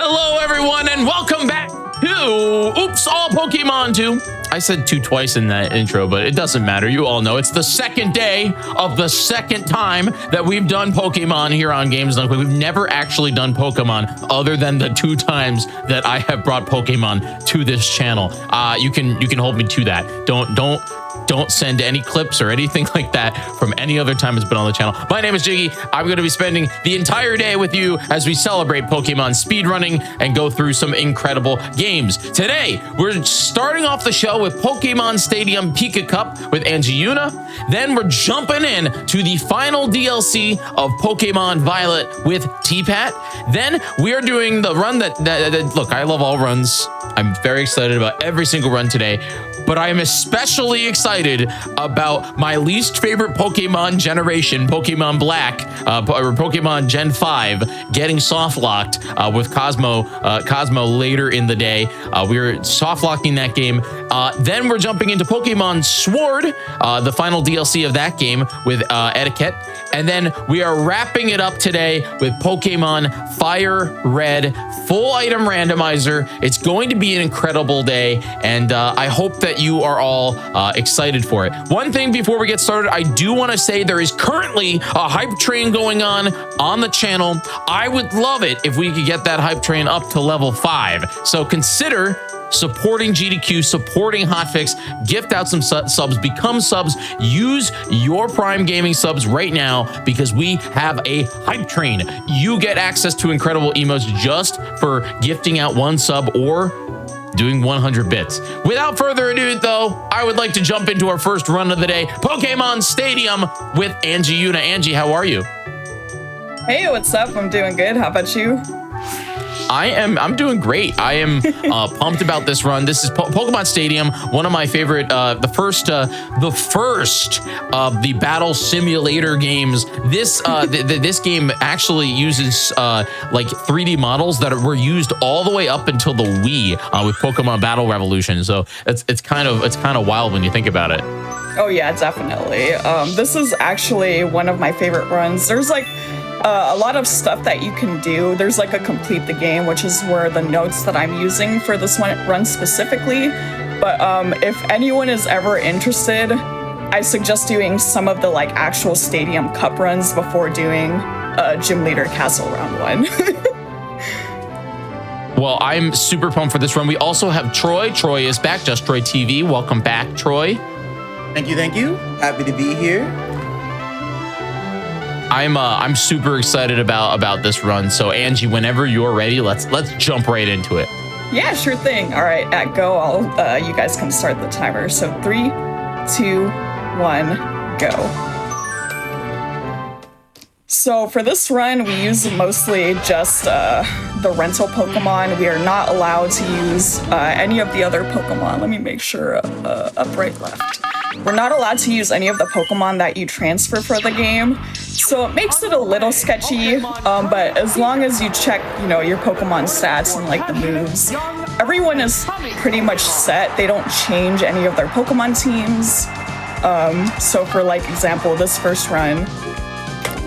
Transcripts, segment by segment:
Hello, everyone, and welcome back to Oops All Pokemon 2. I said 2 twice in that intro, but it doesn't matter. You all know it's the second day of the second time that we've done Pokemon here on Games Done Quick. We've never actually done Pokemon other than the 2 times that I have brought Pokemon to this channel. You can hold me to that. Don't send any clips or anything like that from any other time it's been on the channel. My name is Jiggy. I'm going to be spending the entire day with you as we celebrate Pokemon speedrunning and go through some incredible games. Today, we're starting off the show with Pokémon Stadium Pika Cup with Angiuna. Then we're jumping in to the final DLC of Pokémon Violet with T-Pat. Then we are doing the run that look, I love all runs. I'm very excited about every single run today, but I am especially excited about my least favorite Pokemon generation, Pokemon Black, or Pokemon Gen 5, getting soft locked with Cosmo later in the day. We're soft locking that game. Then we're jumping into Pokemon Sword, the final DLC of that game with Etiquette. And then we are wrapping it up today with Pokemon FireRed full item randomizer. It's going to be an incredible day, and I hope that you are all excited for it. One thing before we get started, I do want to say there is currently a hype train going on the channel. I would love it if we could get that hype train up to level 5. So consider supporting GDQ, supporting Hotfix, gift out some subs, become subs, use your Prime Gaming subs right now because we have a hype train. You get access to incredible emotes just for gifting out 1 sub or doing 100 bits. Without further ado, though, I would like to jump into our first run of the day, Pokémon Stadium with Angiuna. Angie, how are you? Hey, what's up? I'm doing good. How about you? I'm doing great. I am pumped about this run. This is Pokemon Stadium, one of my favorite, the first of the battle simulator games. This this game actually uses like 3D models that were used all the way up until the Wii with Pokemon Battle Revolution. So it's kind of wild when you think about it. Oh yeah, definitely. This is actually one of my favorite runs. There's like a lot of stuff that you can do. There's like a complete the game, which is where the notes that I'm using for this one run specifically. But if anyone is ever interested, I suggest doing some of the like actual Stadium Cup runs before doing Gym Leader Castle round 1. Well, I'm super pumped for this run. We also have Troy. Troy is back, Just Troy TV. Welcome back, Troy. Thank you. Happy to be here. I'm super excited about this run. So Angie, whenever you're ready, let's jump right into it. Yeah, sure thing. All right, at go, you guys can start the timer. So 3, 2, 1, go. So for this run, we use mostly just the rental Pokemon. We are not allowed to use any of the other Pokemon. Let me make sure up, right, left. We're not allowed to use any of the Pokemon that you transfer for the game. So it makes it a little sketchy, but as long as you check, your Pokemon stats and like the moves, everyone is pretty much set. They don't change any of their Pokemon teams. So for like example, this first run,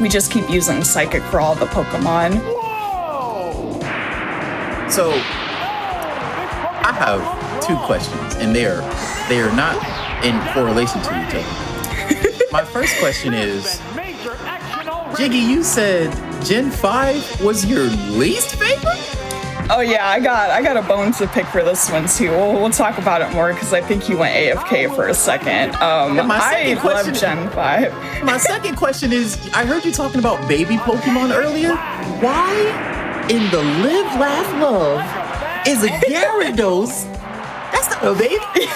we just keep using Psychic for all the Pokemon. So I have 2 questions, and they are not in correlation to each other. My first question is, Jiggy, you said Gen 5 was your least favorite? Oh yeah, I got a bone to pick for this one too. We'll talk about it more because I think you went AFK for a second. I love Gen 5. My second question is, I heard you talking about baby Pokemon earlier. Why in the Live, Laugh, Love is a Gyarados? That's not a baby.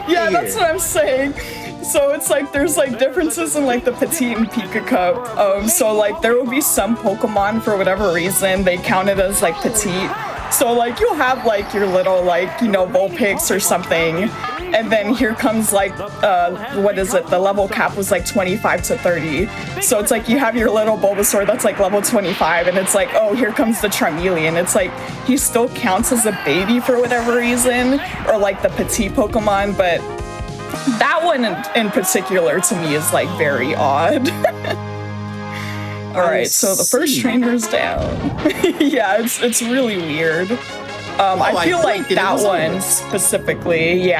Yeah, that's what I'm saying. So it's like there's like differences in like the Petite and Pika Cup. So like there will be some Pokemon for whatever reason they counted as like Petite. So like you'll have like your little like Vulpix or something, and then here comes like what is it? The level cap was like 25 to 30. So it's like you have your little Bulbasaur that's like level 25, and it's like, oh, here comes the Charmeleon. It's like he still counts as a baby for whatever reason, or like the Petite Pokemon, but that one in particular to me is like very odd. All right, so the first trainer's down. Yeah, it's really weird. I feel like that one specifically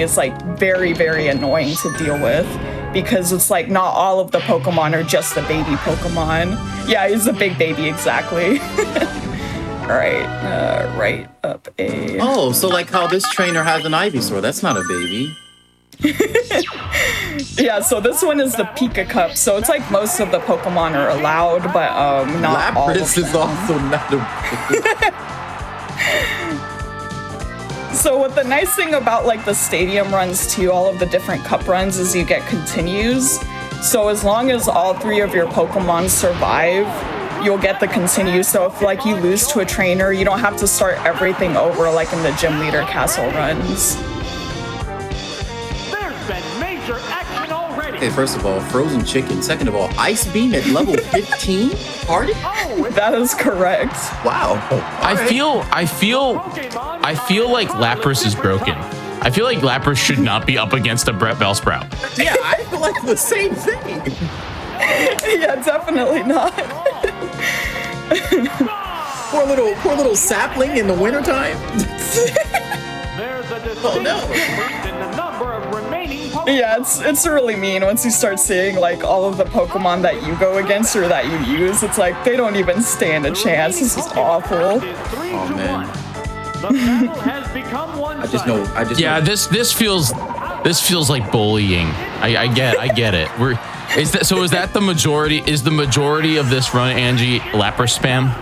is like very, very annoying to deal with because it's like not all of the Pokemon are just the baby Pokemon. Yeah, he's a big baby, exactly. All right, right up A. Oh, so like how this trainer has an Ivysaur, that's not a baby. Yeah, so this one is the Pika Cup, so it's like most of the Pokemon are allowed, but not all of them. Lapras is also not a baby. So what the nice thing about like the stadium runs too, all of the different cup runs, is you get continues. So as long as all 3 of your Pokemon survive, you'll get the continue. So if like you lose to a trainer, you don't have to start everything over like in the gym leader castle runs. There's been major action already. Okay, first of all, frozen chicken. Second of all, Ice Beam at level 15? Pardon? That is correct. Wow. I feel like Lapras is broken. I feel like Lapras should not be up against a Brett Bellsprout. Yeah, I feel like the same thing. Yeah, definitely not. Poor little sapling in the wintertime. There's a Oh no. difference in the number of remaining Pokemon. Yeah, it's really mean once you start seeing like all of the Pokemon that you go against or that you use. It's like they don't even stand a chance. This is awful. Oh man. The battle has become one I just know. Yeah, this feels like bullying. I get it. Is that the majority? Is the majority of this run, Angie, Lapras spam?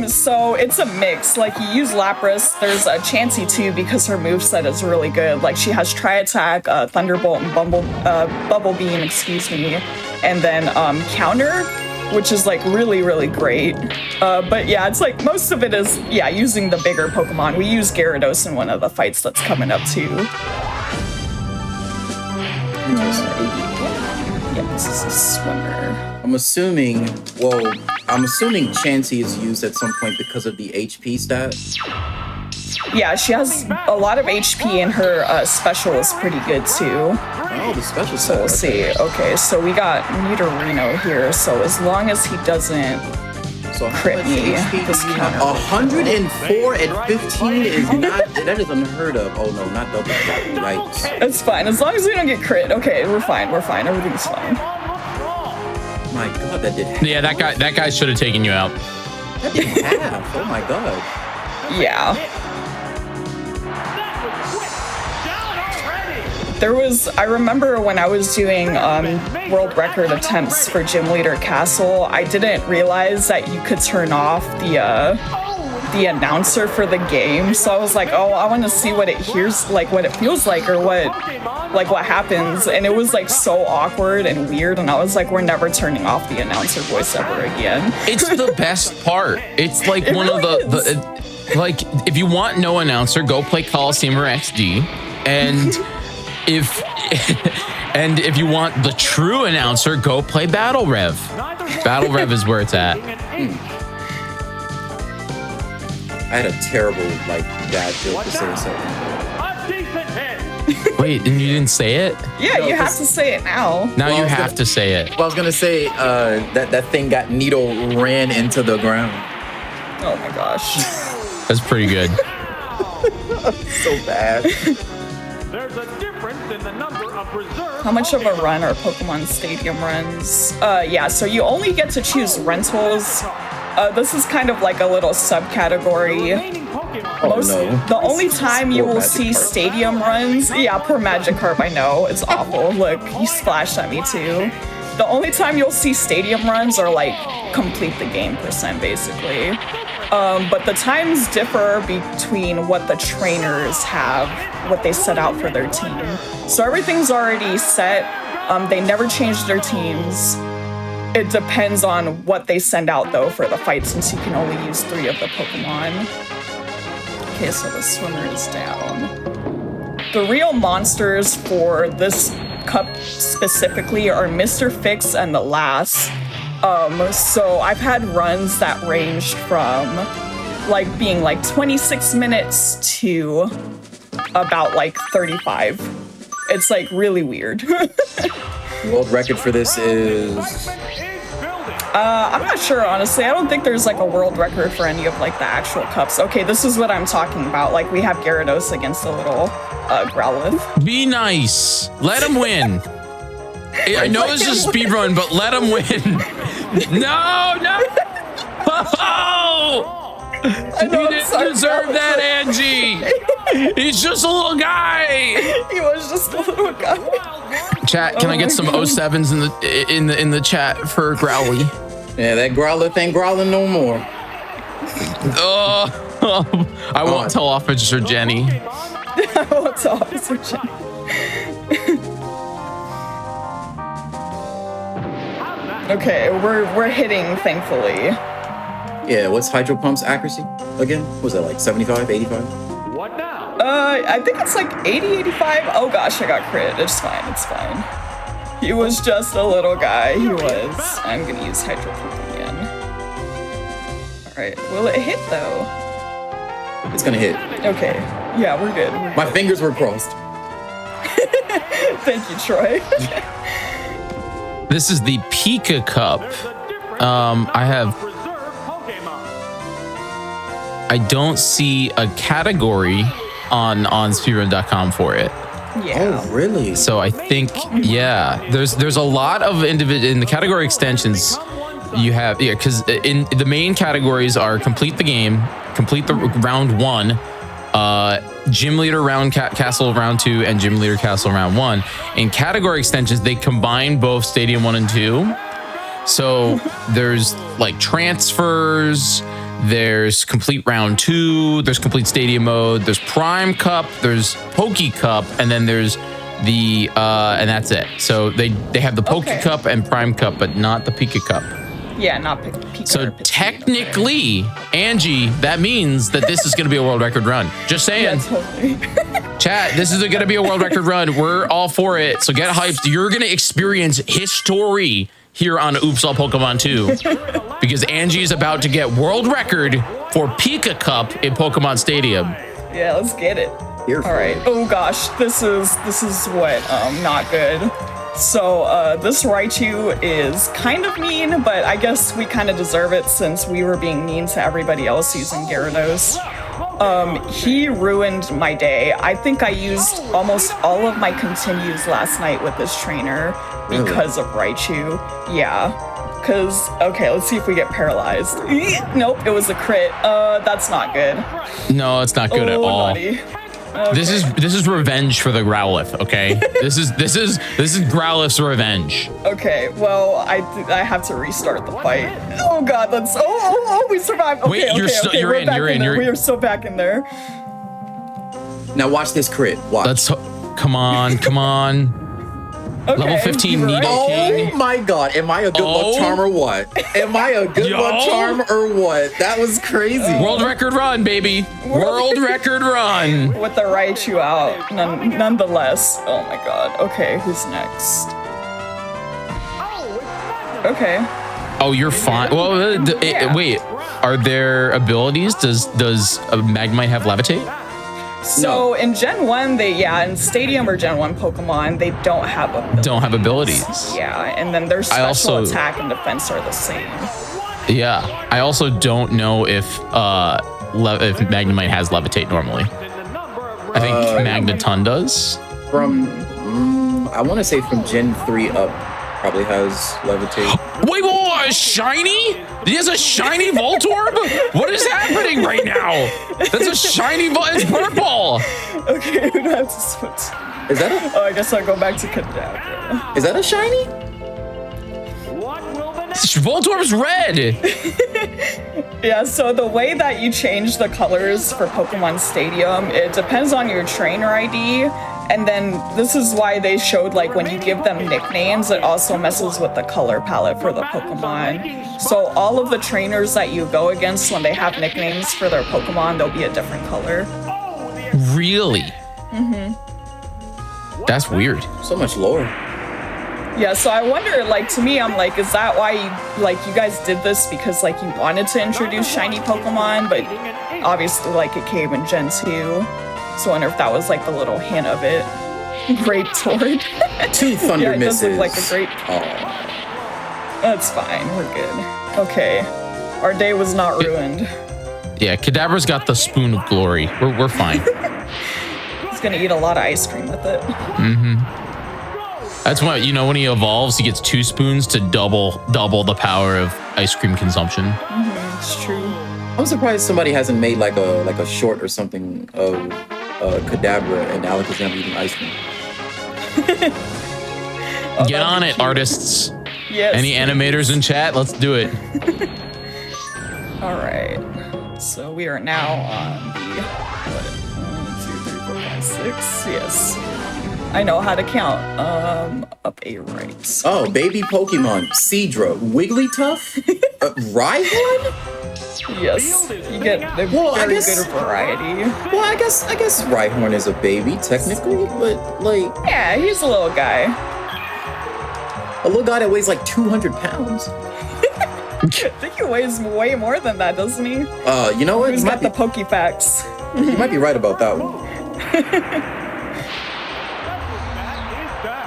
So it's a mix. Like you use Lapras, there's a Chansey too because her moveset is really good. Like she has Tri-Attack, Thunderbolt, and Bubble Beam, excuse me, and then Counter, which is like really, really great. But yeah, it's like most of it is using the bigger Pokemon. We use Gyarados in one of the fights that's coming up too. Yeah, this is a swimmer. I'm assuming Chansey is used at some point because of the HP stat. Yeah, she has a lot of HP and her special is pretty good too. Oh, the special So we'll see. Okay, so we got Nidorino here. So as long as he doesn't crit me, this counter. 104 at 15 is not. That is unheard of. Oh no, not double. Yikes. It's fine. As long as we don't get crit. Okay, we're fine. We're fine. Everything's fine. My God, that did half. Yeah, that guy should have taken you out. That did half. Oh my God. Yeah. I remember when I was doing world record attempts for Gym Leader Castle, I didn't realize that you could turn off the announcer for the game. So I was like, oh, I want to see what it hears, like what it feels like or what happens. And it was like so awkward and weird. And I was like, we're never turning off the announcer voice ever again. It's the best part. It's like one of the like, if you want no announcer, go play Coliseum or XD. And if you want the true announcer, go play Battle Rev. Battle Rev is where it's at. I had a terrible dad joke to say something. Wait, and you didn't say it? Yeah, you have to say it now. Now you have to say it. Well, I was gonna say that thing got ran into the ground. Oh my gosh. That's pretty good. So bad. There's a difference in the number of reserve. How much of a run are Pokemon Stadium runs? Yeah, so you only get to choose rentals. This is kind of like a little subcategory. The only time you will see stadium runs, yeah, poor Magikarp, I know, it's awful. Look, he splashed at me too. The only time you'll see stadium runs are like complete the game %, basically. But the times differ between what the trainers have, what they set out for their team. So everything's already set. They never change their teams. It depends on what they send out though for the fight, since you can only use 3 of the Pokemon. Okay, so the swimmer is down. The real monsters for this cup specifically are Mr. Fix and the Lass. So I've had runs that ranged from being 26 minutes to about 35. It's really weird. World record for this is I'm not sure, honestly. I don't think there's like a world record for any of like the actual cups. Okay, this is what I'm talking about. Like we have Gyarados against the little Growlithe. Be nice. Let him win. I know this is a speed run, but let him win. No. Oh! I know, He didn't deserve that, Angie. He's just a little guy. He was just a little guy. Chat, can I get some 07s in the chat for Growly? Yeah, that Growlithe ain't growling no more. I won't tell Officer Jenny. I won't tell Officer Jenny. Okay, we're hitting, thankfully. Yeah, what's Hydro Pump's accuracy again? Was that like 75, 85? What now? I think it's like 80, 85. Oh gosh, I got crit. It's fine. He was just a little guy. He was. I'm gonna use Hydro Pump again. Alright, will it hit though? It's gonna hit. Okay, yeah, we're good. My fingers were crossed. Thank you, Troy. This is the Pika Cup. I don't see a category on speedrun.com for it. Yeah. Oh, really? So I think, yeah, there's a lot of individual in the category extensions. You have, yeah, because in the main categories are complete the game, complete the round 1, gym leader round castle round 2, and gym leader castle round 1. In category extensions, they combine both stadium 1 and 2. So there's like transfers, there's complete round 2, there's complete stadium mode, there's prime cup, there's Poke Cup, and then there's the and that's it. So they have the Poke Cup and prime cup, but not the Pika Cup. Yeah, not Pika. So technically, Angie, that means that this is going to be a world record run. Just saying. Yeah, totally. Chat, this is going to be a world record run. We're all for it. So get hyped. You're going to experience history here on Oops All Pokemon 2 because Angie is about to get world record for Pika Cup in Pokemon Stadium. Yeah, let's get it. Here All right. Oh gosh, this is what not good. So this Raichu is kind of mean, but I guess we kind of deserve it since we were being mean to everybody else using Gyarados. He ruined my day. I think I used almost all of my continues last night with this trainer because of Raichu. Yeah. Because, okay, let's see if we get paralyzed. Nope, it was a crit. That's not good. No, it's not good at all. Naughty. Okay. This is revenge for the Growlithe, okay? this is Growlithe's revenge. Okay, well, I have to restart the fight. Oh god, that's we survived. Okay, Wait, okay, you're in. We are so back in there. Now watch this crit. Watch. Come on. Okay, Level 15 you were Nido right. King. Oh my god, am I a good luck charm or what? Am I a good luck charm or what? That was crazy. World record run, baby. World record run. With the Raichu out, nonetheless. Oh my god. Okay, who's next? Okay. Oh, you're fine. Well, wait. Are there abilities? Does a Magnemite have Levitate? So in Gen 1, in Stadium or Gen 1 Pokemon, they don't have abilities. Don't have abilities. Yeah, and then their special attack and defense are the same. Yeah. I also don't know if Magnemite has Levitate normally. I think Magneton does. I want to say from Gen 3 up, probably has Levitate. Wait, a shiny? He has a shiny Voltorb? What is happening right now? That's a shiny it's purple. Okay, we're gonna have to switch. Is that Oh, I guess I'll go back to Kadabra. is that a shiny? Voltorb's red. Yeah, so the way that you change the colors for Pokemon Stadium, it depends on your trainer ID. And then this is why they showed, like, when you give them nicknames, it also messes with the color palette for the Pokemon. So all of the trainers that you go against, when they have nicknames for their Pokemon, they'll be a different color. Really? Mm-hmm. That's weird. So much lore. Yeah, so I wonder, like, to me, I'm like, is that why you guys did this because, like, you wanted to introduce shiny Pokemon, but obviously, like, it came in Gen 2. So I wonder if that was, like, the little hint of it. Great Sword. 2 thunder yeah, it misses. does look like a great... That's fine. We're good. Okay. Our day was not ruined. Yeah, Kadabra's got the spoon of glory. We're fine. He's gonna eat a lot of ice cream with it. That's why, you know, when he evolves, he gets 2 spoons to double the power of ice cream consumption. It's true. I'm surprised somebody hasn't made like a short or something of Kadabra and Alakazam eating ice cream. Get on it, artists. Yes. Any animators in chat? Let's do it. All right. So we are now on the 1, 2, 3, 4, 5, 6. Yes. I know how to count. Up a right. Oh, baby Pokemon. Seadra. Wigglytuff? Rhyhorn? Yes. You get a very good variety. Well, I guess Rhyhorn is a baby, technically, but like... Yeah, he's a little guy. A little guy that weighs like 200 pounds. I think he weighs way more than that, doesn't he? You know what? He's got the Pokefacts. You might be right about that one.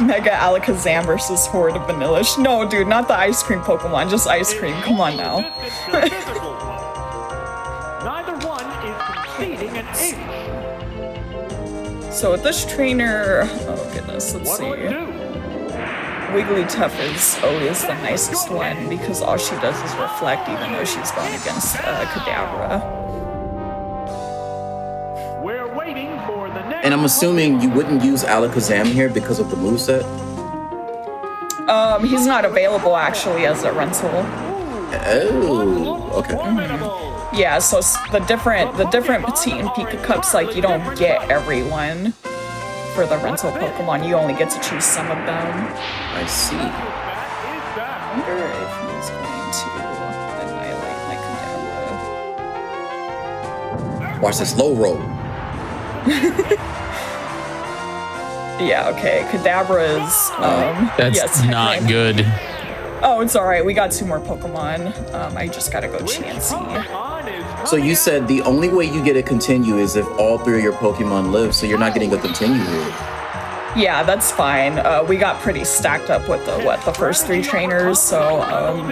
Mega Alakazam versus Horde of Vanillish. No, dude, not the ice cream Pokemon, just ice cream. Come on now. Neither one is conceding an inch. So with this trainer, oh goodness, let's see. What'll it do? Wigglytuff is always the nicest one because all she does is reflect even though she's going against Kadabra. We're waiting for the next. And I'm assuming you wouldn't use Alakazam here because of the moveset? He's not available actually as a rental. Oh, okay. Yeah, so the different Petite and Pika Cups, like you don't get everyone for the rental Pokemon. You only get to choose some of them. I see. I wonder if he's going to annihilate my Kadabra. Watch this low roll. Yeah, okay. Kadabra is That's yes, not Heckman. good. Oh, it's alright. We got 2 more Pokemon. I just gotta go Chansey. So you said the only way you get a continue is if all 3 of your Pokemon live, so you're not getting a continue here. Yeah, that's fine. We got pretty stacked up with the first 3 trainers, so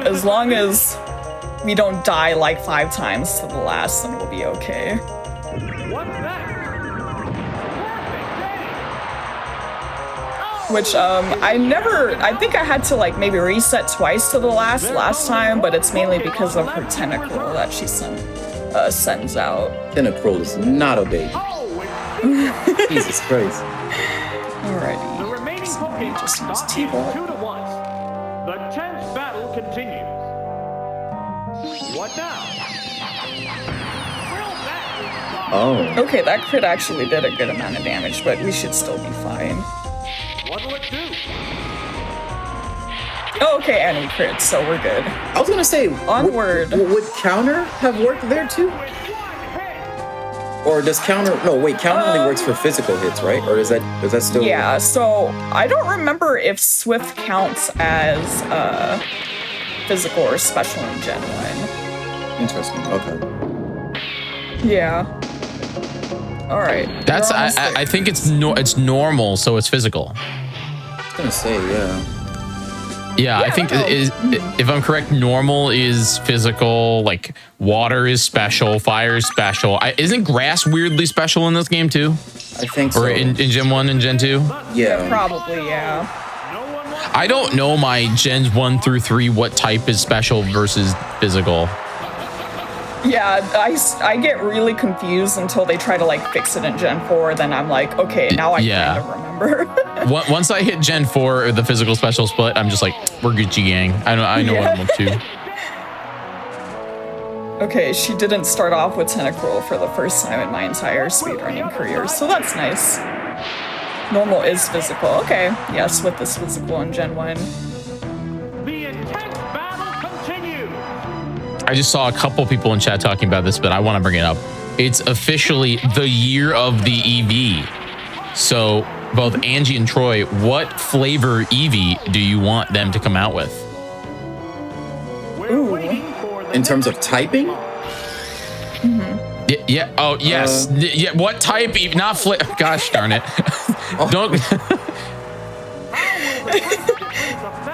as long as we don't die like 5 times to the last, then we'll be okay. What's that? Which I think I had to like maybe reset twice to the last time, but it's mainly because of her tentacle that she sends out. Tentacruel is not a baby. Jesus Christ. Alrighty. The remaining So let me Pokemon just use stock is T-Ball. 2-1. The tense battle continues. What now? Well, that is Oh. Okay, that crit actually did a good amount of damage, but we should still be fine. What'll it do? Oh, okay, and we crit, so we're good. I was gonna say, Onward. Would counter have worked there too? Or does counter? No, wait. Counter only works for physical hits, right? Or is that still? Yeah, so I don't remember if Swift counts as physical or special in Gen 1. Interesting. Okay. Yeah. All right. That's we're almost there. I think it's normal, so it's physical. I was gonna say, yeah. Yeah, I think no. if I'm correct, normal is physical, like water is special, fire is special. Isn't grass weirdly special in this game too? I think so. Or in Gen 1 and Gen 2? Yeah. Probably, yeah. I don't know my Gens 1 through 3 what type is special versus physical. Yeah, I get really confused until they try to like fix it in Gen 4. Then I'm like, okay, now I Yeah. kind of remember. Once I hit Gen 4 or the physical special split, I'm just like, we're Gucci gang. I know what I'm up to. Okay, she didn't start off with Tentacruel for the first time in my entire speedrunning career, so that's nice. Normal is physical. Okay, yes, with this physical in Gen 1. The intense battle continues. I just saw a couple people in chat talking about this, but I want to bring it up. It's officially the year of the EV. So both Angie and Troy, what flavor Eevee do you want them to come out with? We're waiting for the In terms of typing, Yeah. Oh, yes. Yeah. What type? Not flavor. Gosh darn it. Don't.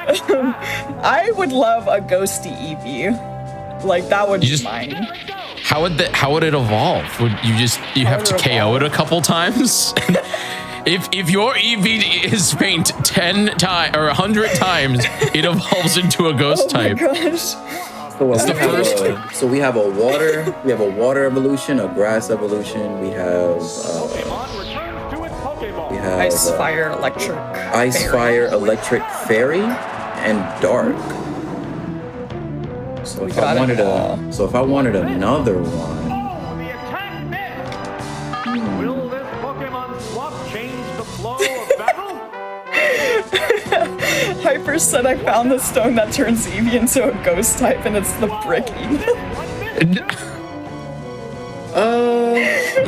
I would love a ghosty Eevee. Like that would be mine. How would it evolve? Would you have to KO it a couple times? If your Eevee is faint 10 times or 100 times, it evolves into a ghost type. Oh my gosh. So we have a water evolution, a grass evolution. We have Ice, fire, electric. Ice, fairy. fire, electric, fairy, and dark. So if I wanted another one. The attack net. Will this Pokemon swap change the flow of battle? Hyper said I found the stone that turns Eevee into a ghost type, and it's the brick Eevee.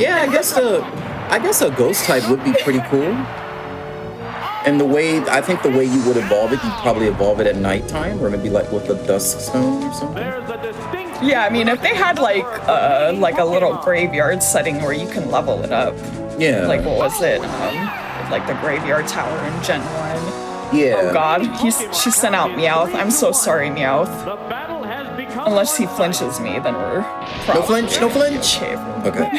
Yeah, I guess a ghost type would be pretty cool. And I think the way you would evolve it, you'd probably evolve it at nighttime, or maybe like with a dusk stone or something. There's a distinct Yeah, I mean, if they had like a little graveyard setting where you can level it up. Yeah. Like what was it? Like the graveyard tower in Gen 1. Yeah. Oh God, she sent out Meowth. I'm so sorry, Meowth. the battle has become Unless he flinches me, then we're probably No flinch. Okay.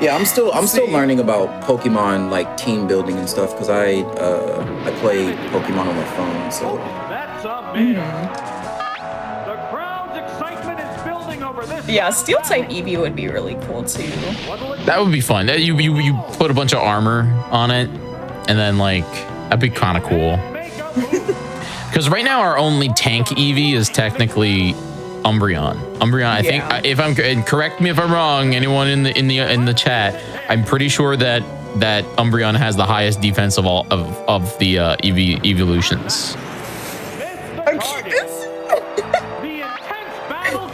Yeah, I'm still learning about Pokemon like team building and stuff because I play Pokemon on my phone, so That's a miss. The crowd's excitement is building over this. Yeah, Steel type Eevee would be really cool too. That would be fun. You put a bunch of armor on it, and then like that'd be kind of cool. Because right now our only tank Eevee is technically Umbreon. I think if I'm correct me if I'm wrong, anyone in the chat, I'm pretty sure that Umbreon has the highest defense of all of the Eevee evolutions.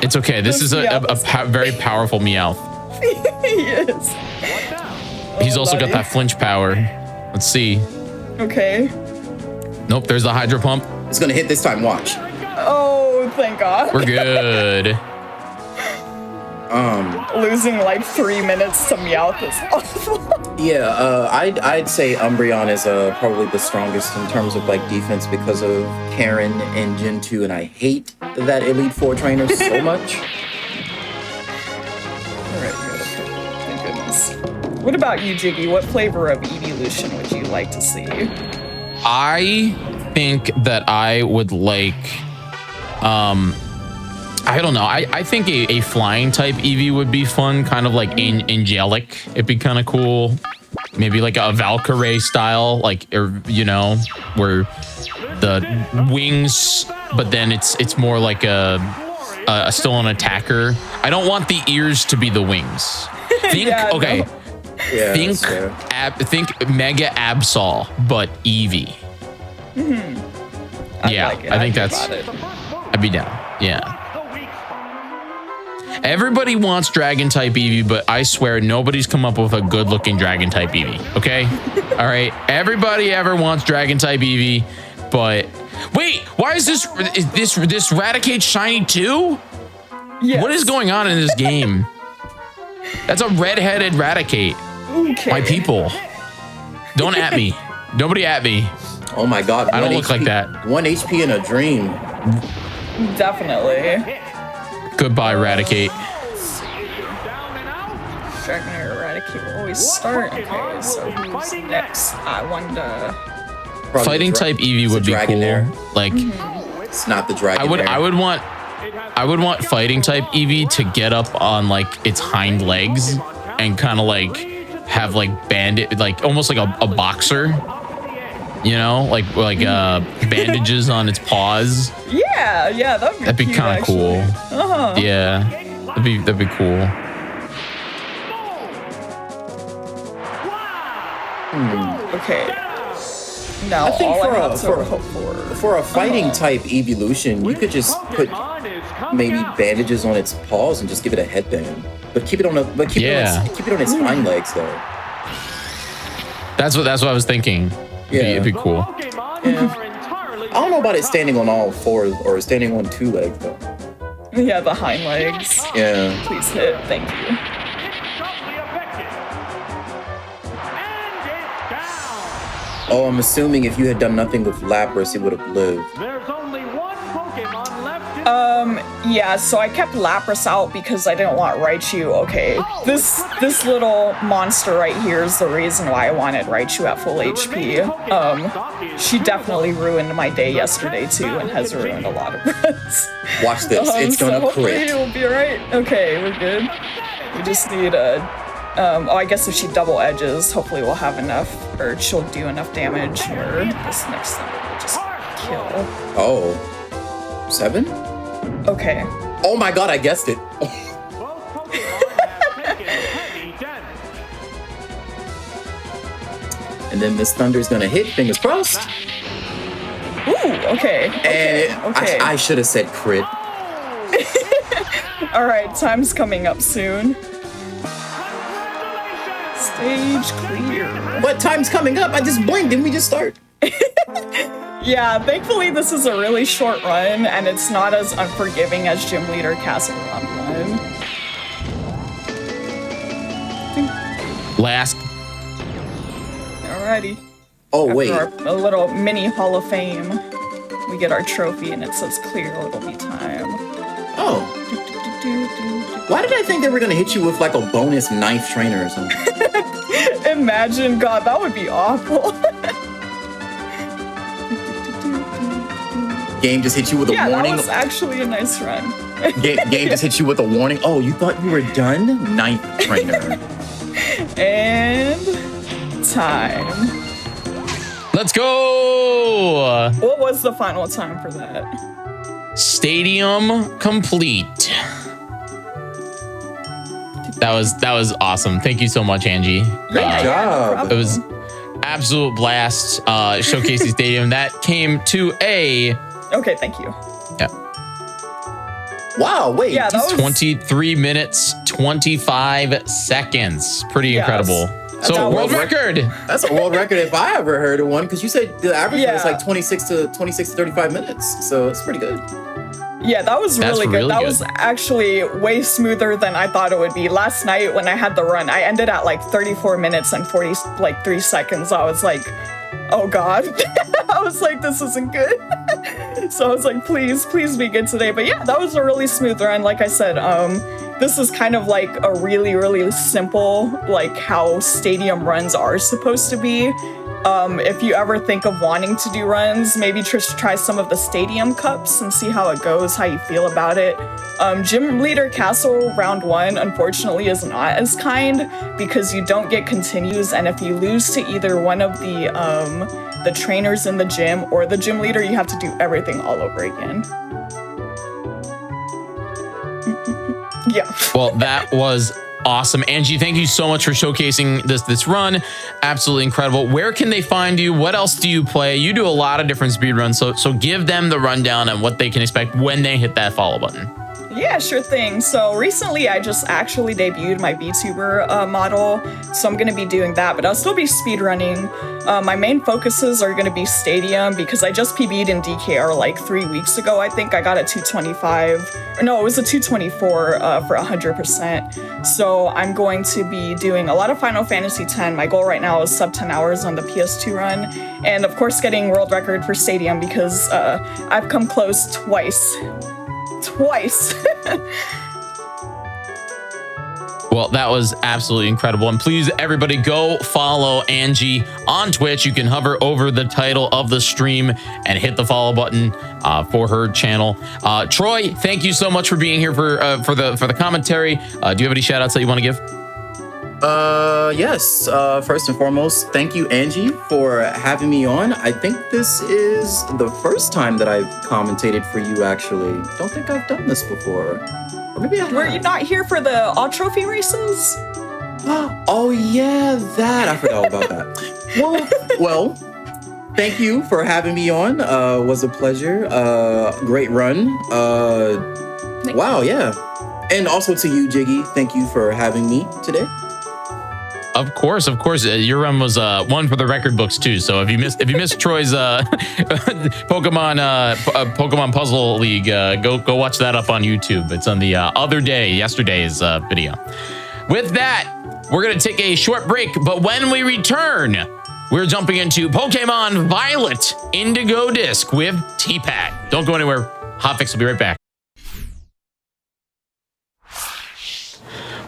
It's okay. This is a very powerful Meowth. He is. He's also got that flinch power. Let's see. Okay. Nope, there's the Hydro Pump. it's gonna hit this time. Watch. Oh, thank God. We're good. Losing like 3 minutes to Meowth is awful. Yeah, I'd say Umbreon is probably the strongest in terms of like defense because of Karen in Gen 2, and I hate that Elite Four trainer so much. Alright, thank goodness. What about you, Jiggy? What flavor of evolution would you like to see? I think that I would like, I don't know. I think a flying type Eevee would be fun, kind of like angelic. It'd be kind of cool. Maybe like a Valkyrie style, like, you know, where the wings, but then it's more like a still an attacker. I don't want the ears to be the wings. Think Yeah, okay. no. Yeah, Think Mega Absol, but Eevee. Yeah, like it. I think I'd that's. about it. I'd be down. Yeah. Everybody wants Dragon type Eevee, but I swear nobody's come up with a good looking Dragon type Eevee. Okay. All right. Everybody ever wants Dragon type Eevee, but wait, why is this Raticate shiny too? Yes. What is going on in this game? That's a red-headed Raticate. Okay. My people. Don't at me. Nobody at me. Oh my God! I don't look like that. 1 HP in a dream. Definitely. Goodbye, Raticate. Dragonair Eradicate will always start. Okay, so who's next? I wonder. Probably Fighting the type Eevee would be cool. Dragonair. Like, It's not the Dragon. I would want fighting type Eevee to get up on like its hind legs and kind of like have like bandit, like almost like a boxer, you know, like bandages on its paws. Yeah, that'd be kind of cool. Yeah, that'd be cool. Okay. Now, I think all I have to hope for a fighting type evolution, you could just put maybe bandages on its paws and just give it a headband, but keep it on keep it on its hind legs though. That's what I was thinking. It'd be cool. Yeah. I don't know about it standing on all fours or standing on 2 legs though. Yeah, the hind legs. Yeah. Please hit. Thank you. Oh, I'm assuming if you had done nothing with Lapras, it would have lived. There's only one Pokemon left in Yeah, so I kept Lapras out because I didn't want Raichu. Okay, this little monster right here is the reason why I wanted Raichu at full HP. She definitely ruined my day yesterday too, and has ruined a lot of runs. Watch this. It's so gonna hopefully crit. it'll be alright. Okay, we're good. We just need a. I guess if she double edges, hopefully we'll have enough, or she'll do enough damage where this next thing will just kill. Oh. 7? Okay. Oh my god, I guessed it. both Pokemon have taken heavy damage. And then this thunder's gonna hit, fingers crossed. Ooh, okay. And Okay. I should have said crit. Alright, time's coming up soon. Stage clear. What time's coming up? I just blinked. Didn't we just start? Yeah, thankfully this is a really short run, and it's not as unforgiving as Gym Leader Castle Round 1. Last. Alrighty. Oh, wait. After a little mini Hall of Fame, we get our trophy, and it says clear, it'll be time. Oh. Why did I think they were going to hit you with like a bonus knife trainer or something? Imagine, God, that would be awful. Game just hit you with a Yeah, warning. that was actually a nice run. Game just hit you with a warning. Oh, you thought you were done? Knife trainer. And time. Let's go. What was the final time for that? Stadium complete. That was awesome. Thank you so much, Angie. Yeah, job. no problem. It was absolute blast showcasing Stadium. That came to a Okay, thank you. Wow, wait. Yeah, that was 23 minutes 25 seconds. Pretty incredible. So that world was- record. That's a world record if I ever heard of one, because you said the average was Yeah. like 26 to 35 minutes. So it's pretty good. Yeah, that was That's really good. really That good. was actually way smoother than I thought it would be. Last night when I had the run, I ended at like 34 minutes and 3 seconds. I was like, oh God. I was like, this isn't good. So I was like, please be good today. But yeah, that was a really smooth run. Like I said, this is kind of like a really, really simple, like how stadium runs are supposed to be. If you ever think of wanting to do runs, maybe just try some of the stadium cups and see how it goes, how you feel about it. Gym Leader Castle Round 1, unfortunately, is not as kind because you don't get continues, and if you lose to either one of the trainers in the gym or the gym leader, you have to do everything all over again. Yeah. Well, that was awesome. Angie, thank you so much for showcasing this run. Absolutely incredible. Where can they find you? What else do you play? You do a lot of different speed runs, so give them the rundown on what they can expect when they hit that follow button. Yeah, sure thing. So recently I just actually debuted my VTuber model, so I'm going to be doing that, but I'll still be speedrunning. My main focuses are going to be Stadium because I just PB'd in DKR like 3 weeks ago. I think I got a 225, or no, it was a 224 for 100%. So I'm going to be doing a lot of Final Fantasy X. My goal right now is sub 10 hours on the PS2 run, and of course getting world record for Stadium because I've come close twice. Well, that was absolutely incredible. And please, everybody, go follow Angie on Twitch. You can hover over the title of the stream and hit the follow button for her channel. Troy, thank you so much for being here for the commentary. Do you have any shout outs that you want to give? Yes. First and foremost, thank you, Angie, for having me on. I think this is the first time that I've commentated for you, actually. Don't think I've done this before. Or maybe I have. Were you not here for the all trophy races? Oh, yeah, that. I forgot all about that. Well, thank you for having me on. Was a pleasure. Great run. Wow, yeah. And also to you, Jiggy, thank you for having me today. Of course. Your run was one for the record books too. So if you missed Troy's Pokemon Puzzle League, go watch that up on YouTube. It's on the yesterday's video. With that, we're gonna take a short break, but when we return, we're jumping into Pokemon Violet Indigo Disc with T-Pat. Don't go anywhere. Hotfix will be right back.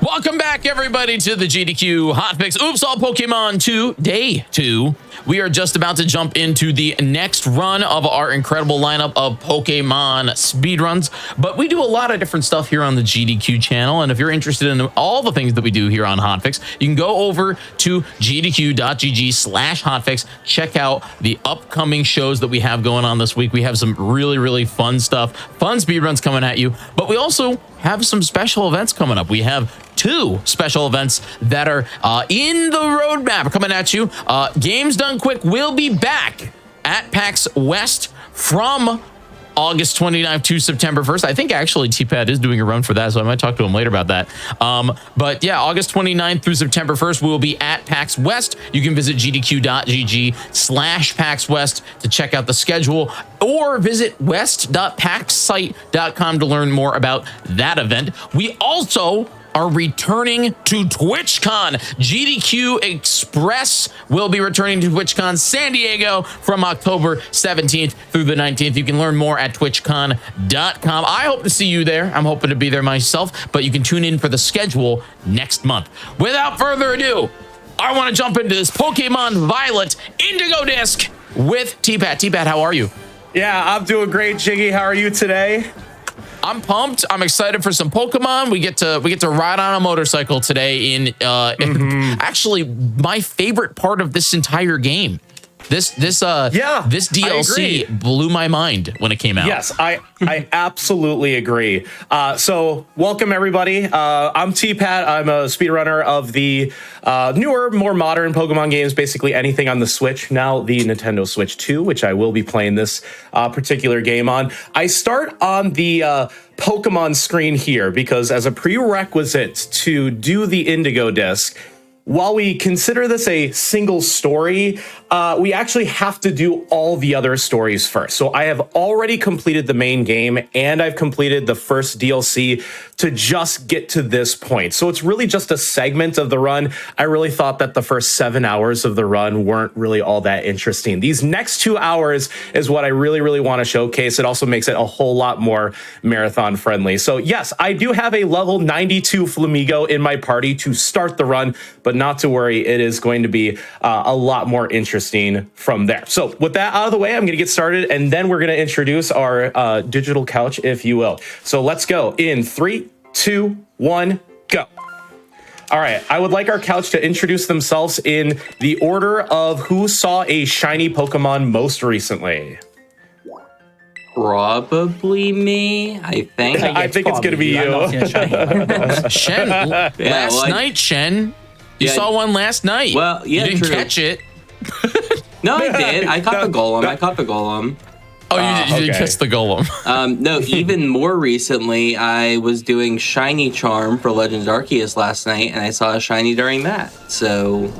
Welcome back, everybody, to the GDQ Hotfix Oops All Pokemon 2 Day 2. We are just about to jump into the next run of our incredible lineup of Pokemon speedruns, but we do a lot of different stuff here on the GDQ channel, and if you're interested in all the things that we do here on Hotfix, you can go over to gdq.gg/hotfix, check out the upcoming shows that we have going on this week. We have some really, really fun stuff, fun speedruns coming at you, but we also have some special events coming up. We have 2 special events that are in the roadmap coming at you. Games Done Quick will be back at PAX West from August 29th to September 1st. I think actually T-Pad is doing a run for that, so I might talk to him later about that. But yeah, August 29th through September 1st, we will be at PAX West. You can visit gdq.gg/PAX West to check out the schedule, or visit west.paxsite.com to learn more about that event. We also are returning to TwitchCon. GDQ Express will be returning to TwitchCon San Diego from October 17th through the 19th. You can learn more at twitchcon.com. I hope to see you there. I'm hoping to be there myself, but you can tune in for the schedule next month. Without further ado, I want to jump into this Pokemon Violet Indigo Disc with T-Pat. T-Pat, how are you? Yeah, I'm doing great, Jiggy. How are you today? I'm pumped. I'm excited for some Pokemon. We get to ride on a motorcycle today in actually my favorite part of this entire game. This DLC blew my mind when it came out. Yes, I absolutely agree. So welcome everybody. I'm T-Pat. I'm a speedrunner of the newer, more modern Pokemon games, basically anything on the Switch, now the Nintendo Switch 2, which I will be playing this particular game on. I start on the Pokemon screen here because as a prerequisite to do the Indigo Disc, while we consider this a single story, we actually have to do all the other stories first. So I have already completed the main game and I've completed the first DLC to just get to this point. So it's really just a segment of the run. I really thought that the first 7 hours of the run weren't really all that interesting. These next 2 hours is what I really, really want to showcase. It also makes it a whole lot more marathon friendly. So yes, I do have a level 92 Flamigo in my party to start the run, but not to worry, it is going to be a lot more interesting from there. So with that out of the way, I'm going to get started, and then we're going to introduce our digital couch, if you will. So let's go in 3, 2, 1, go. All right, I would like our couch to introduce themselves in the order of who saw a shiny Pokemon most recently. Probably me, I think. I think it's going to be you. Shen, last night, Shen. You saw one last night. Well, yeah, you didn't true. catch it. No, I did. I caught the Golem. Oh, you did catch the Golem. No, even more recently, I was doing Shiny Charm for Legends Arceus last night, and I saw a shiny during that. So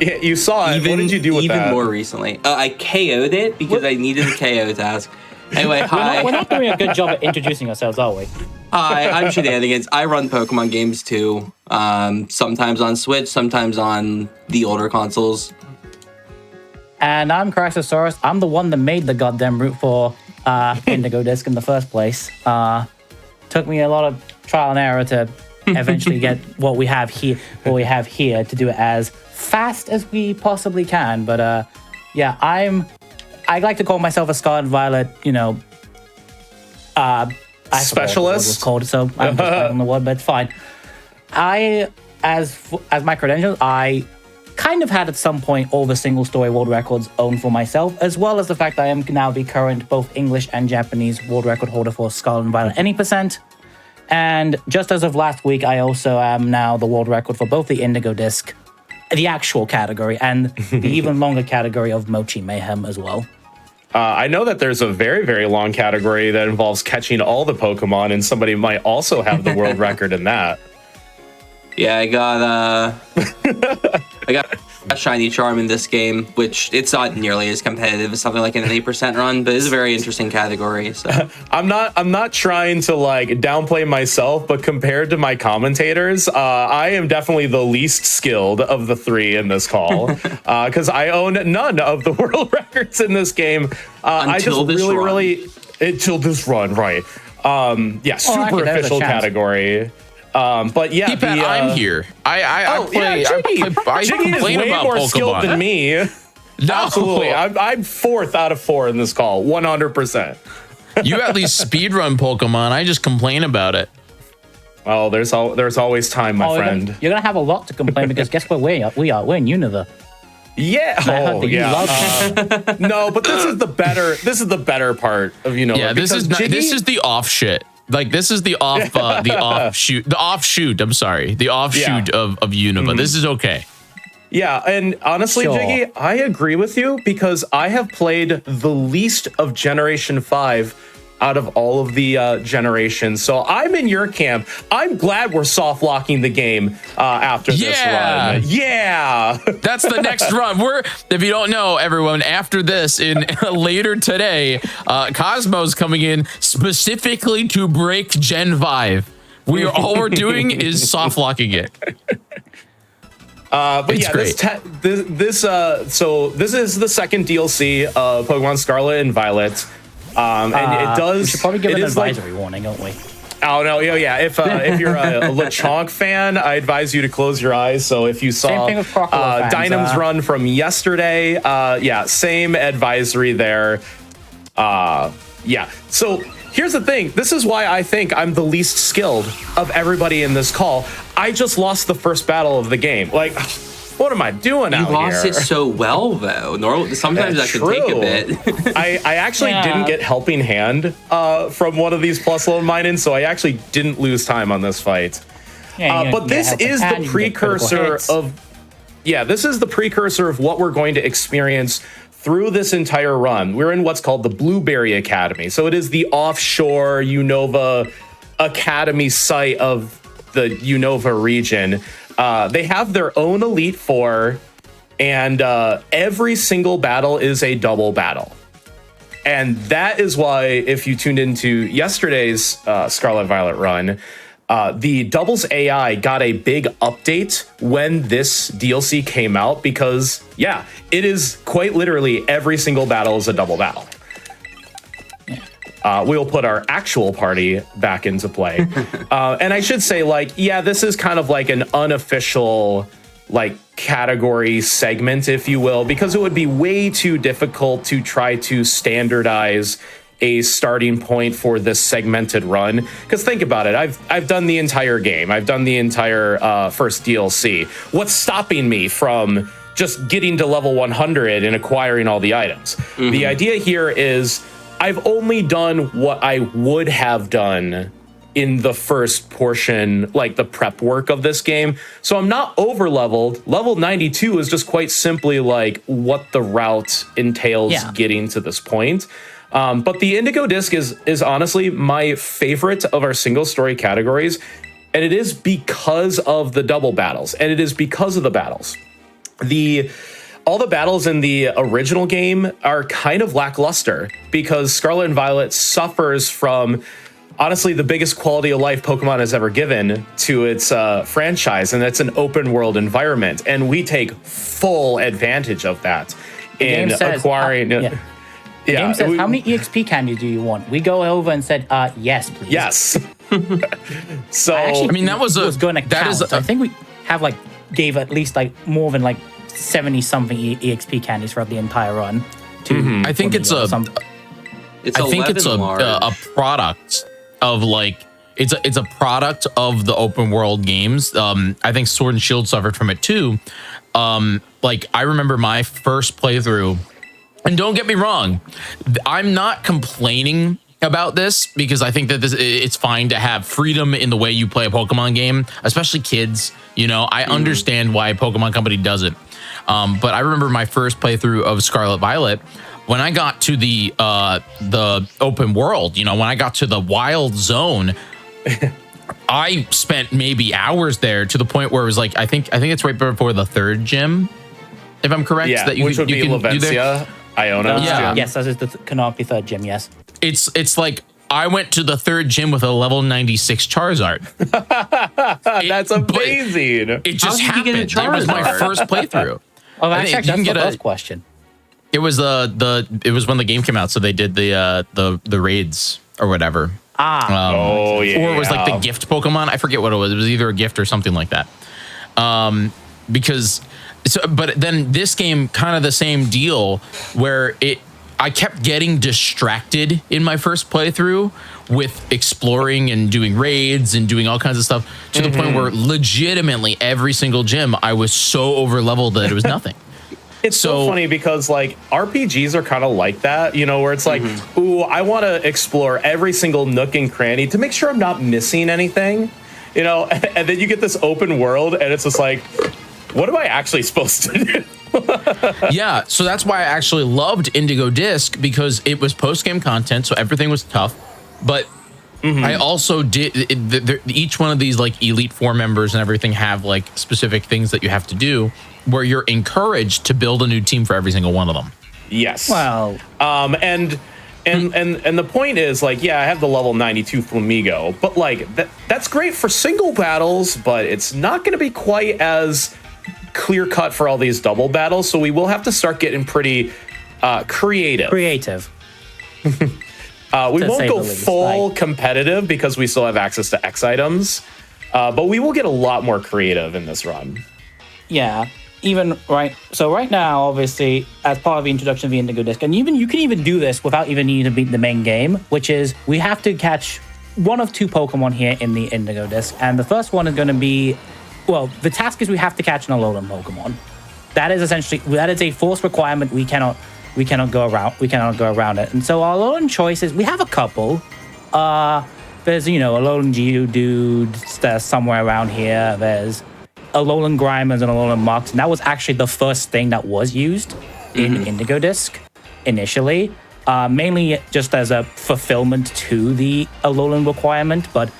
yeah, you saw it. What did you do with that? Even more recently, I KO'd it because I needed the KO task. Anyway, hi. We're not doing a good job at introducing ourselves, are we? Hi, I'm Shenanigans. I run Pokemon games too. Sometimes on Switch, sometimes on the older consoles. And I'm Chrysosaurus. I'm the one that made the goddamn route for Indigo Disc in the first place. Took me a lot of trial and error to eventually get what we have here to do it as fast as we possibly can. But yeah, I like to call myself a Scarlet and Violet, I specialist. Forgot what it was called, so I'm just playing on the word, but it's fine. As my credentials, I kind of had at some point all the single story world records owned for myself, as well as the fact that I am now the current both English and Japanese world record holder for Scarlet and Violet any %. And just as of last week, I also am now the world record for both the Indigo Disc, the actual category, and the even longer category of Mochi Mayhem as well. I know that there's a very, very long category that involves catching all the Pokemon, and somebody might also have the world record in that. Yeah, I got I got a shiny charm in this game, which it's not nearly as competitive as something like an 8% run, but it's a very interesting category. So I'm not trying to like downplay myself, but compared to my commentators, I am definitely the least skilled of the three in this call because I own none of the world records in this game. Until this run, right? Super official category. But yeah, I'm here. Jiggy is way more skilled than me. No. Absolutely, I'm 4th out of 4 in this call, 100%. You at least speedrun Pokemon. I just complain about it. Oh, there's always time, my friend. You're gonna have a lot to complain because guess what? We're in Unova. Yeah. Oh, yeah. No, but this is the better part of Unova. Yeah, this is the off shit. Like this is the offshoot. I'm sorry, the offshoot of Unova. This is okay. Yeah, and honestly, Sure. Jiggy, I agree with you because I have played the least of Generation 5 out of all of the generations. So I'm in your camp. I'm glad we're soft locking the game after this run. Yeah. That's the next run. If you don't know, everyone, after this, later today, Cosmo's coming in specifically to break Gen 5. All we're doing is soft locking it. But it's yeah, great. this is the second DLC of Pokemon Scarlet and Violet. And it does. We should probably give it an is like- advisory warning, don't we? Oh no, yeah. If you're a Lechonk fan, I advise you to close your eyes. So if you saw Same thing with Crocodile fans, Dynam's run from yesterday, same advisory there. Yeah. So here's the thing. This is why I think I'm the least skilled of everybody in this call. I just lost the first battle of the game. Like, what am I doing out you here? lost it so well, though. Sometimes that could take a bit. I actually didn't get Helping Hand from one of these plus loan mine-ins, so I actually didn't lose time on this fight. But this is the precursor of what we're going to experience through this entire run. We're in what's called the Blueberry Academy. So it is the offshore Unova Academy site of the Unova region. They have their own Elite Four, and every single battle is a double battle. And that is why, if you tuned into yesterday's Scarlet Violet run, the Doubles AI got a big update when this DLC came out because, yeah, it is quite literally every single battle is a double battle. We'll put our actual party back into play. And I should say, this is kind of like an unofficial, category segment, if you will, because it would be way too difficult to try to standardize a starting point for this segmented run. Because think about it, I've done the entire game. I've done the entire first DLC. What's stopping me from just getting to level 100 and acquiring all the items? Mm-hmm. The idea here is I've only done what I would have done in the first portion, like the prep work of this game. So I'm not over leveled. Level 92 is just quite simply like what the route entails getting to this point. But the Indigo Disc is honestly my favorite of our single story categories. And it is because of the double battles. And it is because of the battles. All the battles in the original game are kind of lackluster because Scarlet and Violet suffers from, honestly, the biggest quality of life Pokemon has ever given to its franchise, and that's an open world environment. And we take full advantage of that in acquiring. The game says, how many EXP candies do you want? We go over and said, yes, please. Yes. So, that was going to count. I think we have gave at least more than 70 something EXP candies throughout the entire run. I think it's a product of it's a product of the open world games. I think Sword and Shield suffered from it too. I remember my first playthrough, and don't get me wrong, I'm not complaining about this because I think that it's fine to have freedom in the way you play a Pokemon game, especially kids. I understand why Pokemon Company does it. But I remember my first playthrough of Scarlet Violet, when I got to the open world, when I got to the wild zone, I spent maybe hours there to the point where it was like I think it's right before the third gym, if I'm correct. Yeah, that you, which would be can do there. Lavencia, Iona's Yeah. gym. Yes, that is the canonical third gym. Yes. It's like I went to the third gym with a level 96 Charizard. That's amazing. It just How did you happened. get a That was my Charizard? first playthrough. Oh, I think actually, you can that's the get first question. It was it was when the game came out, so they did the raids or whatever. Oh yeah. Or it was like the gift Pokemon. I forget what it was. It was either a gift or something like that. But then this game, kind of the same deal, where I kept getting distracted in my first playthrough with exploring and doing raids and doing all kinds of stuff to the point where legitimately every single gym I was so over leveled that it was nothing. It's so funny because like RPGs are kind of like that, you know, where it's like, ooh, I want to explore every single nook and cranny to make sure I'm not missing anything, you know, and then you get this open world and it's just like, what am I actually supposed to do? Yeah, so that's why I actually loved Indigo Disc, because it was post-game content, so everything was tough. But I also did each one of these like Elite Four members and everything have like specific things that you have to do, where you're encouraged to build a new team for every single one of them. Yes. Well, And the point is like, yeah, I have the level 92 Flamigo, but like that's great for single battles, but it's not going to be quite as clear cut for all these double battles. So we will have to start getting pretty creative. We won't go full competitive because we still have access to X items, but we will get a lot more creative in this run. yeah. Even right. So right now, obviously, as part of the introduction of the Indigo Disc, and even you can even do this without even needing to beat the main game, which is we have to catch one of two Pokemon here in the Indigo Disc, and the first one is going to be, well, the task is we have to catch an Alolan Pokemon. That is a forced requirement. We cannot go around it. And so our Alolan choices, we have a couple. There's Alolan Geodude that's somewhere around here. There's Alolan Grimers and Alolan Mux, and that was actually the first thing that was used in Indigo Disc initially, mainly just as a fulfillment to the Alolan requirement. But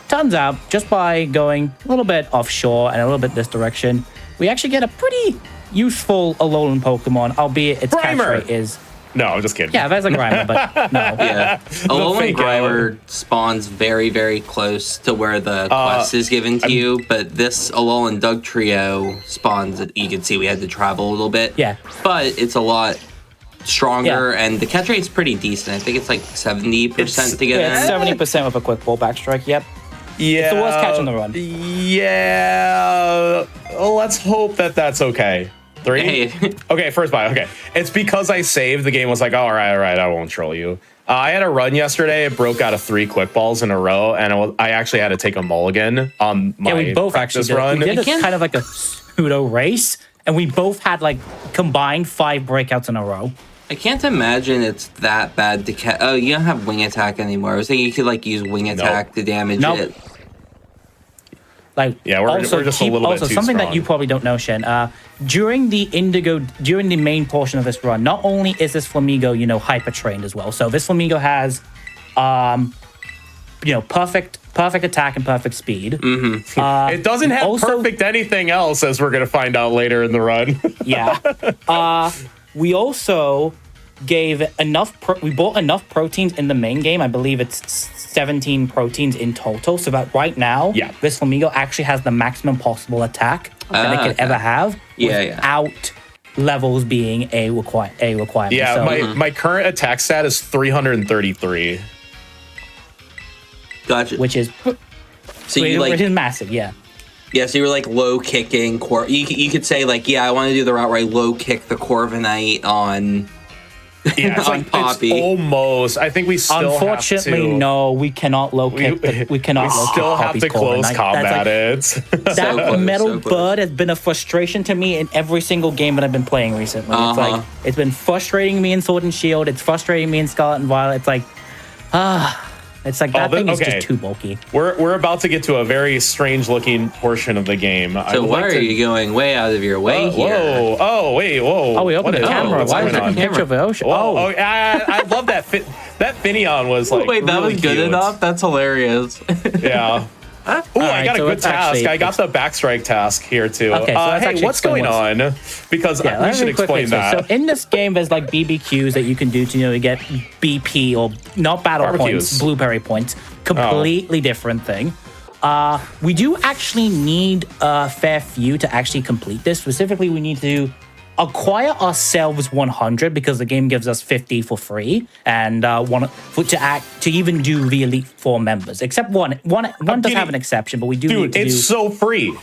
turns out, just by going a little bit offshore and a little bit this direction, we actually get a pretty useful Alolan Pokemon, albeit its catch rate is... No, I'm just kidding. Yeah, there's a Grimer, but no. Yeah. Alolan Grimer spawns very, very close to where the quest is given to you, but this Alolan Dugtrio spawns, you can see we had to travel a little bit. Yeah. But it's a lot stronger, and the catch rate's pretty decent. I think it's like 70% to get It's in. 70% with a quick ball back strike, yep. Yeah. It's the worst catch on the run. Yeah. Well, let's hope that's okay. 3? Hey. Okay, first buy. Okay. It's because I saved. The game was like, all right, I won't troll you. I had a run yesterday. It broke out of 3 quick balls in a row, and I actually had to take a mulligan on my We both practice actually run. We did a kind of like a pseudo race, and we both had like combined 5 breakouts in a row. I can't imagine it's that bad to catch. Oh, you don't have wing attack anymore. I was thinking you could like use wing attack to damage it. Like, Yeah, we're just a little bit too something that strong. you probably don't know, Shen. During the main portion of this run, not only is this Flamigo, hyper trained as well. So this Flamigo has, perfect attack and perfect speed. It doesn't have also- perfect anything else, as we're going to find out later in the run. Yeah. We also gave we bought enough proteins in the main game. I believe it's 17 proteins in total. So that right now, this Flamigo actually has the maximum possible attack that it could ever have without levels being a requirement. Yeah, So, my current attack stat is 333. Gotcha. which is So you like, which is massive, yeah. yeah, so you were like low kicking you could say like, yeah, I want to do the route where I low kick the Corviknight on Yeah, it's on like Poppy. it's almost. I think we still Unfortunately, have to, no, we cannot low kick. We cannot. We low kick still have Poppy's to close Corviknight. combat That's it. like, that So close, metal so close. bird has been a frustration to me in every single game that I've been playing recently. It's like it's been frustrating me in Sword and Shield. It's frustrating me in Scarlet and Violet. It's like, it's like that thing is just too bulky. We're about to get to a very strange looking portion of the game. So why are you going way out of your way here? Whoa! Oh wait! Whoa! Oh, we opened the camera. What's Why is going there a on? picture of the ocean? Whoa, I love that. That Finneon was like. Wait, that really was good cute. enough? That's hilarious. Yeah. I right, got a so good it's task. actually- I got the backstrike task here too. Okay, so let's hey, actually what's going explain on? Because we let should me quickly explain that. So in this game, there's like BBQs that you can do to get BP or not battle Barbecues. points, blueberry points. Completely different thing. We do actually need a fair few to actually complete this. Specifically, we need to acquire ourselves 100 because the game gives us 50 for free, and to even do the Elite Four members. Except one does have an exception, but we do need to do. It's so free.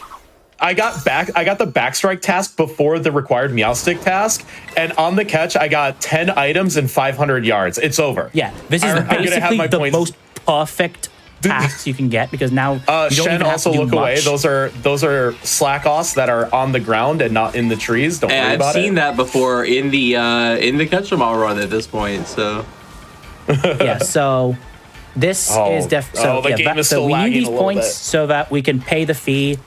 I got the backstrike task before the required Meowstic task, and on the catch, I got 10 items and 500 yards. It's over. Yeah, this is I'm gonna have basically my the points. most perfect tasks you can get because now you don't Shen, even have also to do look away. much. Those are slack-offs that are on the ground and not in the trees. Don't worry I've about seen it. that before in the catch 'em all run at this point. So Yeah, so this is definitely so. the game is still we need lagging these a little points bit. so that we can pay the fee,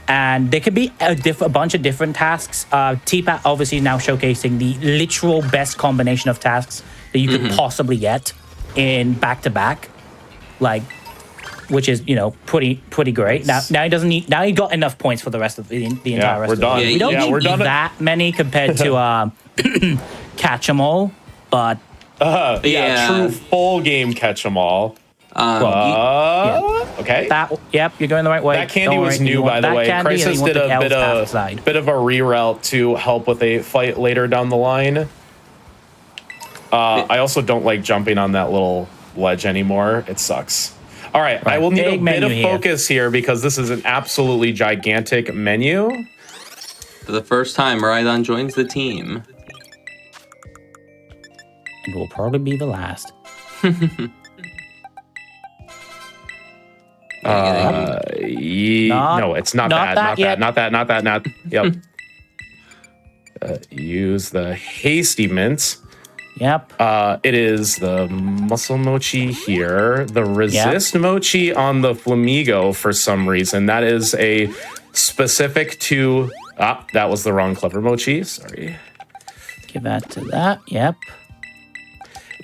and there could be a bunch of different tasks. TPAT obviously now showcasing the literal best combination of tasks that you could possibly get in back-to-back, like, which is pretty great. Now he doesn't need. Now he got enough points for the rest of the entire rest we're of done. the game. We don't Yeah, need we're done. that many compared to catch 'em all, but. True full game catch 'em all. Okay. Yep, you're going the right way. That candy Don't was worry, new, you by want the that way. candy, and Crisis you want did the a Elf side. bit of a reroute to help with a fight later down the line. I also don't like jumping on that little ledge anymore. It sucks. All right, I will need a Big bit of menu here. focus here because this is an absolutely gigantic menu. for the first time, Rhydon joins the team. And will probably be the last. No, it's not that. Yep. Use the hasty mint. Yep. It is the muscle mochi here, the resist mochi on the Flamigo for some reason. That is a specific to. That was the wrong clever mochi. Sorry. Give that to that. Yep.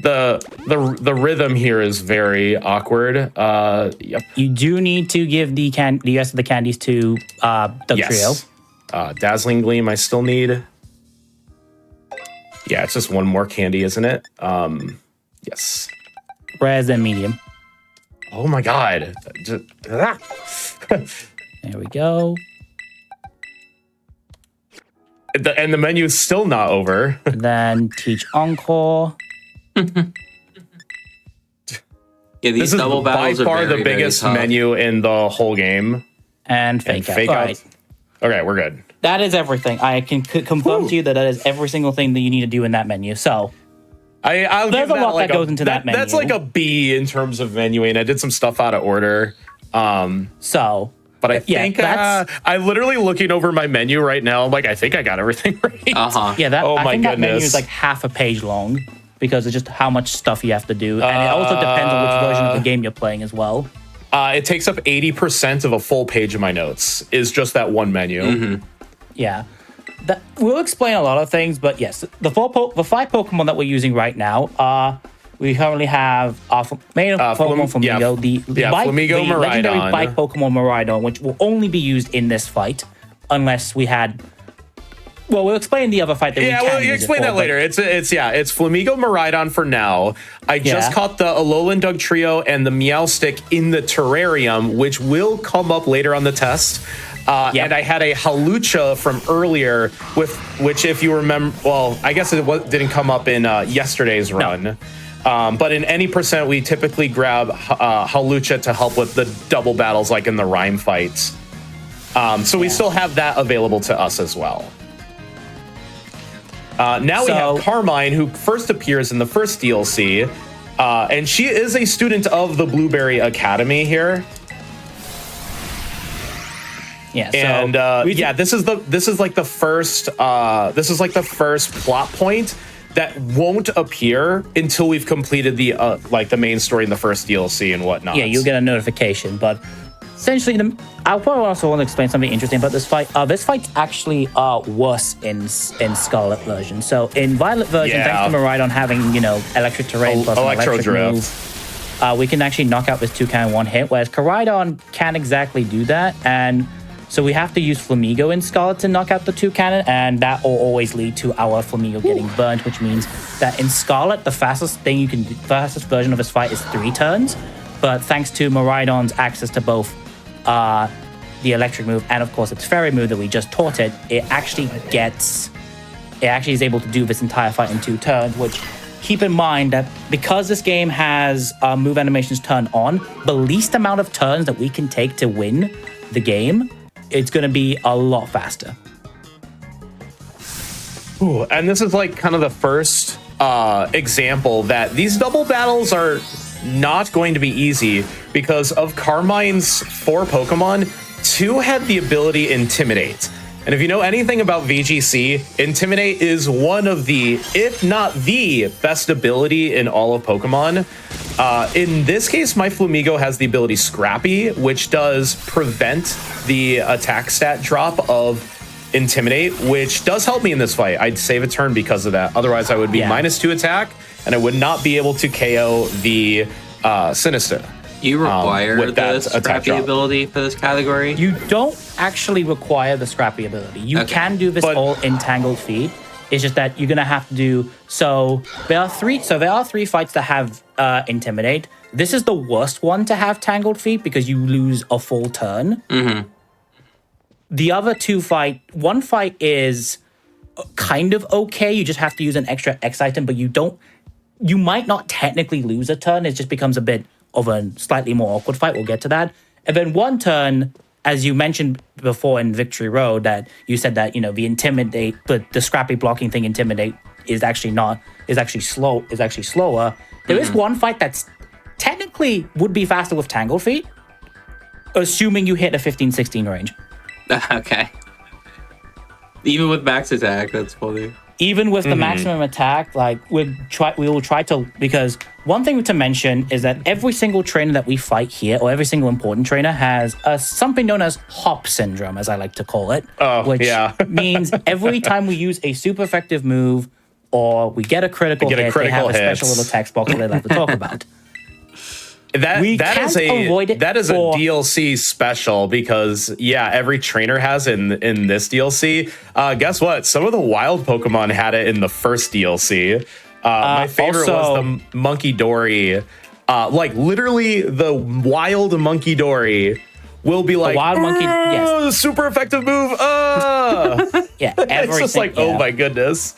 The rhythm here is very awkward. Yep. You do need to give the rest of the candies to Doug Trio. Dazzling Gleam I still need. Yeah, it's just one more candy, isn't it? Yes. Rares and medium. Oh my god. There we go. And the menu is still not over. And then teach Encore. Yeah, these This is double by battles are far very, the biggest very tough. menu in the whole game. And fake out. Fake All out. right. Okay, we're good. That is everything. I can confirm to you that is every single thing that you need to do in that menu. So I'll There's give a lot like that goes into that That's menu. like a B in terms of menuing. I did some stuff out of order. So But I think I'm literally looking over my menu right now. I'm like, I think I got everything right. yeah, that Oh I my think that menu goodness. is like half a page long because it's just how much stuff you have to do, and it also depends on which version of the game you're playing as well. It takes up 80% of a full page of my notes. Is just that one menu. Yeah, we'll explain a lot of things, but yes, the five Pokemon that we're using right now we currently have our main Pokemon Flamigo, the Flamigo the legendary Miraidon. bike Pokemon Miraidon, which will only be used in this fight, unless we had. Well, we'll explain the other fight that we can we'll use explain it for, that later. It's Flamigo Miraidon for now. I just caught the Alolan Doug Trio and the Meowstic in the terrarium, which will come up later on the test. And I had a Halucha from earlier, which, if you remember, well, I guess it didn't come up in yesterday's run. But in any percent, we typically grab Halucha to help with the double battles, like in the Rhyme fights. So we still have that available to us as well. Now we have Carmine, who first appears in the first DLC, and she is a student of the Blueberry Academy here. Yeah, And this is like the first plot point that won't appear until we've completed the the main story in the first DLC and whatnot. Yeah, you'll get a notification, but essentially, I probably also want to explain something interesting about this fight. This fight's actually worse in Scarlet version. So in Violet version, thanks to Miraidon having electric terrain plus an Electro electric drift. move, we can actually knock out this Toucan in one hit, whereas Koraidon can't exactly do that. And so we have to use Flamigo in Scarlet to knock out the Toucan, and that will always lead to our Flamigo getting burnt, which means that in Scarlet, the fastest version of this fight is 3 turns. But thanks to Miraidon's access to both the electric move and of course its fairy move that we just taught it, it actually is able to do this entire fight in 2 turns, which keep in mind that because this game has move animations turned on, the least amount of turns that we can take to win the game, it's going to be a lot faster. Ooh, and this is like kind of the first example that these double battles are not going to be easy because of Carmine's 4 Pokemon. 2 had the ability Intimidate. And if you know anything about VGC, Intimidate is one of the, if not the best ability in all of Pokemon. In this case, my Flamigo has the ability Scrappy, which does prevent the attack stat drop of Intimidate, which does help me in this fight. I'd save a turn because of that. Otherwise, I would be -2 attack, and I would not be able to KO the Sinister. You require the Scrappy ability for this category? You don't actually require the Scrappy ability. You can do this all in Tangled Feet. It's just that you're gonna have to do so. There are 3 fights that have Intimidate. This is the worst one to have Tangled Feet because you lose a full turn. Mm-hmm. The other 2 one fight is kind of okay. You just have to use an extra X item, but you might not technically lose a turn. It just becomes a bit of a slightly more awkward fight. We'll get to that. And then 1 turn, as you mentioned before in Victory Road, that you said that, the Intimidate, but the Scrappy blocking thing, Intimidate, is actually slower. There is 1 fight that's technically would be faster with Tangle Feet, assuming you hit a 15-16 range. Okay. Even with max attack, that's funny. Even with the maximum attack, like we will try to, because one thing to mention is that every single trainer that we fight here, or every single important trainer, has something known as hop syndrome, as I like to call it, which means every time we use a super effective move or we get a critical hit, they have a special little text box that they like to talk about. That is a DLC special because every trainer has in this DLC. Guess what? Some of the wild Pokemon had it in the first DLC. My favorite was the Monkey Dory. Like literally the wild Monkey Dory will be like, wild monkey, super effective move. It's just like, oh my goodness.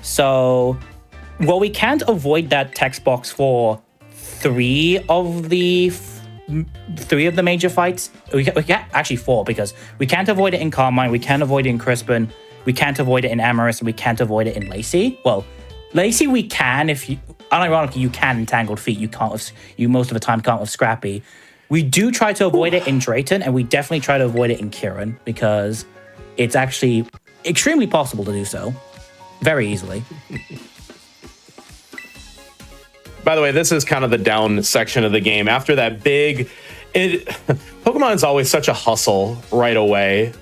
So, we can't avoid that text box for 3 of the major fights. We can't actually 4 because we can't avoid it in Carmine, we can't avoid it in Crispin, we can't avoid it in Amorous, and we can't avoid it in Lacey. Well, Lacey we can unironically you can in Tangled Feet. You can't. You most of the time can't with Scrappy. We do try to avoid it in Drayton, and we definitely try to avoid it in Kieran because it's actually extremely possible to do so, very easily. By the way, this is kind of the down section of the game. After that Pokemon is always such a hustle right away.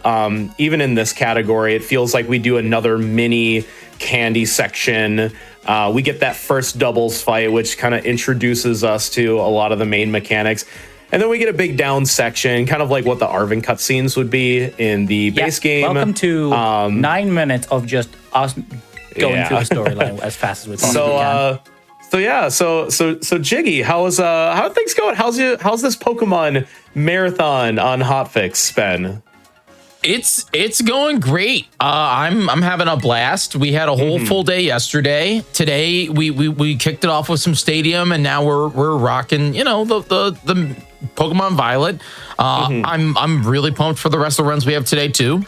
Even in this category, it feels like we do another mini candy section. We get that first doubles fight, which kind of introduces us to a lot of the main mechanics. And then we get a big down section, kind of like what the Arvin cutscenes would be in the base game. Welcome to 9 minutes of just us going through the storyline as fast as we possibly can. So Jiggy, how are things going? How's this Pokemon marathon on Hotfix been? It's going great. I'm having a blast. We had a whole full day yesterday. Today we kicked it off with some Stadium, and now we're rocking. The Pokemon Violet. I'm really pumped for the rest of the runs we have today too.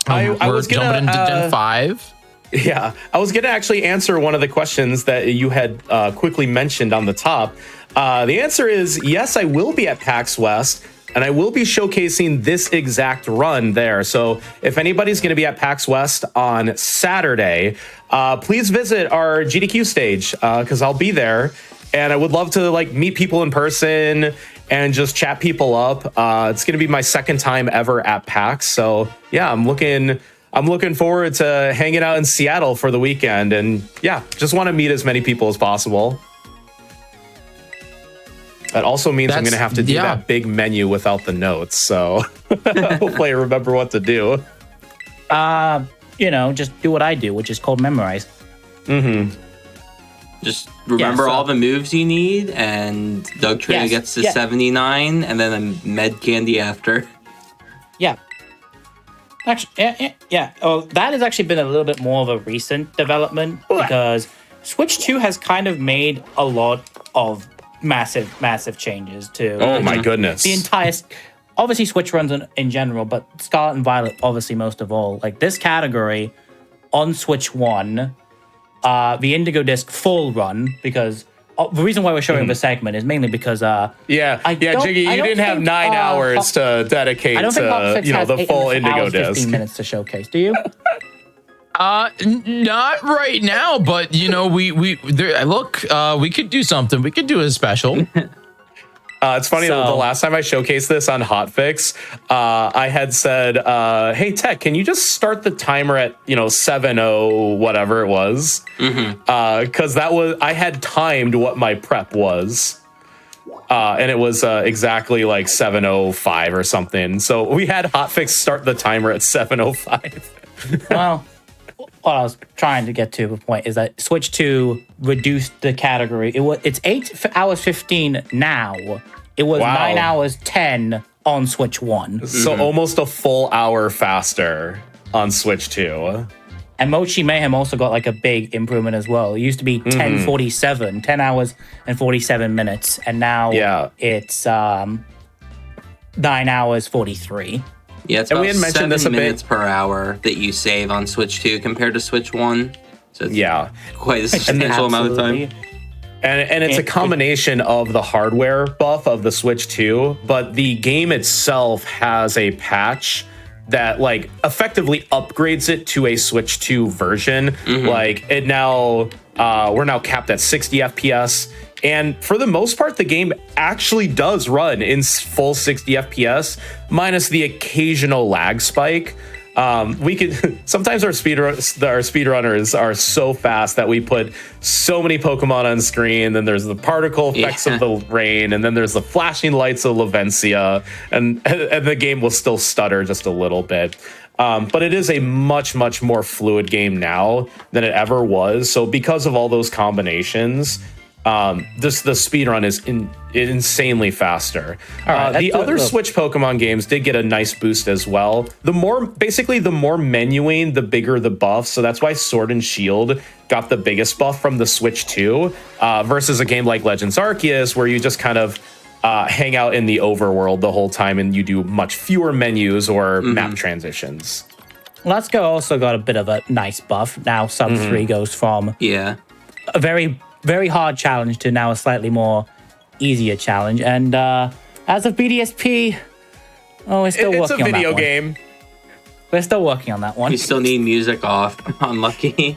We're jumping into Gen 5. Yeah, I was going to actually answer one of the questions that you had quickly mentioned on the top. The answer is yes, I will be at PAX West, and I will be showcasing this exact run there. So if anybody's going to be at PAX West on Saturday, please visit our GDQ stage because I'll be there, and I would love to meet people in person and just chat people up. It's going to be my second time ever at PAX, so yeah, I'm looking forward to hanging out in Seattle for the weekend, and just want to meet as many people as possible. That also means I'm going to have to do that big menu without the notes. So hopefully I remember what to do. Just do what I do, which is called memorize. Just remember all the moves you need, and Doug Trio gets to 79, and then a med candy after. Yeah. Actually, yeah. Oh, that has actually been a little bit more of a recent development because Switch 2 has kind of made a lot of massive changes to. Oh my goodness! The entire, obviously Switch runs in general, but Scarlet and Violet obviously most of all. Like this category on Switch 1, the Indigo Disc full run because. The reason why we're showing the segment is mainly because Jiggy, you didn't have 9 hours to dedicate to the full Indigo Disc. 15 minutes to showcase. Do you? Not right now, but we could do something. We could do a special. It's funny, the last time I showcased this on Hotfix, I had said, hey, Tech, can you just start the timer at, 7:0, whatever it was? Because I had timed what my prep was. And it was exactly like 7:05 or something. So we had Hotfix start the timer at 7:05. Well, what I was trying to get to the point is that Switch 2 reduced the category. It's 8 hours 15 now. It was 9 hours 10 on Switch 1. So almost a full hour faster on Switch 2. And Mochi Mayhem also got like a big improvement as well. It used to be 10:47, 10 hours and 47 minutes. And now it's 9 hours 43. Yeah, it's about 7 minutes per hour that you save on Switch 2 compared to Switch 1. So it's quite a substantial amount of time. And it's a combination of the hardware buff of the Switch 2, but the game itself has a patch that like effectively upgrades it to a Switch 2 version. Like it now, we're now capped at 60 FPS. And for the most part, the game actually does run in full 60 FPS, minus the occasional lag spike. We could sometimes our speedrunners are so fast that we put so many Pokemon on screen. Then there's the particle effects of the rain, and then there's the flashing lights of Lavencia, and the game will still stutter just a little bit. But it is a much more fluid game now than it ever was. So because of all those combinations, the speedrun is insanely faster. The other Switch Pokemon games did get a nice boost as well. The more menuing, the bigger the buff. So that's why Sword and Shield got the biggest buff from the Switch 2 versus a game like Legends Arceus, where you just kind of hang out in the overworld the whole time and you do much fewer menus or map transitions. Let's Go also got a bit of a nice buff. Now Sub 3 goes from a very hard challenge to now a slightly more easier challenge. And as of BDSP, we're still working on that one. It's a video game. We're still working on that one. You still need music off. Unlucky.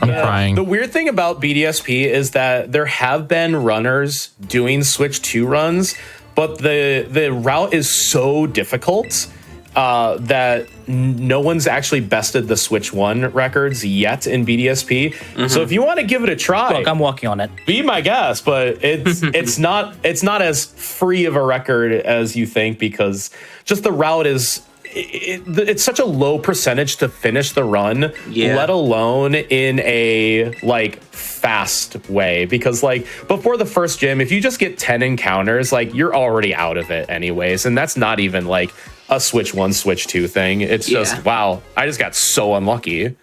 I'm crying. The weird thing about BDSP is that there have been runners doing Switch 2 runs, but the route is so difficult that no one's actually bested the Switch 1 records yet in BDSP. So if you want to give it a try, look, I'm working on it. Be my guest, but it's not as free of a record as you think, because just the route is it's such a low percentage to finish the run, let alone in a like fast way. Because like before the first gym, if you just get 10 encounters, like you're already out of it anyways, and that's not even like a Switch 1, Switch 2 thing. It's just, wow, I just got so unlucky.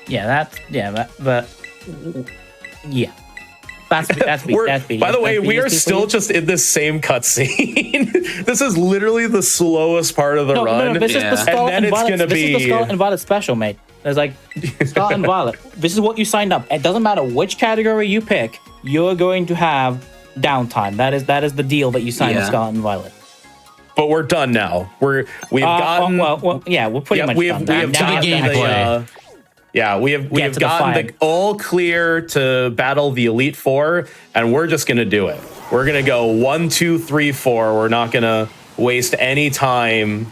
That's by the way, we are still just in this same cutscene. This is literally the slowest part of the run. No, this is the Scarlet and Violet. This is the Scarlet and Violet special, mate. There's like Scarlet and Violet. This is what you signed up. It doesn't matter which category you pick. You're going to have downtime. That is the deal that you signed with Scarlet and Violet. But we're done now. We're pretty much done. We have gotten the all clear to battle the Elite Four, and we're just gonna do it. We're gonna go 1, 2, 3, 4. We're not gonna waste any time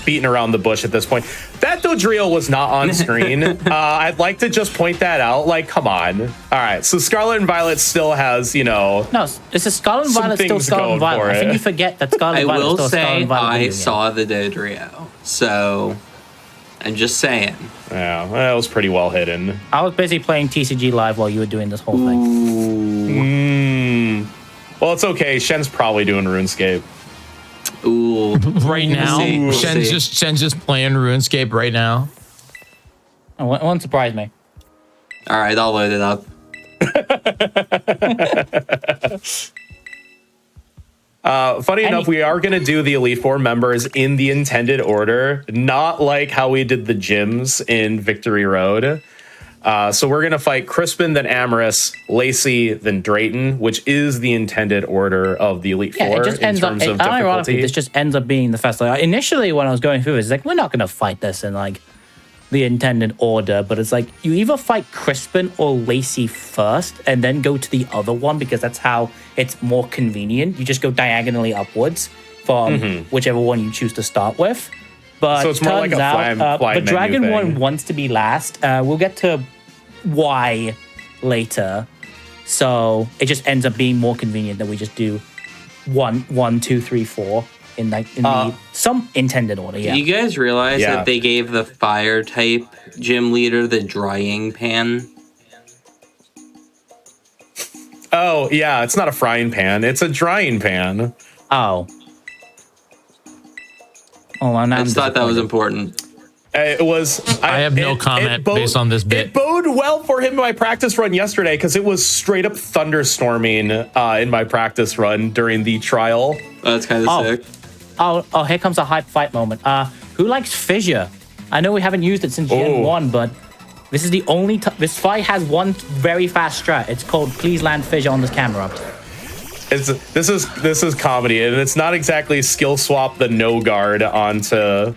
beating around the bush at this point. That Dodrio was not on screen. I'd like to just point that out. Like, come on. All right, so Scarlet and Violet still has, No, this is Scarlet and Violet still Scarlet and Violet. I think you forget that Scarlet and Violet is still Scarlet and Violet. I saw the Dodrio, so I'm just saying. Yeah, that was pretty well hidden. I was busy playing TCG Live while you were doing this whole thing. Well, it's okay. Shen's probably doing RuneScape. Ooh. Right now, We'll see. Shen's just playing RuneScape right now. It won't surprise me. All right, I'll load it up. Funny enough, we are going to do the Elite Four members in the intended order, not like how we did the gyms in Victory Road. So we're going to fight Crispin, then Amorous, Lacey, then Drayton, which is the intended order of the Elite Four It just ends up, ironically, this just ends up being the festival. Initially, when I was going through it, it's like, we're not going to fight this in like the intended order, but it's like you either fight Crispin or Lacey first and then go to the other one because that's how it's more convenient. You just go diagonally upwards from whichever one you choose to start with. But so it's more like a fly the dragon menu one thing. wants to be last. We'll get to why later. So it just ends up being more convenient that we just do 1, 2, 3, 4 in the some intended order. Yeah. Do you guys realize that they gave the fire type gym leader the drying pan? Oh, yeah, it's not a frying pan. It's a drying pan. Oh, I just thought that was important. It was. I have no comment based on this bit. It bode well for him in my practice run yesterday because it was straight up thunderstorming in my practice run during the trial. That's kind of sick. Oh, here comes a hype fight moment. Who likes Fissure? I know we haven't used it since Gen 1, but this is the only this fight has one very fast strat. It's called Please Land Fissure on this camera. This is comedy, and it's not exactly skill swap the no guard onto.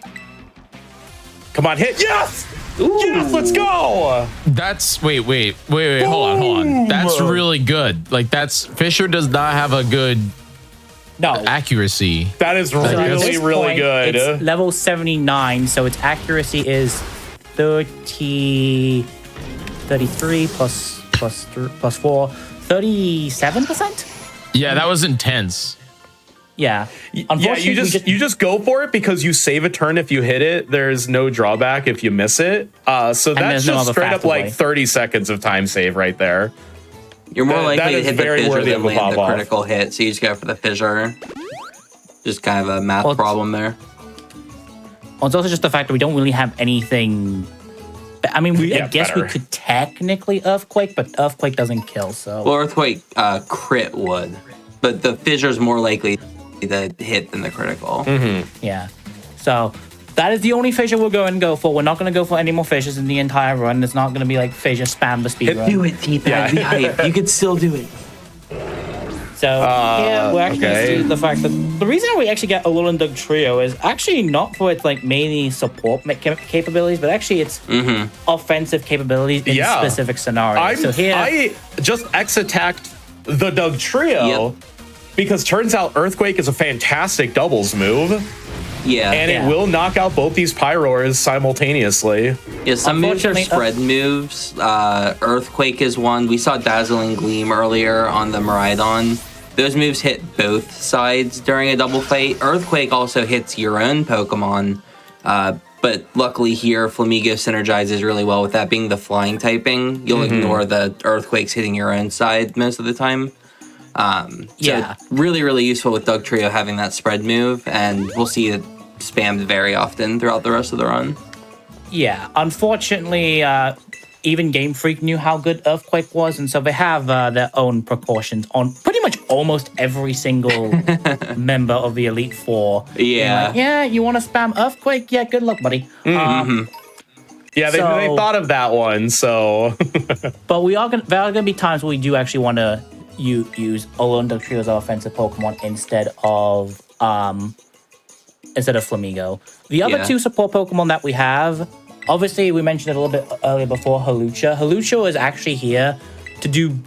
Come on, hit! Yes! Ooh. Yes, let's go! That's wait, hold on. That's really good. Like Fissure does not have a good accuracy. That is really good. It's level 79, so its accuracy is 33 plus 4, 37%. Yeah, that was intense. Yeah. You just go for it because you save a turn if you hit it. There's no drawback if you miss it. So that's just straight up like 30 seconds of time save right there. You're more likely to hit the fissure than land the pop-off. critical hit, so you just go for the fissure. Just kind of a math problem there. Well, it's also just the fact that we don't really have anything. I mean, I guess we could technically Earthquake, but Earthquake doesn't kill, so. Well, Earthquake crit would, but the fissure's more likely to hit than the critical. Yeah. So that is the only fissure we're going to go for. We're not going to go for any more fissures in the entire run. It's not going to be like fissure spam the speed run. Do it, T-Pad. Be hype. You could still do it. So we're actually going to see the fact that the reason we actually get Alolan Doug Trio is actually not for its like mainly support capabilities, but actually its offensive capabilities in specific scenarios. I just X-attacked the Doug Trio because turns out Earthquake is a fantastic doubles move. Yeah. And it will knock out both these Pyroars simultaneously. Yeah, some moves are spread moves. Earthquake is one. We saw Dazzling Gleam earlier on the Miraidon. Those moves hit both sides during a double fight. Earthquake also hits your own Pokemon. But luckily here, Flamigo synergizes really well with that being the flying typing. You'll ignore the Earthquakes hitting your own side most of the time. So really, really useful with Doug Trio having that spread move, and we'll see it spammed very often throughout the rest of the run. Yeah, unfortunately, even Game Freak knew how good Earthquake was, and so they have their own precautions on pretty much almost every single member of the Elite Four. Yeah. You want to spam Earthquake? Yeah, good luck, buddy. Yeah, they thought of that one, so. But there are gonna be times where we do actually want to use Alolan Doug Trio as our offensive Pokemon instead of Flamigo. The other two support Pokemon that we have, obviously we mentioned it a little bit earlier before, Hawlucha. Hawlucha is actually here to do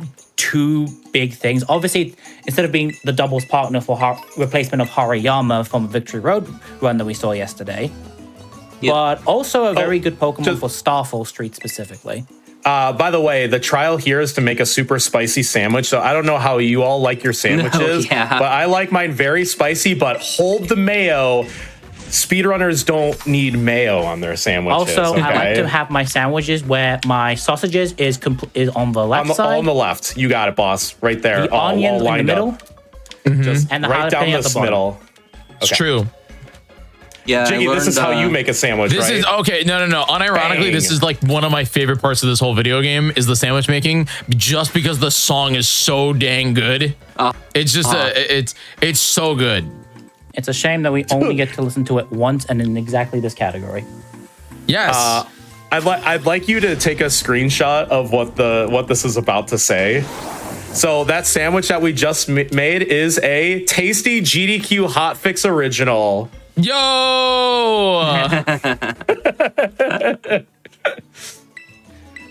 two big things. Obviously, instead of being the doubles partner for replacement of Hariyama from Victory Road run that we saw yesterday, but also a very good Pokemon for Starfall Street specifically. By the way, the trial here is to make a super spicy sandwich. So I don't know how you all like your sandwiches, but I like mine very spicy, but hold the mayo. Speedrunners don't need mayo on their sandwiches. Also, I like to have my sandwiches where my sausages is on the left side. On the left. You got it, boss. Right there. The onion in the middle. Just and the right down jalapeno this middle. It's true. Yeah, Jiggy, this is how you make a sandwich, this right? is okay. No. Unironically, this is like one of my favorite parts of this whole video game is the sandwich making, just because the song is so dang good. It's just it's so good. It's a shame that we only get to listen to it once and in exactly this category. Yes. I'd like you to take a screenshot of what this is about to say. So that sandwich that we just made is a tasty GDQ Hotfix original. Yo!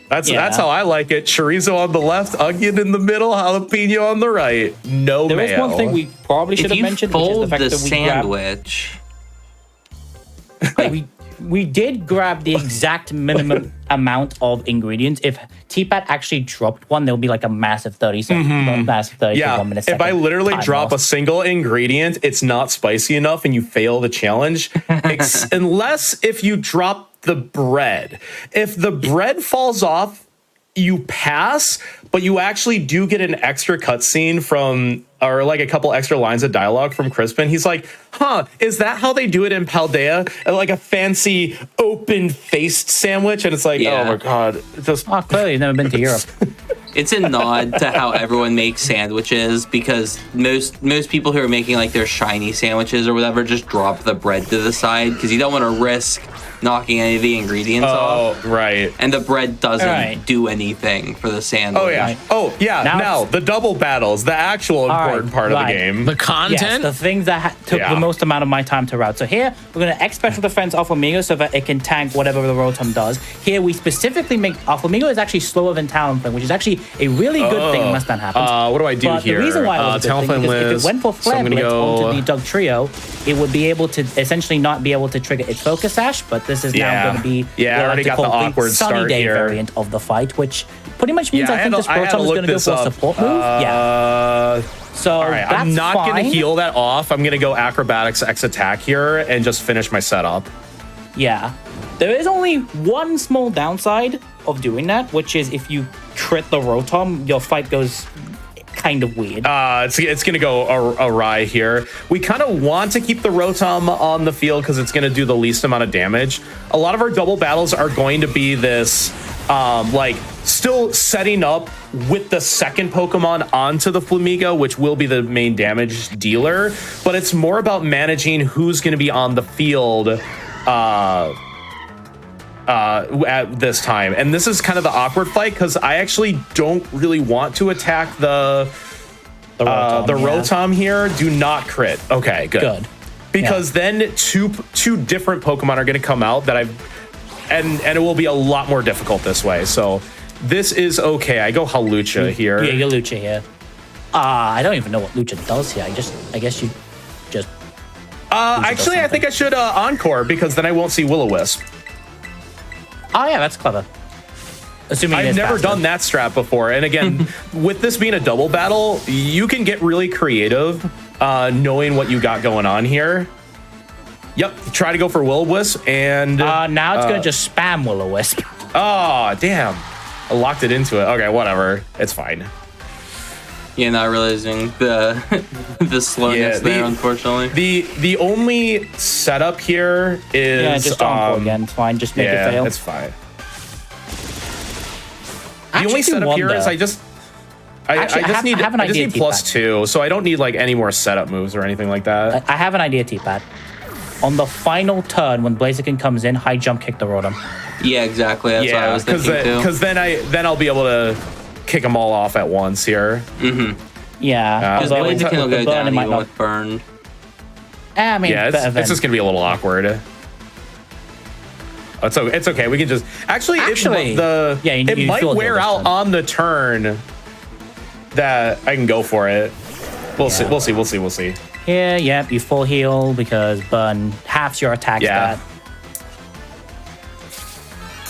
That's how I like it. Chorizo on the left, onion in the middle, jalapeno on the right. No mayo. There is one thing we probably should have mentioned, which is the fact that sandwich. We did grab the exact minimum amount of ingredients. If T-Pat actually dropped one, there would be like a massive 30 second, massive 30 to 1 minute. If I literally drop a single ingredient, it's not spicy enough and you fail the challenge. Unless if you drop the bread. If the bread falls off, you pass, but you actually do get an extra cutscene from, or like a couple extra lines of dialogue from Crispin. He's like, is that how they do it in Paldea? Like a fancy open-faced sandwich? And it's like, oh my God. Clearly you've never been to Europe. It's a nod to how everyone makes sandwiches, because most people who are making like their shiny sandwiches or whatever just drop the bread to the side because you don't want to risk knocking any of the ingredients off. Right. And the bread doesn't do anything for the sandwich. Now the double battles, the actual important part of the game. The content? Yes, the things that took the most amount of my time to route. So here, we're going to X Special Defense Alpha so that it can tank whatever the Rotom does. Here, we specifically make Alpha is actually slower than Talonflame, which is actually a really good thing unless that happens. What do I do here? The reason why it was a good thing, because if it went for Flare Blitz onto the Doug Trio, it would be able to essentially not be able to trigger its Focus Sash, but this is now going to be I already got the awkward Sunny start Day here. variant of the fight, which pretty much means I think this Rotom is going to go for a support move. So all right, I'm not going to heal that off. I'm going to go Acrobatics X Attack here and just finish my setup. Yeah. There is only one small downside of doing that, which is if you crit the Rotom, your fight goes kind of weird. It's going to go awry here. We kind of want to keep the Rotom on the field because it's going to do the least amount of damage. A lot of our double battles are going to be this, like, still setting up with the second Pokemon onto the Flamigo, which will be the main damage dealer. But it's more about managing who's going to be on the field at this time. And this is kind of the awkward fight because I actually don't really want to attack the Rotom here. Do not crit. Okay, good. Because then two different Pokemon are going to come out that and it will be a lot more difficult this way. So this is okay. I go Halucha here. Yeah, you go Lucha here. I don't even know what Lucha does here. I guess you just actually I think I should Encore because then I won't see Will-O-Wisp. Oh yeah, that's clever. Assuming I've never done that strat before. And again, with this being a double battle, you can get really creative knowing what you got going on here. Yep, try to go for Will-O-Wisp and now it's gonna just spam Will-O-Wisp. Oh, damn. I locked it into it. Okay, whatever. It's fine. Yeah, not realizing the slowness there, unfortunately. The only setup here is just Encore again. It's fine. Just make it fail. It's fine. The only setup here is I just need +2, so I don't need like any more setup moves or anything like that. I have an idea, T-Pat. On the final turn, when Blaziken comes in, high jump kick the Rotom. Yeah, exactly. That's what I was thinking too. Because then I'll be able to kick them all off at once here. Yeah. Because Blaziken will go down even with burn. I mean, it's just gonna be a little awkward. It's okay. We can just it might wear out on the turn. that I can go for it. We'll see. We'll see. We'll see. We'll see. Yeah, yep, you full heal because burn half your attack stat.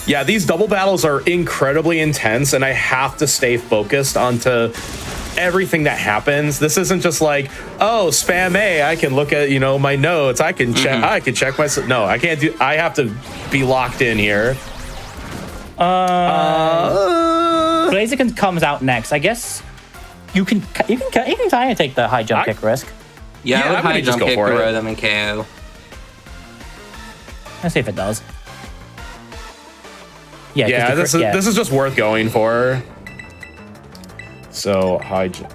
Yeah, these double battles are incredibly intense, and I have to stay focused onto everything that happens. This isn't just like, oh, spam A, I can look at, my notes, I can check, I can check myself. No, I can't do, I have to be locked in here. Blaziken comes out next. I guess you can kind of take the high jump kick risk. Yeah, I would I'm high gonna just jump go kick for the it. road them and KO. Let's see if it does. Yeah, Yeah, this is just worth going for. So high jump.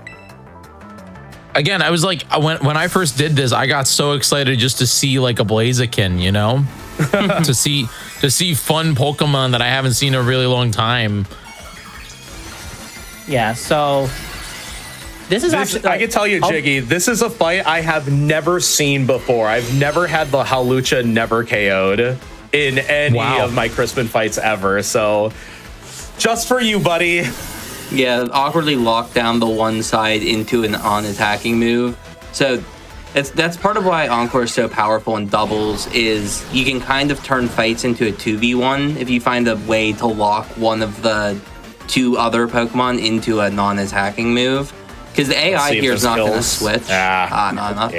Again, I was like, when I first did this, I got so excited just to see like a Blaziken, to see fun Pokemon that I haven't seen in a really long time. Yeah, so this is actually. I can tell you, Jiggy, this is a fight I have never seen before. I've never had the Hawlucha never KO'd in any of my Crispin fights ever. So just for you, buddy. Yeah, awkwardly lock down the one side into an on-attacking move. So that's part of why Encore is so powerful in doubles, is you can kind of turn fights into a 2v1 if you find a way to lock one of the two other Pokemon into a non-attacking move. Because the AI here is not going to switch. Not enough.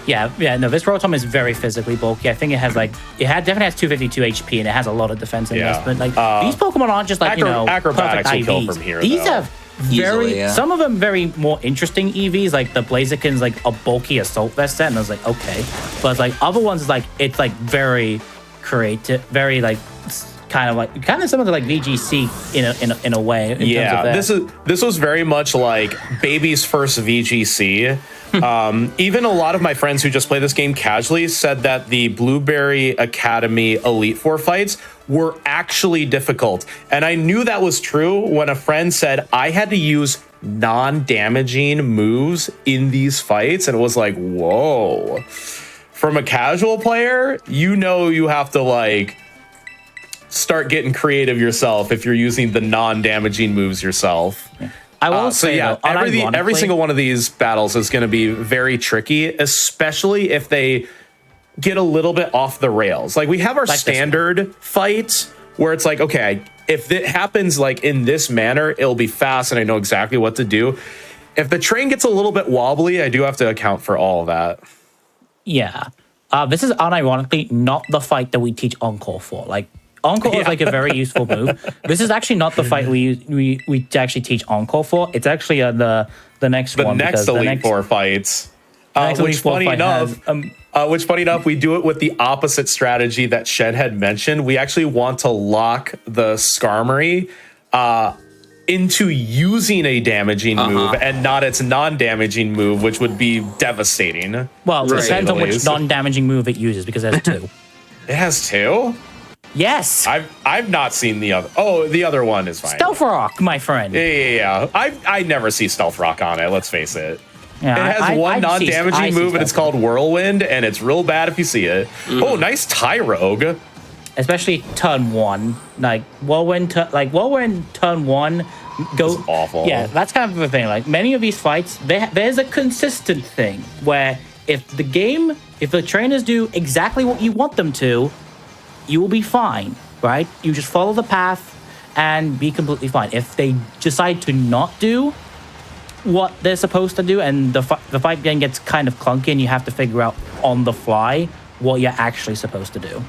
Yeah, no, this Rotom is very physically bulky. I think it has definitely has 252 HP and it has a lot of defense investment. Like these Pokemon aren't just like, acrobatics perfect will IVs. kill from here, These though. have some of them very more interesting EVs, like the Blaziken's like a bulky assault vest set, and I was like, okay. But like other ones like it's like very creative, very like kind of similar to like VGC in a way. This was very much like baby's first VGC. Even a lot of my friends who just play this game casually said that the Blueberry Academy Elite Four fights were actually difficult. And I knew that was true when a friend said I had to use non-damaging moves in these fights. And it was like, whoa. From a casual player, you have to like start getting creative yourself if you're using the non-damaging moves yourself. I will say, every single one of these battles is going to be very tricky, especially if they get a little bit off the rails. Like we have our standard fight where it's like, okay, if it happens like in this manner, it'll be fast and I know exactly what to do. If the train gets a little bit wobbly, I do have to account for all of that. Yeah. This is unironically not the fight that we teach Encore for. Like, Encore is like a very useful move. This is actually not the fight we actually teach Encore for. It's actually the next one. The next Elite Four fights. Which funny enough, we do it with the opposite strategy that Shed had mentioned. We actually want to lock the Skarmory into using a damaging move and not its non-damaging move, which would be devastating. Well, it depends on which non-damaging move it uses because it has two. It has two? Yes. I've not seen the other. Oh, the other one is fine. Stealth Rock, my friend. Yeah. I never see Stealth Rock on it. Let's face it. Yeah, it has one non-damaging move, and it's called Whirlwind, and it's real bad if you see it. Oh, nice Tyrogue. Especially turn one, like Whirlwind turn one. Go awful. Yeah, that's kind of the thing. Like many of these fights, there's a consistent thing where if the trainers do exactly what you want them to, you will be fine, right? You just follow the path and be completely fine. If they decide to not do what they're supposed to do and the fight then gets kind of clunky and you have to figure out on the fly what you're actually supposed to do.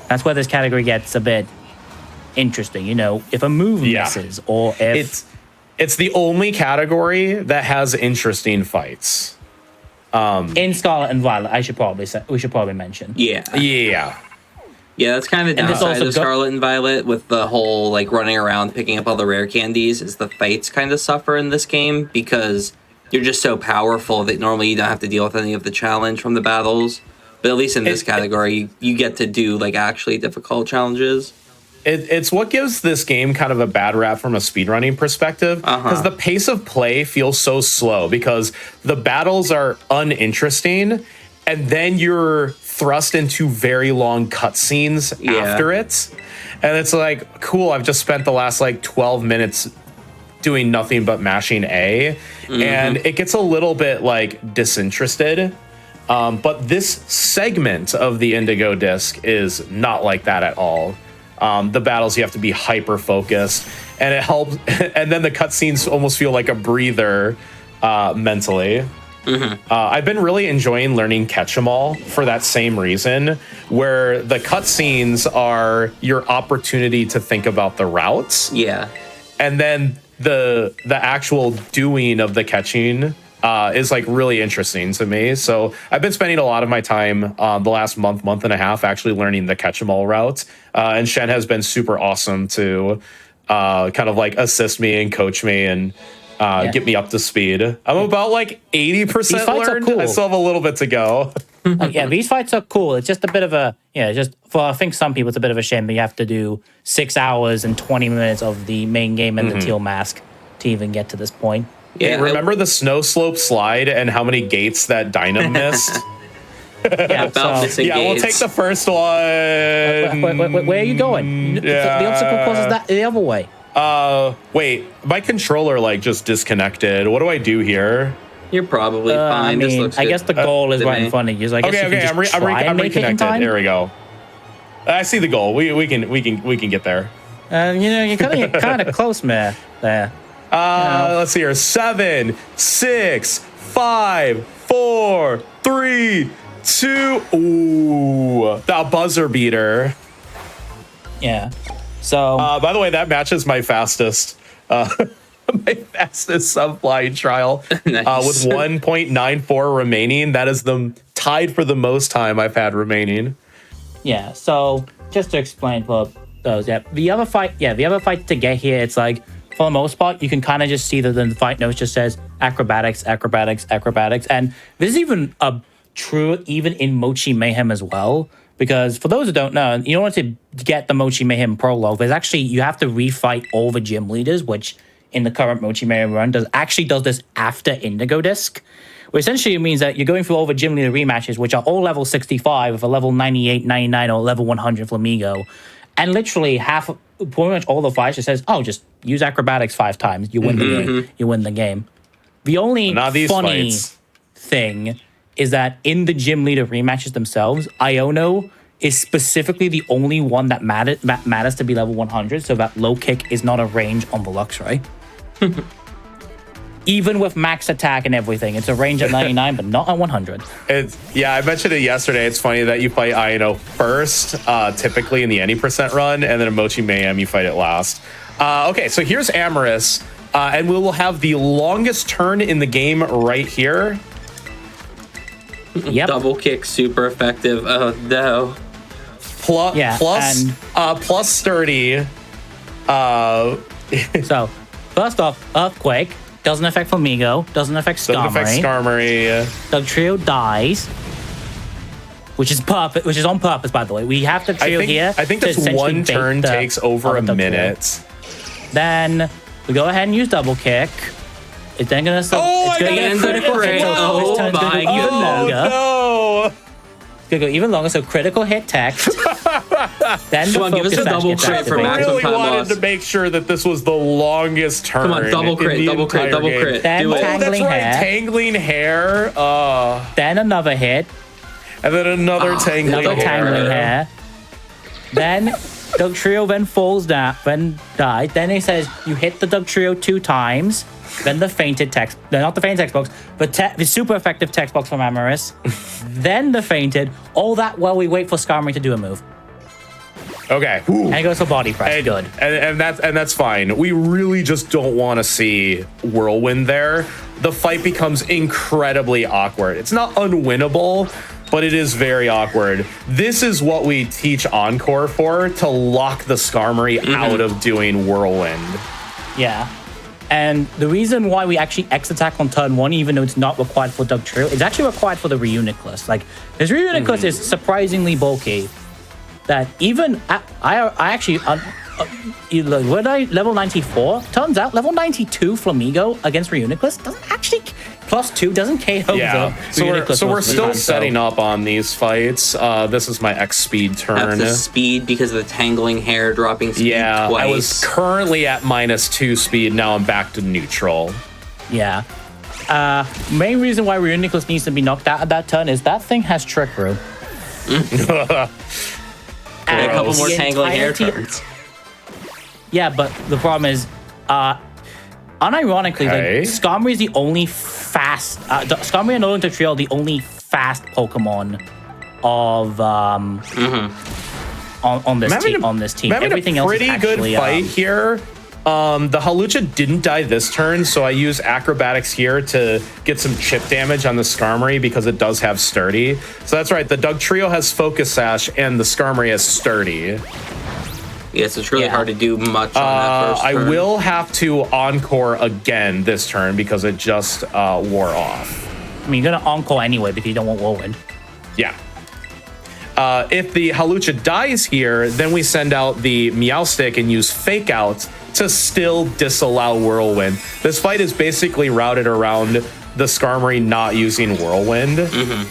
That's where this category gets a bit interesting, if a move misses or if... It's the only category that has interesting fights. In Scarlet and Violet, we should probably mention. Yeah, that's kind of the downside of Scarlet and Violet with the whole like running around picking up all the rare candies is the fights kind of suffer in this game because you're just so powerful that normally you don't have to deal with any of the challenge from the battles. But at least in this category, you get to do like actually difficult challenges. It's what gives this game kind of a bad rap from a speedrunning perspective because the pace of play feels so slow because the battles are uninteresting and then you're thrust into very long cutscenes after it. And it's like, cool, I've just spent the last like 12 minutes doing nothing but mashing A, and it gets a little bit like disinterested. But this segment of the Indigo Disc is not like that at all. The battles, you have to be hyper focused, and it helps. And then the cutscenes almost feel like a breather mentally. I've been really enjoying learning Catch 'em All for that same reason, where the cutscenes are your opportunity to think about the routes. Yeah. And then the actual doing of the catching is like really interesting to me. So I've been spending a lot of my time the last month and a half actually learning the Catch 'em All route. And Shen has been super awesome to kind of like assist me and coach me and get me up to speed. I'm about like 80% learned. Cool. I still have a little bit to go. Yeah, these fights are cool. It's just a bit of a, just for, I think some people it's a bit of a shame that you have to do 6 hours and 20 minutes of the main game and the teal mask to even get to this point. Yeah. Remember the snow slope slide and how many gates that Dynam missed? Yeah, About missing Yeah, we'll gates. take the first one. where are you going? The obstacle course is that the other way. Wait, my controller like just disconnected. What do I do here? You're probably fine. I This mean, looks I good guess the goal is to right me. in front of you. So I guess you can just try and I'm make it in reconnected. time. There we go. I see the goal. We can get there. You're kind of close, man. There. Let's see here. 7, 6, 5, 4, 3, 2. Ooh, the buzzer beater. Yeah. So By the way, that matches my fastest. My fastest sub-flying trial Nice. with 1.94 remaining. That is the tied for the most time I've had remaining. yeah. So just to explain for those, the other fight to get here, it's like for the most part you can kind of just see that the fight notes just says acrobatics, acrobatics, acrobatics, and this is even true even in Mochi Mayhem as well. Because for those who don't know, in order to get the Mochi Mayhem prologue, there's actually you have to refight all the gym leaders, which in the current Mochi Mayhem run does this after Indigo Disc, which essentially means that you're going through all the gym leader rematches, which are all level 65 with a level 98, 99, or level 100 Flamigo, and literally pretty much all the fights just says, "Oh, just use acrobatics 5 times, you win the game. You win the game." The only funny thing is that in the gym leader rematches themselves, Iono is specifically the only one that matters to be level 100, so that low kick is not a range on the Luxray. Even with max attack and everything, it's a range at 99, but not at 100. I mentioned it yesterday. It's funny that you play Ino first, typically in the any percent run, and then in Mochi Mayhem, you fight it last. Okay, so here's Amorous, and we will have the longest turn in the game right here. Yep. Double kick, super effective. Oh no. Plus sturdy. So, first off, Earthquake doesn't affect Flamigo, doesn't affect Skarmory. Dugtrio dies, which is on purpose, by the way. We have the trio here. I think this one turn takes over a minute. Then we go ahead and use double kick. It's then gonna get critical hit. Oh This turn's gonna go even longer. No. It's gonna go even longer. So critical hit text. Then Come on, give us a double crit for I maximum really time wanted loss. to make sure that this was the longest turn. Come on, double crit, in the double crit, entire double game. crit. Then Do it. tangling hair. Tangling hair. Then another hit. And then another tangling hair. Then Dugtrio then falls down, then dies. Then it says you hit the Dugtrio 2 times. Then the fainted text, no, not the fainted text box, but the super effective text box from Amorous. Then the fainted. All that while we wait for Skarmory to do a move. Okay. And it goes for body press. Good. And that's fine. We really just don't want to see Whirlwind there. The fight becomes incredibly awkward. It's not unwinnable, but it is very awkward. This is what we teach Encore for, to lock the Skarmory out of doing Whirlwind. Yeah. And the reason why we actually X attack on turn 1, even though it's not required for Dugtrio, it's actually required for the Reuniclus. Like, this Reuniclus is surprisingly bulky. That even I actually Were I level 94? Turns out level 92 Flamigo against Reuniclus doesn't actually +2 doesn't KO Yeah, the so we're most of the still time, setting up on these fights. This is my X speed turn. That's the speed because of the tangling hair dropping speed Yeah, twice. I was currently at -2 speed. Now I'm back to neutral. Yeah. Main reason why Reuniclus needs to be knocked out at that turn is that thing has Trick Room. a couple more the tangling hair entirety- turns. Yeah, but the problem is, unironically, Okay. like, Skarmory is the only fast. Skarmory and Olin Trio are the only fast Pokemon of on this team. I'm having Everything a else is pretty actually, good fight here. The Halucha didn't die this turn, so I use Acrobatics here to get some chip damage on the Skarmory because it does have Sturdy. So that's right, the Dugtrio has Focus Sash and the Skarmory has Sturdy. Yes, it's really Yeah. hard to do much on that first I turn. will have to Encore again this turn because it just wore off. I mean, you're gonna Encore anyway because you don't want Whirlwind. Yeah. If the Halucha dies here, then we send out the Meowstic and use Fake Out to still disallow Whirlwind. This fight is basically routed around the Skarmory not using Whirlwind.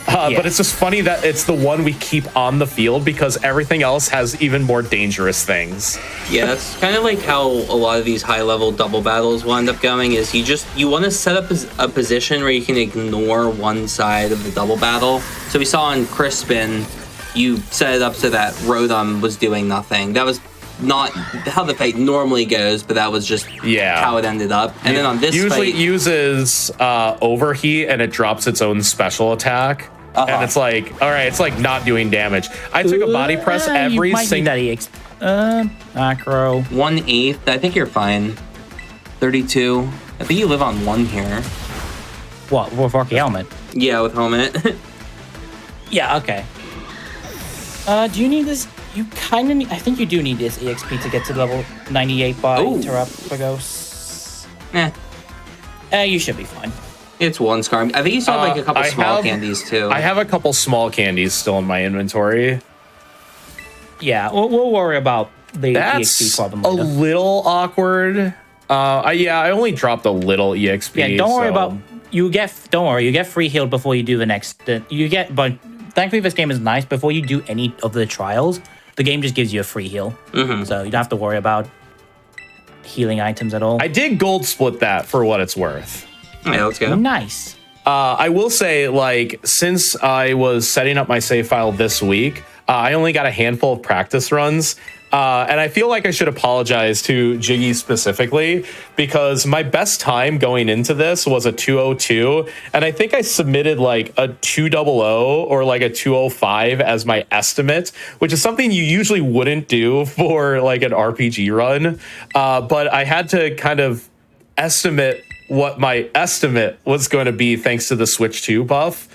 But it's just funny that it's the one we keep on the field because everything else has even more dangerous things. Yeah, that's kind of like how a lot of these high-level double battles will end up going. Is you want to set up a position where you can ignore one side of the double battle. So we saw on Crispin, you set it up so that Rotom was doing nothing. That was not how the fight normally goes, but that was just how it ended up. And then on this usually fight, it uses Overheat and it drops its own special attack. And it's like, all right, it's like not doing damage. I took a body press every you might need single. that EX. Macro. 1/8. I think you're fine. 32. I think you live on 1 here. What? With Rocky Helmet? Yeah, with helmet. Yeah. Okay. Do you need this? You kind of need. I think you do need this EXP to get to level 98 by Ooh. Terrapagos. You should be fine. It's 1 Skarm. I think you still have like a couple I small have- candies too. I have a couple small candies still in my inventory. Yeah, we'll worry about the That's EXP problem a later. little awkward. I only dropped a little EXP. Yeah, don't worry so- about. Don't worry. You get free healed before you do the next. But thankfully this game is nice. Before you do any of the trials, the game just gives you a free heal. So you don't have to worry about healing items at all. I did gold split that for what it's worth. Yeah, let's go. Nice. I will say, like, since I was setting up my save file this week, I only got a handful of practice runs. And I feel like I should apologize to Jiggy specifically because my best time going into this was a 202. And I think I submitted like a 200 or like a 205 as my estimate, which is something you usually wouldn't do for like an RPG run. But I had to kind of estimate what my estimate was going to be thanks to the Switch 2 buff.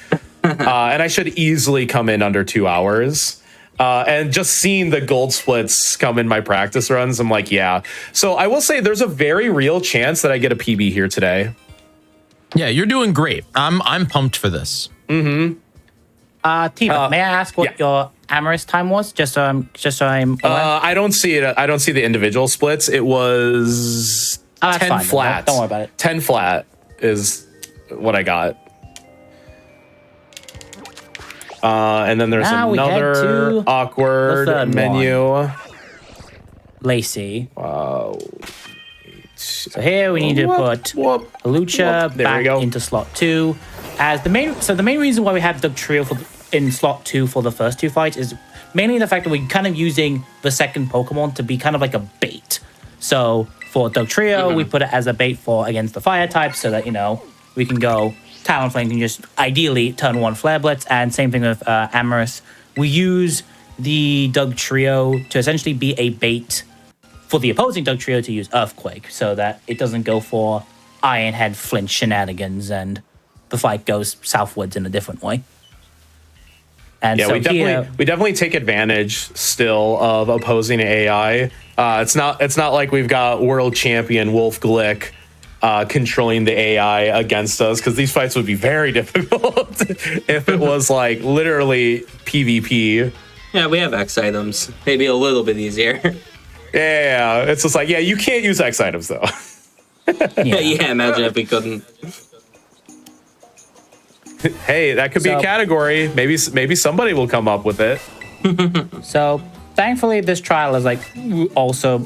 And I should easily come in under 2 hours. And just seeing the gold splits come in my practice runs, I'm like, yeah. So I will say there's a very real chance that I get a PB here today. Yeah, you're doing great. I'm pumped for this. Tiva, may I ask what your Amorous time was? Just so I'm aware? I don't see it. I don't see the individual splits. It was that's 10 fine, then. flat. Don't worry about it. 10 flat is what I got. And then there's Now we head another to the awkward third menu. Lacey. Wow. So here we need to put Halucha There we back go. into slot 2. As the main reason why we have the trio in slot 2 for the first 2 fights is mainly the fact that we're kind of using the second Pokemon to be kind of like a bait. So for Doug Trio, we put it as a bait for against the fire type so that, we can go Talonflame can just ideally turn 1 Flare Blitz, and same thing with Amorous. We use the Doug Trio to essentially be a bait for the opposing Doug Trio to use Earthquake so that it doesn't go for Iron Head flinch shenanigans and the fight goes southwards in a different way. And Yeah, so we definitely take advantage still of opposing AI. It's not like we've got world champion Wolf Glick controlling the AI against us, because these fights would be very difficult if it was like literally PvP. Yeah, we have X items. Maybe a little bit easier. Yeah, it's just like, yeah, you can't use X items though. Yeah, imagine if we couldn't. Hey, that could be a So- category. Maybe somebody will come up with it. So thankfully, this trial is like also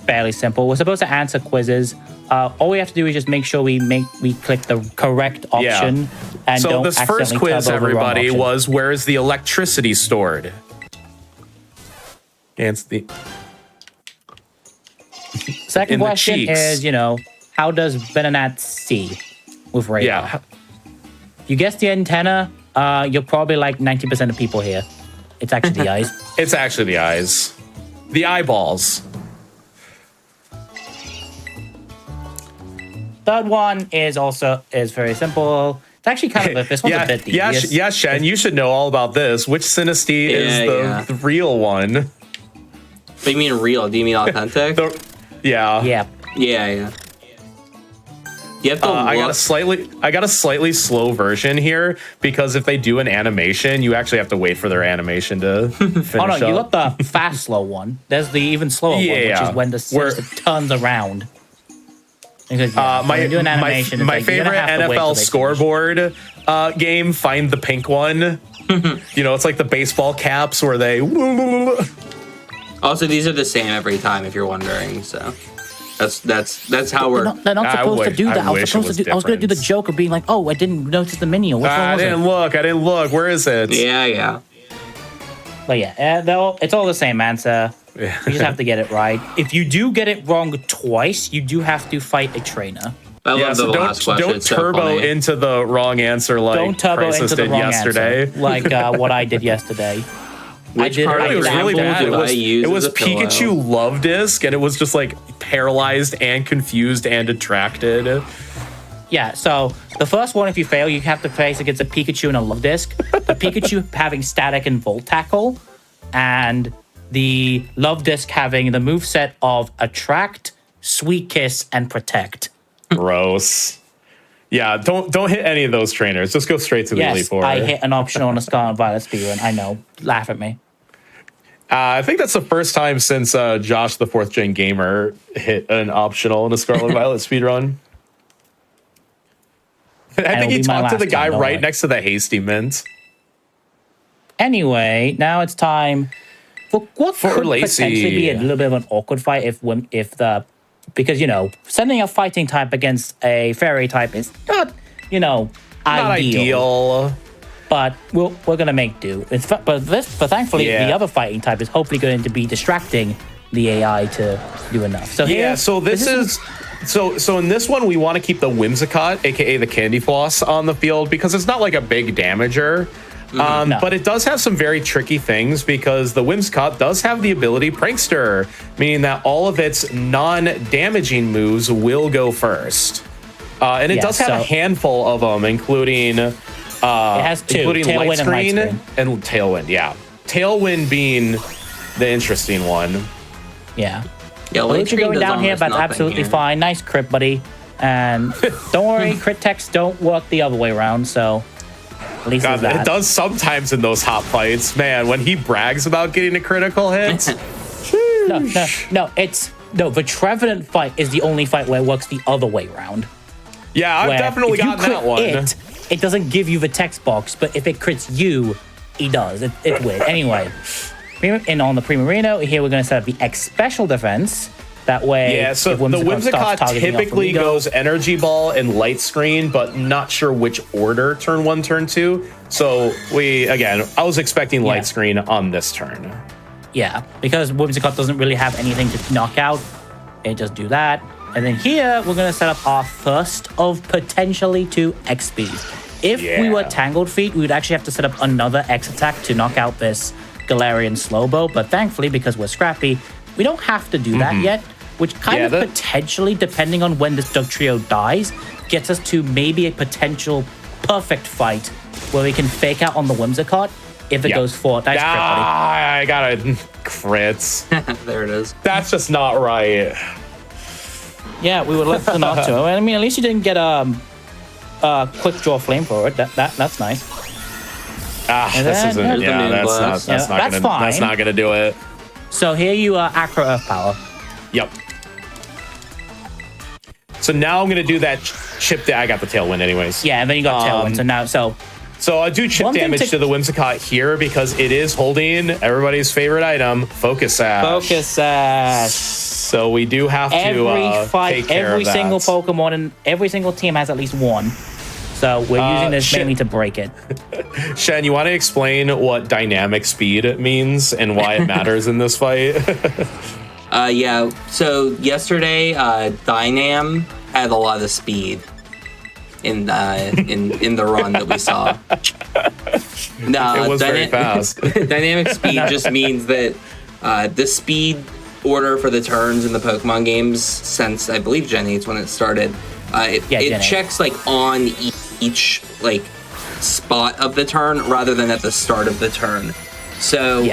fairly simple. We're supposed to answer quizzes. All we have to do is just make sure we click the correct option and So don't this first accidentally quiz, turbo the wrong everybody, option. was where is the electricity stored? Answer the Second in the question cheeks. is, how does Venonat see with radar? yeah. You guessed the antenna. You're probably like 90% of people here. It's actually the eyes. It's actually the eyes, the eyeballs. Third one is very simple. It's actually kind of this one's a bit devious. Yeah, Shen, you should know all about this. Which Synesty is the real one? What do you mean real? Do you mean authentic? Yeah. Yeah. Yeah. You have to look. I got a slightly slow version here because if they do an animation, you actually have to wait for their animation to finish Oh no, you up. got the fast slow one. There's the even slower one, which Yeah. is when the Where- system turns around. Because when My you do an animation, it's my like, you're gonna favorite have to wait till NFL they finish. scoreboard game, find the pink one. It's like the baseball caps where they. Also, these are the same every time, if you're wondering. So that's how we're. They're not I supposed to wish- do that. I wish it was I was gonna do the different. joke of being like, oh, I didn't notice the menu. Which one I was it? didn't look. Where is it? Yeah. But yeah, it's all the same answer. You just have to get it right. If you do get it wrong twice, you do have to fight a trainer. I love Yeah, the so last question. don't It's so turbo funny. into the wrong answer like Don't turbo Crisis into the did wrong yesterday. answer, like what I did yesterday. Which did- part I of It was did really example bad. do I use It was as a pillow? Pikachu Love Disc, and it was just like paralyzed and confused and attracted. Yeah, so the first one, if you fail, you have to face against a Pikachu and a Love Disc. The Pikachu having Static and Volt Tackle, and the Love Disc having the moveset of Attract, Sweet Kiss, and Protect. Gross. Yeah, don't hit any of those trainers. Just go straight to the Elite Yes, Four. I hit an optional on a Scarlet Violet speedrun. I know. Laugh at me. I think that's the first time since Josh, the 4th Gen Gamer, hit an optional in a Scarlet Violet speedrun. I think it'll he be my talked to the last guy time, don't right worry. next to the Hasty Mint. Anyway, now it's time for what For could Lacey. potentially be a little bit of an awkward fight because sending a fighting type against a fairy type is not Not ideal. but we're gonna make do. But thankfully Yeah. the other fighting type is hopefully going to be distracting the AI to do enough. So Yeah, here, so this is so in this one we want to keep the Whimsicott, aka the Candy Floss, on the field because it's not like a big damager. No. But it does have some very tricky things because the Whimsicott does have the ability Prankster, meaning that all of its non-damaging moves will go first. And it Yeah, does have a so- handful of them, including it has two, including Tailwind Light and Light Screen Screen. and Tailwind. Yeah, Tailwind being the interesting one. Yeah. Yeah, Well, Light you're Screen going does down here, almost but nothing absolutely here. fine. Nice crit, buddy. And don't worry, crit techs don't work the other way around, so at least God, there's that. it does sometimes in those hot fights. Man, when he brags about getting a critical hit. No, the Trevenant fight is the only fight where it works the other way around. Yeah, I've Where definitely if you gotten that crit one. It doesn't give you the text box, but if it crits you, it does. It's weird. Anyway, and on the Primarino, here we're going to set up the X special defense. That way, Yeah, so if the starts Whimsicott targeting off typically Amiibo- goes Energy Ball and Light Screen, but not sure which order, turn 1, turn 2. So I was expecting Yeah. Light Screen on this turn. Yeah, because Whimsicott doesn't really have anything to knock out. It just do that. And then here, we're going to set up our first of potentially 2 XPs. If we were Yeah. Tangled Feet, we would actually have to set up another X attack to knock out this Galarian Slowbo. But thankfully, because we're scrappy, we don't have to do that yet, which kind Yeah, of that- potentially, depending on when this Doug Trio dies, gets us to maybe a potential perfect fight where we can fake out on the Whimsicott if it Yeah. goes for nice crit, buddy. I got a crits. There it is. That's just not right. Yeah, we would love to not to. I mean, at least you didn't get quick draw flamethrower. That's nice. This then isn't. there's the Yeah, Moon that's Blast. not. That's Yeah, not that's gonna. That's fine. not gonna do it. So here you are, Acro Earth Power. Yep. So now I'm going to do that chip. I got the Tailwind anyways. Yeah, and then you got Tailwind. So I do chip damage to the Whimsicott here because it is holding everybody's favorite item, Focus Sash. Focus Sash. So we do have to take care every of that. single Pokemon and every single team has at least one. So we're using this mainly to break it. Shen, you want to explain what dynamic speed means and why it matters in this fight? Yeah. So yesterday, Dynam had a lot of speed in the run that we saw. No, it was very fast. Dynamic speed just means that the speed order for the turns in the Pokemon games since I believe Gen 8's when it started, it checks like on each like spot of the turn rather than at the start of the turn. So,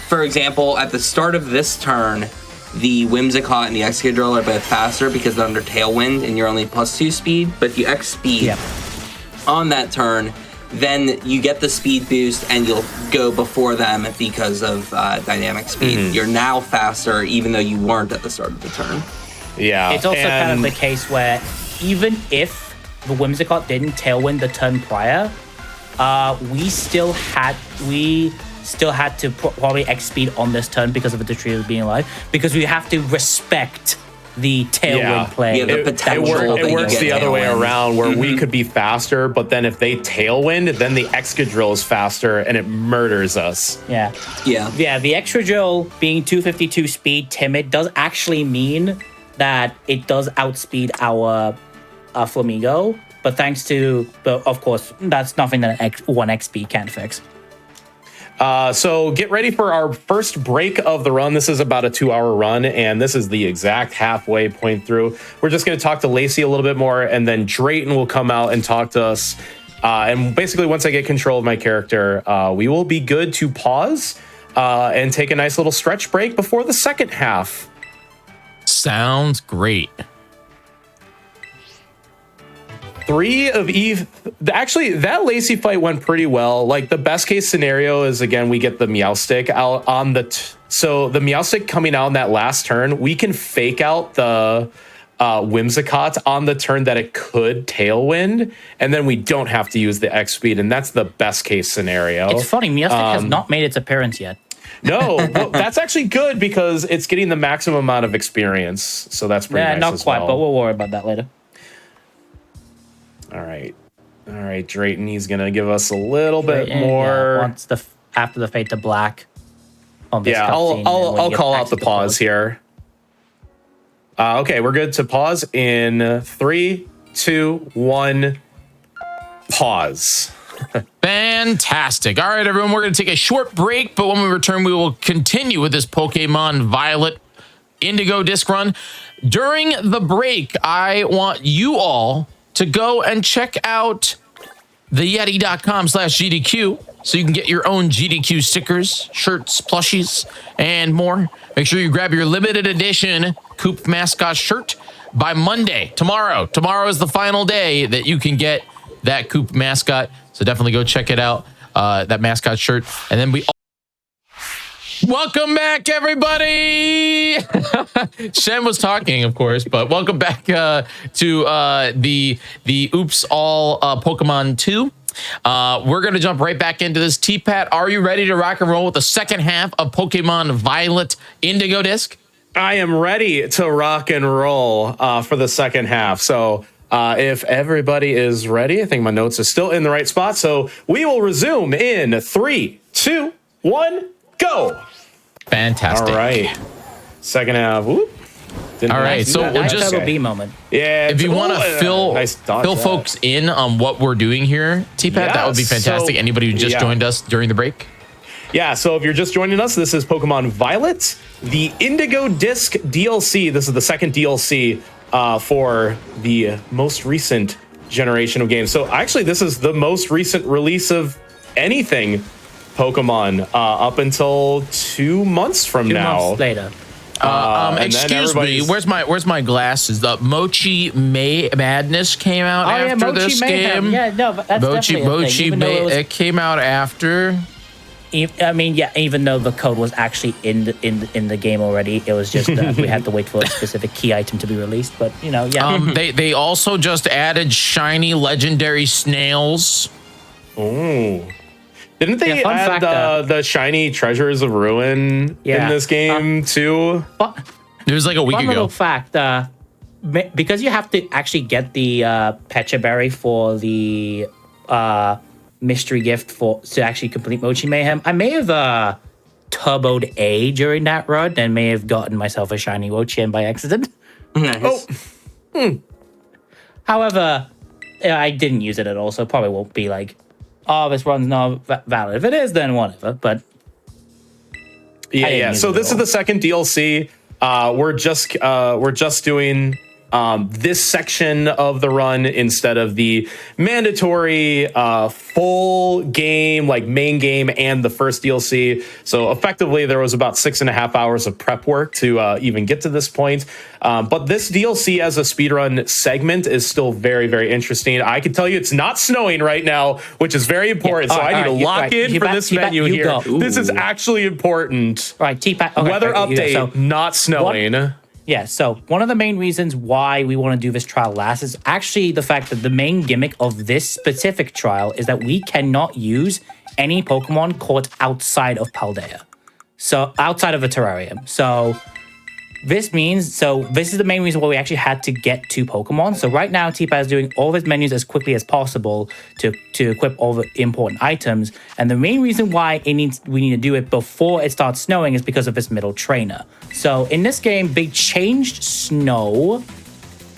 for example, at the start of this turn, the Whimsicott and the Excadrill are both faster because they're under Tailwind and you're only +2 speed. But if you X speed on that turn, then you get the speed boost and you'll go before them because of dynamic speed. You're now faster even though you weren't at the start of the turn. Yeah. It's also kind of the case where even if the Whimsicott didn't Tailwind the turn prior, we still had to probably X speed on this turn because of the Trio being alive, because we have to respect the Tailwind play. Yeah, the potential. It works the other way around where we could be faster, but then if they Tailwind, then the Excadrill is faster and it murders us. Yeah. The Excadrill being 252 speed timid does actually mean that it does outspeed our Flamigo, but of course, that's nothing that an 1x speed can fix. So get ready for our first break of the run. This is about a 2-hour run, and this is the exact halfway point through. We're just going to talk to Lacey a little bit more, and then Drayton will come out and talk to us. And basically, once I get control of my character, we will be good to pause and take a nice little stretch break before the second half. Sounds great. 3 of Eve. Actually, that Lacey fight went pretty well. Like, the best case scenario is, again, we get the Meowstic out on the... So the Meowstic coming out in that last turn, we can fake out the Whimsicott on the turn that it could Tailwind, and then we don't have to use the X speed, and that's the best case scenario. It's funny, Meowstic has not made its appearance yet. No, well, that's actually good because it's getting the maximum amount of experience, so that's pretty nice. Not as quite, well. but we'll worry about that later. All right, Drayton, he's gonna give us a little bit more. Once after the Fade to Black. On this I'll call out the pause here. Okay, we're good to pause in 3, 2, 1. Pause. Fantastic. All right, everyone, we're going to take a short break, but when we return, we will continue with this Pokemon Violet Indigo Disc Run. During the break, I want you all to go and check out the Yeti.com/GDQ so you can get your own GDQ stickers, shirts, plushies, and more. Make sure you grab your limited edition Coop mascot shirt by Monday, tomorrow. Tomorrow is the final day that you can get that Coop mascot. So definitely go check it out, that mascot shirt. And then welcome back, everybody. Shen was talking, of course, but welcome back to the Oops All Pokemon 2. We're going to jump right back into this. T-Pat, are you ready to rock and roll with the second half of Pokemon Violet Indigo Disc? I am ready to rock and roll for the second half. So if everybody is ready, I think my notes are still in the right spot. So we will resume in 3, 2, 1, go. Fantastic. All right. Second half. Whoop. All right. So we'll just have a B moment. Yeah. If you want to fill that. folks in on what we're doing here, T-Pat, that would be fantastic. So, anybody who just joined us during the break? Yeah, so if you're just joining us, this is Pokemon Violet, the Indigo Disc DLC. This is the second DLC for the most recent generation of games. So actually, this is the most recent release of anything Pokemon up until 2 months from now. 2 months later. Excuse me, where's my glasses? The Mochi Madness came out after Mochi this Mayhem. game. Yeah, no, but that's Mochi definitely a thing, even though it came out after. I mean, yeah. Even though the code was actually in the game already, it was just we had to wait for a specific key item to be released. But yeah. They also just added shiny legendary snails. Oh. Didn't they fun add fact, the shiny treasures of ruin in this game too? It was like a week Fun ago. little fact, because you have to actually get the Pecha Berry for the mystery gift to actually complete Mochi Mayhem, I may have turboed A during that run and may have gotten myself a shiny Wochien by accident. Nice. However, I didn't use it at all, so it probably won't be like, oh, this run's not valid. If it is, then whatever. But yeah. So this is the second DLC. We're just doing this section of the run instead of the mandatory full game, like main game and the first DLC. So effectively, there was about 6.5 hours of prep work to even get to this point. But this DLC as a speedrun segment is still very, very interesting. I can tell you it's not snowing right now, which is very important. So I need to lock in for this menu here. This is actually important. Right, T-Pat. Weather update, not snowing. Yeah, so one of the main reasons why we want to do this trial last is actually the fact that the main gimmick of this specific trial is that we cannot use any Pokemon caught outside of Paldea. So outside of a terrarium. So this is the main reason why we actually had to get to Pokemon. So right now, T-Pat is doing all of his menus as quickly as possible to equip all the important items. And the main reason why we need to do it before it starts snowing is because of this middle trainer. So in this game, they changed snow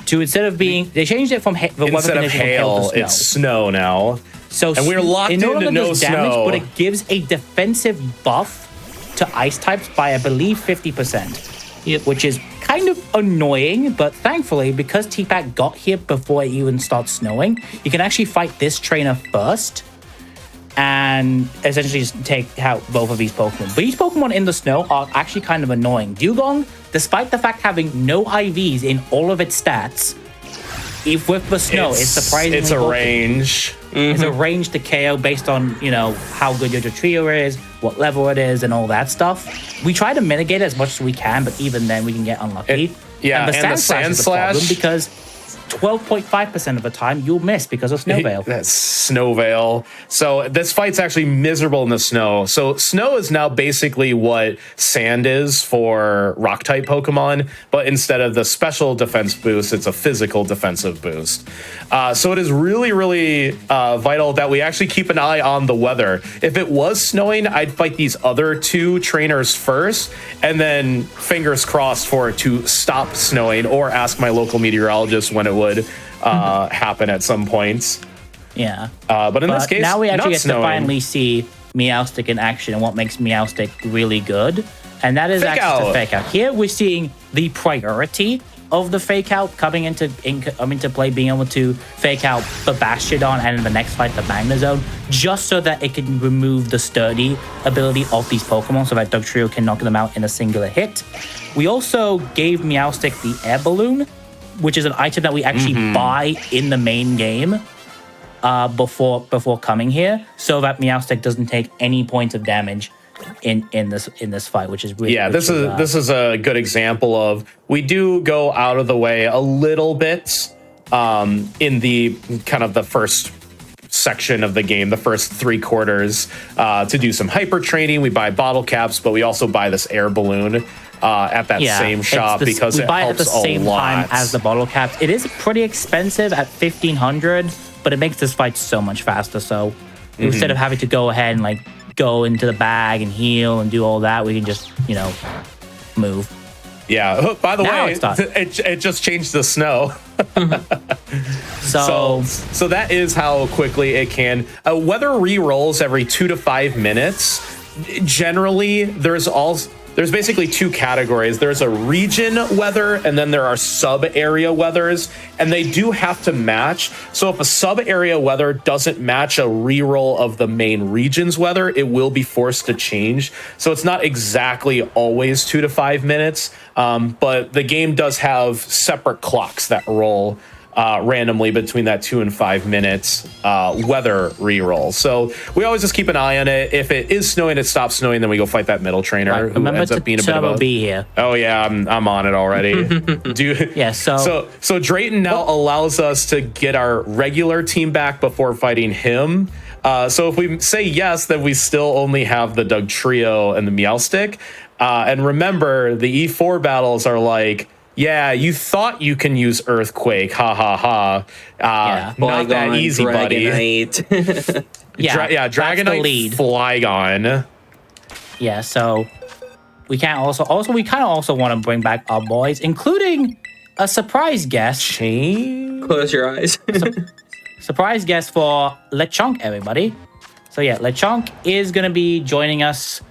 to they changed it from the weather condition from hail to snow. It's snow now. So and we're locked into no snow. But it gives a defensive buff to ice types by, I believe, 50%. Yep. Which is kind of annoying, but thankfully, because T-Pack got here before it even starts snowing, you can actually fight this trainer first and essentially just take out both of these Pokemon. But these Pokemon in the snow are actually kind of annoying. Dugong, despite the fact having no IVs in all of its stats, if with the snow, it's surprisingly It's a range. It's a range to KO based on, how good your trio is, what level it is, and all that stuff. We try to mitigate it as much as we can, but even then we can get unlucky. And the Sand is a problem because 12.5% of the time you'll miss because of Snow Veil. That's Snow Veil. So this fight's actually miserable in the snow. So snow is now basically what sand is for rock type Pokemon, but instead of the special defense boost, it's a physical defensive boost. So it is really, really vital that we actually keep an eye on the weather. If it was snowing, I'd fight these other two trainers first, and then fingers crossed for it to stop snowing, or ask my local meteorologist when it would happen at some points. Yeah. But in this case, now we actually get snowing. to finally see Meowstic in action and what makes Meowstic really good. And that is actually the Fake Out. Here we're seeing the priority of the Fake Out coming into play, being able to Fake Out the Bastiodon and in the next fight the Magnezone, just so that it can remove the sturdy ability of these Pokemon so that Dugtrio can knock them out in a singular hit. We also gave Meowstic the Air Balloon, which is an item that we actually buy in the main game before coming here, so that Meowstic doesn't take any points of damage in this fight, which is really this is a good example of we do go out of the way a little bit in the kind of the first section of the game, the first 3/4, to do some hyper training. We buy bottle caps, but we also buy this air balloon at that same shop because it helps a lot. We buy it at the same time as the bottle caps. It is pretty expensive at 1,500, but it makes this fight so much faster. So instead of having to go ahead and go into the bag and heal and do all that, we can just move. Yeah. By the Now way, it just changed the snow. So that is how quickly it can. Weather re-rolls every 2 to 5 minutes. Generally, there's basically two categories. There's a region weather, and then there are sub-area weathers, and they do have to match. So if a sub-area weather doesn't match a reroll of the main region's weather, it will be forced to change. So it's not exactly always 2 to 5 minutes, but the game does have separate clocks that roll randomly between that 2 and 5 minutes weather reroll. So we always just keep an eye on it. If it is snowing, it stops snowing, then we go fight that middle trainer who Remember ends up being a bit of a be here. Oh yeah, I'm on it already. Yeah, so Drayton now allows us to get our regular team back before fighting him. So if we say yes, then we still only have the Doug Trio and the Meowstick. And remember, the E4 battles are like, yeah, you thought you can use Earthquake, ha ha ha. Not that easy, Dragonite. buddy. Dragonite, Flygon. Yeah, so we can't we kind of also want to bring back our boys, including a surprise guest. Close your eyes. Surprise guest for Lechonk, everybody. So yeah, Lechonk is going to be joining us.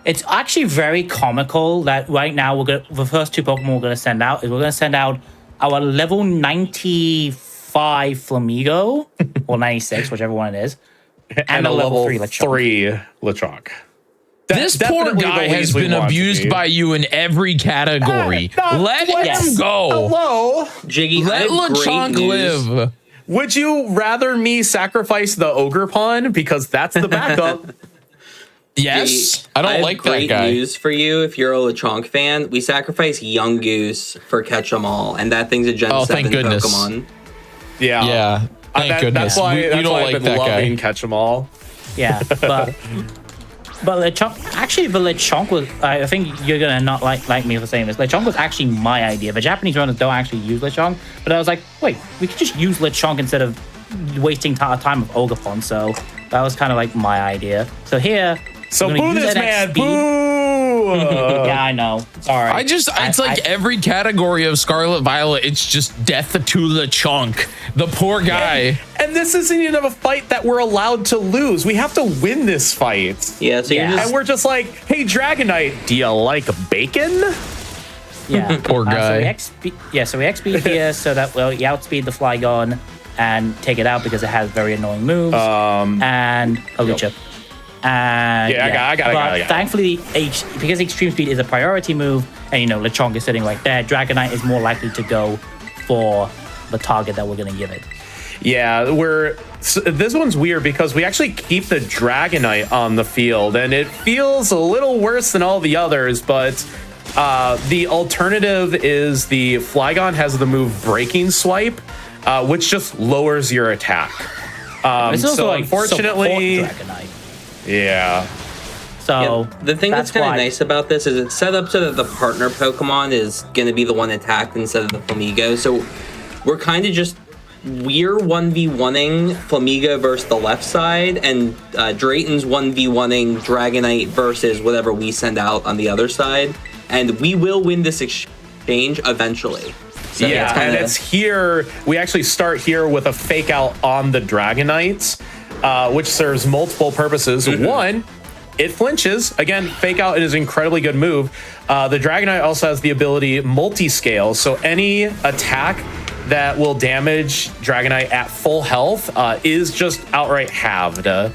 It's actually very comical that right now the first 2 Pokemon we're going to send out is we're going to send out our level 95 Flamigo, or 96, whichever one it is, and a level 3 Lechonk. This poor guy has been abused by you in every category. Let him go. Hello. Jiggy, Let Lechonk live. Would you rather me sacrifice the Ogre Pawn? Because that's the backup. Yes. I don't like that guy. Great news for you if you're a Lechonk fan. We sacrifice Young Goose for Catch 'em All, and that thing's a Gen 7 Pokemon. Yeah. Thank goodness. That's why we don't I've like been that loving guy. Catch 'em All. Yeah, but Lechonk, actually, the Lechonk was, I think you're going to not like me for saying this. Lechonk was actually my idea. The Japanese runners don't actually use Lechonk, but I was like, wait, we could just use Lechonk instead of wasting time with Ogrephon. So that was kind of like my idea. So here, so boo this man, boo! Yeah, I know. Sorry. It's like every category of Scarlet Violet, it's just death to Lechonk. The poor guy. And this isn't even a fight that we're allowed to lose. We have to win this fight. Yeah, so you're just... And we're just like, hey, Dragonite, do you like bacon? Yeah. Poor guy. So we XP here so that we outspeed the Flygon and take it out because it has very annoying moves. And a Lucha. And I got it. Thankfully, because Extreme Speed is a priority move, and Lechonk is sitting right there, Dragonite is more likely to go for the target that we're going to give it. Yeah, this one's weird because we actually keep the Dragonite on the field, and it feels a little worse than all the others, but the alternative is the Flygon has the move Breaking Swipe, which just lowers your attack. So unfortunately... Dragonite. Yeah. So the thing that's kind of nice about this is it's set up so that the partner Pokemon is going to be the one attacked instead of the Flamigo. So we're kind of just... We're 1v1ing Flamigo versus the left side, and Drayton's 1v1ing Dragonite versus whatever we send out on the other side. And we will win this exchange eventually. So and it's here. We actually start here with a fake out on the Dragonites, which serves multiple purposes. One, it flinches. Again, fake out is an incredibly good move. The Dragonite also has the ability multi-scale, so any attack that will damage Dragonite at full health is just outright halved. I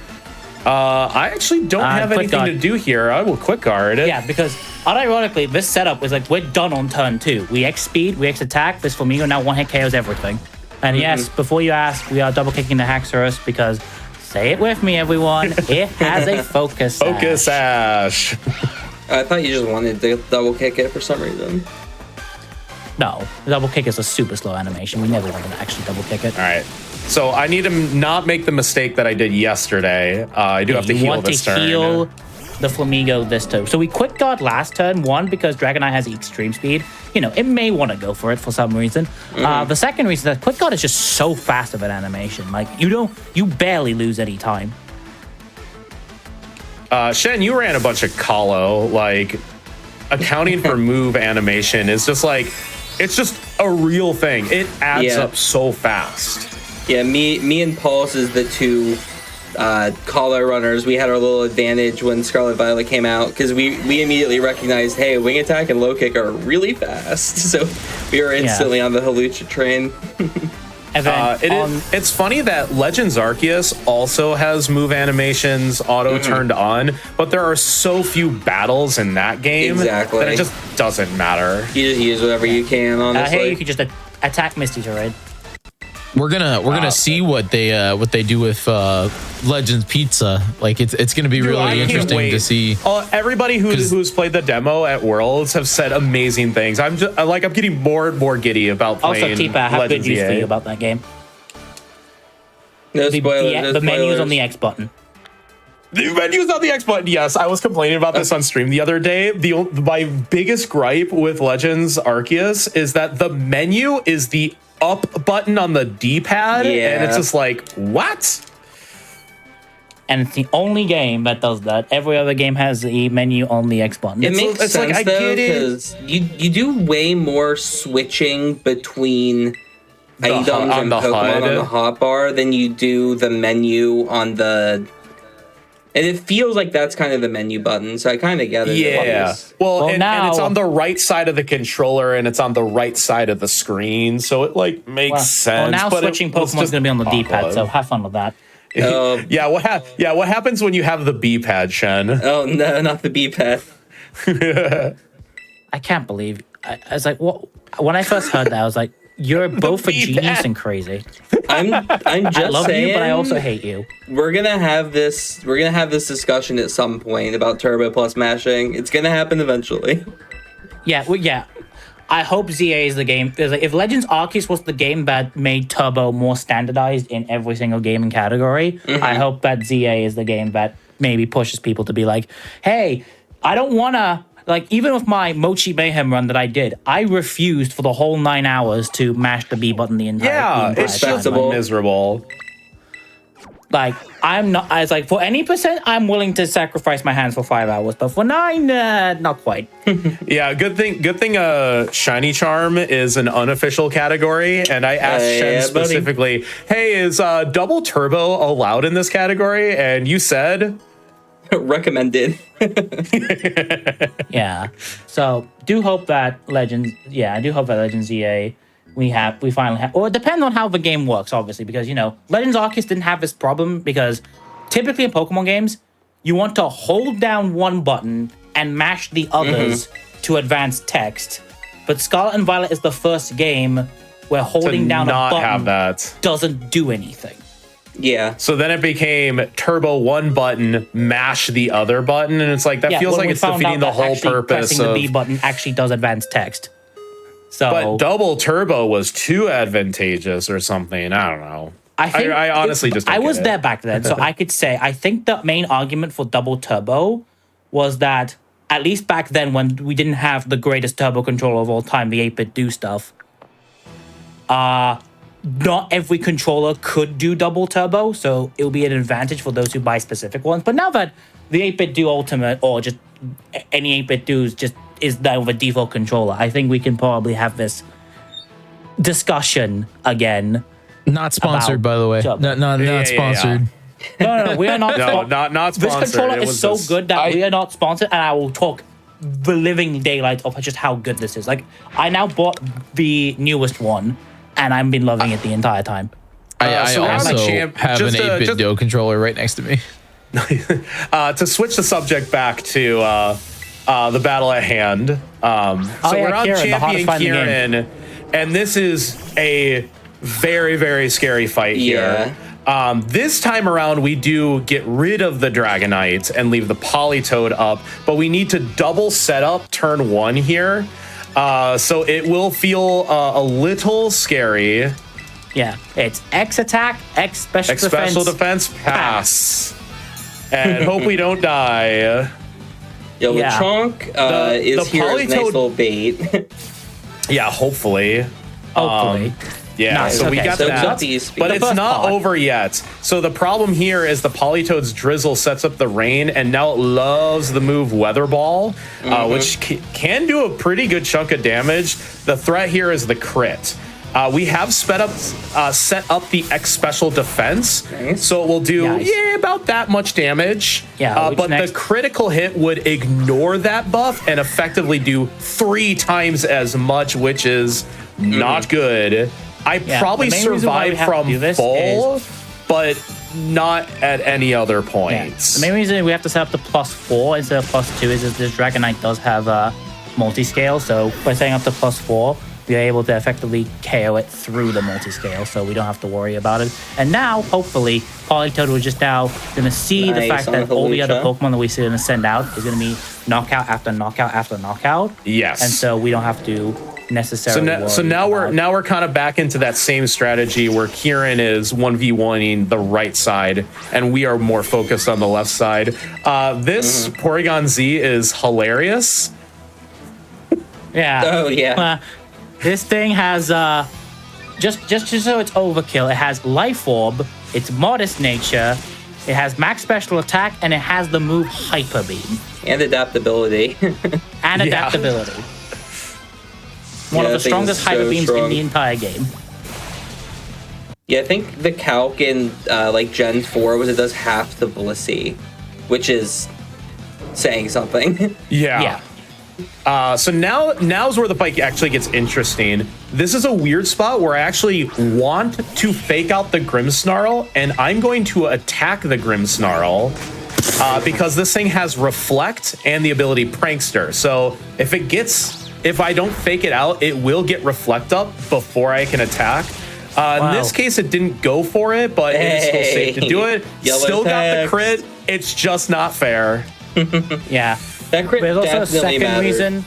actually don't have anything to do here. I will quick guard. Yeah, because unironically, this setup is like we're done on turn 2. We X speed, we X attack. This Flamigo now one hit KOs everything. And yes, before you ask, we are double kicking the Haxorus because, say it with me, everyone, it has a focus sash. Focus sash. I thought you just wanted to double kick it for some reason. No, the double kick is a super slow animation. We never want to actually double kick it. All right. So I need to not make the mistake that I did yesterday. I do have to heal this turn. You want to heal the Flamigo this turn. So we quick guard last turn, one, because Dragonite has extreme speed. It may want to go for it for some reason. The second reason is that quick guard is just so fast of an animation. Like, you barely lose any time. Shen, you ran a bunch of Calo. Like, accounting for move animation is just like... It's just a real thing. It adds up so fast. Yeah, me and Pulse is the two Calo runners. We had our little advantage when Scarlet Violet came out because we immediately recognized, hey, wing attack and low kick are really fast. So we were instantly on the Hawlucha train. And then it's funny that Legends Arceus also has move animations auto turned on, but there are so few battles in that game that it just doesn't matter. You just use whatever you can, honestly. Hey, you could just attack Misty Terrain. We're gonna see what they do with Legends Pizza. Like it's gonna be Dude, I really can't interesting wait. to see. Everybody who's played the demo at Worlds have said amazing things. I'm getting more and more giddy about playing. Also, Tipa, I have Legends good news for EA. you about that game. No The, spoilers. the menus on the X button. The menus on the X button. Yes, I was complaining about this on stream the other day. My biggest gripe with Legends Arceus is that the menu is the up button on the D-pad, and it's just like, what? And it's the only game that does that. Every other game has the menu on the X button. It makes it's sense like, I though, get it. because you do way more switching between items on and the Pokemon HUD. on the hotbar than you do the menu on the. And it feels like that's kind of the menu button, so I kind of get it. Yeah. Well, and it's now- on the right side of the controller, and it's on the right side of the screen, so it like makes sense. Well, now but switching it was Pokemon's just going to be on the D-pad, awkward. so have fun with that. Yeah, what happens when you have the B pad, Shen? Oh no, not the B-pad. I can't believe. I was like, what? When I first heard that, I was like, you're both a B-pad. genius and crazy. I'm just I love saying. you, but I also hate you. We're gonna have this discussion at some point about Turbo plus mashing. It's gonna happen eventually. Yeah, well, yeah. I hope ZA is the game. Because if Legends Arceus was the game that made Turbo more standardized in every single gaming category, I hope that ZA is the game that maybe pushes people to be like, hey, I don't want to, like, even with my Mochi Mayhem run that I did, I refused for the whole 9 hours to mash the B button the entire Yeah, the it's entire just time. Respectable. miserable. Like, I'm not, I was like, for any percent, I'm willing to sacrifice my hands for 5 hours, but for 9, not quite. Yeah, good thing. Shiny Charm is an unofficial category, and I asked Shen yeah, buddy. specifically, "Hey, is double turbo allowed in this category?" And you said, Recommended. Yeah. So do hope that Legends EA we finally have, or it depends on how the game works, obviously, because Legends Arceus didn't have this problem because typically in Pokemon games, you want to hold down one button and mash the others to advance text. But Scarlet and Violet is the first game where holding down a not have button that. doesn't do anything. Yeah. So then it became turbo one button, mash the other button, and it's like that feels when like we it's found defeating out the that whole actually purpose pressing of. the B button actually does advance text. So But double turbo was too advantageous or something. I don't know. I honestly just don't I was get it. there back then, so I could say I think the main argument for double turbo was that at least back then when we didn't have the greatest turbo controller of all time, the 8-bit do stuff. Not every controller could do double turbo, so it will be an advantage for those who buy specific ones. But now that the 8-bit do ultimate or just any 8-bit do's just is now the default controller, I think we can probably have this discussion again. Not sponsored, About by the way. Turbo. Not yeah. sponsored. No, we are not. No, not This sponsored. controller It is was so this- good that we are not sponsored, and I will talk the living daylights of just how good this is. Like, I now bought the newest one, and I've been loving it the entire time. I so I'm a also champ- have just, an 8-bit just- Do controller right next to me. To switch the subject back to the battle at hand. So yeah, we're on Kieran, the Champion hottest fight in the game. Kieran, and this is a very, very scary fight here. This time around, we do get rid of the Dragonite and leave the Politoed up, but we need to double set up turn 1 here. So it will feel a little scary. Yeah, it's X attack, X special X defense. special defense pass. And hope we don't die. Yo, Yeah. Lechonk The is here as nice Politoed- little bait. Yeah, hopefully. Hopefully. Yeah, Nice, so we okay, got so that. these- But The it's first not part. over yet. So the problem here is the Politoed's Drizzle sets up the rain, and now it loves the move Weather Ball, which can do a pretty good chunk of damage. The threat here is the crit. We have set up the X special defense, Nice. so it will do Nice. about that much damage. Yeah, which but next- the critical hit would ignore that buff and effectively do 3 times as much, which is not good. I Yeah, probably the main reason why we survived have to from do this full, but not at any other points. The main reason we have to set up the +4 instead of +2 is that this Dragonite does have multi-scale. So by setting up the +4, we are able to effectively KO it through the multi-scale, so we don't have to worry about it. And now, hopefully, Politoed was just now going to see the Nice fact on that all the other Hawlucha. Pokemon that we see going to send out is going to be knockout after knockout after knockout. Yes. And so we don't have to necessarily So now we're kind of back into that same strategy where Kieran is 1v1ing the right side and we are more focused on the left side. This Porygon Z is hilarious. Yeah. Oh, yeah. This thing has just so it's overkill. It has Life Orb, it's modest nature, it has max special attack, and it has the move Hyper Beam And adaptability. and Yeah. adaptability. One of Yeah, the that thing strongest is Hyper so Beams strong. in the entire game. Yeah, I think the calc in like Gen 4 was it does half the Blissey, which is saying something. Yeah. So now's where the fight actually gets interesting. This is a weird spot where I actually want to fake out the Grimmsnarl, and I'm going to attack the Grimmsnarl because this thing has Reflect and the ability Prankster. So if I don't fake it out, it will get Reflect up before I can attack. In this case, it didn't go for it, but it is still safe to do it. Yellow Still got the text. crit. It's just not fair. Yeah. That crit There's also a definitely second mattered. reason.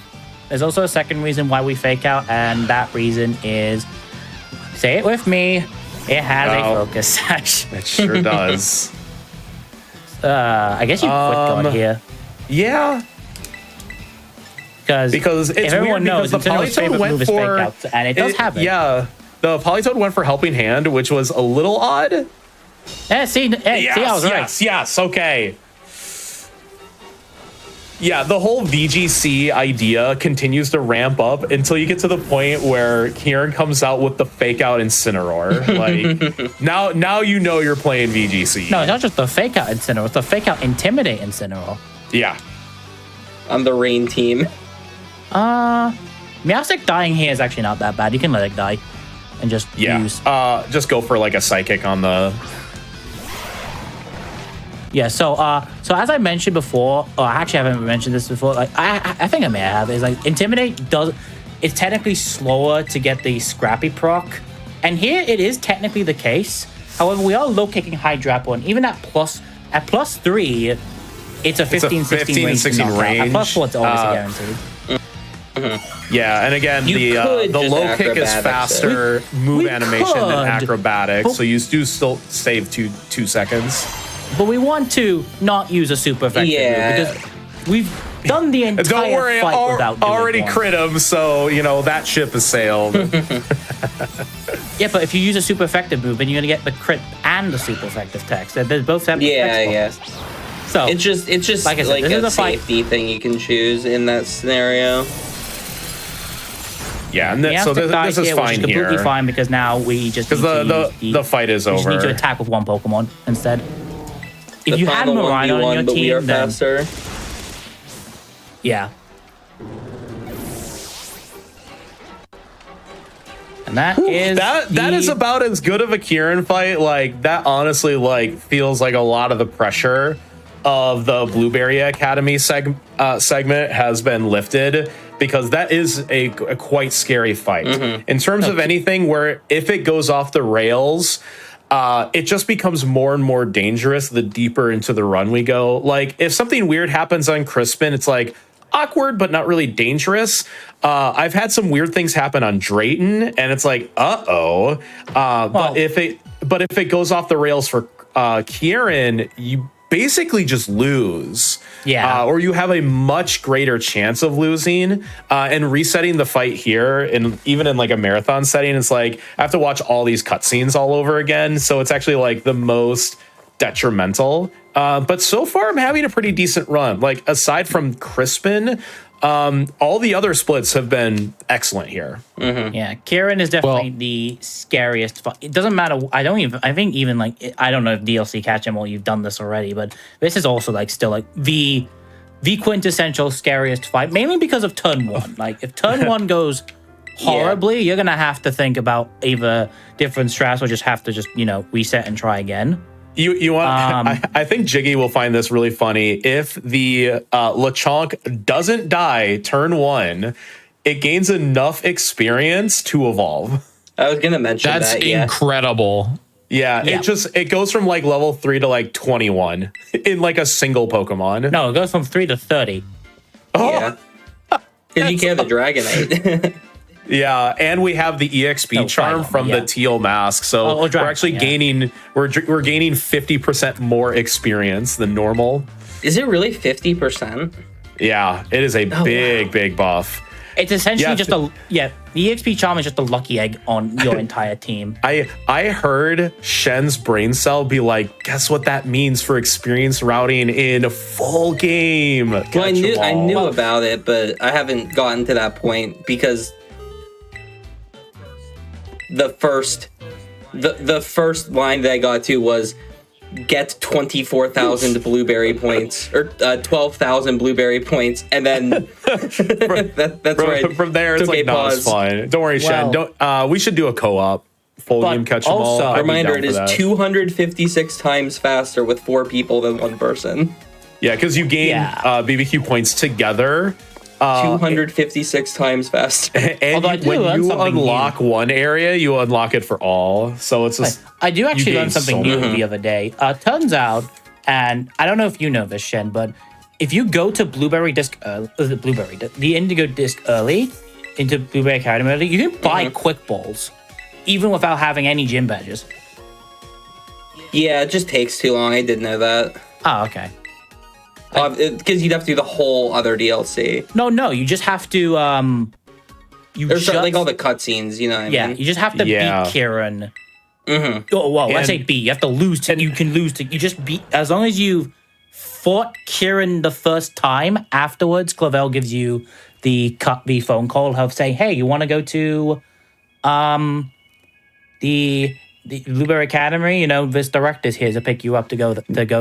There's also a second reason why we fake out, and that reason is, say it with me, it has a Oh. focus sash. It sure does. I guess you quit God here. Yeah. Because It's if everyone weird knows, because the Nintendo's Politoed favorite went move is for fake out, and it does have it. Yeah, the Politoed went for Helping Hand, which was a little odd. Yeah, see, I was right. Yes, okay. Yeah, the whole VGC idea continues to ramp up until you get to the point where Kieran comes out with the fake out Incineroar. Like now you know you're playing VGC. No, it's not just the fake out Incineroar, it's the fake out Intimidate Incineroar. Yeah. On the Rain team. Meowstic dying here is actually not that bad. You can let it die and just Yeah. use. Just go for like a psychic on the. Yeah, so as I mentioned before, or I actually haven't mentioned this before, like I think I may have, is like Intimidate it's technically slower to get the Scrappy proc. And here it is technically the case. However, we are low kicking Hydrapple, and even at plus 3, it's a 15, 16 range. 16 knockout. At range. plus 4, it's always a guaranteed. Yeah, and again, You the could just low kick is acrobatics faster move We animation than could, acrobatics, but- so you do still save two seconds. But we want to not use a super effective Yeah. move because we've done the entire Don't worry, fight without doing already one. crit him, so you know that ship has sailed. Yeah, but if you use a super effective move, then you're gonna get the crit and the super effective text. They both have Yeah, text yeah. bubbles. So It's just Like I said, this is a a fight. safety thing you can choose in that scenario. Yeah, and Meowstic so this dies is here, which fine is completely here fine because now we just because need to the fight is we just need to over. attack with one Pokemon instead. If The you had final Miraidon on 1v1, your but we are team, then faster. yeah. And that is That is about as good of a Kieran fight. Like that honestly like feels like a lot of the pressure of the Blueberry Academy segment has been lifted, because that is a quite scary fight. In terms of anything where if it goes off the rails, it just becomes more and more dangerous the deeper into the run we go. Like if something weird happens on Crispin, it's like awkward but not really dangerous. I've had some weird things happen on Drayton, and it's like but if it goes off the rails for Kieran, you basically just lose. Yeah. Or you have a much greater chance of losing. And resetting the fight here, and even in like a marathon setting, it's like I have to watch all these cutscenes all over again. So it's actually like the most detrimental. But so far, I'm having a pretty decent run. Like aside from Crispin, all the other splits have been excellent here. Yeah, Kieran is definitely the scariest fight. It doesn't matter. I don't think I don't know if DLC Catch 'em All you've done this already, but this is also like still like the quintessential scariest fight, mainly because of turn 1. Like if turn 1 goes horribly, you're gonna have to think about either different strats or just have to reset and try again. You want? I think Jiggy will find this really funny. If the Lechonk doesn't die turn 1, it gains enough experience to evolve. I was gonna mention That's that. Yeah. incredible. Yeah, it goes from like level 3 to like 21 in like a single Pokemon. No, it goes from 3 to 30. Yeah. Because you can have the Dragonite. Yeah, and we have the EXP charm finally, from yeah. the teal mask, so we're actually gaining 50% more experience than normal. Is it really 50%? Yeah, it is a big buff. It's essentially Yeah. just the EXP charm is just a lucky egg on your entire team. I heard Shen's brain cell be like, guess what that means for experience routing in a full game. Well, I knew about it, but I haven't gotten to that point because the first line that I got to was get 24,000 blueberry points or 12,000 blueberry points, and then that's right. From there, it's like, no, it's fine. Don't worry, Shen. We should do a co-op full game catch 'em all. also, I'd be Reminder: down it for is that. 256 times faster with 4 people than 1 person. Yeah, because you gain BBQ points together. 256 times faster. And Although I do when learn you something unlock one area, you unlock it for all. So it's just I do actually you learn gain something so new much. the other day. Turns out, and I don't know if you know this, Shen, but if you go to the Indigo Disc early, into Blueberry Academy early, you can buy quick balls, even without having any gym badges. Yeah, it just takes too long. I did know that. Oh, okay. Because you'd have to do the whole other DLC. No, you just have to There's like all the cutscenes, you know what I yeah, mean? you just have to beat Kieran. Oh, well, I say beat. You have to lose to. You can lose to. You just beat as long as you fought Kieran the first time. Afterwards, Clavel gives you the phone call of saying, "Hey, you want to go to the Blueberry Academy? You know, this director's here to pick you up to go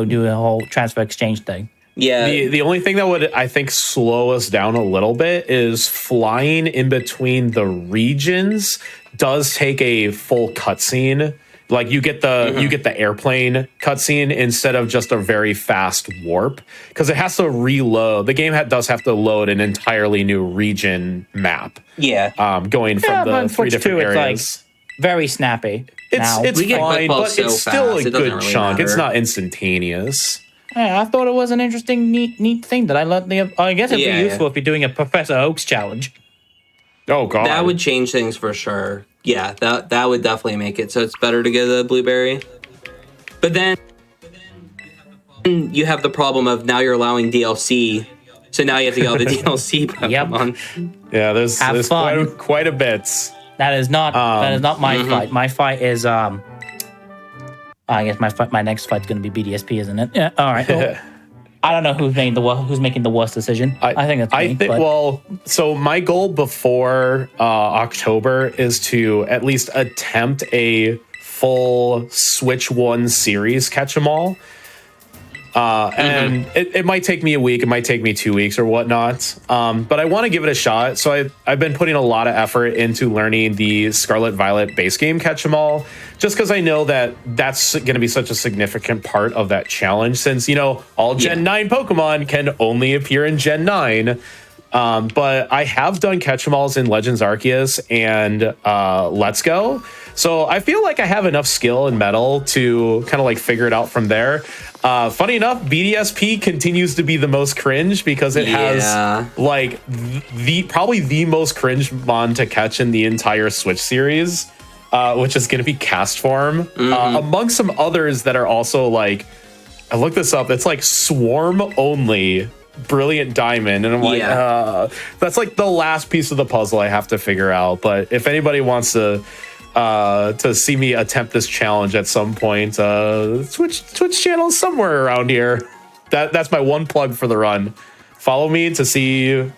do a whole transfer exchange thing." Yeah. The only thing that would, I think, slow us down a little bit is flying in between the regions does take a full cutscene. Like you get the airplane cutscene instead of just a very fast warp, because it has to reload. The game does have to load an entirely new region map. Yeah. Going from the 3 different areas. It's like very snappy. It's We get fine, quick balls but so it's still fast, a it doesn't good really chunk. It's matter. not instantaneous. Yeah, I thought it was an interesting, neat thing that I learned. I guess it'd be useful if you're doing a Professor Oaks challenge. Oh god, That would change things for sure. Yeah, that would definitely make it so it's better to get a blueberry. But then you have the problem of now you're allowing DLC, so now you have to get all the DLC Pokemon. Yeah, there's fun. quite a bit. That is not my fight. My fight is I guess my next fight's gonna be BDSP, isn't it? Yeah. All right. Well, I don't know who's making the worst decision. I think it's me. Well, so my goal before October is to at least attempt a full Switch 1 series catch 'em all. And it might take me a week, it might take me 2 weeks or whatnot. But I want to give it a shot. So I've been putting a lot of effort into learning the Scarlet Violet base game catch 'em all, just because I know that that's going to be such a significant part of that challenge, since, you know, all Gen 9 Pokemon can only appear in Gen 9. But I have done catch 'em alls in Legends Arceus and Let's Go. So I feel like I have enough skill and metal to kind of like figure it out from there. Funny enough, BDSP continues to be the most cringe because it has like probably the most cringe mon to catch in the entire Switch series, which is going to be Cast Form, among some others that are also like, I looked this up, it's like Swarm only. Brilliant Diamond, and I'm like, that's like the last piece of the puzzle I have to figure out. But if anybody wants to see me attempt this challenge at some point, Twitch channel somewhere around here. That's my one plug for the run. Follow me to see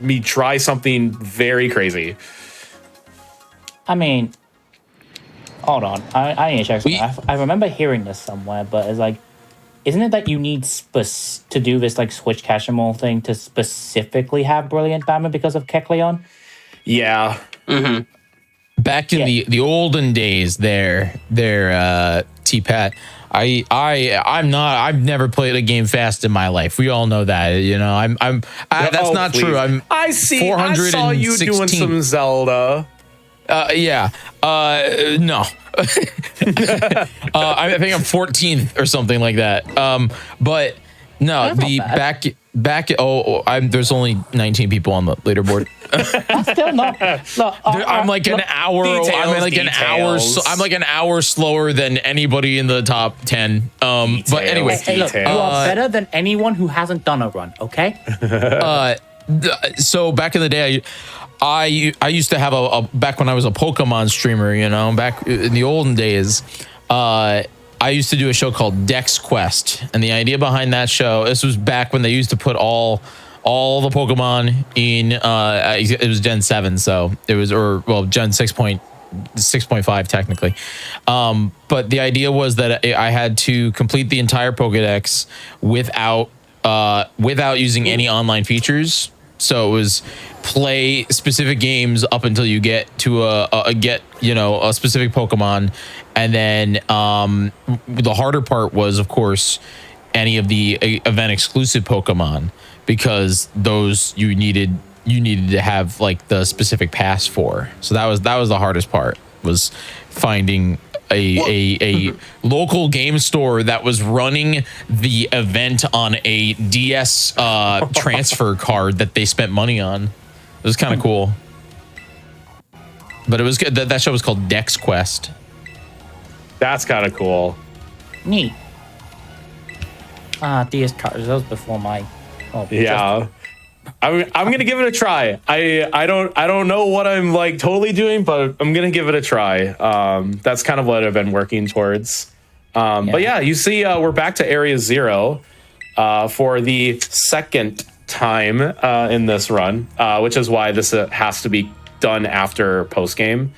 me try something very crazy. I mean, hold on, I need to check something. I remember hearing this somewhere, but it's like, isn't it that you need to do this like Switch catch 'em all thing to specifically have Brilliant Diamond because of Kecleon? Yeah. Back in the olden days, there, T-Pat, I've never played a game fast in my life. We all know that, you know. That's not please. true. I saw you doing some Zelda. Yeah. No. I think I'm 14th or something like that. But no, That's there's only 19 people on the leaderboard. That's still not. Look, I'm like an hour. I'm like an hour. I'm like an hour slower than anybody in the top 10. But anyway, hey, look, you are better than anyone who hasn't done a run. Okay. So back in the day, I used to have back when I was a Pokemon streamer, you know, back in the olden days, I used to do a show called Dex Quest, and the idea behind that show, this was back when they used to put all the Pokemon in, it was Gen 7, so it was, Gen 6.5 technically. But the idea was that I had to complete the entire Pokedex without using any online features. So it was play specific games up until you get to a specific Pokemon, and then the harder part was, of course, any of the event exclusive Pokemon, because those you needed to have like the specific pass for. So that was the hardest part, was finding a local game store that was running the event on a DS transfer card that they spent money on. It was kind of cool, but it was good. That show was called Dex Quest. That's kind of cool. Neat. DS cards. Those before my. Oh, Yeah. I'm gonna give it a try. I don't know what I'm like totally doing, but I'm gonna give it a try. That's kind of what I've been working towards. But yeah, you see, we're back to Area 0 for the second time in this run, which is why this has to be done after post game.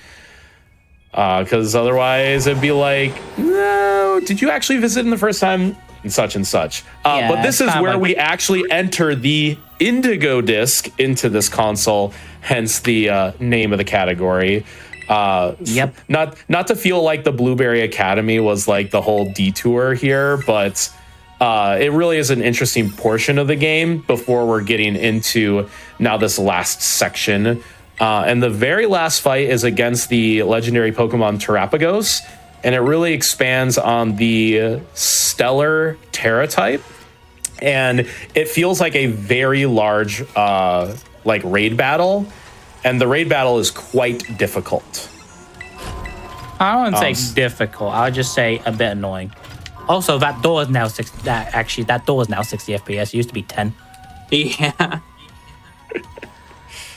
Because otherwise it'd be like, no, did you actually visit in the first time? And such and such. But this is where we actually enter the Indigo disc into this console, hence the name of the category. Yep. Not to feel like the Blueberry Academy was like the whole detour here, but it really is an interesting portion of the game before we're getting into now this last section. And the very last fight is against the legendary Pokemon Terrapagos. And it really expands on the Stellar Terra type. And it feels like a very large raid battle. And the raid battle is quite difficult. I wouldn't say difficult. I would just say a bit annoying. Also, that door is now 60. That door is now 60 FPS. It used to be 10. Yeah.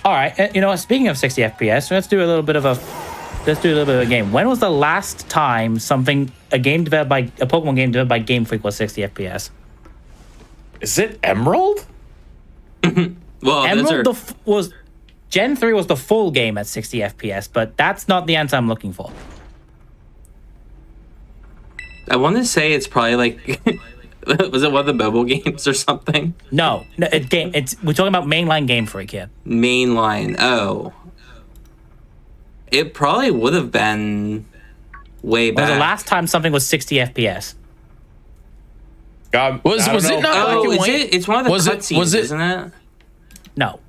All right. You know what? Speaking of 60 FPS, let's do a little bit of a game. When was the last time a Pokemon game developed by Game Freak was 60 FPS? Is it Emerald? Well, Emerald was Gen 3 was the full game at 60 FPS, but that's not the answer I'm looking for. I want to say it's probably like, was it one of the mobile games or something? No, we're talking about mainline Game Freak here. Mainline. Oh. It probably would have been way back. When was the last time something was 60 FPS? Was it not black and white? It's one of the cutscenes, isn't it? No.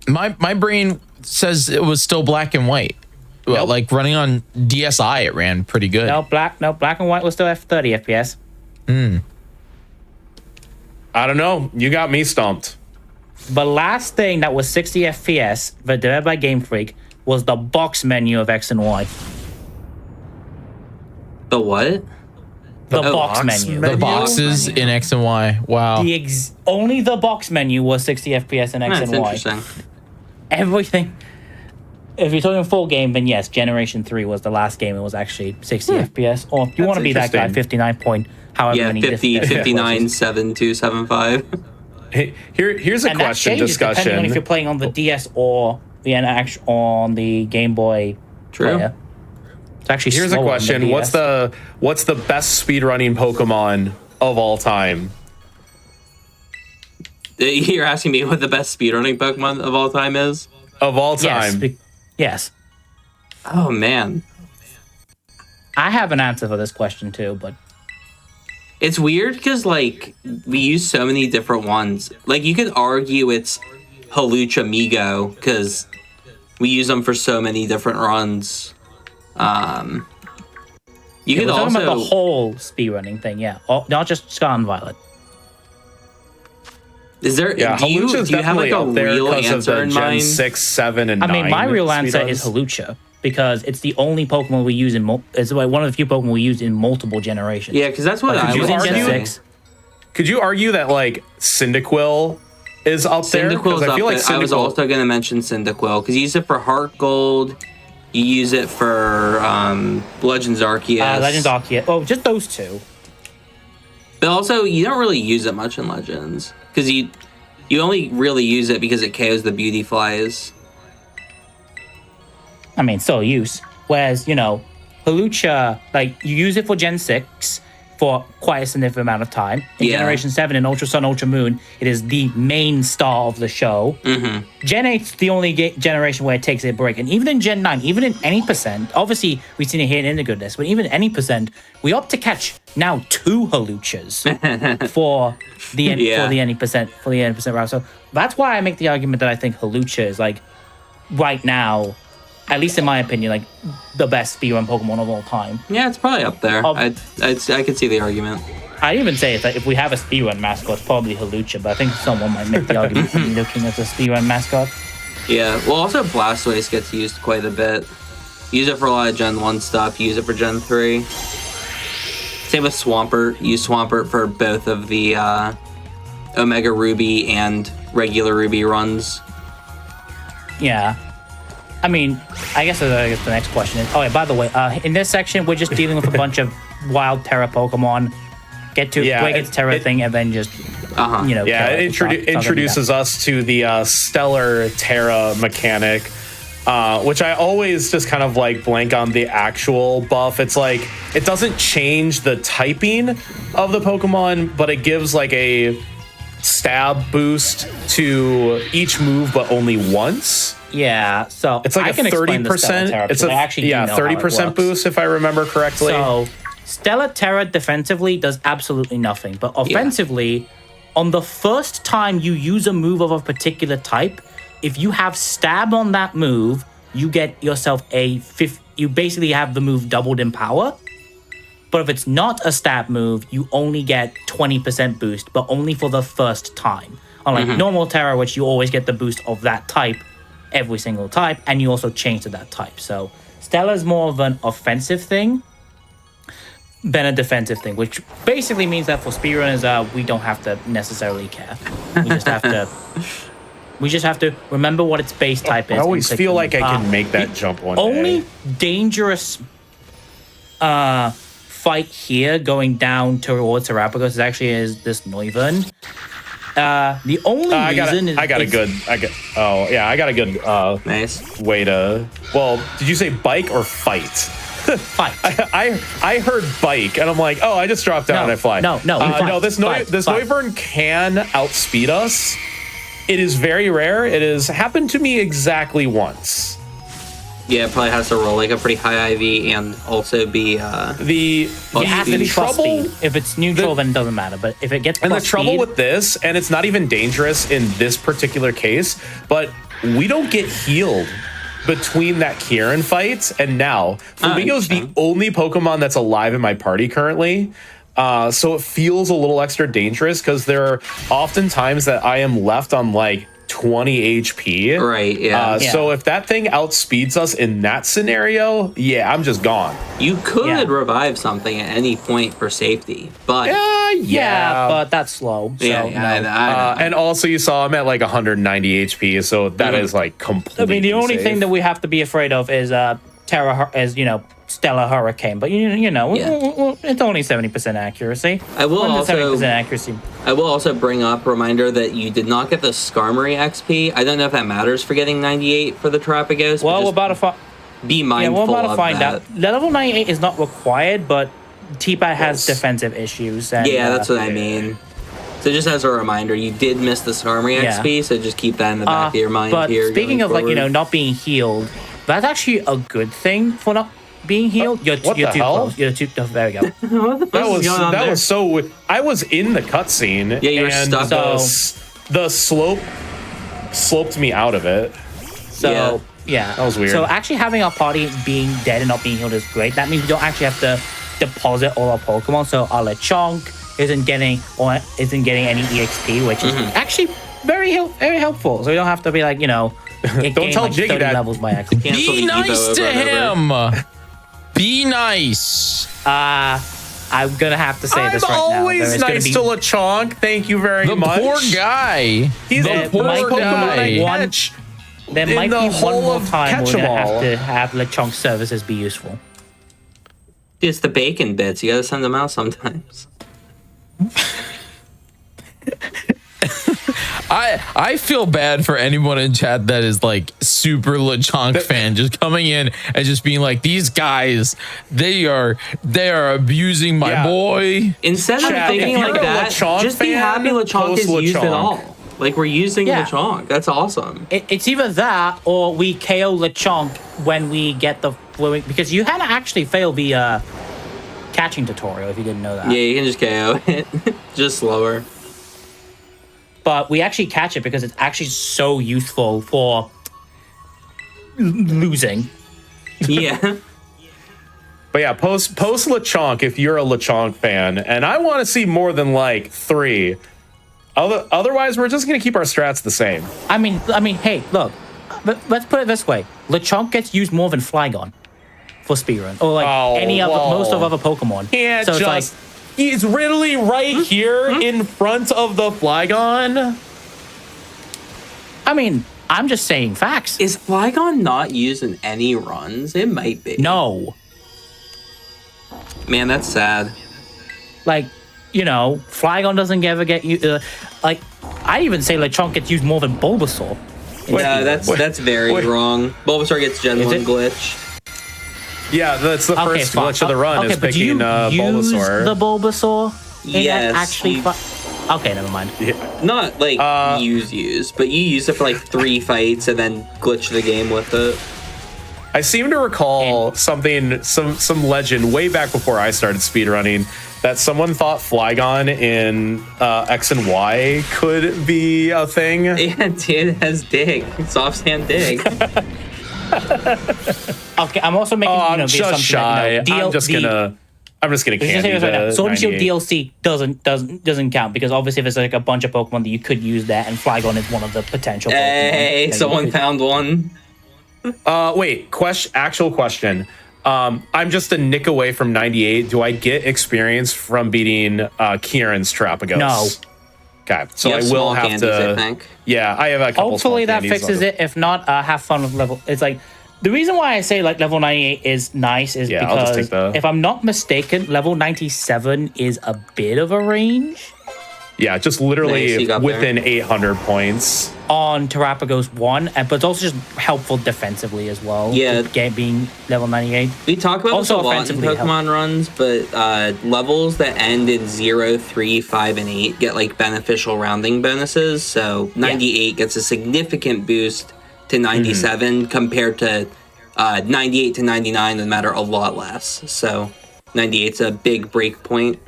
My brain says it was still black and white. Well, Nope. like running on DSi, it ran pretty good. No, black and white was still at 30 FPS. I don't know. You got me stumped. The last thing that was 60 FPS, but developed by Game Freak, was the box menu of X and Y. The what? The box menu. The boxes in X and Y. Wow. Only the box menu was 60 FPS in X That's and Y. interesting. Everything. If you're talking full game, then yes, Generation 3 was the last game. It was actually 60 FPS. Or if you want to be that guy, 59 point, however Yeah, many 59, 7275. Here's a And that question changes discussion. depending on if you're playing on the DS or the NX on the Game Boy True. player. It's actually Here's a slower on question. the What's DS. the best speedrunning Pokemon of all time? You're asking me what the best speedrunning Pokemon of all time is? Of all time. Yes. Oh, man. I have an answer for this question too, but It's weird because, like, we use so many different ones. Like, you could argue it's Hawlucha Migo because we use them for so many different runs. You could we're talking also about the whole speedrunning thing, yeah. Not just Scarlet and Violet. Is there? Yeah, do you Hawlucha's have like definitely a up there real because of answer the in Gen mind? 6, 7, and 9. I mean, my real answer is speedruns. Hawlucha because it's the only Pokemon we use in it's like one of the few Pokemon we use in multiple generations. Yeah, because that's what Like, I we was use in Gen saying. 6. Could you argue that like Cyndaquil is up there? Cyndaquil's I feel up like there. I was also going to mention Cyndaquil because you use it for Heart Gold. You use it for Legends Arceus. Legends Arceus. Oh, just those two. But also, you don't really use it much in Legends because you only really use it because it KOs the Beauty Flies. I mean, still use. Whereas, Hawlucha, like, you use it for Gen 6 for quite a significant amount of time. In Yeah. Generation 7 and Ultra Sun, Ultra Moon, it is the main star of the show. Mm-hmm. Gen 8's the only generation where it takes a break. And even in Gen 9, even in any percent, obviously we've seen it here in Indigo Disc, but even any percent, we opt to catch now 2 Hawluchas for the any percent route. So that's why I make the argument that I think Hawlucha is like right now, at least in my opinion, like the best speedrun Pokemon of all time. Yeah, it's probably up there. I could see the argument. I'd even say if we have a speedrun mascot, it's probably Hawlucha, but I think someone might make the argument for me looking at the speedrun mascot. Yeah, well, also Blastoise gets used quite a bit. Use it for a lot of Gen 1 stuff. Use it for Gen 3. Same with Swampert. Use Swampert for both of the Omega Ruby and regular Ruby runs. Yeah. I mean, I guess the next question is... Oh, yeah, by the way, in this section, we're just dealing with a bunch of wild Terra Pokemon. Break its Terra thing, and then just, it introduces us to the Stellar Terra mechanic, which I always just kind of like blank on the actual buff. It's like, it doesn't change the typing of the Pokemon, but it gives like a stab boost to each move, but only once. Yeah, so it's like a 30%. It's a 30% boost if I remember correctly. So Stellar Terra defensively does absolutely nothing, but offensively, on the first time you use a move of a particular type, if you have stab on that move, you get yourself you basically have the move doubled in power. But if it's not a stab move, you only get 20% boost, but only for the first time. Unlike normal Terra, which you always get the boost of that type every single type, and you also change to that type. So Stellar's more of an offensive thing than a defensive thing, which basically means that for speedrunners, we don't have to necessarily care. We just have to remember what its base type is. I always feel like I can make that jump one only day. Dangerous fight here going down towards Terrapagos is actually this Noivern. The only reason I got a good nice way to. Well, did you say bike or fight? Fight. I heard bike, and I'm like, oh, I just dropped down and I fly. No. This Noivern can outspeed us. It is very rare. It has happened to me exactly once. Yeah, it probably has to roll like a pretty high IV and also be it has to be plus speed. If it's neutral, then it doesn't matter. But if it gets and plus the trouble speed, with this, and it's not even dangerous in this particular case, but we don't get healed between that Kieran fight and now. Flamigo's the only Pokemon that's alive in my party currently. So it feels a little extra dangerous because there are often times that I am left on like 20 HP. Right, yeah. So if that thing outspeeds us in that scenario, I'm just gone. You could revive something at any point for safety, but... but that's slow. So, and also you saw I'm at like 190 HP, so that is like completely I mean, the only safe. thing that we have to be afraid of is Stellar Hurricane, but it's only 70% accuracy. I will also 70% accuracy. I will also bring up a reminder that you did not get the Skarmory XP. I don't know if that matters for getting 98 for the Terrapagos. Well, we're about to be mindful of that. we're about to find out. Level 98 is not required, but T-Pat has defensive issues. And, that's what I mean. So just as a reminder, you did miss the Skarmory XP, so just keep that in the back of your mind but here. Speaking of not being healed, that's actually a good thing for being healed, you're what too the hell? close. You're too. Oh, there we go. That was so. I was in the cutscene. Yeah, you were and stuck. The slope sloped me out of it. So yeah, that was weird. So actually having our party being dead and not being healed is great. That means we don't actually have to deposit all our Pokemon. So our Lechonk isn't getting any EXP, which is actually very helpful. So we don't have to be like, don't tell like Jiggy 30 that. levels by accident. Cancel Be the Evo nice to over and over. him. Be nice. I'm gonna have to say I'm this right now. always There is gonna nice be- to Lechonk. Thank you very The much. poor guy. He's There the poor might be Pokemon I one- catch. There in might the be one whole more of time we're gonna Catch-em-all. have to have Lechonk services be useful. It's the bacon bits. You gotta send them out sometimes. I feel bad for anyone in chat that is like super Lechonk fan, just coming in and just being like, these guys, they are abusing my Yeah. boy. Instead of Chat, thinking if like you're a that, Lechonk just be fan, happy Lechonk post is used at Lechonk. all. Like, we're using Yeah. Lechonk. That's awesome. It's either that or we KO Lechonk when we get because you had to actually fail the catching tutorial if you didn't know that. Yeah, you can just KO it. Just slower. But we actually catch it because it's actually so useful for losing. Yeah. But yeah, post Lechonk if you're a Lechonk fan, and I want to see more than like 3. Otherwise, we're just gonna keep our strats the same. I mean, hey, look, let's put it this way: Lechonk gets used more than Flygon for speedrun, or like most of other Pokemon. Can't so it's just. like, He's literally right here in front of the Flygon. I mean, I'm just saying facts. Is Flygon not used in any runs? It might be. No, Man, that's sad. like, Flygon doesn't ever get you. Like, I even say Lechonk gets used more than Bulbasaur. No, that's very wrong. Bulbasaur gets Gen 1 it? glitch. Yeah, that's the first fine. glitch of the run Okay, is but do you picking use Bulbasaur. the Bulbasaur? Yes, Actually, you- okay, never mind. Not like use, but you use it for like 3 fights and then glitch the game with it. I seem to recall some legend way back before I started speedrunning that someone thought Flygon in X and Y could be a thing. Yeah, dude, it has dig. Soft hand dig. Okay, I'm also making. I'm there's just something shy. that, I'm just gonna candy right now. the Sword and Shield 98. DLC doesn't count because obviously there's like a bunch of Pokemon that you could use there, and Flygon is one of the potential. Hey, Pokemon that someone you could- found one. Wait, actual question. I'm just a nick away from 98. Do I get experience from beating Kieran's Trapagos? No. Okay, so You have I will small have candies, to. I think. Yeah, I have a couple. Hopefully small that candies fixes left. it. If not, have fun with level. It's like the reason why I say like level 98 is nice is Yeah, I'll just because take the- if I'm not mistaken, level 97 is a bit of a range Yeah, just Nice, literally you got within 800 points. on Terrapagos 1, but it's also just helpful defensively as well. Yeah. Being level 98. We talk about this Also a lot in offensively Pokemon runs, but levels that end in 0, 3, 5, and 8 get like beneficial rounding bonuses. So 98 gets a significant boost to 97 compared to 98 to 99 would matter a lot less. So 98's a big break point.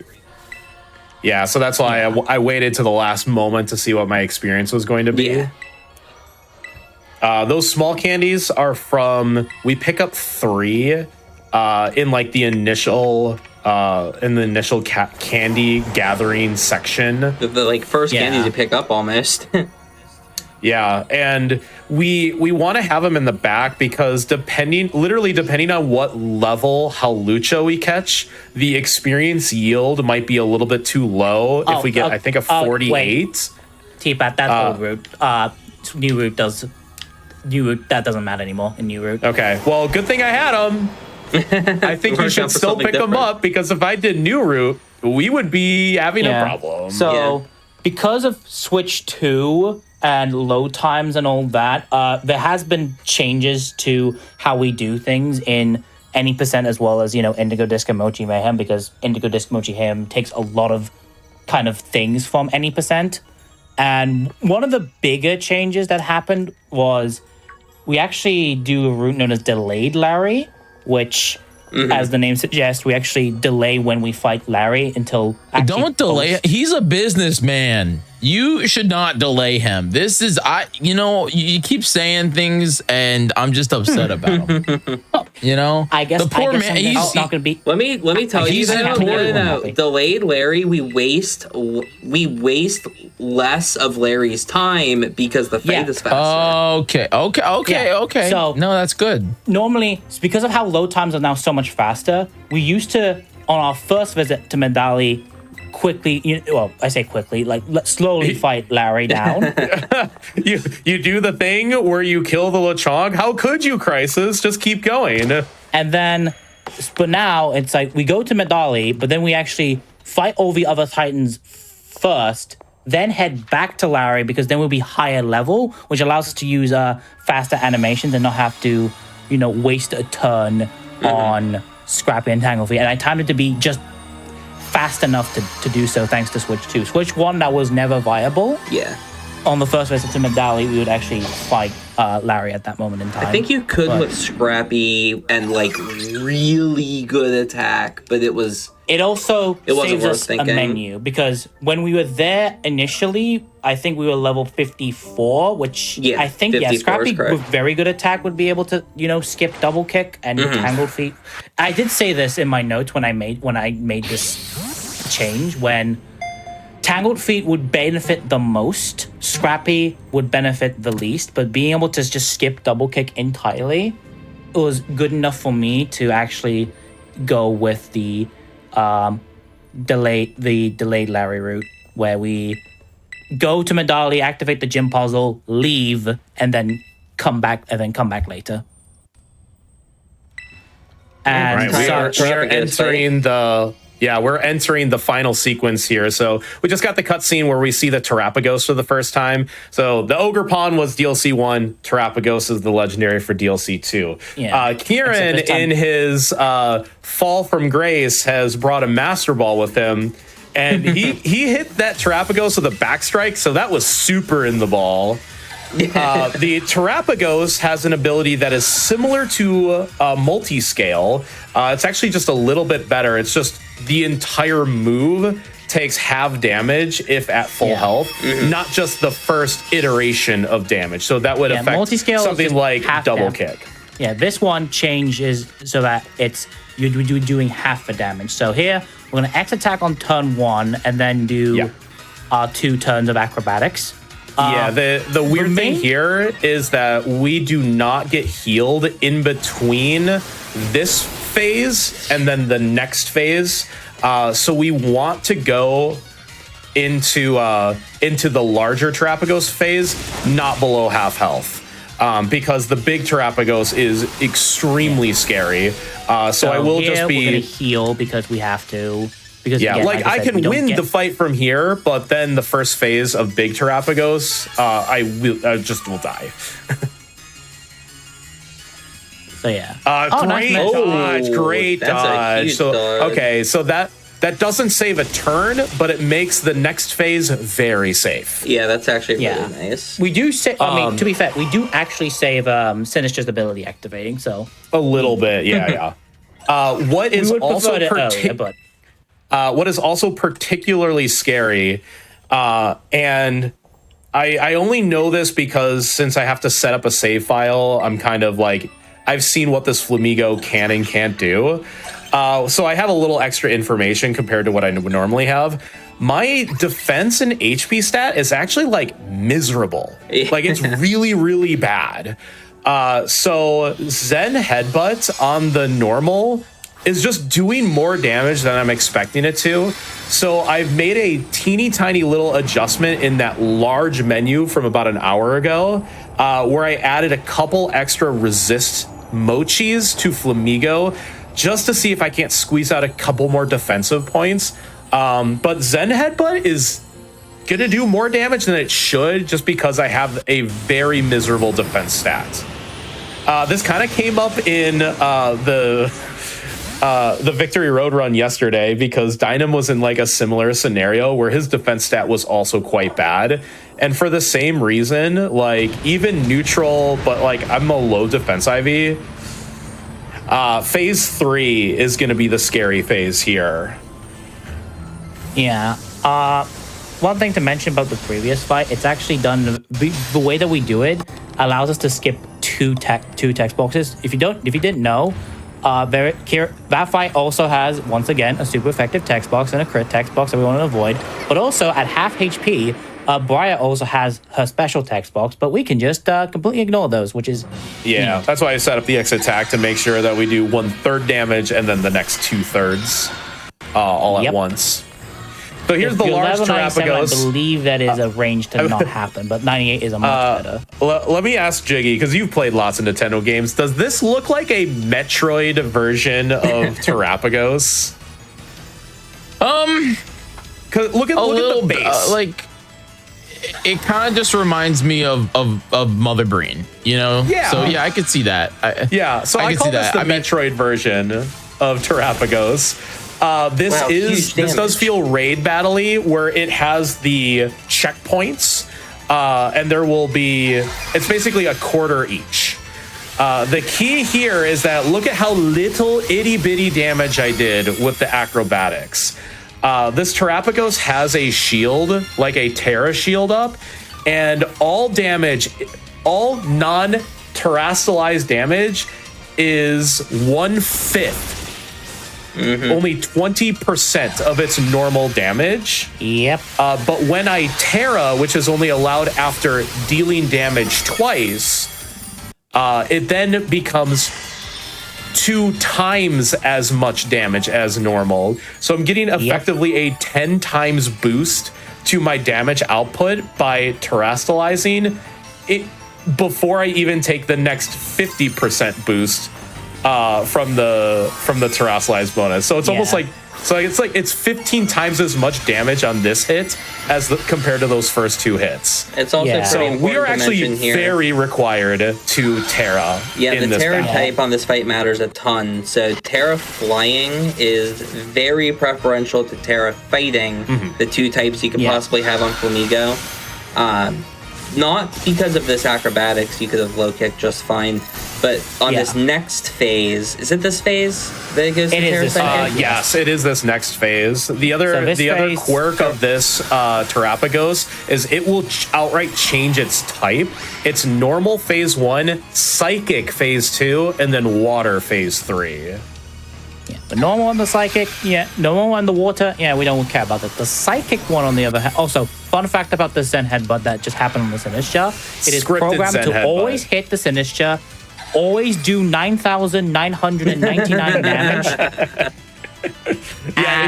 Yeah, so that's why I waited to the last moment to see what my experience was going to be. Yeah. Those small candies are we pick up 3 in like the initial candy gathering section. The like first Yeah. candies you pick up almost. Yeah, and we want to have them in the back because depending on what level Halucha we catch, the experience yield might be a little bit too low if we get I think a 48. T-Pat, that's old route. New route that doesn't matter anymore in new route. Okay, well, good thing I had them. I think you Worked should out for still something pick them different. up because if I did new route, we would be having a problem. So because of Switch 2 and load times and all that, there has been changes to how we do things in any percent as well as, Indigo Disc and Mochi Mayhem, because Indigo Disc Mochi Mayhem takes a lot of kind of things from any percent. And one of the bigger changes that happened was we actually do a route known as Delayed Larry, which as the name suggests, we actually delay when we fight Larry until. Don't delay. He's a businessman. You should not delay him. This is you keep saying things and I'm just upset about him. I guess the poor man. He's He's not going to be. Let me tell you He's though. important. No. Delayed Larry, we waste less of Larry's time because the fate is faster. Okay. So- no, that's good. Normally, it's because of how load times are now so much faster, we used to, on our first visit to Medali, quickly, I say quickly, like slowly fight Larry down. You do the thing where you kill the Lechonk. How could you, Crisis? Just keep going. And then, but now it's like we go to Medali, but then we actually fight all the other Titans first, then head back to Larry because then we'll be higher level, which allows us to use faster animations and not have to, waste a turn on Scrappy and Tanglefeet. And I timed it to be just fast enough to do so thanks to Switch 2. Switch 1, that was never viable. Yeah. On the first visit to Medali, we would actually fight Larry at that moment in time. I think you could with Scrappy and really good attack, but it also wasn't saves worth us thinking. a menu because when we were there initially, I think we were level 54, which Yeah, I think 54 is Scrappy correct. with very good attack would be able to skip double kick and Tangled Feet. I did say this in my notes when I made this change when Tangled Feet would benefit the most, Scrappy would benefit the least, but being able to just skip double kick entirely was good enough for me to actually go with the delayed Larry route, where we go to Medali, activate the gym puzzle, leave, and then come back later. And We're entering the final sequence here. So we just got the cutscene where we see the Terrapagos for the first time. So the Ogre Pawn was DLC 1. Terrapagos is the legendary for DLC 2. Yeah. Kieran, Except this time- in his Fall from Grace, has brought a Master Ball with him. And he hit that Terrapagos with a backstrike. So that was super in the ball. The Terrapagos has an ability that is similar to multi-scale. It's actually just a little bit better. It's just the entire move takes half damage if at full health, not just the first iteration of damage. So that would affect multi-scale is something just like half double damage. kick. Yeah, this one changes so that you're doing half the damage. So here, we're going to X attack on turn 1 and then do 2 turns of acrobatics. The weird thing here is that we do not get healed in between this phase and then the next phase. So we want to go into the larger Terrapagos phase, not below half health. Because the big Terrapagos is extremely scary. So I will just be... We're going to heal because we have to. Because Yeah, again, like I I said, we can don't win get- the fight from here, but then the first phase of Big Terrapagos, I just will die. So yeah. Great nice. dodge, great that's a dodge. huge So dodge. okay, so that doesn't save a turn, but it makes the next phase very safe. Yeah, that's actually Yeah. really nice. We do say. I mean, to be fair, we do actually save Sinister's ability activating. So A little bit, yeah. What is we would also prefer it earlier, but what is also particularly scary, and I only know this because since I have to set up a save file, I'm kind of like, I've seen what this Flamigo can and can't do. So I have a little extra information compared to what I would normally have. My defense and HP stat is actually like miserable. Like it's really, really bad. So Zen Headbutt on the normal is just doing more damage than I'm expecting it to. So I've made a teeny tiny little adjustment in that large menu from about an hour ago, where I added a couple extra resist mochis to Flamigo just to see if I can't squeeze out a couple more defensive points. But Zen Headbutt is gonna do more damage than it should just because I have a very miserable defense stat. This kind of came up in the Victory Road run yesterday because Dynam was in like a similar scenario where his defense stat was also quite bad. And for the same reason, like even neutral, but like I'm a low defense IV, Phase 3 is going to be the scary phase here. Yeah. One thing to mention about the previous fight, it's actually done the way that we do it allows us to skip two text boxes. If you didn't know, that fight also has, once again, a super effective text box and a crit text box that we want to avoid. But also at half HP, Briar also has her special text box, but we can just completely ignore those, which is Yeah, that's why I set up the X attack to make sure that we do 1/3 damage and then the next 2/3 all at once. So here's the large Terrapagos. I believe that is a range to not happen, but 98 is a much better. Let me ask Jiggy, because you've played lots of Nintendo games. Does this look like a Metroid version of Terrapagos? Look at the base. It kind of just reminds me of Mother Brain, you know? Yeah. So yeah, I could see that. So I call this the Metroid version of Terrapagos. This does feel raid battle-y, where it has the checkpoints, and there will be, it's basically a quarter each. The key here is that look at how little itty-bitty damage I did with the acrobatics. This Terrapagos has a shield, like a Terra shield up, and all non-terrestrialized damage is 1/5. Only 20% of its normal damage. Yep. But when I Terra, which is only allowed after dealing damage twice, it then becomes 2 times as much damage as normal. So I'm getting effectively a 10 times boost to my damage output by terrestrializing it before I even take the next 50% boost from the terrestrialized bonus. So it's almost like it's 15 times as much damage on this hit as compared to those first 2 hits. It's also so we are actually very required to Terra. Yeah, the Terra type on this fight matters a ton. So Terra flying is very preferential to Terra fighting, the 2 types you could possibly have on Flamigo. Not because of this acrobatics, you could have low kick just fine. But on this next phase, is it this phase that it goes to Terra Psychic? Yes, it is this next phase. The other quirk of this Terrapagos is it will outright change its type. It's normal phase 1, psychic phase 2, and then water phase 3. Yeah, the normal one, the psychic, normal one, the water, we don't care about that. The psychic one, on the other hand, also, fun fact about the Zen Headbutt that just happened on the Sinistra, it is programmed to always hit the Sinistra, always do 9,999 damage.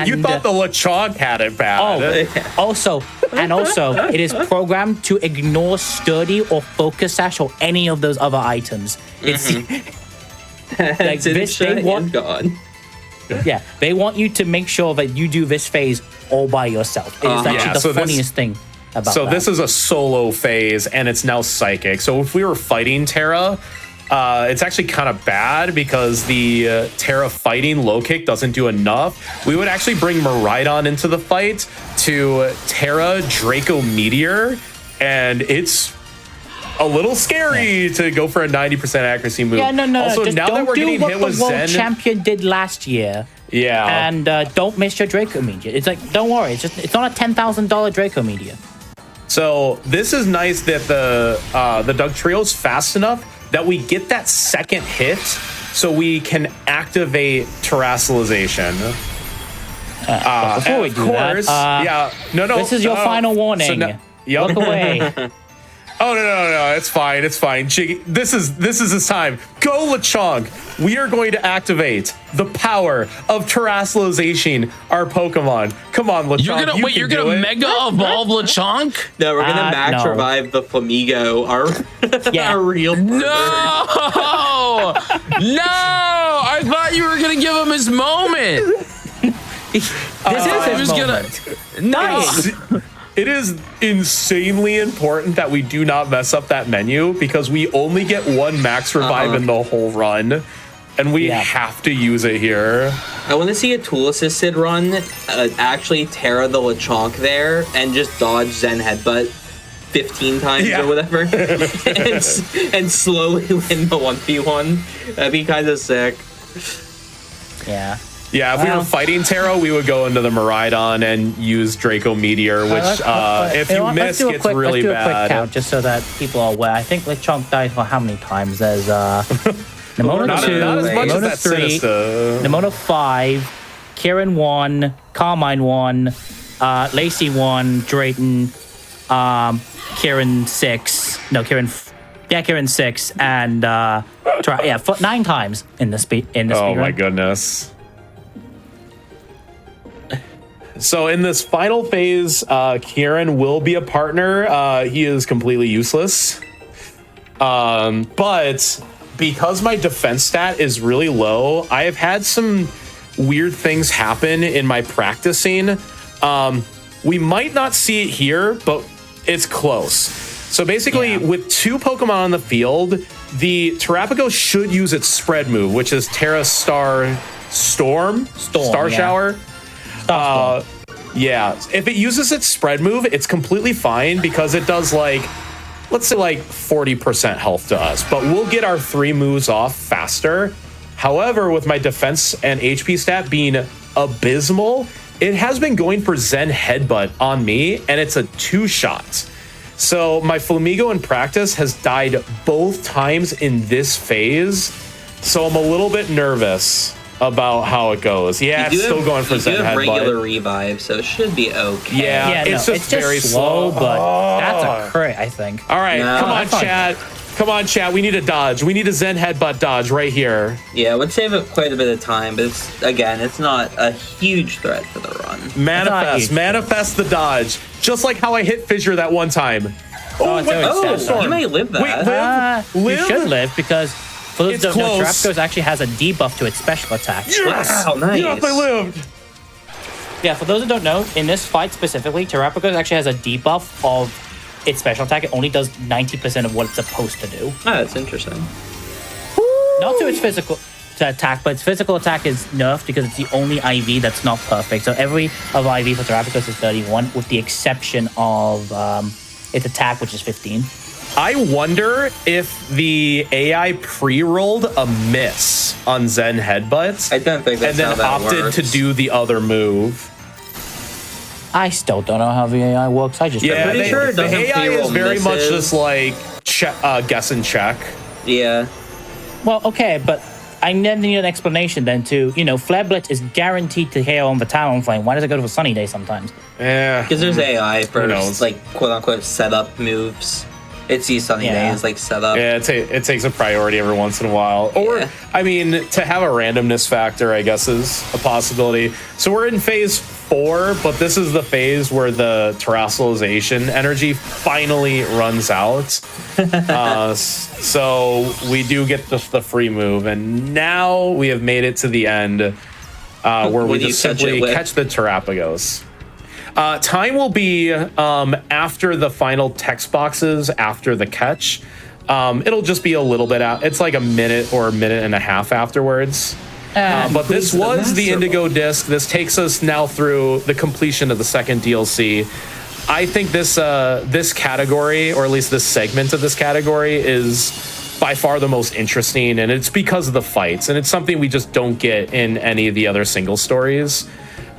You thought the Lechonk had it bad. Also, it is programmed to ignore Sturdy or Focus Sash or any of those other items. It's like this, they want you to make sure that you do this phase all by yourself. It is actually the funniest thing about that. So this is a solo phase, and it's now psychic. So if we were fighting Terra, it's actually kind of bad because the Terra fighting low kick doesn't do enough. We would actually bring Miraidon into the fight to Terra Draco Meteor, and it's a little scary to go for a 90% accuracy move. No. Also, just now don't that we're do getting what hit the with world Zen champion did last year. Yeah. And don't miss your Draco Meteor. It's like, don't worry. It's not a $10,000 Draco Meteor. So this is nice that the Dugtrio's fast enough that we get that second hit so we can activate terrestrialization. Before we do that, this is your final warning. Look away. Oh no! It's fine. Jiggy, this is his time. Go, Lechonk. We are going to activate the power of terrestrialization our Pokemon. Come on, Lechonk. You're gonna Mega Evolve Lechonk? No, we're gonna Max Revive the Flamigo. Our real partner. No! I thought you were gonna give him his moment. This is his moment. Nice. It is insanely important that we do not mess up that menu because we only get 1 max revive in the whole run, and we have to use it here. I want to see a tool assisted run, actually Terra the Lechonk there and just dodge Zen Headbutt 15 times or whatever and slowly win the 1v1. That'd be kind of sick. Yeah. Yeah, if we were Well- fighting Terra, we would go into the Miraidon and use Draco Meteor, which if you miss, gets really let's do a quick bad. count just so that people are aware. I think Lechonk died for how many times? There's Nimona Not 2, as much as Nimona that 3, Sinister. Nimona 5, Kieran 1, Carmine 1, Lacey 1, Drayton, Kieran 6. No, Kieran 6, and 9 times in the speed. Oh my goodness. So in this final phase, Kieran will be a partner. He is completely useless. But because my defense stat is really low, I have had some weird things happen in my practicing. We might not see it here, but it's close. So basically, with 2 Pokemon on the field, the Terrapago should use its spread move, which is Terra Star Storm? Star yeah. Shower? Yeah, if it uses its spread move, it's completely fine because it does let's say 40% health to us, but we'll get our 3 moves off faster. However, with my defense and HP stat being abysmal, it has been going for Zen Headbutt on me, and it's a 2-shot. So my Flamigo in practice has died both times in this phase, so I'm a little bit nervous about how it goes. Yeah, it's still going for Zen Headbutt. You have regular revive, so it should be okay. Yeah, it's just very slow. But that's a crit, I think. All right, No, come on, chat. Come on, chat. We need a dodge. We need a Zen Headbutt dodge right here. Yeah, it would save it quite a bit of time, but it's not a huge threat for the run. Manifest the dodge. Just like how I hit Fissure that one time. You might live that. Wait, live? You should live because for those who don't know, Terrapagos actually has a debuff to its special attack. Yes! Wow, nice. Yes, I lived. Yeah, for those who don't know, in this fight specifically, Terrapagos actually has a debuff of its special attack. It only does 90% of what it's supposed to do. Oh, that's interesting. Not to its physical attack, but its physical attack is nerfed because it's the only IV that's not perfect. So every other IV for Terrapagos is 31, with the exception of its attack, which is 15. I wonder if the AI pre-rolled a miss on Zen Headbutts I don't think that's and then how that opted works. to do the other move. I still don't know how the AI works. I just Yeah, pretty sure it the doesn't AI pre-roll is very much misses. just like guess and check. Yeah. Well, okay, but I never need an explanation then to, Flare Blitz is guaranteed to hit on the Talonflame. Why does it go to a Sunny Day sometimes? Yeah. Because there's AI for, knows? quote-unquote setup moves. It sees Sunny Yeah. Days, setup. Yeah, it takes a priority every once in a while. Or, Yeah. I mean, to have a randomness factor, I guess, is a possibility. So we're in phase 4, but this is the phase where the terrestrialization energy finally runs out. So we do get the free move, and now we have made it to the end where we What do you just catch it simply with? catch the Terrapagos. Time will be after the final text boxes, after the catch. It'll just be a little bit out. It's like a minute or a minute and a half afterwards. But this was the Indigo Disc. This takes us now through the completion of the second DLC. I think this category, or at least this segment of this category, is by far the most interesting, and it's because of the fights, and it's something we just don't get in any of the other single stories.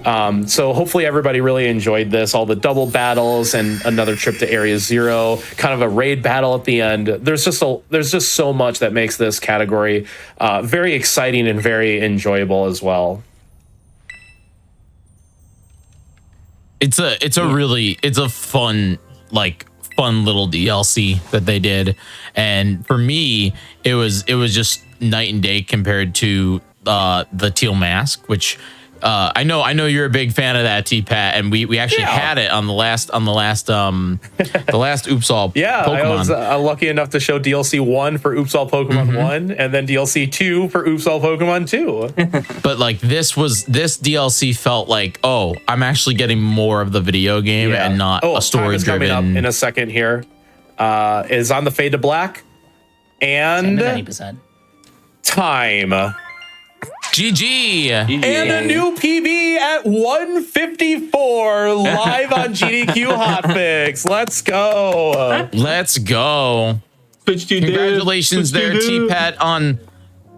So hopefully everybody really enjoyed this, all the double battles and another trip to Area Zero, kind of a raid battle at the end. There's just so much that makes this category very exciting and very enjoyable as well. It's a fun little DLC that they did, and for me it was just night and day compared to the Teal Mask, which I know you're a big fan of that, T-Pat, and we actually had it on the last the last Oops All Yeah, Pokemon. I was lucky enough to show DLC 1 for Oops All Pokemon 1, and then DLC 2 for Oops All Pokemon 2. But this DLC felt like, oh, I'm actually getting more of the video game and not a story coming up driven. in a second here. Is on the Fade to Black and 90%. time. GG. And a new PB at 154 live on GDQ Hotfix. Let's go. Let's go. Congratulations there, T-Pat, on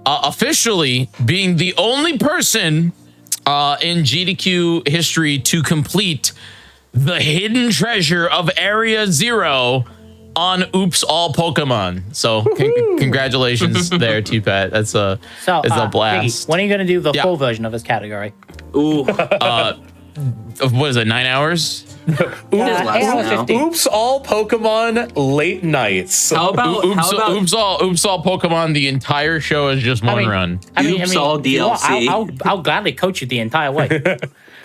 officially being the only person in GDQ history to complete the hidden treasure of Area 0 on Oops All Pokemon. So congratulations there, T-Pat. It's a blast. Iggy, when are you going to do the full version of this category? Ooh. What is it, 9 hours? Oops All Pokemon Late Nights. How about Oops All Pokemon, the entire show is just one run. Oops All DLC? I'll gladly coach you the entire way.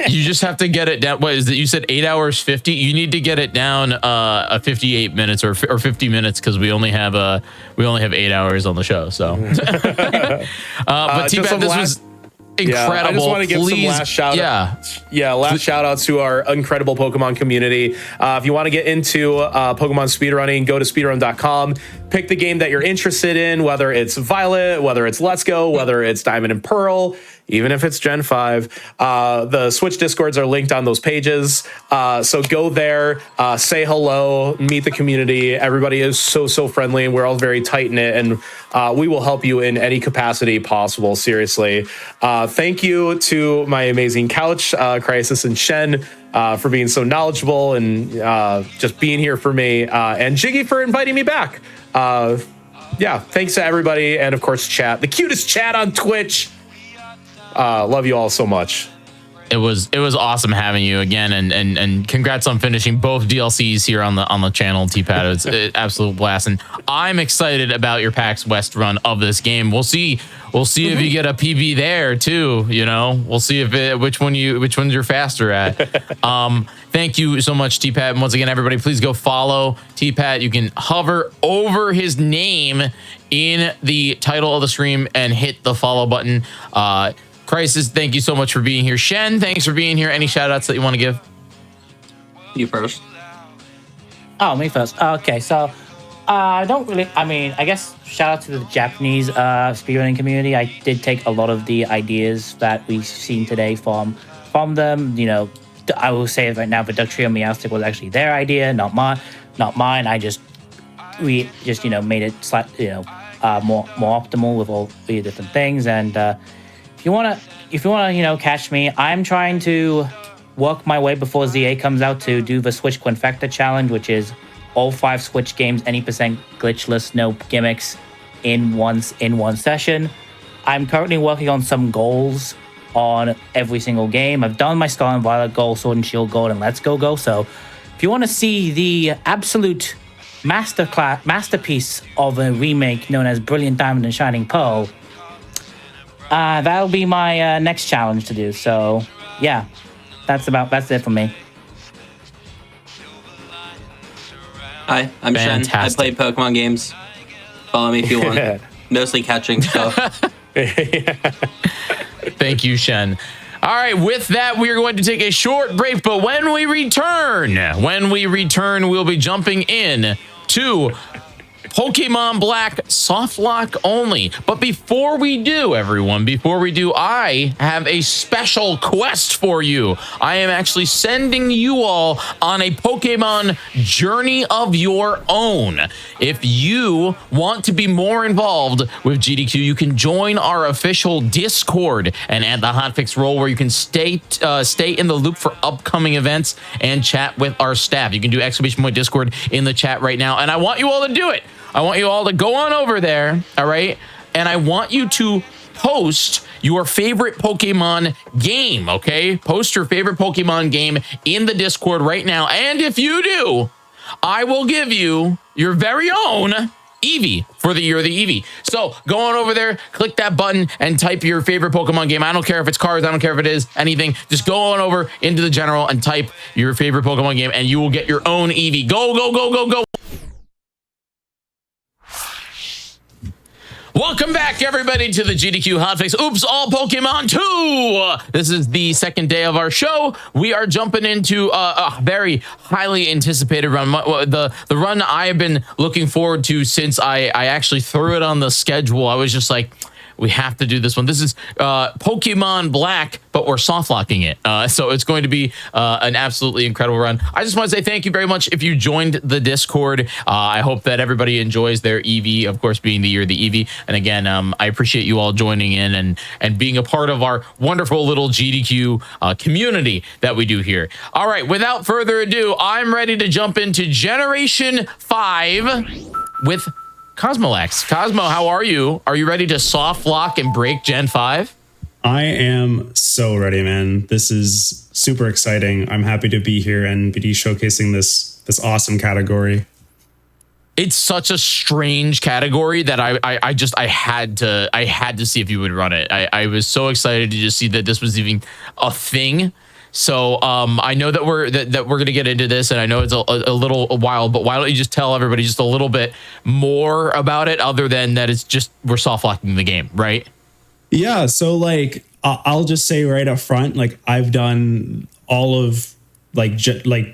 You just have to get it down. What is it? You said 8 hours 50. You need to get it down 58 minutes or 50 minutes because we only have 8 hours on the show. So, but T-Pat, this was incredible. I just want to give some last shout outs. Last shout outs to our incredible Pokemon community. If you want to get into Pokemon speedrunning, go to speedrun.com. Pick the game that you're interested in, whether it's Violet, whether it's Let's Go, whether it's Diamond and Pearl, even if it's Gen 5. The Switch Discords are linked on those pages. So go there, say hello, meet the community. Everybody is so friendly, and we're all very tight-knit, and we will help you in any capacity possible, seriously. Thank you to my amazing couch, Crisis and Shen, for being so knowledgeable and just being here for me, and Jiggy for inviting me back. Thanks to everybody, and of course, chat. The cutest chat on Twitch. Love you all so much. It was awesome having you again, and congrats on finishing both DLCs here on the channel, T-Pat. It's an absolute blast, and I'm excited about your PAX West run of this game. We'll see if you get a PB there too. You know, we'll see if which ones you're faster at. Thank you so much, T-Pat. And once again, everybody, please go follow T-Pat. You can hover over his name in the title of the stream and hit the follow button. Crisis, thank you so much for being here. Shen, thanks for being here. Any shout outs that you want to give? You first. Oh, me first. Okay, so I guess shout out to the Japanese speedrunning community. I did take a lot of the ideas that we've seen today from them. You know, I will say it right now, Viductrio Meowstic was actually their idea, not mine. We just made it slightly more optimal with all the different things. And if you wanna catch me, I'm trying to work my way before ZA comes out to do the Switch Quinfecta challenge, which is all 5 Switch games, any percent glitchless, no gimmicks, in one session. I'm currently working on some goals on every single game. I've done my Scarlet and Violet goal, Sword and Shield goal, and Let's Go. So if you want to see the absolute masterpiece of a remake known as Brilliant Diamond and Shining Pearl, that'll be my next challenge to do. So yeah, that's it for me. Hi, I'm Shen. I play Pokemon games. Follow me if you want. Mostly catching stuff. Thank you, Shen. All right, with that, we are going to take a short break, but when we return, we'll be jumping in to Pokemon Black soft lock only. But before we do, I have a special quest for you. I am actually sending you all on a Pokemon journey of your own. If you want to be more involved with GDQ, you can join our official Discord and add the Hotfix role where you can stay in the loop for upcoming events and chat with our staff. You can do !Discord in the chat right now, and I want you all to do it. I want you all to go on over there, all right? And I want you to post your favorite Pokemon game, okay? Post your favorite Pokemon game in the Discord right now. And if you do, I will give you your very own Eevee for the year of the Eevee. So go on over there, click that button, and type your favorite Pokemon game. I don't care if it's cards, I don't care if it is anything. Just go on over into the general and type your favorite Pokemon game, and you will get your own Eevee. Go, go, go, go, go. Welcome back, everybody, to the GDQ Hotfix Oops All Pokemon 2. This is the second day of our show. We are jumping into a very highly anticipated run. The run I have been looking forward to since I actually threw it on the schedule. I was just like, We have to do this one. This is Pokemon Black, but we're soft locking it. So it's going to be an absolutely incredible run. I just want to say thank you very much if you joined the Discord. I hope that everybody enjoys their EV, of course, being the year of the EV. And again, I appreciate you all joining in and being a part of our wonderful little GDQ community that we do here. All right, without further ado, I'm ready to jump into Generation 5 with Cosmolax. Cosmo, how are you? Are you ready to soft lock and break Gen 5? I am so ready, man. This is super exciting. I'm happy to be here and be showcasing this awesome category. It's such a strange category that I had to see if you would run it. I was so excited to just see that this was even a thing. So I know that we're gonna get into this, and I know it's a little while, but why don't you just tell everybody just a little bit more about it, other than that it's just we're soft locking the game, right? Yeah. So like I'll just say right up front, like I've done all of like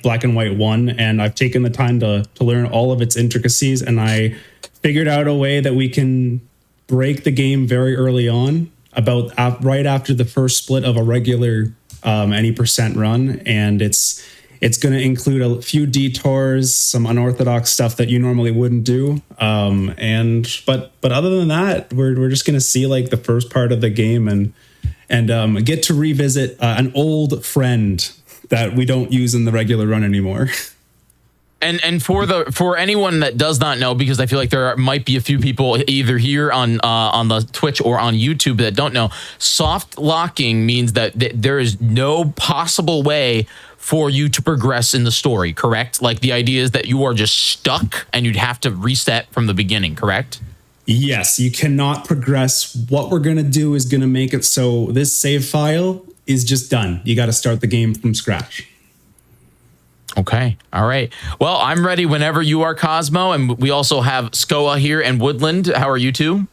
Black and White 1, and I've taken the time to learn all of its intricacies, and I figured out a way that we can break the game very early on, about right after the first split of a regular any percent run, and it's going to include a few detours, some unorthodox stuff that you normally wouldn't do, but other than that, we're just going to see like the first part of the game and get to revisit an old friend that we don't use in the regular run anymore. And for anyone that does not know, because I feel like might be a few people either here on the Twitch or on YouTube that don't know, soft locking means that there is no possible way for you to progress in the story, correct? Like the idea is that you are just stuck and you'd have to reset from the beginning, correct? Yes, you cannot progress. What we're going to do is going to make it so this save file is just done. You got to start the game from scratch. Okay. All right. Well, I'm ready whenever you are, Cosmo. And we also have Skoa here and Woodland. How are you two?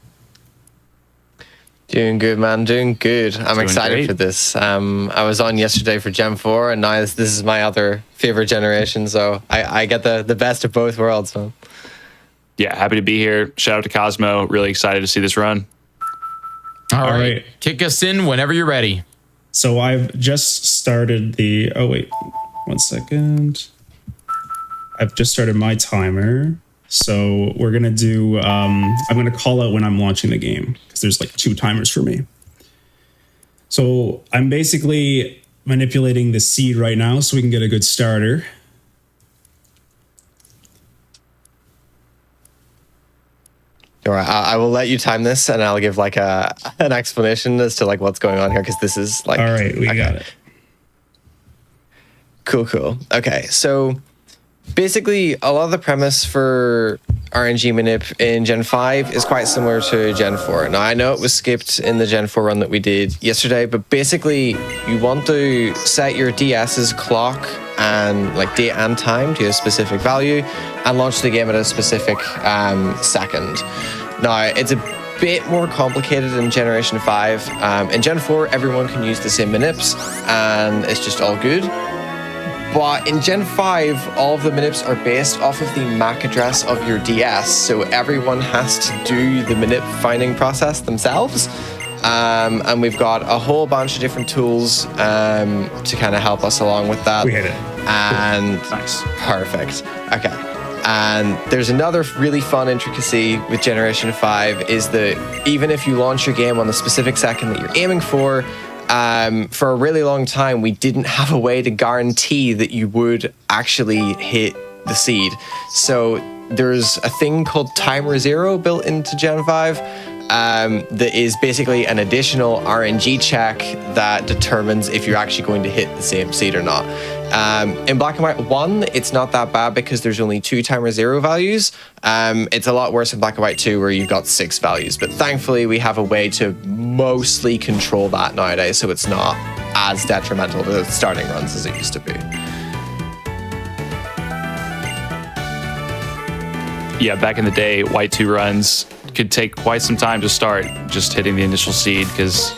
Doing good, man. Doing good. I'm excited for this. I was on yesterday for Gen 4, and now this is my other favorite generation. So I get the best of both worlds, man. Yeah, happy to be here. Shout out to Cosmo. Really excited to see this run. All right. Kick us in whenever you're ready. So I've just started the... Oh, wait. 1 second. I've just started my timer. So we're going to do... I'm going to call out when I'm launching the game, because there's like 2 timers for me. So I'm basically manipulating the seed right now so we can get a good starter. All right, I will let you time this, and I'll give like an explanation as to like what's going on here, because this is like... All right, we got it. Cool. Okay, so basically a lot of the premise for RNG manip in Gen 5 is quite similar to Gen 4. Now, I know it was skipped in the Gen 4 run that we did yesterday, but basically you want to set your DS's clock and like date and time to a specific value and launch the game at a specific second. Now, it's a bit more complicated in Generation 5. In Gen 4, everyone can use the same manips, and it's just all good. But in Gen 5, all of the manips are based off of the MAC address of your DS, so everyone has to do the manip finding process themselves. And we've got a whole bunch of different tools to kind of help us along with that. We hit it. And nice. Perfect. Okay. And there's another really fun intricacy with Generation 5 is that even if you launch your game on the specific second that you're aiming for a really long time, we didn't have a way to guarantee that you would actually hit the seed. So there's a thing called Timer Zero built into Gen 5 that is basically an additional RNG check that determines if you're actually going to hit the same seed or not. In Black and White 1, it's not that bad because there's only 2 Timer Zero values. It's a lot worse in Black and White 2 where you've got 6 values. But thankfully, we have a way to mostly control that nowadays, so it's not as detrimental to the starting runs as it used to be. Yeah, back in the day, White 2 runs could take quite some time to start just hitting the initial seed because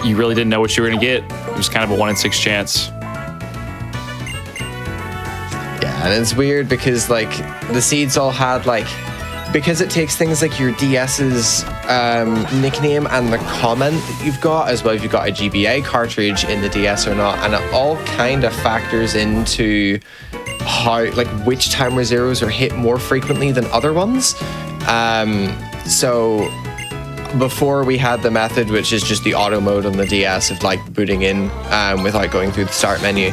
you really didn't know what you were going to get. It was kind of a 1 in 6 chance. Yeah, and it's weird because like the seeds all had like because it takes things like your DS's nickname and the comment that you've got, as well if you've got a GBA cartridge in the DS or not, and it all kind of factors into how, like, which timer zeros are hit more frequently than other ones. So before we had the method, which is just the auto mode on the DS of like booting in without going through the start menu.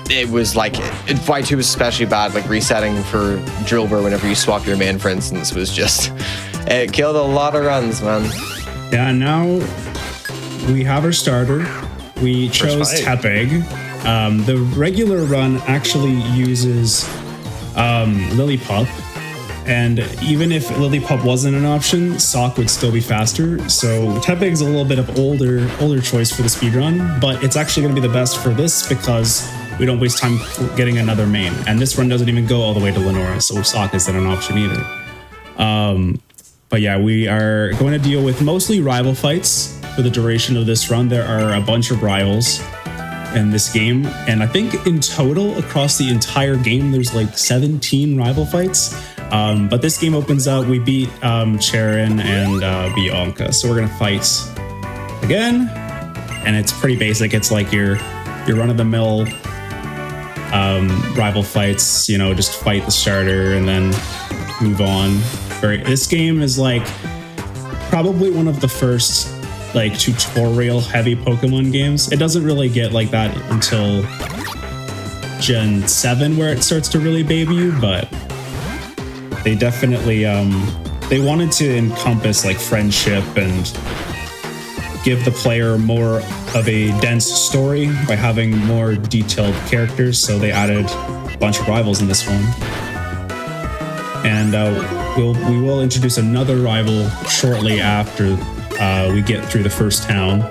It was like, Y2 was especially bad, like resetting for Drillbur whenever you swap your main, for instance, was just, it killed a lot of runs, man. Yeah, now we have our starter. We chose Tepig. The regular run actually uses Lillipup, and even if Lillipup wasn't an option, Sock would still be faster. So Tepig's a little bit of older choice for the speedrun, but it's actually going to be the best for this because we don't waste time getting another main. And this run doesn't even go all the way to Lenora, so Sock isn't an option either. But yeah, we are going to deal with mostly rival fights for the duration of this run. There are a bunch of rivals in this game, and I think in total across the entire game there's like 17 rival fights. But this game opens up, we beat Charon and beat Onka, so we're gonna fight again, and it's pretty basic. It's like your run-of-the-mill rival fights, you know, just fight the starter and then move on. This game is like probably one of the first like tutorial heavy Pokemon games. It doesn't really get like that until Gen 7 where it starts to really baby you, but they definitely they wanted to encompass like friendship and give the player more of a dense story by having more detailed characters, so they added a bunch of rivals in this one. And we will introduce another rival shortly after we get through the first town.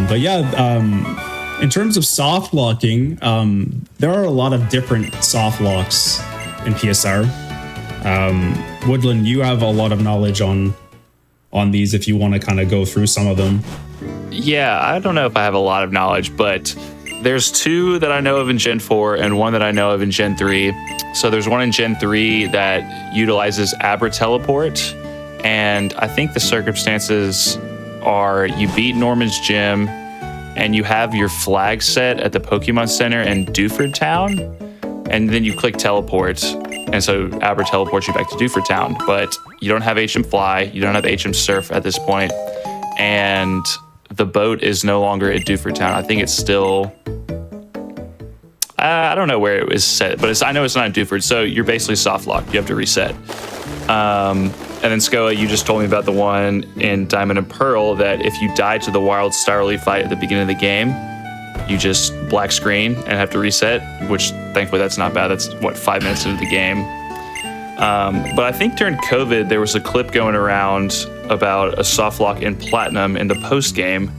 But yeah, in terms of soft locking, there are a lot of different soft locks in PSR. Woodland, you have a lot of knowledge on these if you want to kind of go through some of them. Yeah, I don't know if I have a lot of knowledge, but there's two that I know of in Gen 4 and one that I know of in Gen 3. So there's one in Gen 3 that utilizes Abra Teleport, and I think the circumstances are you beat Norman's Gym and you have your flag set at the Pokemon Center in Dewford Town, and then you click Teleport, and so Abra teleports you back to Dewford Town, but you don't have HM Fly, you don't have HM Surf at this point, and the boat is no longer at Dewford Town. I think it's still... I don't know where it was set, but I know it's not in Dewford, so you're basically soft locked. You have to reset. And then Skoa, you just told me about the one in Diamond and Pearl that if you die to the Wild Starly fight at the beginning of the game, you just black screen and have to reset, which thankfully that's not bad. That's, 5 minutes into the game. But I think during COVID, there was a clip going around about a soft lock in Platinum in the post game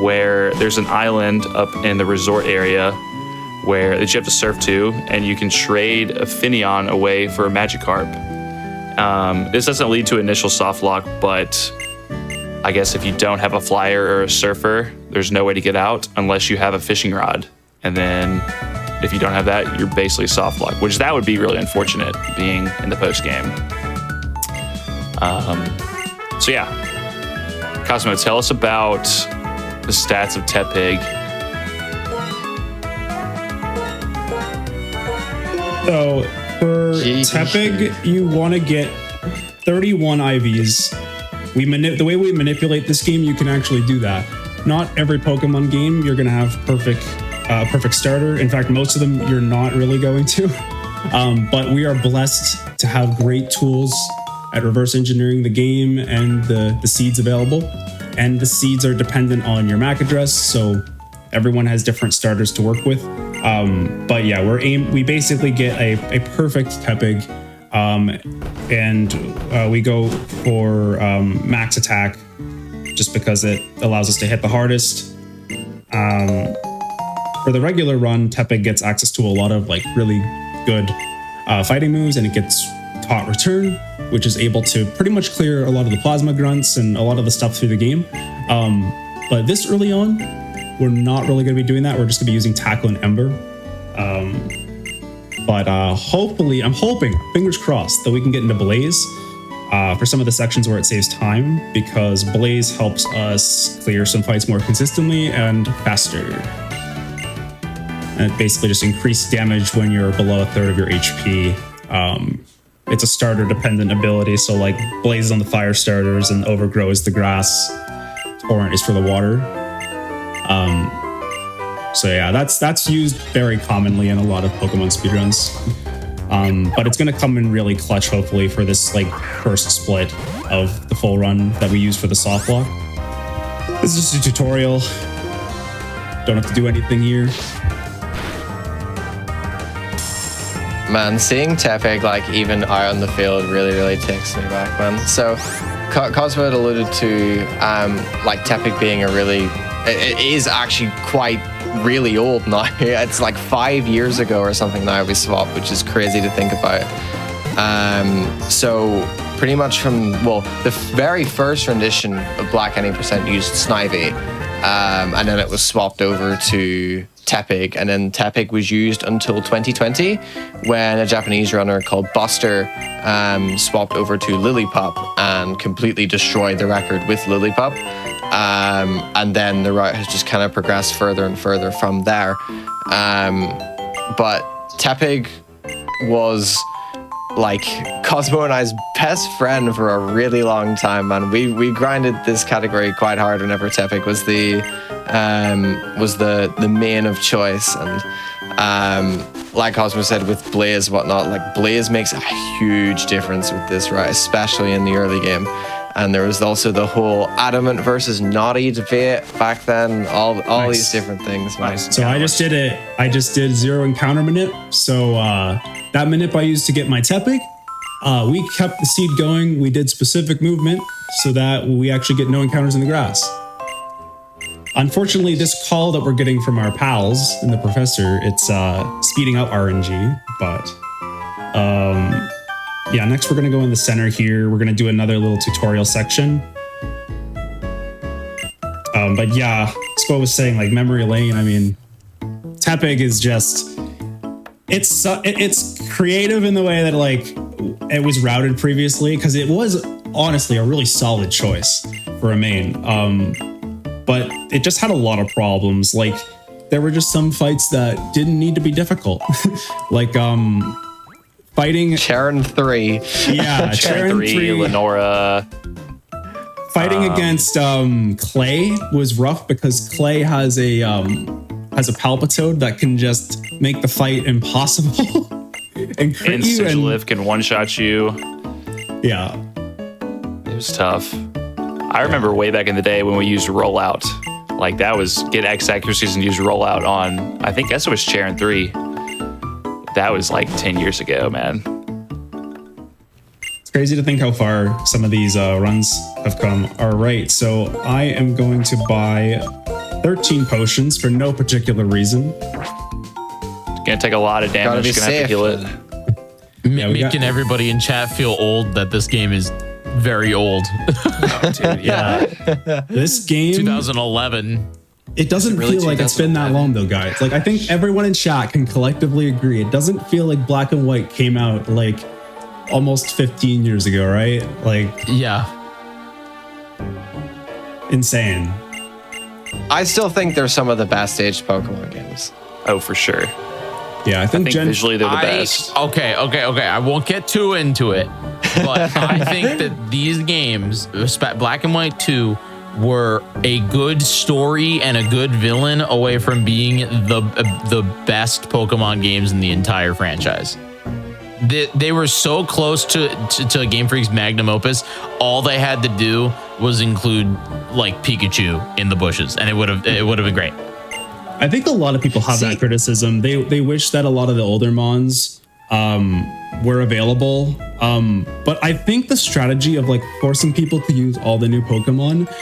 where there's an island up in the resort area that you have to surf to, and you can trade a Finneon away for a Magikarp. This doesn't lead to initial soft lock, but I guess if you don't have a flyer or a surfer, there's no way to get out unless you have a fishing rod. And then if you don't have that, you're basically soft lock, which that would be really unfortunate being in the post game. So yeah, Cosmo, tell us about the stats of Tepig. So for Tepig, you want to get 31 IVs. The way we manipulate this game, you can actually do that. Not every Pokemon game you're going to have perfect starter. In fact, most of them you're not really going to. But we are blessed to have great tools at reverse engineering the game and the seeds available. And the seeds are dependent on your MAC address, so everyone has different starters to work with. But yeah, we basically get a perfect Tepig, and we go for max attack just because it allows us to hit the hardest. For the regular run, Tepig gets access to a lot of like really good fighting moves, and it gets Taunt Return, which is able to pretty much clear a lot of the Plasma Grunts and a lot of the stuff through the game. But this early on, we're not really going to be doing that. We're just going to be using Tackle and Ember. But hopefully, I'm hoping, fingers crossed, that we can get into Blaze for some of the sections where it saves time, because Blaze helps us clear some fights more consistently and faster. And it basically just increased damage when you're below a third of your HP. It's a starter dependent ability, so like Blaze is on the fire starters and Overgrow is the grass, Torrent is for the water. So yeah, that's used very commonly in a lot of Pokemon speedruns. But it's gonna come in really clutch, hopefully, for this like first split of the full run that we use for the soft lock. This is just a tutorial. Don't have to do anything here. Man, seeing Tepig like even out on the field really takes me back, man. So Cosmo had alluded to like Tepig being a really, it is actually quite really old now. It's like 5 years ago or something now we swapped, which is crazy to think about. So pretty much from, well, the very first rendition of Black 90% used Snivy, and then it was swapped over to Tepig, and then Tepig was used until 2020 when a Japanese runner called Buster swapped over to Lillipup and completely destroyed the record with Lillipup. And then the route has just kind of progressed further and further from there. But Tepig was like Cosmo and I's best friend for a really long time, man. We grinded this category quite hard whenever Tepig was the main of choice. And like Cosmo said, with Blaze whatnot, like Blaze makes a huge difference with this, right? Especially in the early game. And there was also the whole Adamant versus Naughty debate back then. All nice. These different things. Nice. So I just did it. I just did 0 encounter manip. So that manip I used to get my Tepig. We kept the seed going. We did specific movement so that we actually get no encounters in the grass. Unfortunately, this call that we're getting from our pals and the professor, it's speeding up RNG. But yeah, next we're going to go in the center here. We're going to do another little tutorial section. But yeah, Spo was saying, like, memory lane, I mean, Tepig is just, it's creative in the way that, like, it was routed previously, because it was honestly a really solid choice for a main. But it just had a lot of problems. Like, there were just some fights that didn't need to be difficult. Like, fighting Charon 3. Yeah, Charon 3, Lenora. Fighting against Clay was rough because Clay has a Palpitoad that can just make the fight impossible. And crit you, and Sigilift can one-shot you. Yeah. It was tough. I remember way back in the day when we used rollout. Like, that was get X accuracies and use rollout on, I think it was Charon 3. That was like 10 years ago, man. It's crazy to think how far some of these runs have come. All right, so I am going to buy 13 potions for no particular reason. It's gonna take a lot of damage. Gonna have to heal it. Making everybody in chat feel old that this game is very old. Oh, dude, yeah. This game 2011. It doesn't feel like it's been that long though, guys. Like, I think everyone in chat can collectively agree. It doesn't feel like Black and White came out like almost 15 years ago, right? Like, yeah. Insane. I still think they're some of the best aged Pokemon games. Oh, for sure. Yeah, I think visually they're the best. Okay. I won't get too into it, but I think that these games, Black and White 2, were a good story and a good villain away from being the best Pokemon games in the entire franchise. They were so close to Game Freak's magnum opus. All they had to do was include like Pikachu in the bushes, and it would have been great. I think a lot of people have that criticism. They wish that a lot of the older Mons were available. But I think the strategy of like forcing people to use all the new Pokemon,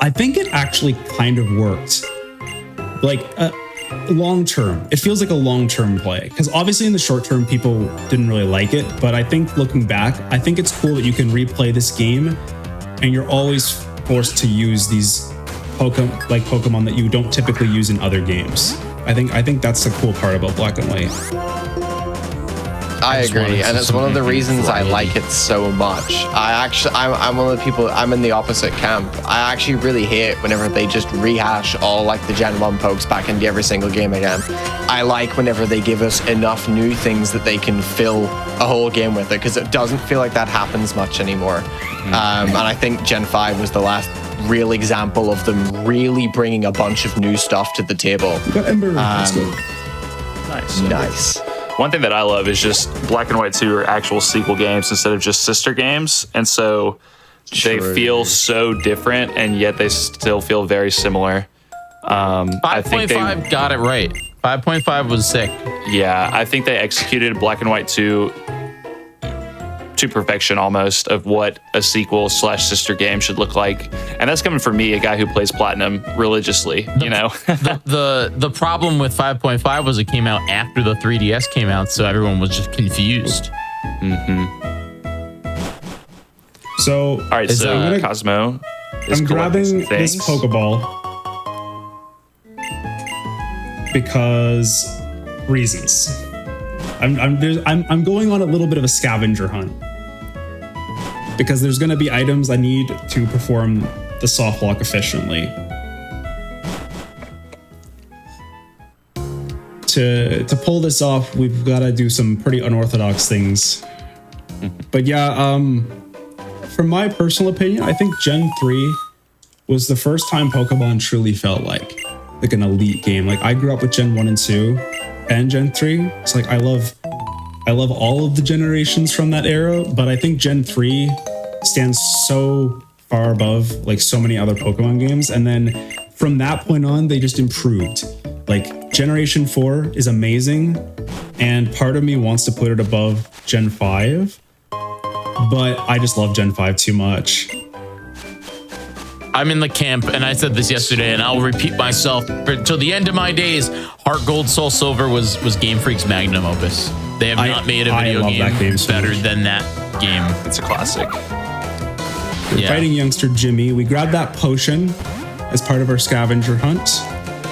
I think it actually kind of worked. Like long term, it feels like a long term play. Because obviously in the short term, people didn't really like it. But I think looking back, I think it's cool that you can replay this game and you're always forced to use these Pokemon that you don't typically use in other games. I think that's the cool part about Black and White. I just agree, wanted and it's some one of the reasons I variety. like it so much. I'm one of the people. I'm in the opposite camp. I actually really hate whenever they just rehash all like the Gen 1 pokes back into every single game again. I like whenever they give us enough new things that they can fill a whole game with it, because it doesn't feel like that happens much anymore. And I think Gen 5 was the last real example of them really bringing a bunch of new stuff to the table. Got Ember. Let's go. Nice. Nice. One thing that I love is just Black and White 2 are actual sequel games instead of just sister games. And so they feel so different, and yet they still feel very similar. I think 5.5 got it right. 5.5 was sick. Yeah, I think they executed Black and White 2 to perfection almost of what a sequel / sister game should look like. And that's coming from me, a guy who plays Platinum religiously, you know? The problem with 5.5 was it came out after the 3DS came out, so everyone was just confused. So, All right, Is so that- Cosmo is I'm collecting grabbing some this things. Pokeball because reasons. I'm going on a little bit of a scavenger hunt because there's going to be items I need to perform the soft lock efficiently. To pull this off, we've got to do some pretty unorthodox things. But yeah, from my personal opinion, I think Gen 3 was the first time Pokemon truly felt like an elite game. Like, I grew up with Gen 1 and 2 and Gen 3. It's like I love all of the generations from that era, but I think Gen 3 stands so far above like so many other Pokemon games. And then from that point on, they just improved. Like, Generation 4 is amazing, and part of me wants to put it above Gen 5, but I just love Gen 5 too much. I'm in the camp, and I said this yesterday, and I'll repeat myself till the end of my days. Heart Gold, Soul Silver was Game Freak's magnum opus. They have not made a video love that game so better much. than that game. It's a classic. We're fighting youngster Jimmy. We grabbed that potion as part of our scavenger hunt.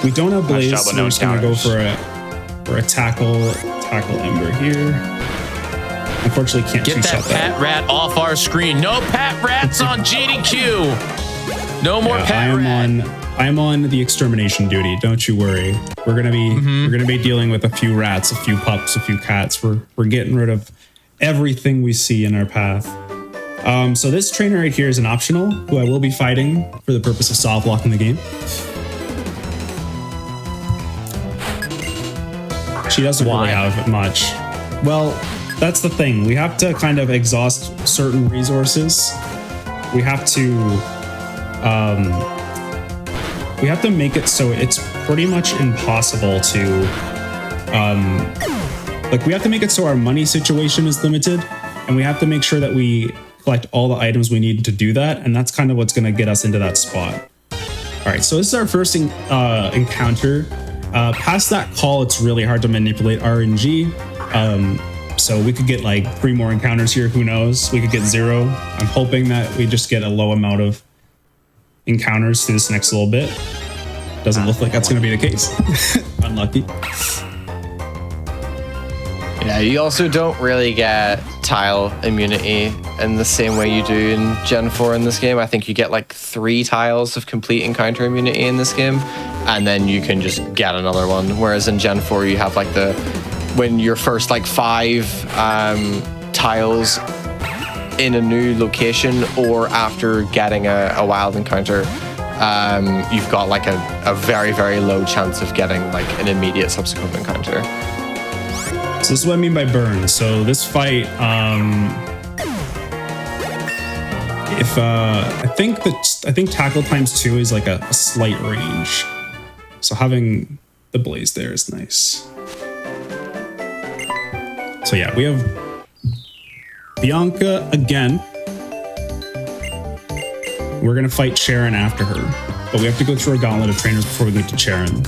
We don't have Blaze, job so with we're no just gonna go encounters. for a tackle Ember here. Unfortunately, can't Get two-shot that Pat Rat off our screen. No Pat Rats on GDQ. No more Pat Rat. I'm on the extermination duty. Don't you worry. We're gonna be dealing with a few rats, a few pups, a few cats. We're getting rid of everything we see in our path. So this trainer right here is an optional, who I will be fighting for the purpose of soft locking the game. She doesn't really have much. Well, that's the thing. We have to kind of exhaust certain resources. We have to make it so it's pretty much impossible to we have to make it so our money situation is limited, and we have to make sure that we collect all the items we need to do that, and that's kind of what's going to get us into that spot. All right, so this is our first encounter. Past that call, it's really hard to manipulate RNG. So we could get like 3 more encounters here. Who knows? We could get 0. I'm hoping that we just get a low amount of encounters through this next little bit. Doesn't look like that's going to be the case. Unlucky. Yeah, you also don't really get tile immunity in the same way you do in Gen 4 in this game. I think you get like 3 tiles of complete encounter immunity in this game, and then you can just get another one. Whereas in Gen 4, you have like when your first like 5 tiles in a new location, or after getting a wild encounter, you've got like a very, very low chance of getting like an immediate subsequent encounter. So this is what I mean by burn. So this fight, I think tackle times 2 is like a slight range. So having the Blaze there is nice. So yeah, we have Bianca again. We're gonna fight Sharon after her, but we have to go through a gauntlet of trainers before we get to Sharon.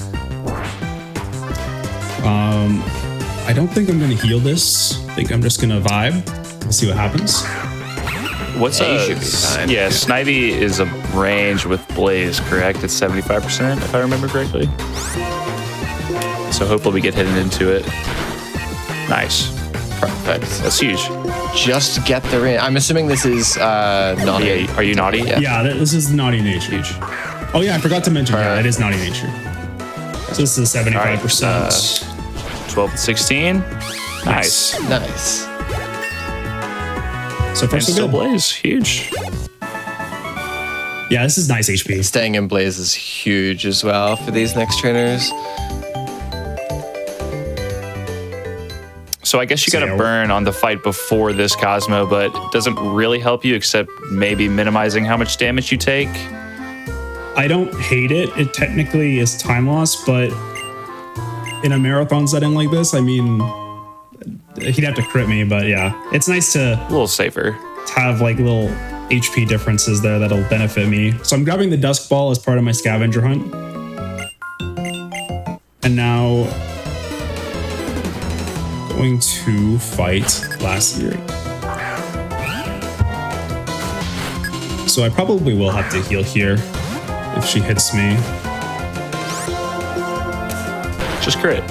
I don't think I'm gonna heal this. I think I'm just gonna vibe and see what happens. What's you should be fine. Yeah, Snivy is a range with Blaze, correct? It's 75%, if I remember correctly. So hopefully we get hidden into it. Nice. Perfect. That's huge. Just get the ring. I'm assuming this is naughty. Yeah, are you naughty? Yeah, this is naughty nature. Huge. Oh yeah, I forgot to mention. Yeah, it is naughty nature. So this is 75%. 12 and 16. Nice. Nice. So far And so still good. Blaze. Huge. Yeah, this is nice HP. Staying in Blaze is huge as well for these next trainers. So I guess you got Yeah, a burn on the fight before this Cosmo, but it doesn't really help you except maybe minimizing how much damage you take. I don't hate it. It technically is time loss, but in a marathon setting like this, I mean, he'd have to crit me, but yeah, it's nice to A little safer. have like little HP differences there that'll benefit me. So I'm grabbing the Dusk Ball as part of my scavenger hunt. And now going to fight last year. So I probably will have to heal here if she hits me. Just crit.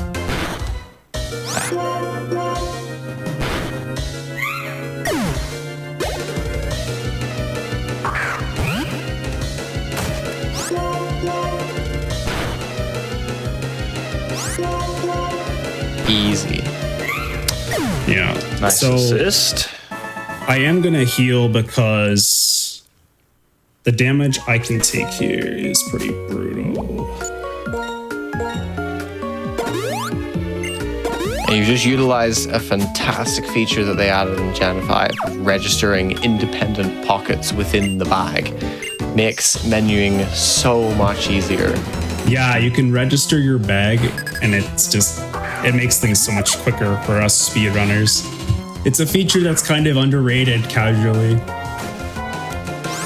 Easy. Yeah. Nice so assist. I am going to heal because the damage I can take here is pretty brutal. And you just utilize a fantastic feature that they added in Gen 5, registering independent pockets within the bag. Makes menuing so much easier. Yeah, you can register your bag, and it makes things so much quicker for us speedrunners. It's a feature that's kind of underrated casually.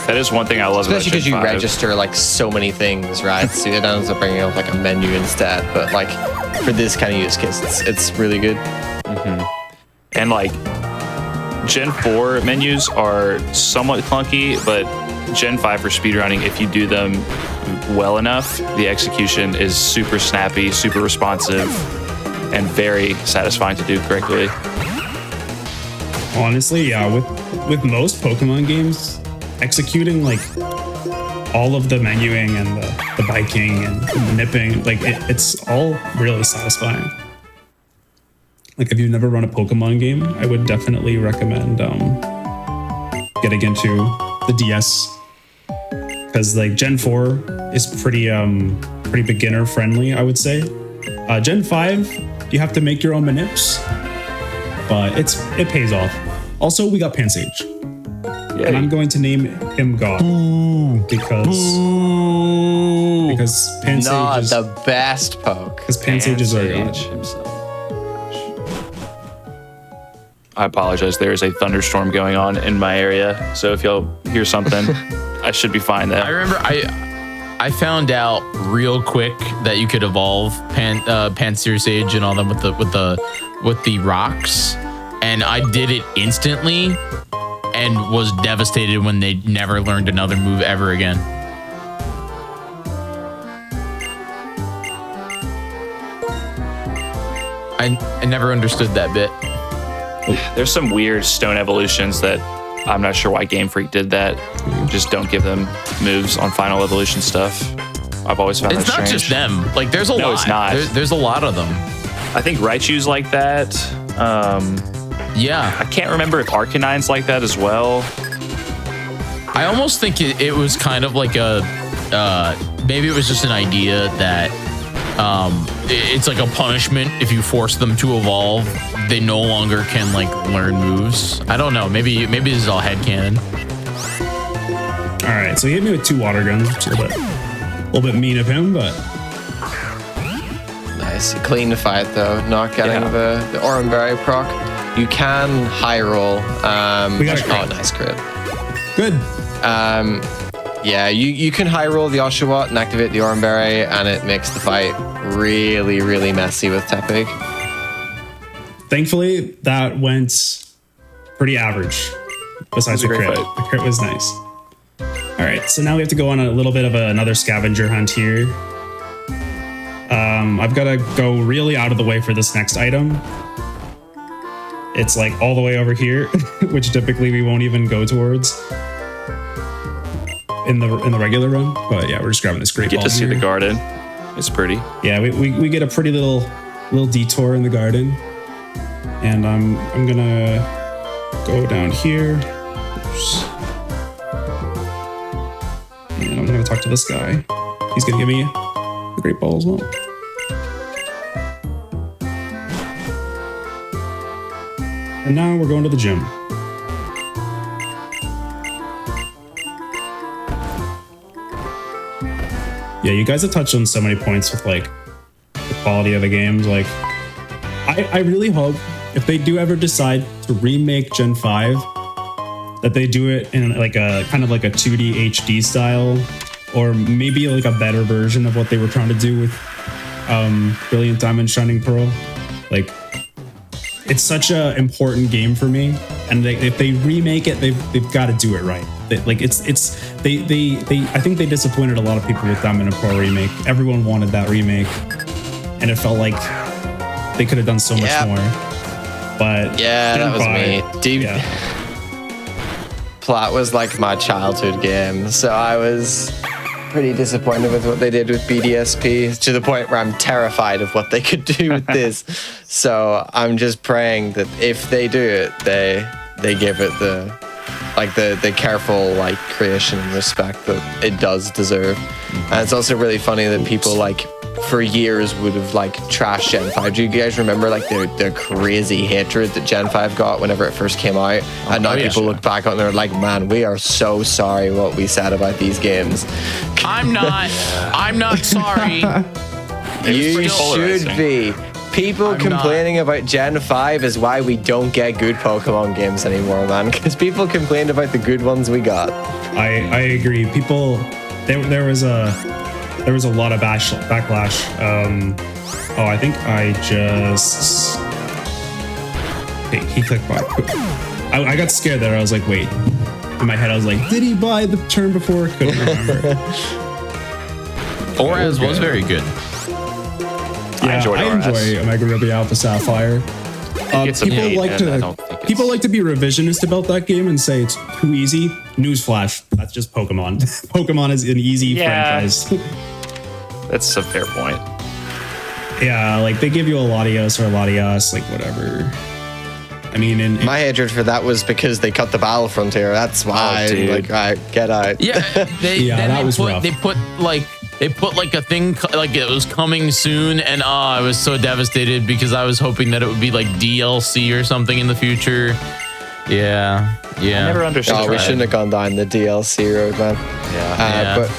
That is one thing I love Especially about because Gen you 5. register like so many things, right? So it ends up bringing up like a menu instead. But like for this kind of use case, it's really good. And like Gen 4 menus are somewhat clunky, but Gen 5 for speedrunning, if you do them well enough, the execution is super snappy, super responsive, and very satisfying to do correctly. Honestly, yeah, with most Pokemon games, executing like all of the menuing and the biking and the nipping, like it's all really satisfying. Like if you've never run a Pokemon game, I would definitely recommend getting into the DS, because like Gen 4 is pretty beginner friendly, I would say. Gen 5, you have to make your own manips, but it pays off. Also, we got Pansage. And I'm going to name him God because Pansage Not is the best poke. because Pansage is our god. himself. I apologize. There is a thunderstorm going on in my area, so if y'all hear something, I should be fine. I remember I found out real quick that you could evolve Pansear Sage and all them with the rocks, and I did it instantly and was devastated when they never learned another move ever again. I never understood that bit. There's some weird stone evolutions that I'm not sure why Game Freak did that. Just don't give them moves on final evolution stuff. I've always found It's that not strange. just them. Like there's a lot. it's not. There's a lot of them. I think Raichu's like that. Yeah. I can't remember if Arcanine's like that as well. I almost think it was kind of like a maybe it was just an idea that it's like a punishment if you force them to evolve. They no longer can like learn moves. I don't know. Maybe this is all headcanon. All right, so he hit me with 2 water guns, which is a little bit mean of him, but Nice. Clean fight though, not getting the Oranberry proc. You can high roll. We got a crit. Oh, nice crit. good. Yeah, you can high roll the Oshawott and activate the Oranberry, and it makes the fight really, really messy with Tepig. Thankfully, that went pretty average. Besides the It was a crit, great fight. the crit was nice. All right, so now we have to go on a little bit of another scavenger hunt here. I've got to go really out of the way for this next item. it's like all the way over here, which typically we won't even go towards in the regular run. But yeah, we're just grabbing this great ball Get to see here. the garden. It's pretty. Yeah, we get a pretty little detour in the garden, and I'm gonna go down here. Oops. And I'm gonna talk to this guy. He's gonna give me the great ball as well. And now we're going to the gym. Yeah, you guys have touched on so many points with like the quality of the games. Like, I really hope if they do ever decide to remake Gen 5, that they do it in like a kind of like a 2D HD style, or maybe like a better version of what they were trying to do with Brilliant Diamond Shining Pearl. Like, it's such a important game for me, and if they remake it, they've got to do it right. I think they disappointed a lot of people with Diamond and Pearl remake. Everyone wanted that remake, and it felt like they could have done so much more. But yeah, that was me. Deep. Yeah. Plat was like my childhood game, so I was pretty disappointed with what they did with BDSP, to the point where I'm terrified of what they could do with this. So I'm just praying that if they do it, they give it the careful like creation and respect that it does deserve. And it's also really funny that people like for years would have like trashed Gen 5. Do you guys remember like the crazy hatred that Gen 5 got whenever it first came out? And now people look back on it and they're like, man, we are so sorry what we said about these games. I'm not sorry. You should be. People complaining about Gen 5 is why we don't get good Pokemon games anymore, man. Because people complained about the good ones we got. I agree. People, there was a lot of backlash. I think I just he clicked buy. I got scared there. I was like, wait. In my head, I was like, did he buy the turn before? Couldn't remember. Oraz was very good. Yeah, I enjoy Omega Ruby Alpha Sapphire. People like to be revisionist about that game and say it's too easy. Newsflash, that's just Pokemon. Pokemon is an easy franchise. That's a fair point. Yeah, like they give you a Latios or a Latias, like whatever. I mean, my hatred for that was because they cut the battle frontier. That's why. Like, right, get out. Yeah, that was rough. They put like a thing like it was coming soon, and I was so devastated because I was hoping that it would be like DLC or something in the future. Yeah. I never understood. Oh, we shouldn't have gone down the DLC road, man. Yeah. But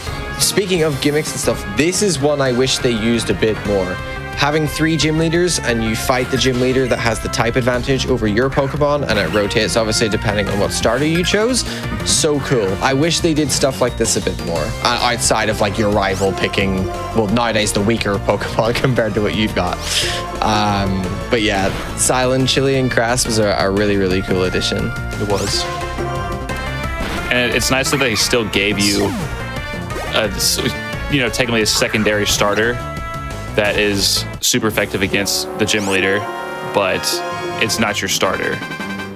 speaking of gimmicks and stuff, this is one I wish they used a bit more. Having 3 gym leaders and you fight the gym leader that has the type advantage over your Pokemon, and it rotates obviously depending on what starter you chose. So cool. I wish they did stuff like this a bit more, outside of like your rival picking, well, nowadays the weaker Pokemon compared to what you've got. But yeah, Silent Chilean Grass was a really, really cool addition. It was. And it's nice that they still gave you technically a secondary starter that is super effective against the gym leader, but it's not your starter.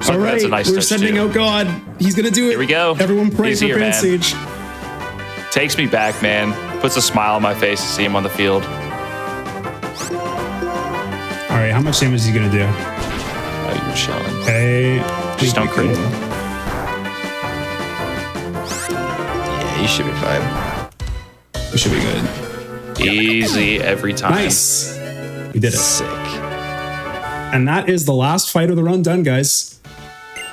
So all right, that's a nice we're touch sending too. out God. He's gonna do it. Here we go. Everyone pray He's for here, man. Fansage. Takes me back, man. Puts a smile on my face to see him on the field. All right, how much damage is he gonna do? Oh, you're chilling. Okay, Just don't crit. Yeah, you should be fine. We should be good. Easy every time. Nice. We did it. Sick. And that is the last fight of the run done, guys.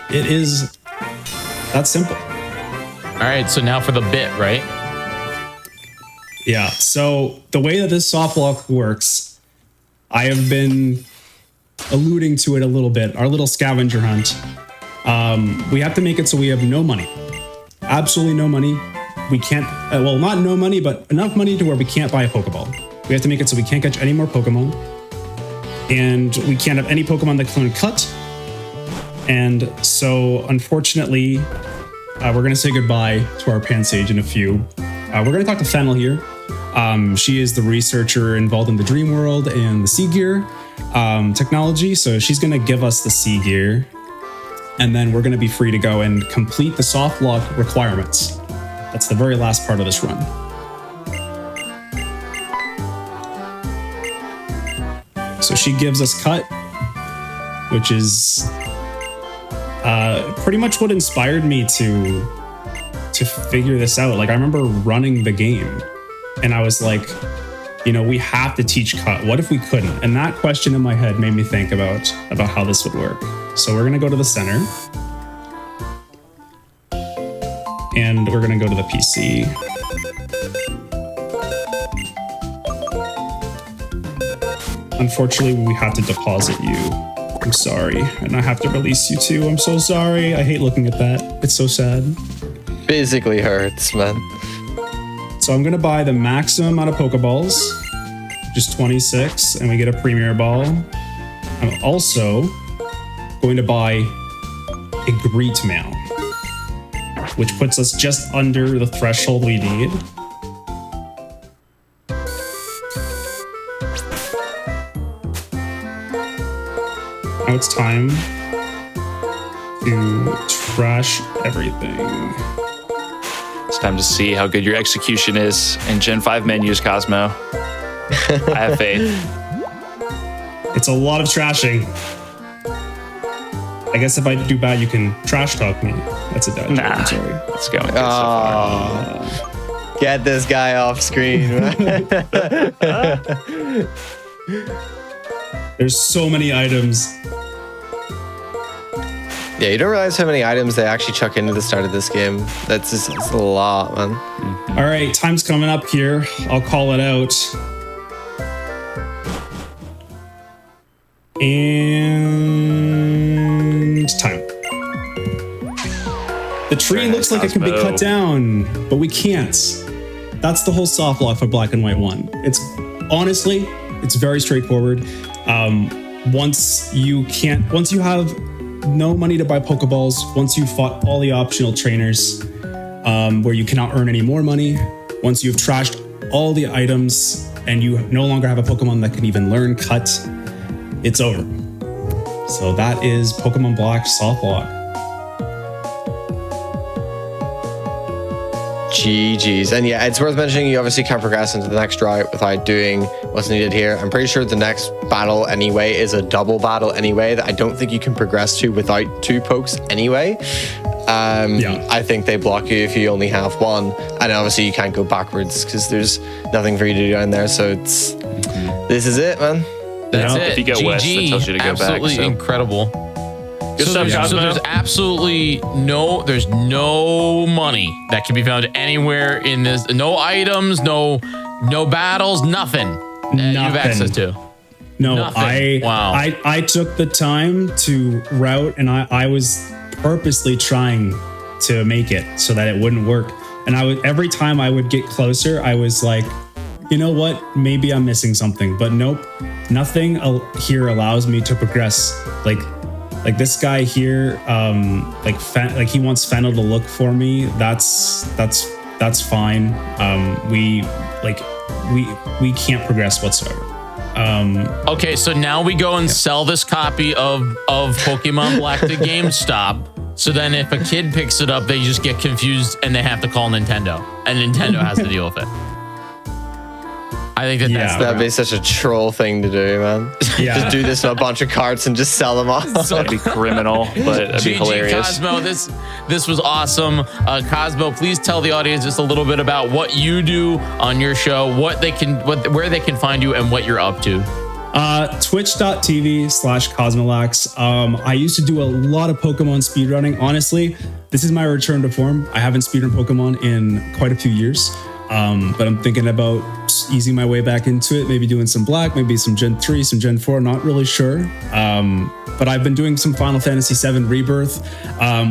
It is that simple. All right, so now for the bit, right? Yeah, so the way that this soft lock works, I have been alluding to it a little bit. Our little scavenger hunt. We have to make it so we have no money. Absolutely no money. We can't, well, not no money, but enough money to where we can't buy a Pokeball. We have to make it so we can't catch any more Pokemon. And we can't have any Pokemon that can cut. And so, unfortunately, we're going to say goodbye to our Pansage in a few. We're going to talk to Fennel here. She is the researcher involved in the Dream World and the Sea Gear. technology. So she's going to give us the C gear, and then we're going to be free to go and complete the soft lock requirements. That's the very last part of this run. So she gives us cut, which is pretty much what inspired me to figure this out. Like, I remember running the game and I was like, you know, we have to teach cut. What if we couldn't? And that question in my head made me think about how this would work. So we're gonna go to the center and we're gonna go to the PC. Unfortunately, we have to deposit you. I'm sorry. And I have to release you too. I'm so sorry. I hate looking at that. It's so sad. Physically hurts, man. So I'm going to buy the maximum amount of Pokeballs, just 26, and we get a Premier Ball. I'm also going to buy a Greet Mail, which puts us just under the threshold we need. Now it's time to trash everything. It's time to see how good your execution is in Gen 5 menus, Cosmo. I have faith. It's a lot of trashing. I guess if I do bad, you can trash talk me. That's a dad joke, I'm sorry. It's going good so far. Get this guy off screen. There's so many items. Yeah, you don't realize how many items they actually chuck into the start of this game. It's a lot, man. All right, time's coming up here. I'll call it out. And time. The tree looks like it can be cut down, but we can't. That's the whole soft lock for Black and White 1. It's honestly, it's very straightforward. Once you have no money to buy Pokeballs, once you've fought all the optional trainers, where you cannot earn any more money, once you've trashed all the items and you no longer have a Pokemon that can even learn cut, it's over. So that is Pokemon Black Soft Lock. GG's. And yeah, it's worth mentioning you obviously can't progress into the next route without doing what's needed here. I'm pretty sure the next battle anyway is a double battle anyway that I don't think you can progress to without 2 pokes anyway. I think they block you if you only have 1. And obviously you can't go backwards because there's nothing for you to do down there. So it's this is it, man. That's it. If you go west, it tells you to go back. Absolutely incredible. Good stuff, Cosmo. So there's absolutely no money that can be found anywhere in this. No items, no battles, nothing. You have access to. No, Nothing. I took the time to route, and I was purposely trying to make it so that it wouldn't work. And every time I would get closer, I was like, you know what? Maybe I'm missing something. But nope, nothing here allows me to progress. Like this guy here, like he wants Fennel to look for me. That's fine. We can't progress whatsoever. Okay, so now we go and sell this copy of Pokemon Black to GameStop. So then if a kid picks it up, they just get confused and they have to call Nintendo, and Nintendo has to deal with it. I think that'd be such a troll thing to do, man. Yeah. Just do this on a bunch of carts and just sell them off. That'd be criminal, but it'd be hilarious. Cosmo, this was awesome. Cosmo, please tell the audience just a little bit about what you do on your show, where they can find you, and what you're up to. Twitch.tv/Cosmolax. I used to do a lot of Pokemon speedrunning. Honestly, this is my return to form. I haven't speedrun Pokemon in quite a few years. But I'm thinking about easing my way back into it, maybe doing some Black, maybe some Gen 3, some Gen 4, not really sure. But I've been doing some Final Fantasy VII Rebirth,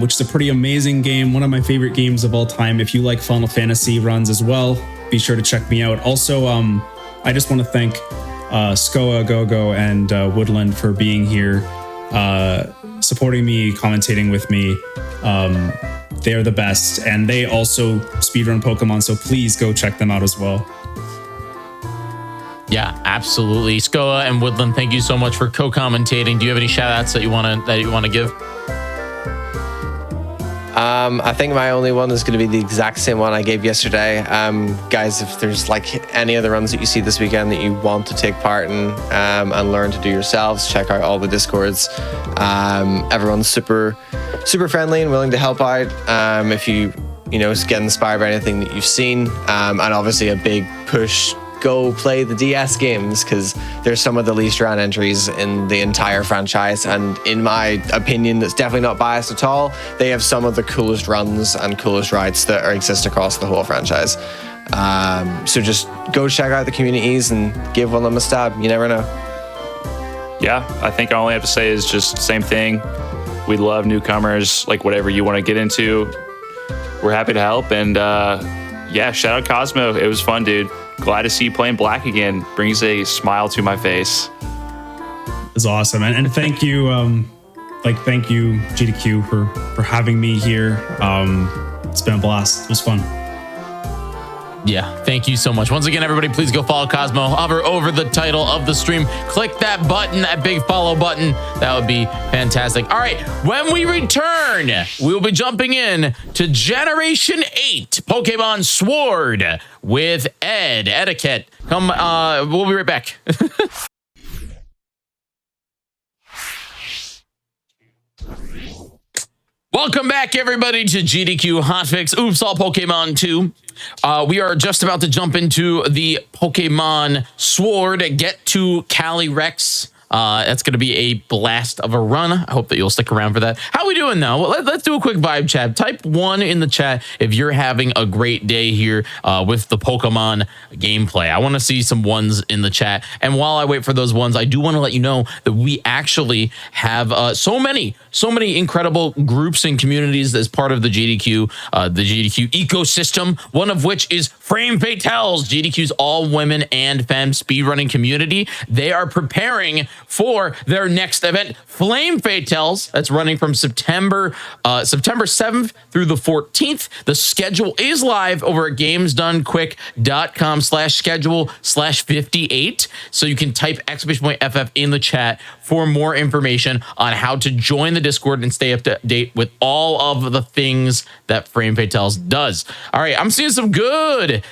which is a pretty amazing game, one of my favorite games of all time. If you like Final Fantasy runs as well, be sure to check me out. Also, I just want to thank Skoa, Gogo, and Woodland for being here, supporting me, commentating with me. They're the best, and they also speedrun Pokemon, so please go check them out as well. Yeah, absolutely. Skoa and Woodland, thank you so much for co-commentating. Do you have any shout outs that you want to give? I think my only one is going to be the exact same one I gave yesterday. Guys, if there's like any other runs that you see this weekend that you want to take part in and learn to do yourselves, check out all the Discords. Everyone's super friendly and willing to help out. If you get inspired by anything that you've seen, and obviously a big push. Go play the DS games because there's some of the least ran entries in the entire franchise, and in my opinion, that's definitely not biased at all. They have some of the coolest runs and coolest rides that exist across the whole franchise. So just go check out the communities and give one of them a stab. You never know. Yeah, I think all I have to say is just same thing. We love newcomers, like whatever you want to get into. We're happy to help, and yeah, shout out Cosmo. It was fun, dude. Glad to see you playing Black again. Brings a smile to my face. It's awesome. And thank you, thank you, GDQ, for having me here. It's been a blast. It was fun. Yeah, thank you so much. Once again, everybody, please go follow Cosmo. Hover over the title of the stream. Click that button, that big follow button. That would be fantastic. All right, when we return, we'll be jumping in to Generation 8 Pokemon Sword with Etiquette. Come, we'll be right back. Welcome back, everybody, to GDQ Hotfix. Oops, all Pokemon 2. We are just about to jump into the Pokemon Sword Get to Calyrex. That's going to be a blast of a run. I hope that you'll stick around for that. How are we doing now? Well, let's do a quick vibe chat. Type 1 in the chat if you're having a great day here with the Pokemon gameplay. I want to see some ones in the chat. And while I wait for those ones, I do want to let you know that we actually have so many incredible groups and communities as part of the GDQ ecosystem, one of which is Frame Fatales, GDQ's all-women and femme speedrunning community. They are preparing for their next event, Flame Fatales. That's running from September 7th through the 14th. The schedule is live over at gamesdonequick.com/schedule/58. So you can type !FF in the chat for more information on how to join the Discord and stay up to date with all of the things that Frame Fatales does. All right, I'm seeing some good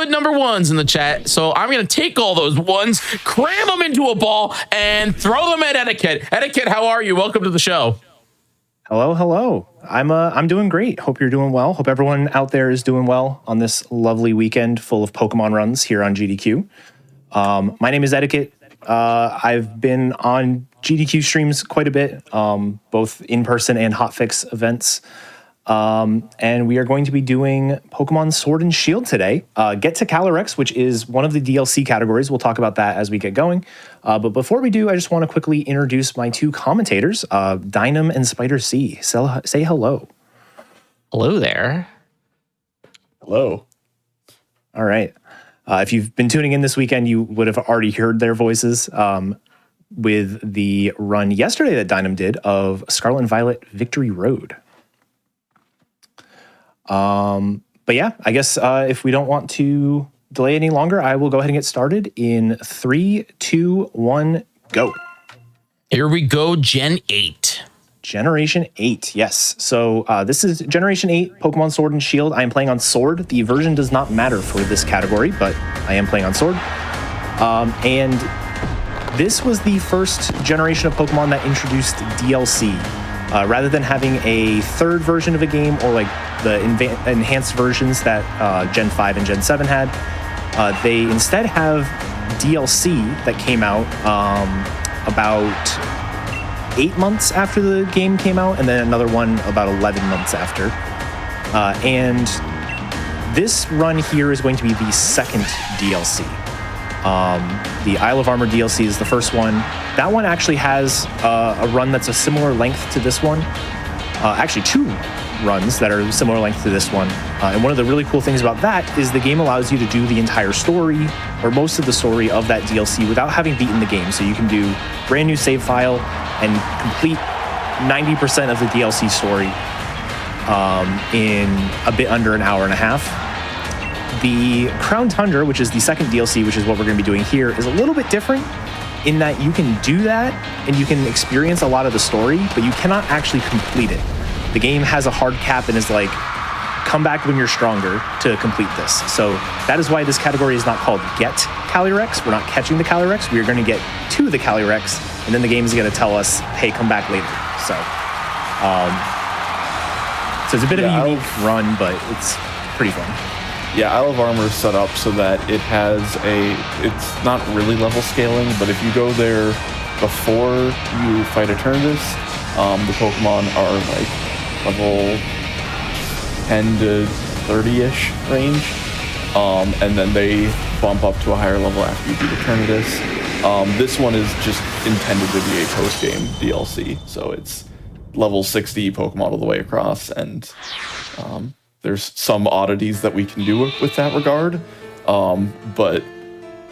number ones in the chat. So I'm going to take all those ones, cram them into a ball, and throw them at Etiquette. Etiquette, how are you? Welcome to the show. Hello. I'm doing great. Hope you're doing well. Hope everyone out there is doing well on this lovely weekend full of Pokemon runs here on GDQ. My name is Etiquette. I've been on GDQ streams quite a bit, both in person and hotfix events. And we are going to be doing Pokemon Sword and Shield today. Get to Calyrex, which is one of the DLC categories. We'll talk about that as we get going. But before we do, I just want to quickly introduce my two commentators, Dynam and Spider C. Say hello. Hello there. Hello. All right. If you've been tuning in this weekend, you would have already heard their voices with the run yesterday that Dynam did of Scarlet and Violet Victory Road. But yeah, I guess if we don't want to delay any longer, I will go ahead and get started in 3, 2, 1, go. Here we go, Gen 8. Generation 8, yes. So this is Generation 8 Pokemon Sword and Shield. I am playing on Sword. The version does not matter for this category, but I am playing on Sword. And this was the first generation of Pokemon that introduced DLC. Rather than having a third version of a game or like the enhanced versions that Gen 5 and Gen 7 had, they instead have DLC that came out about 8 months after the game came out, and then another one about 11 months after. And this run here is going to be the second DLC. The Isle of Armor DLC is the first one. That one actually has a run that's a similar length to this one. Actually, 2 runs that are similar length to this one. And one of the really cool things about that is the game allows you to do the entire story, or most of the story of that DLC, without having beaten the game. So you can do brand new save file and complete 90% of the DLC story in a bit under an hour and a half. The Crown Tundra, which is the second DLC, which is what we're going to be doing here, is a little bit different in that you can do that and you can experience a lot of the story, but you cannot actually complete it. The game has a hard cap and is like, come back when you're stronger to complete this. So that is why this category is not called Get Calyrex. We're not catching the Calyrex. We are going to get to the Calyrex, and then the game is going to tell us, hey, come back later. So, so it's a bit of a unique run, but it's pretty fun. Yeah, Isle of Armor is set up so that it has it's not really level scaling, but if you go there before you fight Eternatus, the Pokemon are like level 10 to 30-ish range, and then they bump up to a higher level after you beat Eternatus. This one is just intended to be a post-game DLC, so it's level 60 Pokemon all the way across, and there's some oddities that we can do with that regard, but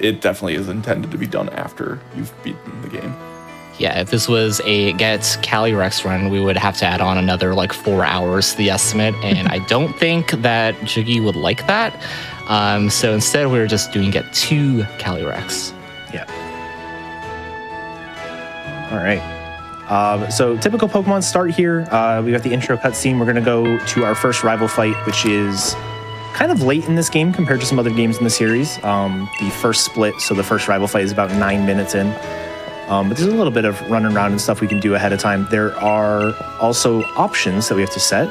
it definitely is intended to be done after you've beaten the game. Yeah, if this was a Get Calyrex run, we would have to add on another like 4 hours to the estimate, and I don't think that Jiggy would like that. So instead, we're just doing Get 2 Calyrex. Yeah. All right. So typical Pokemon start here. We got the intro cutscene. We're going to go to our first rival fight, which is kind of late in this game compared to some other games in the series. The first split, so the first rival fight is about 9 minutes in. But there's a little bit of running around and stuff we can do ahead of time. There are also options that we have to set.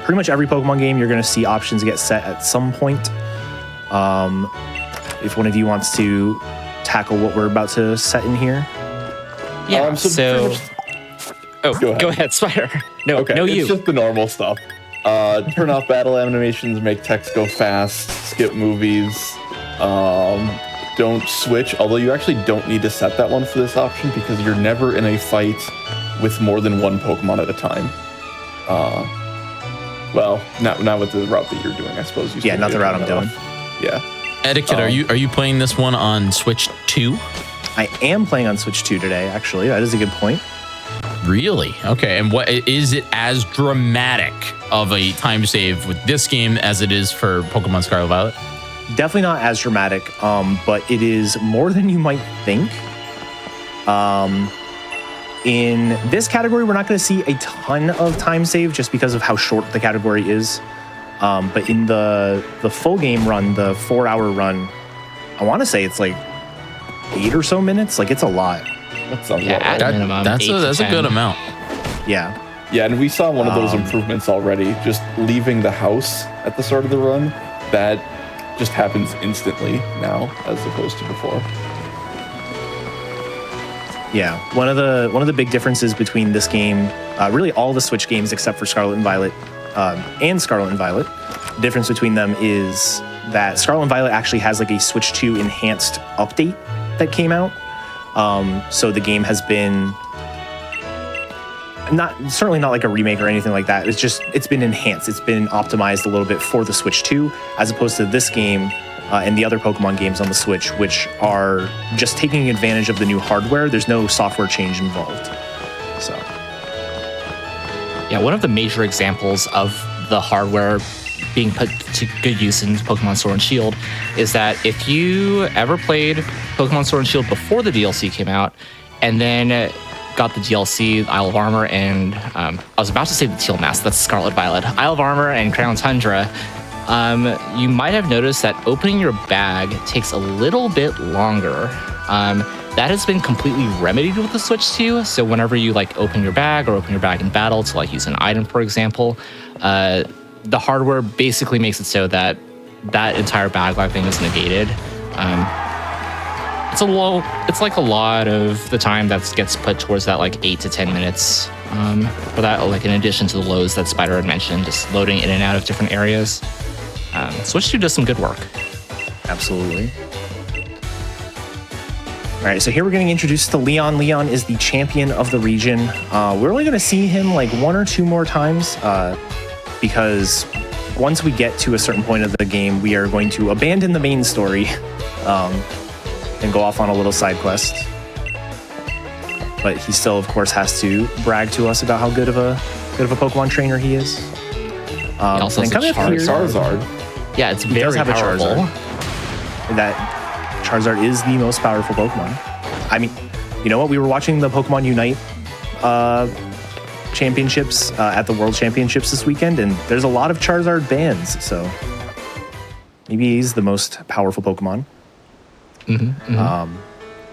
Pretty much every Pokemon game, you're going to see options get set at some point. If one of you wants to tackle what we're about to set in here. Yeah, so... Oh, go ahead, Spider. No, okay, no, it's you. Just the normal stuff. Turn off battle animations, make text go fast, skip movies, don't switch, although you actually don't need to set that one for this option because you're never in a fight with more than one Pokemon at a time. Well, not with the route that you're doing, I suppose. Yeah, not the route I'm doing. Yeah. Etiquette, are you playing this one on Switch 2? I am playing on Switch 2 today, actually. That is a good point. Really? Okay, and what is it as dramatic of a time save with this game as it is for Pokemon Scarlet Violet? Definitely not as dramatic, but it is more than you might think. In this category, we're not going to see a ton of time save just because of how short the category is. But in the full game run, the 4-hour run, I want to say it's like 8 or so minutes. Like, it's a lot. That's a good amount. Yeah. Yeah, and we saw one of those improvements already. Just leaving the house at the start of the run, that just happens instantly now as opposed to before. Yeah, one of the big differences between this game, really all the Switch games except for Scarlet and Violet, the difference between them is that Scarlet and Violet actually has like a Switch 2 enhanced update that came out. So the game has been certainly not like a remake or anything like that. It's been enhanced. It's been optimized a little bit for the Switch 2, as opposed to this game and the other Pokemon games on the Switch, which are just taking advantage of the new hardware. There's no software change involved. So, yeah, one of the major examples of the hardware being put to good use in Pokemon Sword and Shield is that if you ever played Pokemon Sword and Shield before the DLC came out, and then got the DLC, Isle of Armor, and I was about to say the Teal Mask, that's Scarlet Violet, Isle of Armor and Crown Tundra, you might have noticed that opening your bag takes a little bit longer. That has been completely remedied with the Switch 2, so whenever you like open your bag or open your bag in battle to like use an item, for example, the hardware basically makes it so that that entire bag lag thing is negated. It's like a lot of the time that gets put towards that like 8 to 10 minutes for that, like in addition to the loads that Spider had mentioned, just loading in and out of different areas. Switch 2 does some good work. Absolutely. All right, so here we're getting introduced to Leon. Leon is the champion of the region. We're only going to see him like 1 or 2 more times because once we get to a certain point of the game, we are going to abandon the main story and go off on a little side quest. But he still, of course, has to brag to us about how good of a Pokemon trainer he is. He also has Charizard. Yeah, it's He does very have a powerful. Charizard. That Charizard is the most powerful Pokemon. I mean, you know what? We were watching the Pokemon Unite championships at the World Championships this weekend, and there's a lot of Charizard bans, so maybe he's the most powerful Pokemon.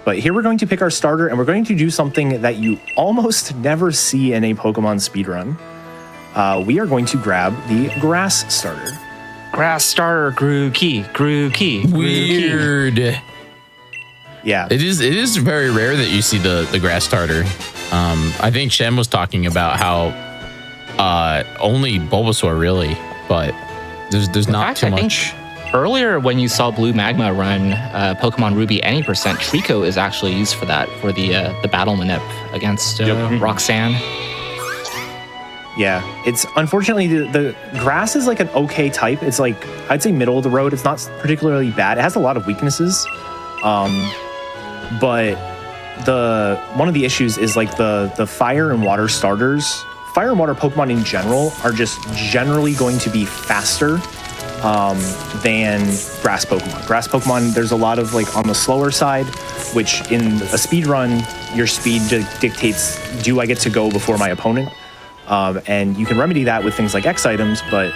But here we're going to pick our starter, and we're going to do something that you almost never see in a Pokemon speedrun. We are going to grab the Grass starter. Grass starter, Grookey. Weird. Yeah. It is very rare that you see the grass starter. I think Shem was talking about how only Bulbasaur really, but there's not too much. Earlier, when you saw Blue Magma run Pokemon Ruby any percent, Trico is actually used for that, for the battle manip against Roxanne. Yeah, it's unfortunately the grass is like an okay type. It's like, I'd say middle of the road. It's not particularly bad. It has a lot of weaknesses. But one of the issues is like the fire and water starters. Fire and water Pokemon in general are just generally going to be faster than grass Pokemon. Grass Pokemon, there's a lot of like on the slower side, which in a speed run, your speed dictates, do I get to go before my opponent? And you can remedy that with things like X items, but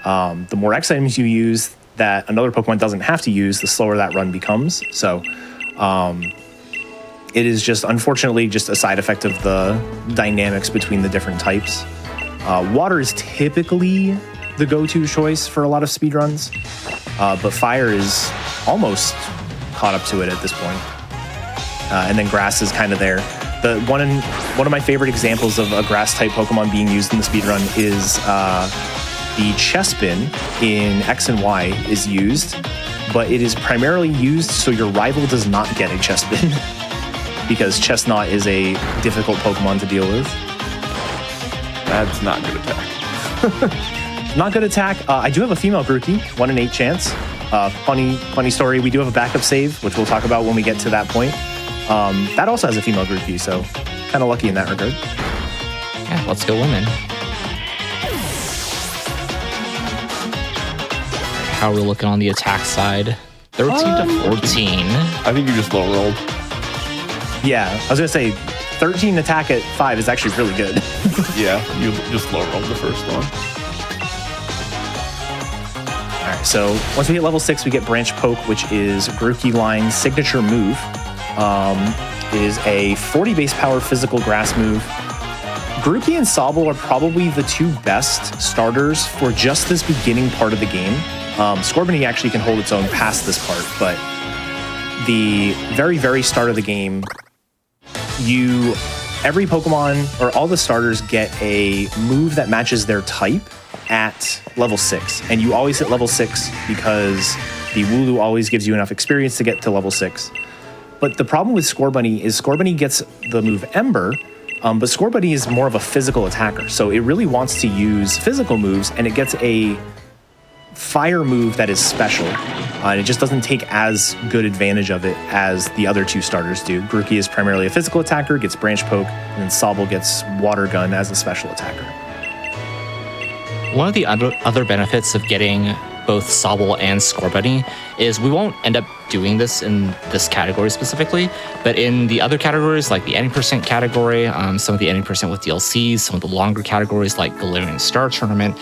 the more X items you use that another Pokemon doesn't have to use, the slower that run becomes. So it is just, unfortunately, just a side effect of the dynamics between the different types. Water is typically the go-to choice for a lot of speedruns, but fire is almost caught up to it at this point. And then grass is kind of there. One of my favorite examples of a grass type Pokemon being used in the speedrun is the Chespin in X and Y is used, but it is primarily used so your rival does not get a Chespin because Chestnut is a difficult Pokemon to deal with. That's not good attack. Not good attack. I do have a female Grookey, 1 in 8 chance. Funny story. We do have a backup save, which we'll talk about when we get to that point. That also has a female Grookey, so kind of lucky in that regard. Yeah, let's go women. How are we looking on the attack side? 13 to 14. I think you just low rolled. Yeah, I was gonna say 13 attack at 5 is actually really good. Yeah, you just low rolled the first one. All right, so once we hit level 6, we get Branch Poke, which is Grookey Line's signature move. It is a 40 base power physical grass move. Grookey and Sobble are probably the two best starters for just this beginning part of the game. Scorbunny actually can hold its own past this part, but the very, very start of the game, every Pokemon or all the starters get a move that matches their type at level 6, and you always hit level 6 because the Wooloo always gives you enough experience to get to level 6. But the problem with Scorbunny is Scorbunny gets the move Ember, but Scorbunny is more of a physical attacker, so it really wants to use physical moves, and it gets a fire move that is special, and it just doesn't take as good advantage of it as the other two starters do. Grookey is primarily a physical attacker, gets Branch Poke, and then Sobble gets Water Gun as a special attacker. One of the other benefits of getting both Sobble and Scorbunny is we won't end up doing this in this category specifically, but in the other categories like the any percent category, some of the any percent with DLCs, some of the longer categories like Galarian Star Tournament,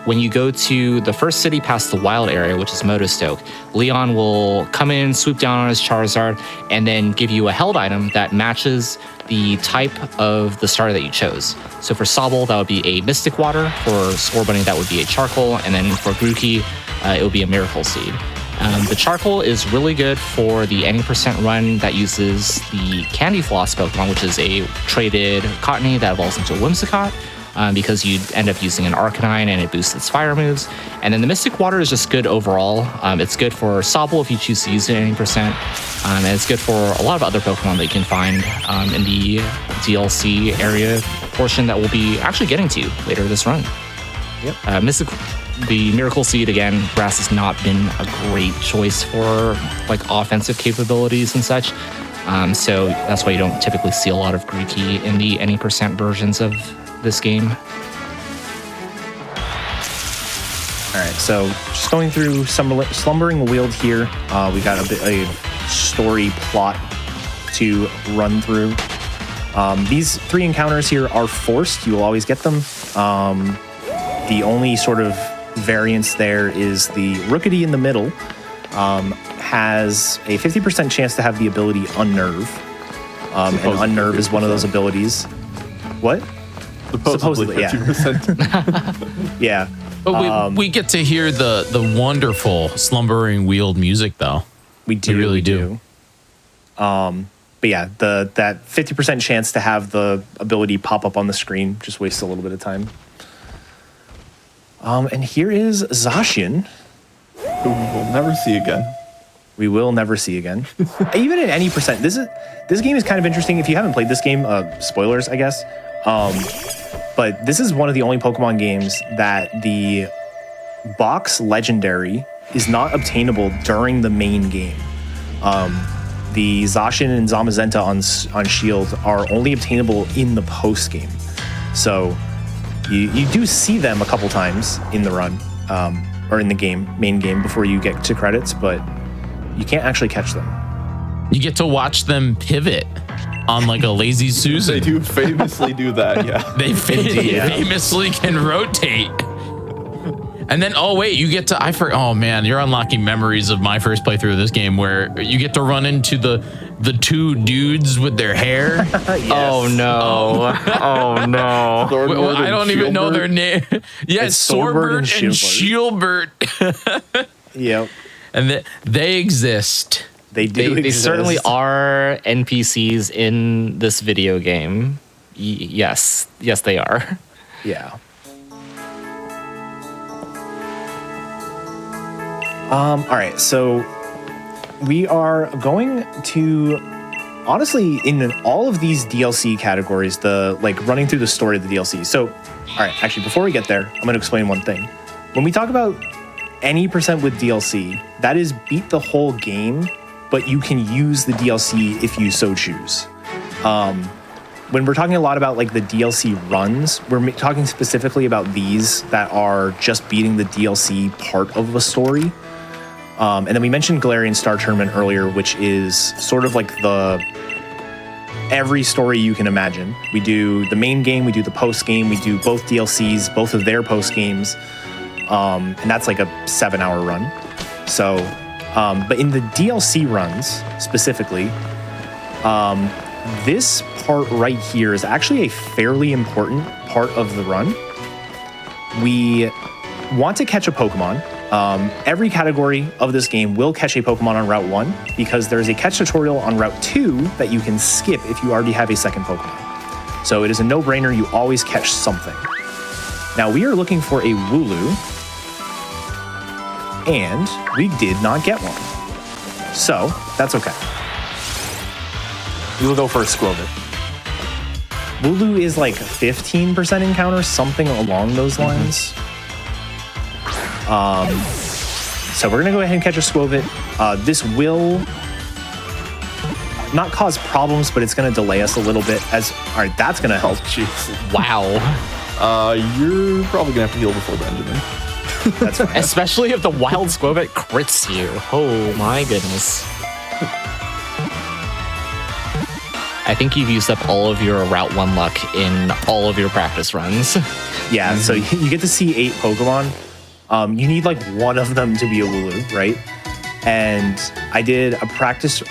when you go to the first city past the wild area, which is Motostoke, Leon will come in, swoop down on his Charizard, and then give you a held item that matches the type of the starter that you chose. So for Sobble, that would be a Mystic Water. For Scorbunny, that would be a Charcoal. And then for Grookey, it would be a Miracle Seed. The Charcoal is really good for the any percent run that uses the Candy Floss Pokemon, which is a traded Cottony that evolves into a Whimsicott, because you end up using an Arcanine and it boosts its fire moves. And then the Mystic Water is just good overall. It's good for Sobble if you choose to use it at any percent. And it's good for a lot of other Pokemon that you can find in the DLC area portion that we'll be actually getting to later this run. Yep. The Miracle Seed, again, grass has not been a great choice for like offensive capabilities and such. So that's why you don't typically see a lot of Grookey in the any percent versions of this game. All right, so just going through Slumbering Weald here. We got a story plot to run through. These 3 encounters here are forced. You will always get them. The only sort of variance there is the Rookity in the middle has a 50% chance to have the ability Unnerve. And Unnerve is one of those abilities. What? Supposedly 50%. Yeah. But we get to hear the wonderful Slumbering Weald music, though. We really do. But yeah, that 50% chance to have the ability pop up on the screen just wastes a little bit of time. And here is Zacian, who we will never see again. We will never see again. Even at any percent, this game is kind of interesting. If you haven't played this game, spoilers, I guess. But this is one of the only Pokemon games that the box legendary is not obtainable during the main game. The Zacian and Zamazenta on Shield are only obtainable in the post game. So you do see them a couple times in the run, or in the main game before you get to credits, but you can't actually catch them. You get to watch them pivot on like a lazy Susan. They do famously do that, yeah. They famously can rotate. And then, oh wait, you get to, oh man, you're unlocking memories of my first playthrough of this game where you get to run into the 2 dudes with their hair. Yes. Oh no. Oh no. Well, I don't even know their name. Yeah, it's Swordsbert and Shieldbert. Yep. And they exist. They do. They certainly are NPCs in this video game. Yes, they are. Yeah. All right, so we are going to, honestly, in all of these DLC categories, running through the story of the DLC. So, all right, actually, before we get there, I'm going to explain one thing. When we talk about any percent with DLC, that is beat the whole game, but you can use the DLC if you so choose. When we're talking a lot about like the DLC runs, we're talking specifically about these that are just beating the DLC part of a story. And then we mentioned Galarian Star Tournament earlier, which is sort of like every story you can imagine. We do the main game, we do the post game, we do both DLCs, both of their post games. And that's like a 7-hour run. So, but in the DLC runs specifically, this part right here is actually a fairly important part of the run. We want to catch a Pokemon. Every category of this game will catch a Pokemon on Route 1 because there is a catch tutorial on Route 2 that you can skip if you already have a second Pokemon. So it is a no-brainer, you always catch something. Now we are looking for a Wooloo, and we did not get one. So that's okay. We will go for a Squirtle. Wooloo is like 15% encounter, something along those lines. So we're gonna go ahead and catch a Squirtle. This will not cause problems, but it's gonna delay us a little bit. All right, that's gonna help. Jeez. Wow. You're probably gonna have to heal before Benjamin. That's fine. Especially if the wild Squirtle crits you. Oh my goodness. I think you've used up all of your Route 1 luck in all of your practice runs. Yeah, so you get to see 8 Pokemon. You need like one of them to be a Wooloo, right? And I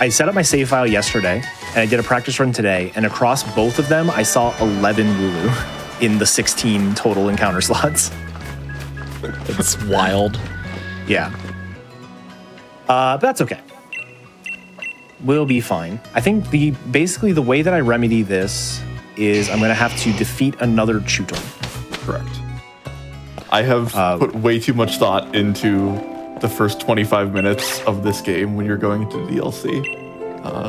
set up my save file yesterday, and I did a practice run today, and across both of them, I saw 11 Wooloo in the 16 total encounter slots. It's wild. Yeah. But that's okay. We'll be fine. I think basically the way that I remedy this is I'm going to have to defeat another Chutor. Correct. I have put way too much thought into the first 25 minutes of this game when you're going into DLC.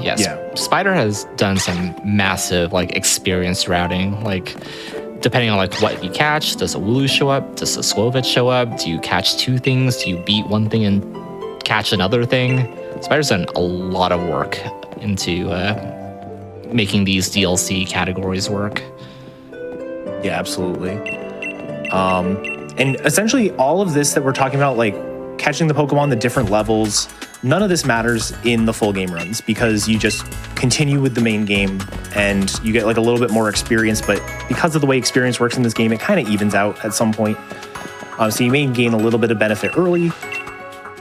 Yes. Yeah. Spider has done some massive experience routing. Depending on what you catch, does a Wooloo show up? Does a Squirtle show up? Do you catch 2 things? Do you beat one thing and catch another thing? Spider's done a lot of work into making these DLC categories work. Yeah, absolutely. And essentially all of this that we're talking about, like catching the Pokemon, the different levels, none of this matters in the full game runs because you just continue with the main game and you get like a little bit more experience. But because of the way experience works in this game, it kind of evens out at some point. So you may gain a little bit of benefit early,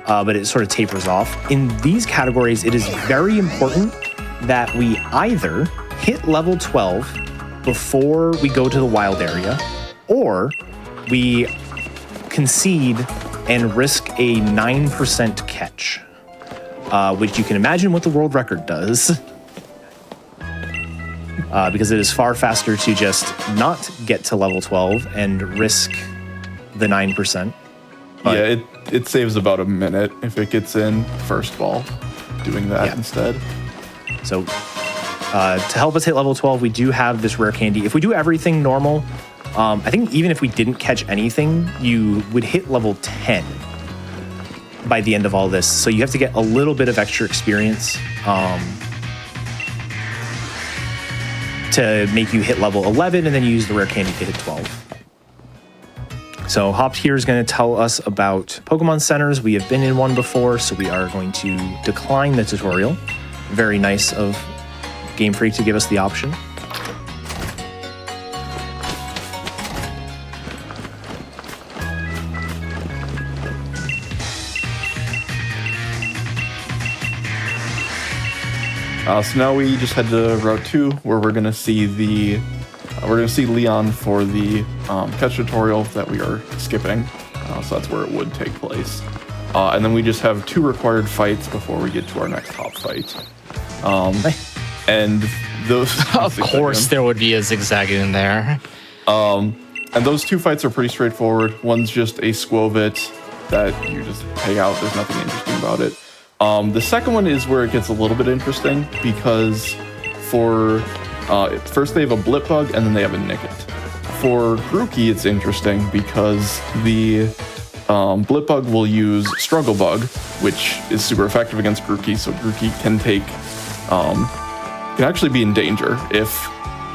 but it sort of tapers off. In these categories, it is very important that we either hit level 12 before we go to the wild area, or we concede and risk a 9% catch, which you can imagine what the world record does, because it is far faster to just not get to level 12 and risk the 9%. Yeah, it saves about a minute if it gets in first ball, doing that instead. So to help us hit level 12, we do have this rare candy. If we do everything normal, I think even if we didn't catch anything, you would hit level 10 by the end of all this. So you have to get a little bit of extra experience to make you hit level 11, and then you use the rare candy to hit 12. So Hop here is going to tell us about Pokemon Centers. We have been in one before, so we are going to decline the tutorial. Very nice of Game Freak to give us the option. So now we just head to Route 2, where we're gonna see Leon for the catch tutorial that we are skipping. So that's where it would take place. And then we just have 2 required fights before we get to our next Hop fight. And those of course there would be a zigzag in there. And those 2 fights are pretty straightforward. One's just a Squovit that you just pay out. There's nothing interesting about it. The second one is where it gets a little bit interesting because for first they have a Blipbug and then they have a Nickit. For Grookey, it's interesting because the Blipbug will use Struggle Bug, which is super effective against Grookey. So Grookey can actually be in danger if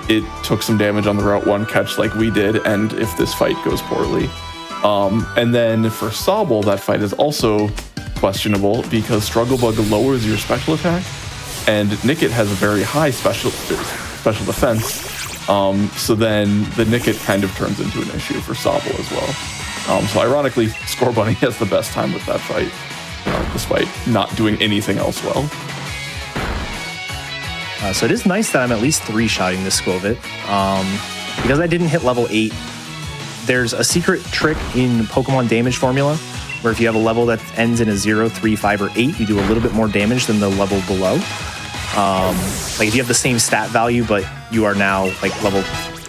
it took some damage on the Route 1 catch like we did, and if this fight goes poorly. And then for Sobble, that fight is also questionable because Struggle Bug lowers your special attack, and Nickit has a very high special defense. So then the Nickit kind of turns into an issue for Sobble as well. So ironically, Scorbunny has the best time with that fight, despite not doing anything else well. So it is nice that I'm at least 3-shotting this Squovit. Because I didn't hit level 8, there's a secret trick in Pokemon damage formula where if you have a level that ends in a 0, 3, 5, or 8, you do a little bit more damage than the level below. Like if you have the same stat value, but you are now like level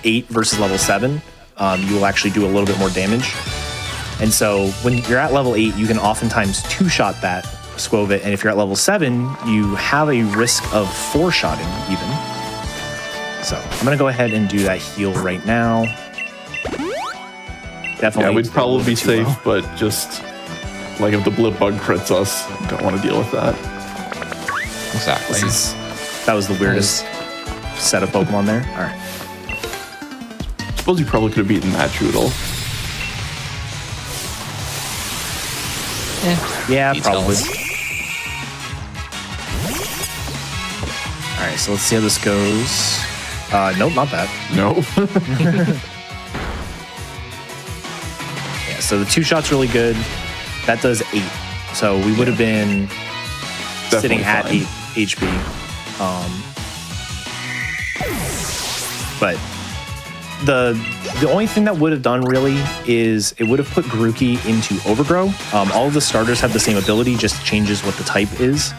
8 versus level 7, you will actually do a little bit more damage. And so when you're at level 8, you can oftentimes 2-shot that Squovit, and if you're at level 7, you have a risk of 4-shotting even. So I'm gonna go ahead and do that heal right now. Definitely. Yeah, we'd probably be safe, but just like if the Blipbug crits us, don't want to deal with that. Exactly. That was the weirdest set of Pokemon there. All right. I suppose you probably could have beaten that Choodle. Yeah, probably. All right, so let's see how this goes. Nope, not that. No. Yeah, so the 2-shot's really good. That does 8. So we would have been sitting at 8 HP. But the only thing that would have done really is it would have put Grookey into Overgrow. All of the starters have the same ability, just changes what the type is.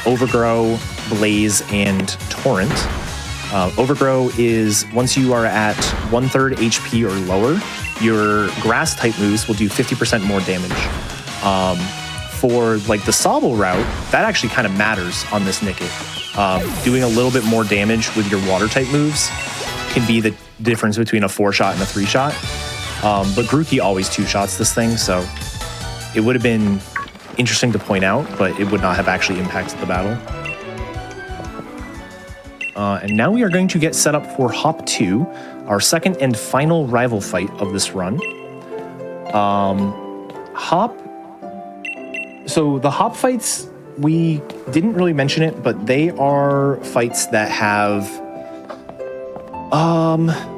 Overgrow, Blaze, and Torrent. Overgrow is once you are at 1/3 HP or lower, your grass type moves will do 50% more damage. For like the Sobble route, that actually kind of matters on this Nickit. Doing a little bit more damage with your water type moves can be the difference between a 4-shot and a 3-shot. But Grookey always 2-shots this thing, so it would have been interesting to point out, but it would not have actually impacted the battle. And now we are going to get set up for Hop 2, our second and final rival fight of this run. Hop. So the hop fights, we didn't really mention it, but they are fights that have,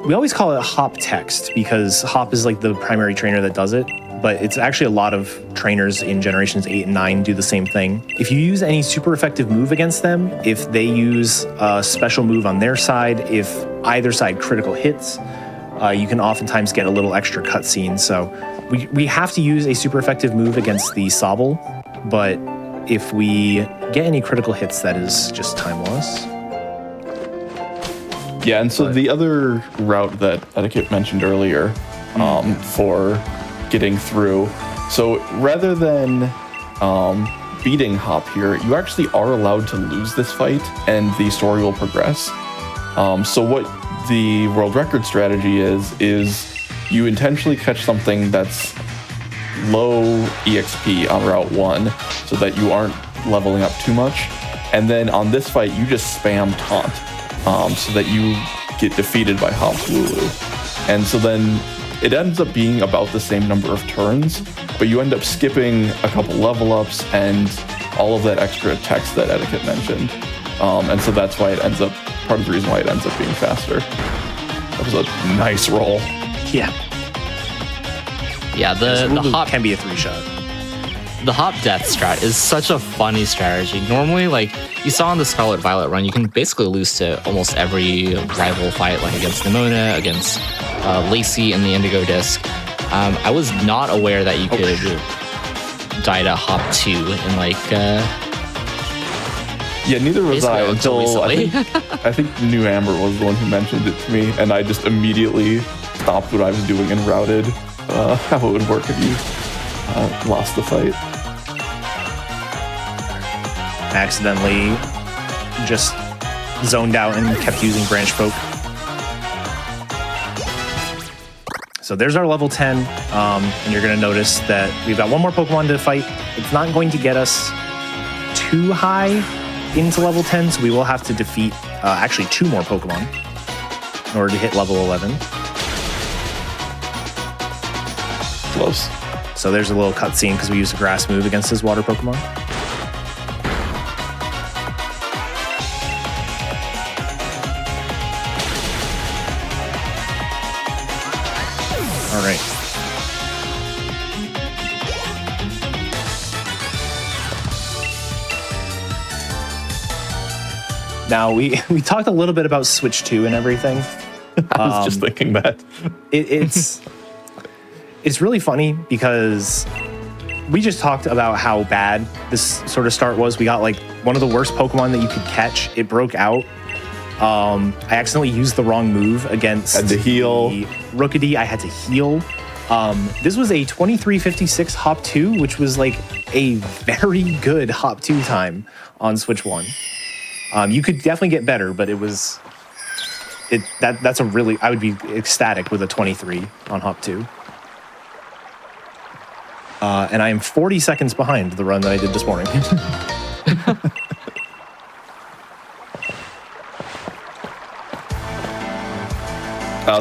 we always call it hop text because hop is like the primary trainer that does it, but it's actually a lot of trainers in generations 8 and 9 do the same thing. If you use any super effective move against them, if they use a special move on their side, if either side critical hits, you can oftentimes get a little extra cutscene. So we have to use a super effective move against the Sobble, but if we get any critical hits, that is just time loss. Yeah, and so the other route that Etiquette mentioned earlier for getting through, so rather than beating Hop here, you actually are allowed to lose this fight and the story will progress. So what the world record strategy is you intentionally catch something that's low EXP on Route 1 so that you aren't leveling up too much. And then on this fight, you just spam taunt so that you get defeated by Hop's Lulu. And so then it ends up being about the same number of turns, but you end up skipping a couple level ups and all of that extra text that Etiquette mentioned. And so that's why it ends up, part of the reason why it ends up being faster. That was a nice roll. Yeah. Yeah, the hop can be a 3-shot. The hop death strat is such a funny strategy. Normally, like you saw in the Scarlet Violet run, you can basically lose to almost every rival fight, like against Nimona, against Lacey in the Indigo Disc. I was not aware that you could die to hop 2 in like. Yeah, neither was I until I think New Amber was the one who mentioned it to me, and I just immediately stopped what I was doing and routed how it would work if you lost the fight. Accidentally just zoned out and kept using Branch Poke. So there's our level 10, and you're going to notice that we've got one more Pokemon to fight. It's not going to get us too high into level 10, so we will have to defeat actually 2 more Pokemon in order to hit level 11. Close. So there's a little cutscene because we used a grass move against his water Pokemon. All right. Now we talked a little bit about Switch 2 and everything. I was just thinking that. It's really funny because we just talked about how bad this sort of start was. We got like one of the worst Pokemon that you could catch. It broke out. I accidentally used the wrong move against had to heal. the Rookidee. I had to heal. This was a 2356 Hop 2, which was like a very good Hop 2 time on Switch 1. You could definitely get better, but that's a really, I would be ecstatic with a 23 on Hop 2. And I am 40 seconds behind the run that I did this morning.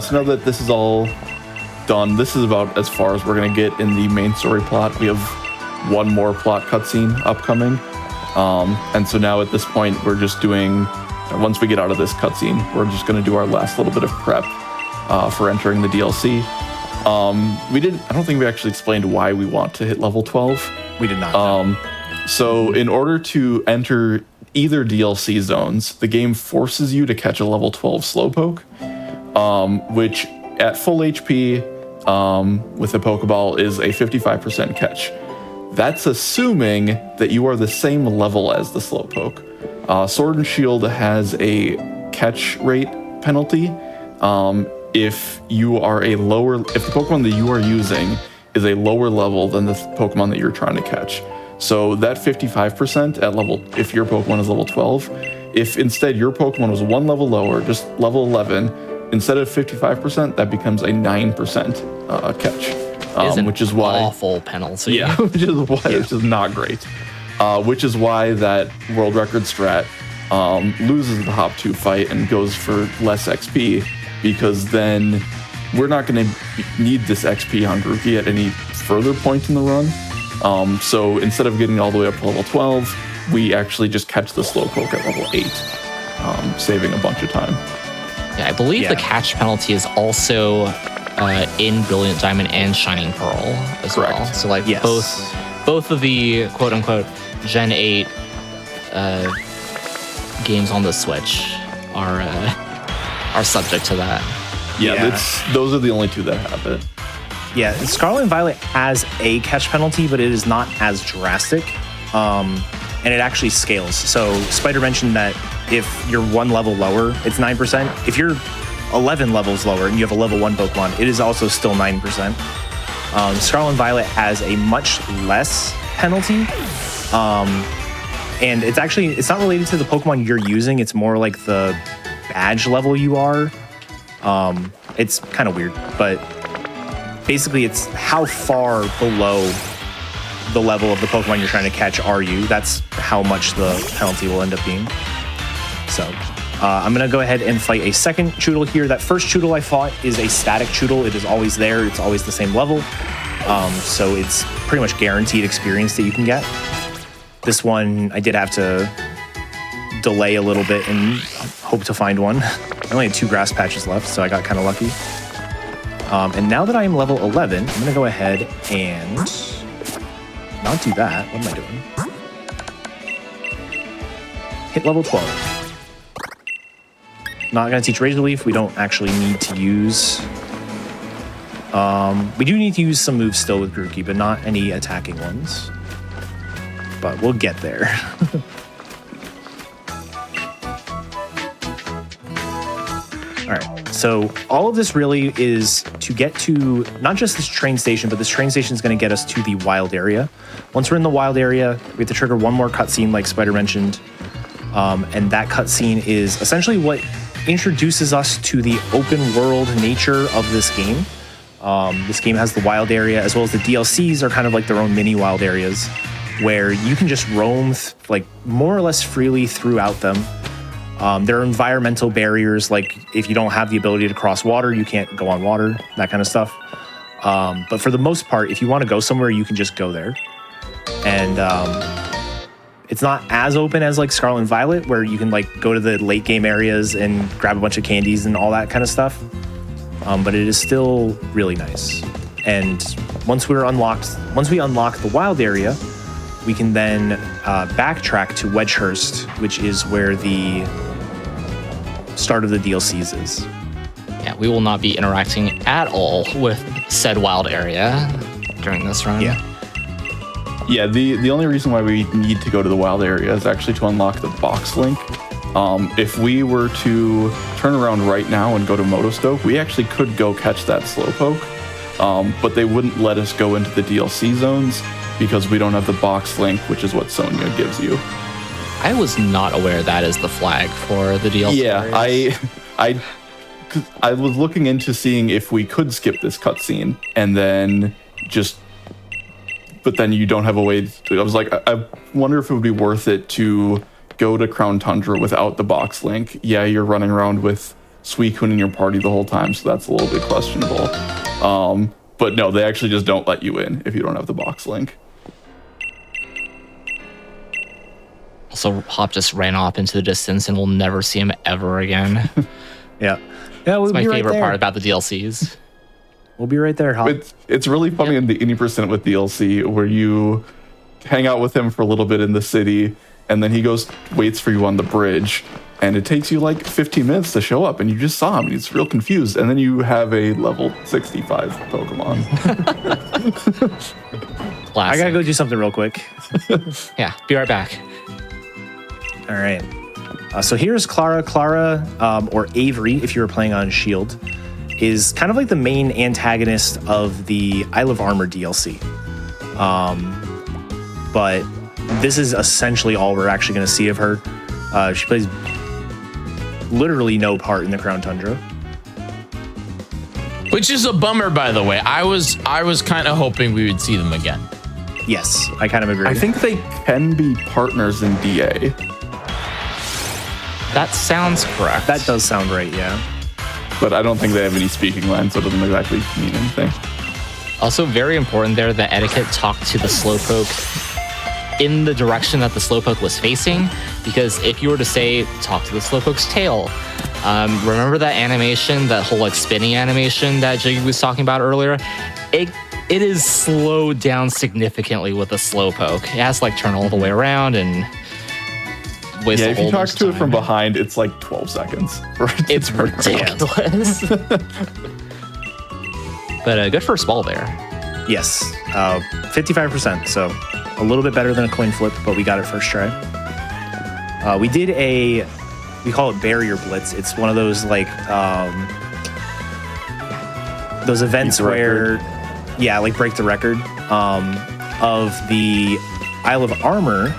So now that this is all done, this is about as far as we're going to get in the main story plot. We have one more plot cutscene upcoming. And so now at this point, we're just doing, once we get out of this cutscene, we're just going to do our last little bit of prep for entering the DLC. I don't think we actually explained why we want to hit level 12. We did not. So in order to enter either DLC zones, the game forces you to catch a level 12 Slowpoke, which at full HP with a Pokeball is a 55% catch. That's assuming that you are the same level as the Slowpoke. Sword and Shield has a catch rate penalty. If the Pokemon that you are using is a lower level than the Pokemon that you're trying to catch. So that 55% at level, if your Pokemon is level 12, if instead your Pokemon was one level lower, just level 11, instead of 55%, that becomes a 9% catch. Which is why awful penalty. Yeah, which is not great. Which is why that world record strat loses the Hop 2 fight and goes for less XP, because then we're not going to need this XP on Grookey at any further point in the run. So instead of getting all the way up to level 12, we actually just catch the Slowpoke at level 8, saving a bunch of time. Yeah, I believe the catch penalty is also in Brilliant Diamond and Shining Pearl as well. So like both of the quote unquote Gen 8 games on the Switch are subject to that. Yeah, those are the only two that have it. Yeah, Scarlet and Violet has a catch penalty, but it is not as drastic. And it actually scales. So Spider mentioned that if you're one level lower, it's 9%. If you're 11 levels lower and you have a level 1 Pokemon, it is also still 9%. Scarlet and Violet has a much less penalty. And it's not related to the Pokemon you're using. It's more like the badge level you are. It's kind of weird, but basically it's how far below the level of the Pokemon you're trying to catch are you. That's how much the penalty will end up being. So I'm going to go ahead and fight a second Choodle here. That first Choodle I fought is a static Choodle. It is always there. It's always the same level. So it's pretty much guaranteed experience that you can get. This one, I did have to delay a little bit and hope to find one. I only had 2 grass patches left, so I got kind of lucky. And now that I am level 11, I'm going to go ahead and not do that. What am I doing? Hit level 12. Not going to teach Razor Leaf. We don't actually need to use... we do need to use some moves still with Grookey, but not any attacking ones. But we'll get there. All right, so all of this really is to get to not just this train station, but this train station is going to get us to the wild area. Once we're in the wild area, we have to trigger one more cutscene, like Spider mentioned. And that cutscene is essentially what introduces us to the open world nature of this game. This game has the wild area, as well as the DLCs are kind of like their own mini wild areas, where you can just roam like more or less freely throughout them. There are environmental barriers, like if you don't have the ability to cross water, you can't go on water, that kind of stuff. But for the most part, if you want to go somewhere, you can just go there. And it's not as open as like Scarlet and Violet, where you can like go to the late game areas and grab a bunch of candies and all that kind of stuff. But it is still really nice. And once we unlock the wild area, we can then backtrack to Wedgehurst, which is where the start of the DLCs is. Yeah, we will not be interacting at all with said wild area during this run. Yeah, the only reason why we need to go to the wild area is actually to unlock the box link. If we were to turn around right now and go to Motostoke, we actually could go catch that Slowpoke, but they wouldn't let us go into the DLC zones because we don't have the box link, which is what Sonia gives you. I was not aware that is the flag for the DLC. Yeah, I was looking into seeing if we could skip this cutscene and then but then you don't have a way to, I was like, I wonder if it would be worth it to go to Crown Tundra without the box link. Yeah, you're running around with Suicune in your party the whole time, so that's a little bit questionable. But no, they actually just don't let you in if you don't have the box link. So Hop just ran off into the distance and we'll never see him ever again. Yeah, we'll That's my be right favorite there. part about the DLCs. We'll be right there, Hop. It's really funny in the 80% with DLC where you hang out with him for a little bit in the city and then he waits for you on the bridge and it takes you like 15 minutes to show up and you just saw him and he's real confused and then you have a level 65 Pokemon. I gotta go do something real quick. Yeah, be right back. All right. So here's Clara. Clara, or Avery, if you were playing on Shield, is kind of like the main antagonist of the Isle of Armor DLC. But this is essentially all we're actually going to see of her. She plays literally no part in the Crown Tundra. Which is a bummer, by the way. I was kind of hoping we would see them again. Yes, I kind of agree. I think they can be partners in DA. That sounds correct. That does sound right, yeah. but I don't think they have any speaking lines, so it doesn't exactly mean anything. Also, very important there that etiquette talked to the Slowpoke in the direction that the Slowpoke was facing, because if you were to say, talk to the Slowpoke's tail, remember that animation, that whole like spinning animation that Jiggy was talking about earlier? It is slowed down significantly with the Slowpoke. It has to like turn all the way around and waste Yeah, a if whole you talk bunch of to it time. from behind, it's like 12 seconds. It's ridiculous. But a good first ball there. Yes, 55%. So a little bit better than a coin flip, but we got it first try. We did we call it barrier blitz. It's one of those like those events where, yeah, like break the record of the Isle of Armor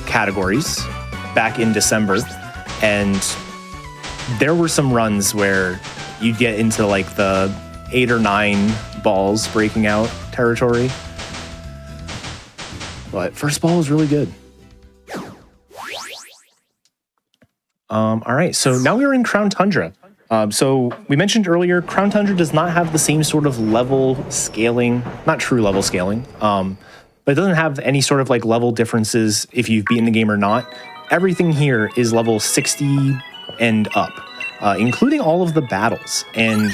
categories back in December, and there were some runs where you'd get into like the 8 or 9 balls breaking out territory. But first ball was really good. All right, so now we're in Crown Tundra. So we mentioned earlier, Crown Tundra does not have the same sort of level scaling, not true level scaling, but it doesn't have any sort of like level differences if you've beaten the game or not. Everything here is level 60 and up, including all of the battles. And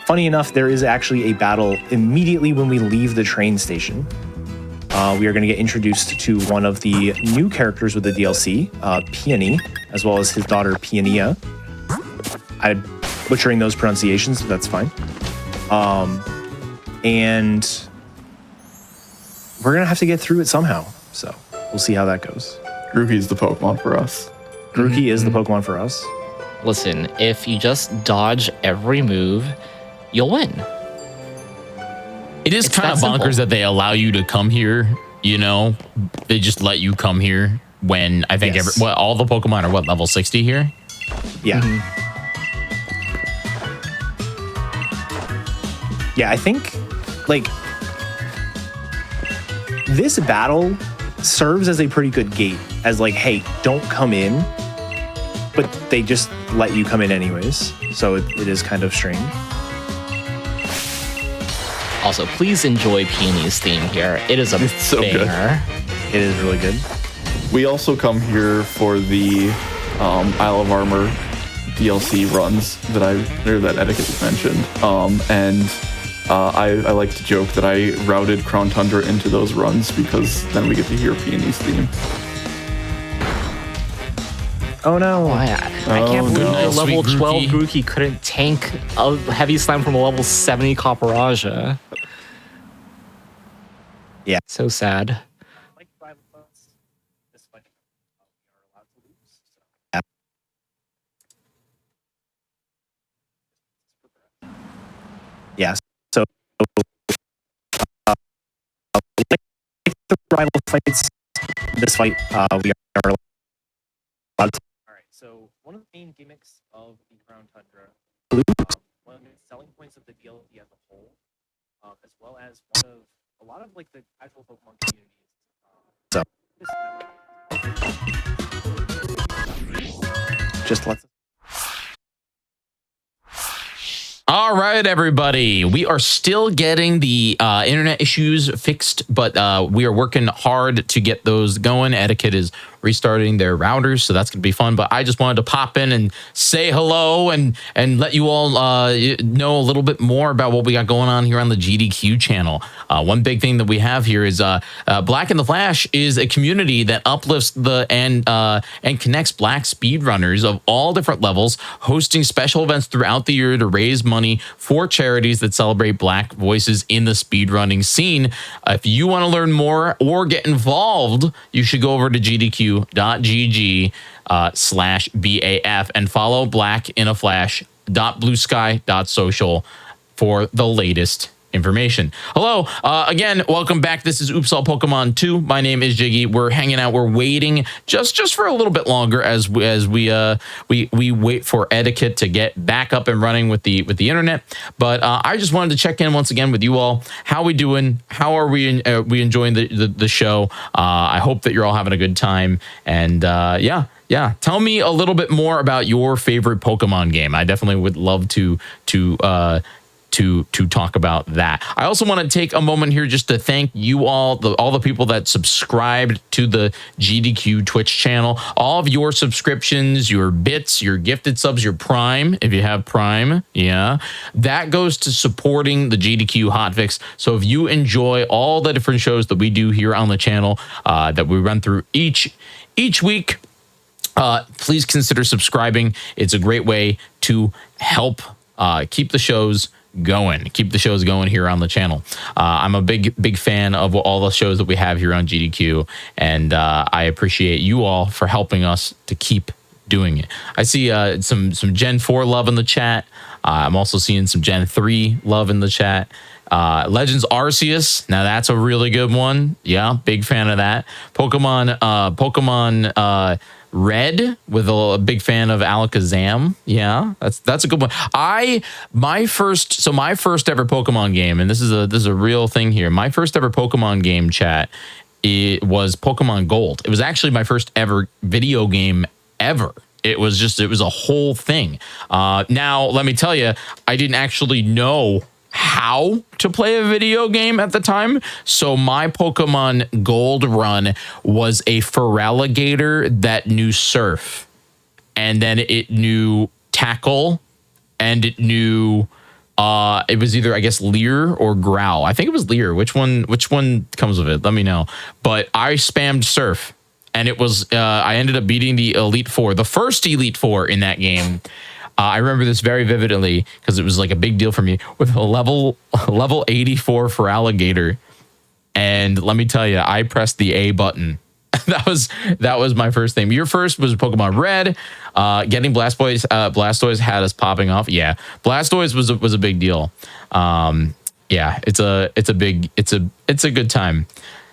funny enough, there is actually a battle immediately when we leave the train station. We are going to get introduced to one of the new characters with the DLC, Peony, as well as his daughter Peonia. I'm butchering those pronunciations, but that's fine. And we're going to have to get through it somehow. So we'll see how that goes. Grookey's the Pokemon for us. Grookey is the Pokemon for us. Listen, if you just dodge every move, you'll win. It is kind of bonkers that they allow you to come here, you know? They just let you come here when I think all the Pokemon are level 60 here? Yeah. Yeah, I think like this battle serves as a pretty good gate as like, hey, don't come in, but they just let you come in anyways. So it is kind of strange. Also, please enjoy Peony's theme here. It is a so banger. good. It is really good. We also come here for the Isle of Armor DLC runs that Etiquette mentioned. I like to joke that I routed Crown Tundra into those runs because then we get to hear Peony's theme. Oh no. I can't believe the level 12 Grookey couldn't tank a heavy slam from a level 70 Copperaja. Yeah. So sad. Yes. So the rival fights, this fight, we are allowed to. All right. So one of the main gimmicks of the Crown Tundra, one of the selling points of the DLC as a whole, as well as one of a lot of like the actual Pokemon communities. Just let's. All right, everybody. We are still getting the internet issues fixed, but we are working hard to get those going. Etiquette is restarting their routers, so that's going to be fun. But I just wanted to pop in and say hello and let you all know a little bit more about what we got going on here on the GDQ channel. One big thing that we have here is Black in the Flash is a community that uplifts and connects Black speedrunners of all different levels, hosting special events throughout the year to raise money for charities that celebrate Black voices in the speedrunning scene. If you want to learn more or get involved, you should go over to gdq.gg/BAF and follow blackinaflash.bluesky.social for the latest information. Hello, again, welcome back. This is Oops All Pokemon 2. My name is Jiggy. We're hanging out. We're waiting just for a little bit longer as we wait for Etiquette to get back up and running with the internet. But I just wanted to check in once again with you all. How we doing? How are we enjoying the show? I hope that you're all having a good time. And yeah. Tell me a little bit more about your favorite Pokemon game. I definitely would love to talk about that. I also want to take a moment here just to thank you all the people that subscribed to the GDQ Twitch channel. All of your subscriptions, your bits, your gifted subs, your Prime, if you have Prime, that goes to supporting the GDQ Hotfix. So if you enjoy all the different shows that we do here on the channel, that we run through each week, please consider subscribing. It's a great way to help keep the shows going here on the channel. I'm a big fan of all the shows that we have here on GDQ, and I appreciate you all for helping us to keep doing it. I see some Gen 4 love in the chat. I'm also seeing some Gen 3 love in the chat. Legends Arceus, now that's a really good one. Yeah, big fan of that. Pokemon Red, with a big fan of Alakazam. Yeah, that's a good one. My first ever Pokemon game, and this is a real thing here. My first ever Pokemon game, chat, it was Pokemon Gold. It was actually my first ever video game ever. It was a whole thing. Now let me tell you, I didn't actually know how to play a video game at the time. So my Pokemon Gold run was a Feraligatr that knew Surf, and then it knew Tackle, and it knew it was either, I guess, Leer or Growl. I think it was Leer. Which one comes with it? Let me know. But I spammed Surf, and it was I ended up beating the Elite Four, the first Elite Four in that game. I remember this very vividly because it was like a big deal for me, with a level 84 Feraligatr. And let me tell you, I pressed the A button. that was my first thing. Your first was Pokemon Red. Getting Blastoise had us popping off. Yeah, Blastoise was a big deal. Yeah, it's a good time.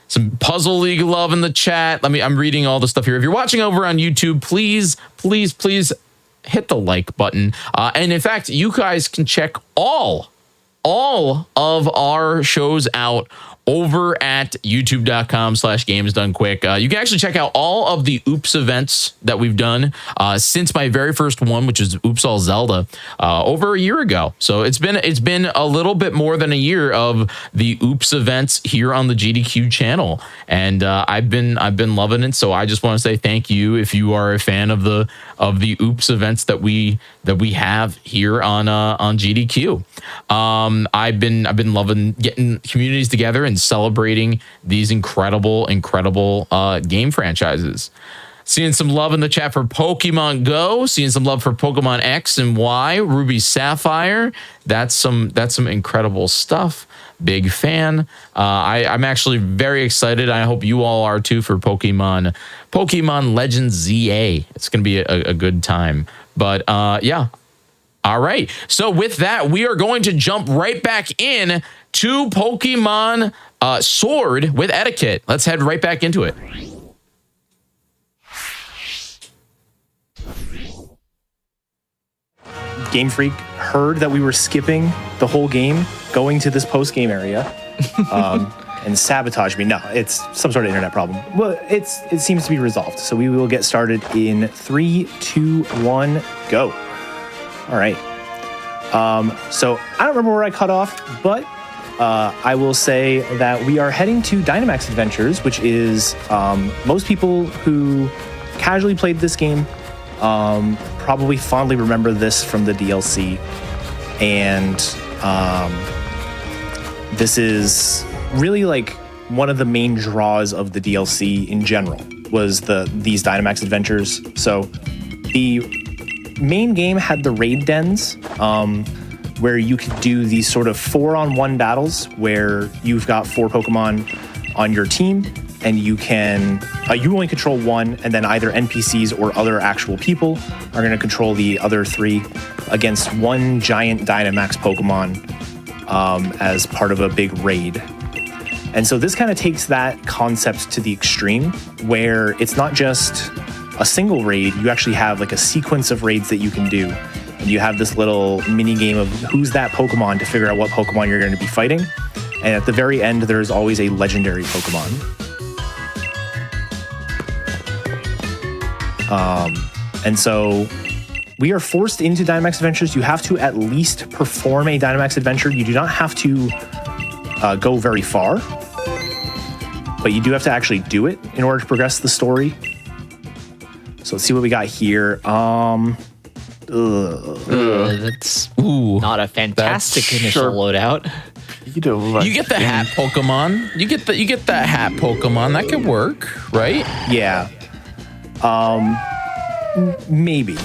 Some Puzzle League love in the chat. I'm reading all the stuff here. If you're watching over on YouTube, please hit the like button. And in fact, you guys can check all of our shows out over at youtube.com/gamesdonequick. You can actually check out all of the Oops events that we've done since my very first one, which is Oops All Zelda, over a year ago. So it's been a little bit more than a year of the Oops events here on the GDQ channel, and I've been loving it. So I just want to say thank you if you are a fan of the Oops events that we have here on GDQ. I've been loving getting communities together and celebrating these incredible game franchises. Seeing some love in the chat for Pokemon Go, seeing some love for Pokemon X and Y, Ruby Sapphire. That's some incredible stuff. Big fan. I'm actually very excited. I hope you all are too, for Pokemon Legends ZA. It's going to be a good time. But yeah. All right. So with that, we are going to jump right back in to Pokemon Sword with Etiquette. Let's head right back into it. Game Freak heard that we were skipping the whole game, going to this post-game area, and sabotaged me. No, it's some sort of internet problem. Well, it seems to be resolved. So we will get started in 3, 2, 1, go. All right. So I don't remember where I cut off, but I will say that we are heading to Dynamax Adventures, which is most people who casually played this game probably fondly remember this from the DLC. And this is really like one of the main draws of the DLC in general, was these Dynamax Adventures. So the main game had the raid dens, where you could do these sort of 4-on-1 battles where you've got 4 Pokemon on your team, and you can you only control one, and then either NPCs or other actual people are going to control the other 3 against one giant Dynamax Pokemon as part of a big raid. And so this kind of takes that concept to the extreme, where it's not just a single raid, you actually have like a sequence of raids that you can do. And you have this little mini game of who's that Pokemon to figure out what Pokemon you're going to be fighting. And at the very end, there's always a legendary Pokemon. And so we are forced into Dynamax Adventures. You have to at least perform a Dynamax Adventure. You do not have to go very far, but you do have to actually do it in order to progress the story. So let's see what we got here. That's not a fantastic initial loadout. You get the hat Pokemon. You get that hat Pokemon. That could work, right? Yeah. Maybe.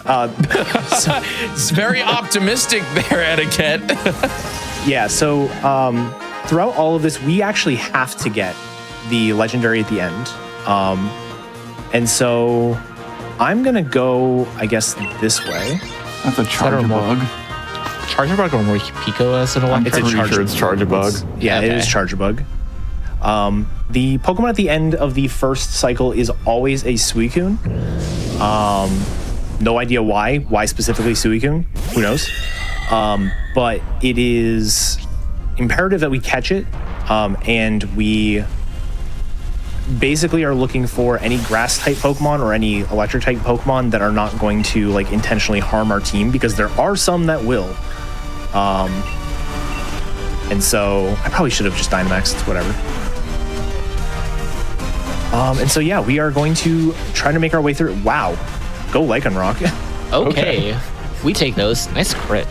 It's very optimistic there, Etiquette. Yeah, so throughout all of this, we actually have to get the legendary at the end. And so I'm going to go, I guess, this way. That's a Charger Bug. Charger Bug or more Pico as an electric? It's a Charger Bug. Yeah, okay. It is Charger Bug. The Pokemon at the end of the first cycle is always a Suicune. No idea why. Why specifically Suicune? Who knows? But it is imperative that we catch it, and we basically are looking for any grass type Pokemon or any electric type Pokemon that are not going to like intentionally harm our team, because there are some that will. And so I probably should have just Dynamaxed. It's whatever. And so yeah, we are going to try to make our way through. Wow, go Lycanroc. Okay, we take those. Nice crit.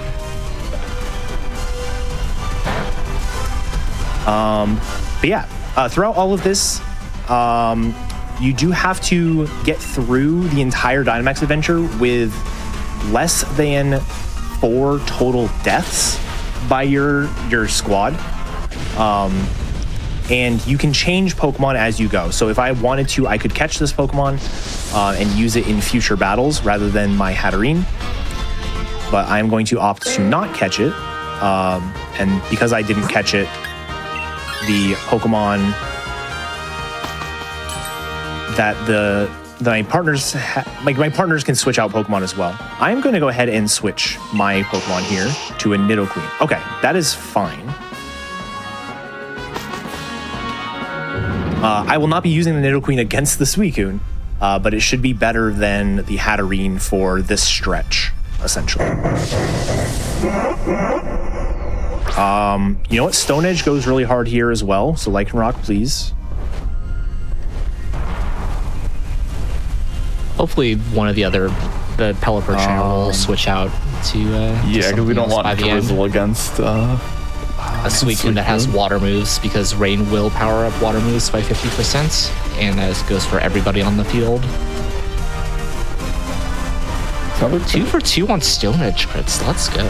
But yeah, throughout all of this, you do have to get through the entire Dynamax adventure with less than 4 total deaths by your squad. And you can change Pokemon as you go. So if I wanted to, I could catch this Pokemon and use it in future battles rather than my Hatterene. But I'm going to opt to not catch it. And because I didn't catch it, the Pokemon that my partners my partners can switch out Pokemon as well. I'm going to go ahead and switch my Pokemon here to a Nidoqueen. Okay, that is fine. I will not be using the Nidoqueen against the Suicune, but it should be better than the Hatterene for this stretch, essentially. You know what? Stone Edge goes really hard here as well, so Lycanroc, please. Hopefully one of the Pelipper trainer will switch out to yeah, because we don't want Drizzle against a Suicune that has water moves, because Rain will power up water moves by 50%, and that goes for everybody on the field. 2 for 2 on Stone Edge crits. Let's go.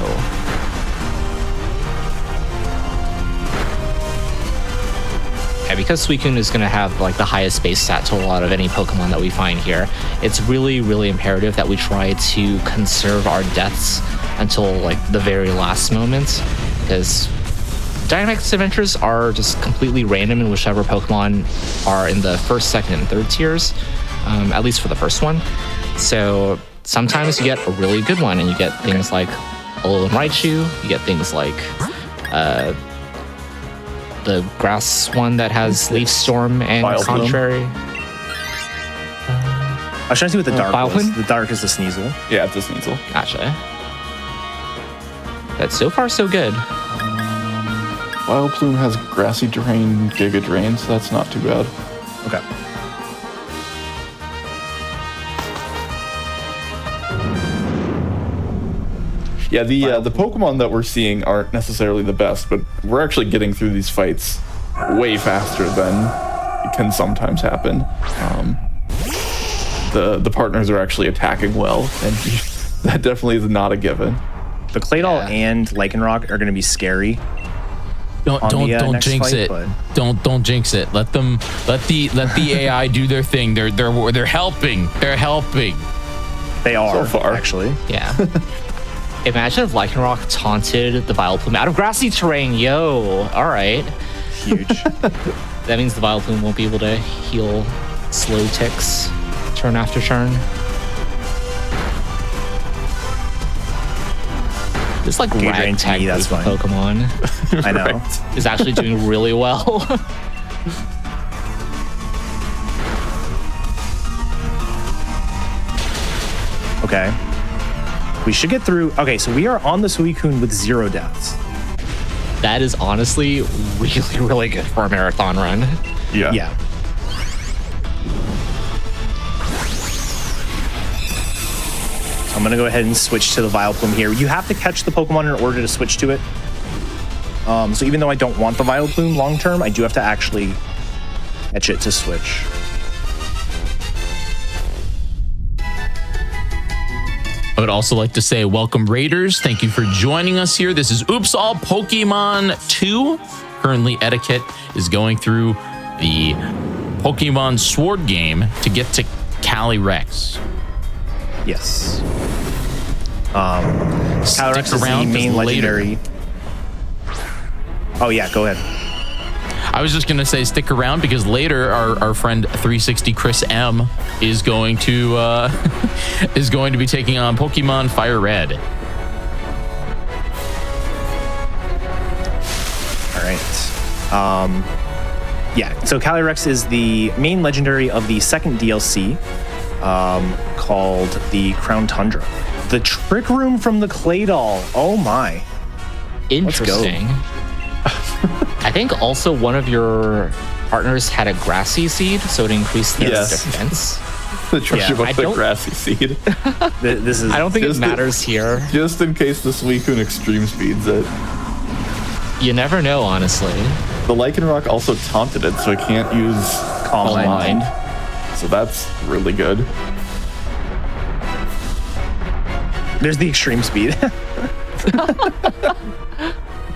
Yeah, because Suicune is going to have like the highest base stat total out of any Pokemon that we find here, it's really, really imperative that we try to conserve our deaths until like the very last moment, because Dynamax Adventures are just completely random in whichever Pokemon are in the first, second, and third tiers, at least for the first one. So sometimes you get a really good one and you get things like Alolan Raichu, you get things like the grass one that has Leaf Storm and Contrary. I was trying to see what the dark was. The dark is the Sneasel. Yeah, it's a Sneasel. Gotcha. But so far, so good. Vileplume has Grassy Drain, Giga Drain, so that's not too bad. Okay. Yeah, the Pokemon that we're seeing aren't necessarily the best, but we're actually getting through these fights way faster than it can sometimes happen. The partners are actually attacking well, and that definitely is not a given. The Claydol and Lycanroc are going to be scary. Don't jinx it. Don't jinx it. Let the AI do their thing. They're helping. They're helping. They are so far, actually. Yeah. Imagine if Lycanroc taunted the Vileplume out of grassy terrain. Yo, all right. Huge. That means the Vileplume won't be able to heal slow ticks turn after turn. This like ragtag me, that's fine. Pokemon I know. is actually doing really well. Okay. We should get through. Okay, so we are on the Suicune with 0 deaths. That is honestly really, really good for a marathon run. Yeah. Yeah. So I'm going to go ahead and switch to the Vileplume here. You have to catch the Pokemon in order to switch to it. So even though I don't want the Vileplume long term, I do have to actually catch it to switch. I would also like to say welcome, Raiders. Thank you for joining us here. This is Oops All Pokemon 2. Currently, Etiquette is going through the Pokemon Sword game to get to Calyrex. Yes. Calyrex Stick is around the main 'cause later- legendary. Oh yeah, go ahead. I was just gonna say stick around because later our friend 360 Chris M is going to be taking on Pokemon FireRed. All right. Yeah. So Calyrex is the main legendary of the second DLC, called the Crown Tundra. The Trick Room from the Clay Doll. Oh my. Interesting. I think also one of your partners had a grassy seed, so it increased their defense. The treasure book, the grassy seed. This is. I don't think it matters here. Just in case the Suicune extreme speeds it. You never know, honestly. The Lycanroc also taunted it, so it can't use Calm Mind. So that's really good. There's the extreme speed.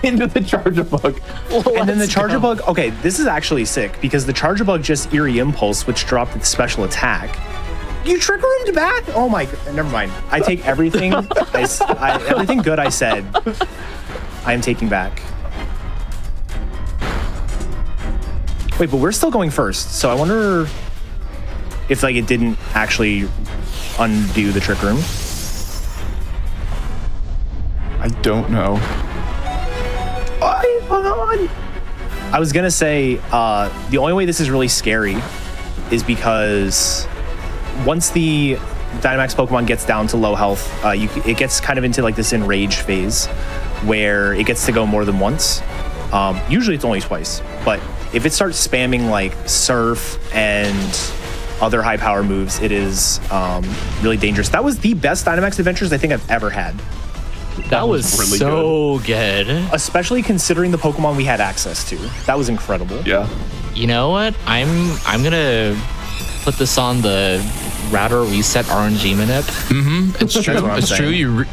Into the Charger Bug. And then the Charger Bug, okay, this is actually sick because the Charger Bug just Eerie Impulse, which dropped its special attack. You Trick Roomed back? Oh my, never mind. I take everything, everything good I said, I am taking back. Wait, but we're still going first, so I wonder if like it didn't actually undo the Trick Room. I don't know. I was gonna say the only way this is really scary is because once the Dynamax Pokemon gets down to low health, it gets kind of into like this enrage phase where it gets to go more than once. Usually it's only twice, but if it starts spamming like Surf and other high power moves, it is really dangerous. That was the best Dynamax Adventures I think I've ever had. That was really so good. Especially considering the Pokemon we had access to. That was incredible. Yeah. You know what? I'm gonna put this on the router reset RNG manip. Mm-hmm. It's true. It's true. You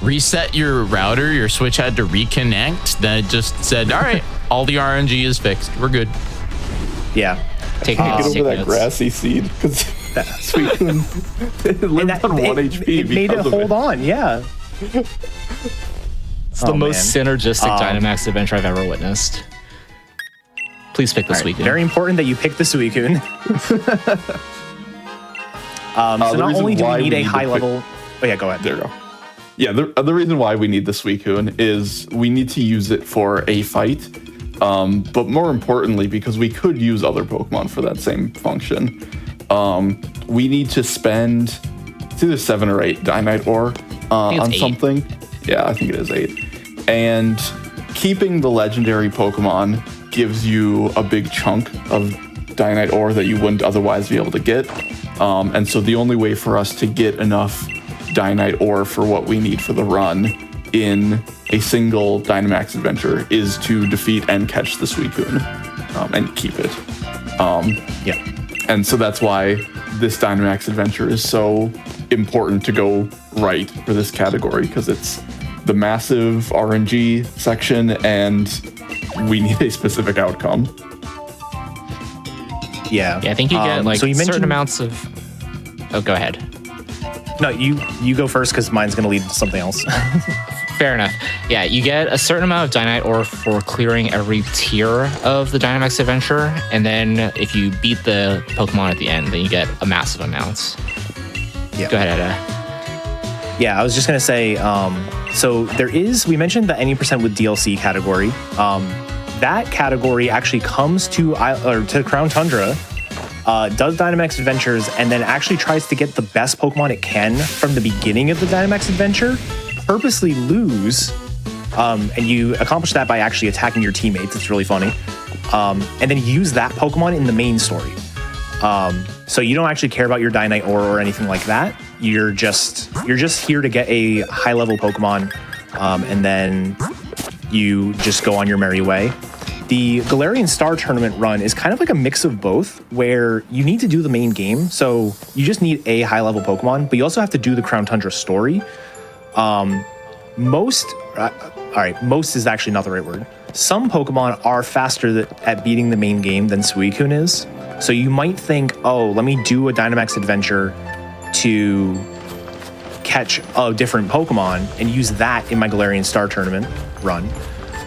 reset your router, your Switch had to reconnect. Then it just said, all right, all the RNG is fixed. We're good. Yeah. Get over that grassy seed because Suicune lived on 1 HP. It made it hold on. Yeah. It's the most synergistic Dynamax adventure I've ever witnessed. Please pick the Suicune. Very important that you pick the Suicune. So not only do we need a high level... Oh yeah, go ahead. There you go. Yeah, the reason why we need the Suicune is we need to use it for a fight, but more importantly, because we could use other Pokemon for that same function. We need to spend... It's either 7 or 8 Dynite Ore on 8. something. Yeah, I think it is 8. And keeping the legendary Pokemon gives you a big chunk of Dynite Ore that you wouldn't otherwise be able to get. And so the only way for us to get enough Dynite Ore for what we need for the run in a single Dynamax adventure is to defeat and catch the Suicune and keep it. Yeah. And so that's why this Dynamax adventure is so important to go right for this category, because it's the massive RNG section and we need a specific outcome. Yeah. Yeah, I think you get like so you certain mentioned... amounts of... Oh, go ahead. No, you go first because mine's going to lead to something else. Fair enough. Yeah, you get a certain amount of Dynamite ore for clearing every tier of the Dynamax adventure, and then if you beat the Pokemon at the end, then you get a massive amount. Yeah. Go ahead, Eda. Yeah, I was just going to say, so we mentioned the any percent with DLC category. That category actually comes to Crown Tundra, does Dynamax Adventures, and then actually tries to get the best Pokemon it can from the beginning of the Dynamax Adventure, purposely lose, and you accomplish that by actually attacking your teammates. It's really funny. And then use that Pokemon in the main story. So you don't actually care about your Dynamite ore or anything like that. You're just here to get a high level Pokemon, and then you just go on your merry way. The Galarian Star Tournament run is kind of like a mix of both, where you need to do the main game. So you just need a high level Pokemon, but you also have to do the Crown Tundra story. Most is actually not the right word. Some Pokemon are faster at beating the main game than Suicune is. So you might think, oh, let me do a Dynamax adventure to catch a different Pokemon and use that in my Galarian Star Tournament run.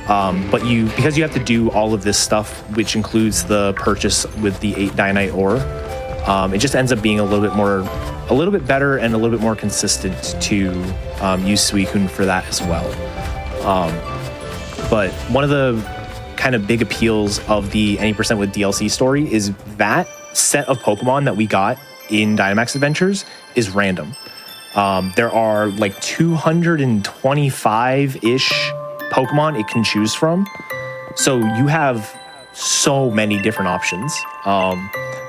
But because you have to do all of this stuff, which includes the purchase with the 8 Dynamite ore, it just ends up being a little bit better and a little bit more consistent to use Suicune for that as well. But one of the kind of big appeals of the any percent with DLC story is that set of Pokemon that we got in Dynamax Adventures is random. There are like 225-ish Pokemon it can choose from. So you have so many different options.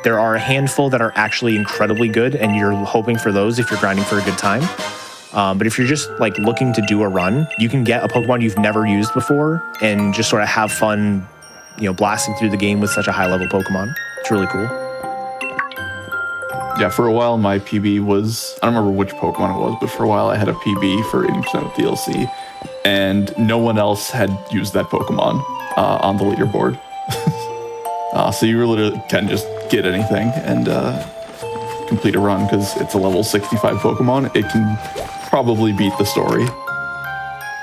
There are a handful that are actually incredibly good, and you're hoping for those if you're grinding for a good time. But if you're just like looking to do a run, you can get a Pokemon you've never used before and just sort of have fun, blasting through the game with such a high level Pokemon. It's really cool. Yeah, for a while my PB was, I don't remember which Pokemon it was, but for a while I had a PB for 80% of DLC, and no one else had used that Pokemon on the leaderboard. So you really can just get anything and complete a run, because it's a level 65 Pokemon. It can probably beat the story.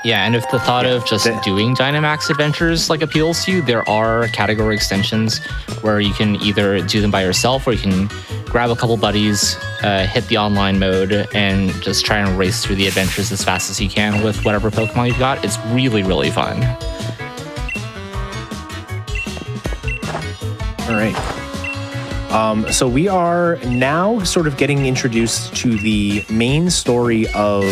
Yeah, and if the thought of just doing Dynamax Adventures appeals to you, there are category extensions where you can either do them by yourself, or you can grab a couple buddies, hit the online mode, and just try and race through the adventures as fast as you can with whatever Pokemon you've got. It's really, really fun. All right. So we are now sort of getting introduced to the main story of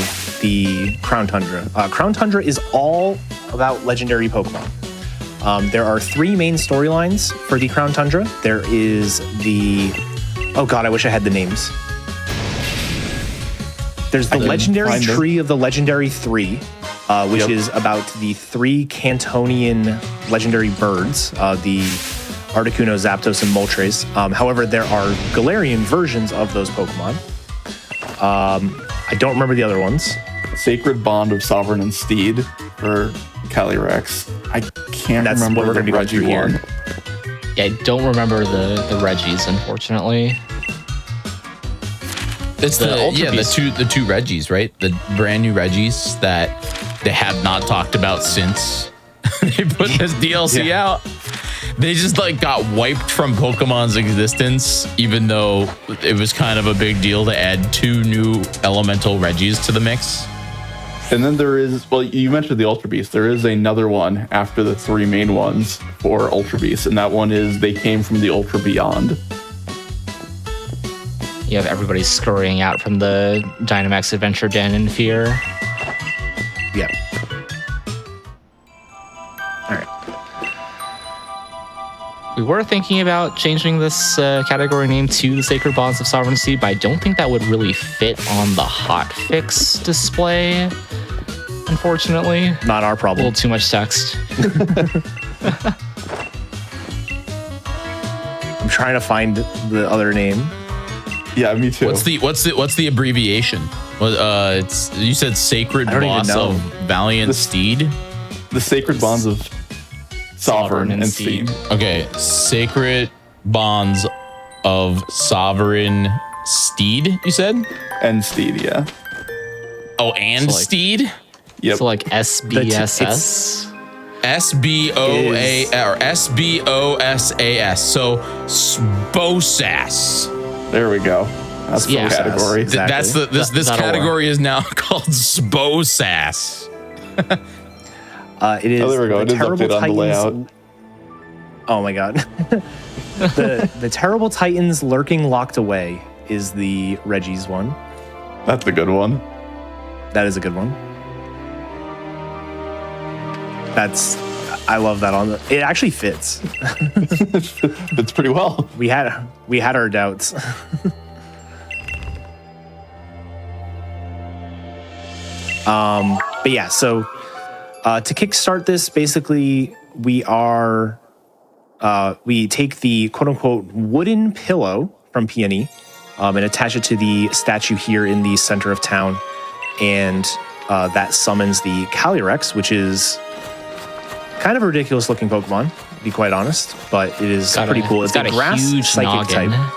the Crown Tundra. Crown Tundra is all about legendary Pokemon. There are 3 main storylines for the Crown Tundra. There is oh god, I wish I had the names. There's the legendary tree of the legendary 3, which is about the 3 Cantonian legendary birds, the Articuno, Zapdos, and Moltres. However, there are Galarian versions of those Pokemon. I don't remember the other ones. Sacred Bond of Sovereign and Steed for Calyrex. I can't That's remember what we're the going to be going through Reggie one. here. Yeah, I don't remember the Reggies, unfortunately. It's the two Reggies, right? The brand new Reggies that they have not talked about since they put this DLC out. They just got wiped from Pokemon's existence, even though it was kind of a big deal to add 2 new elemental Reggies to the mix. And then there is, well, you mentioned the Ultra Beast. There is another one after the 3 main ones for Ultra Beast, and that one is they came from the Ultra Beyond. You have everybody scurrying out from the Dynamax Adventure Den in fear. Yeah. All right. We were thinking about changing this category name to the Sacred Bonds of Sovereignty, but I don't think that would really fit on the Hotfix display, unfortunately. Not our A problem. little too much text. I'm trying to find the other name. Yeah, me too. What's the abbreviation? It's you said Sacred Boss of Valiant Steed. The Sacred Bonds of Sovereign and Steed. Okay, Sacred Bonds of Sovereign Steed, you said? And Steed, yeah. Oh, and So, like- Steed? Yep. So like SBSS. SBOA or SBOSAS. So Sbosas. There we go. That's the Yeah. category. That's this That'll category is now called Sbosas. It is. Oh, there we go. the It is Terrible updated on the layout. Oh my god. the Terrible Titans Lurking Locked Away is the Reggie's one. That's a good one. That is a good one. I love that on it actually fits. It's pretty well. We had our doubts. But yeah, so to kickstart this, basically we take the quote unquote wooden pillow from Peony and attach it to the statue here in the center of town, and that summons the Calyrex, which is kind of a ridiculous looking Pokemon, to be quite honest, but it is pretty cool. It's a grass huge psychic noggin. type.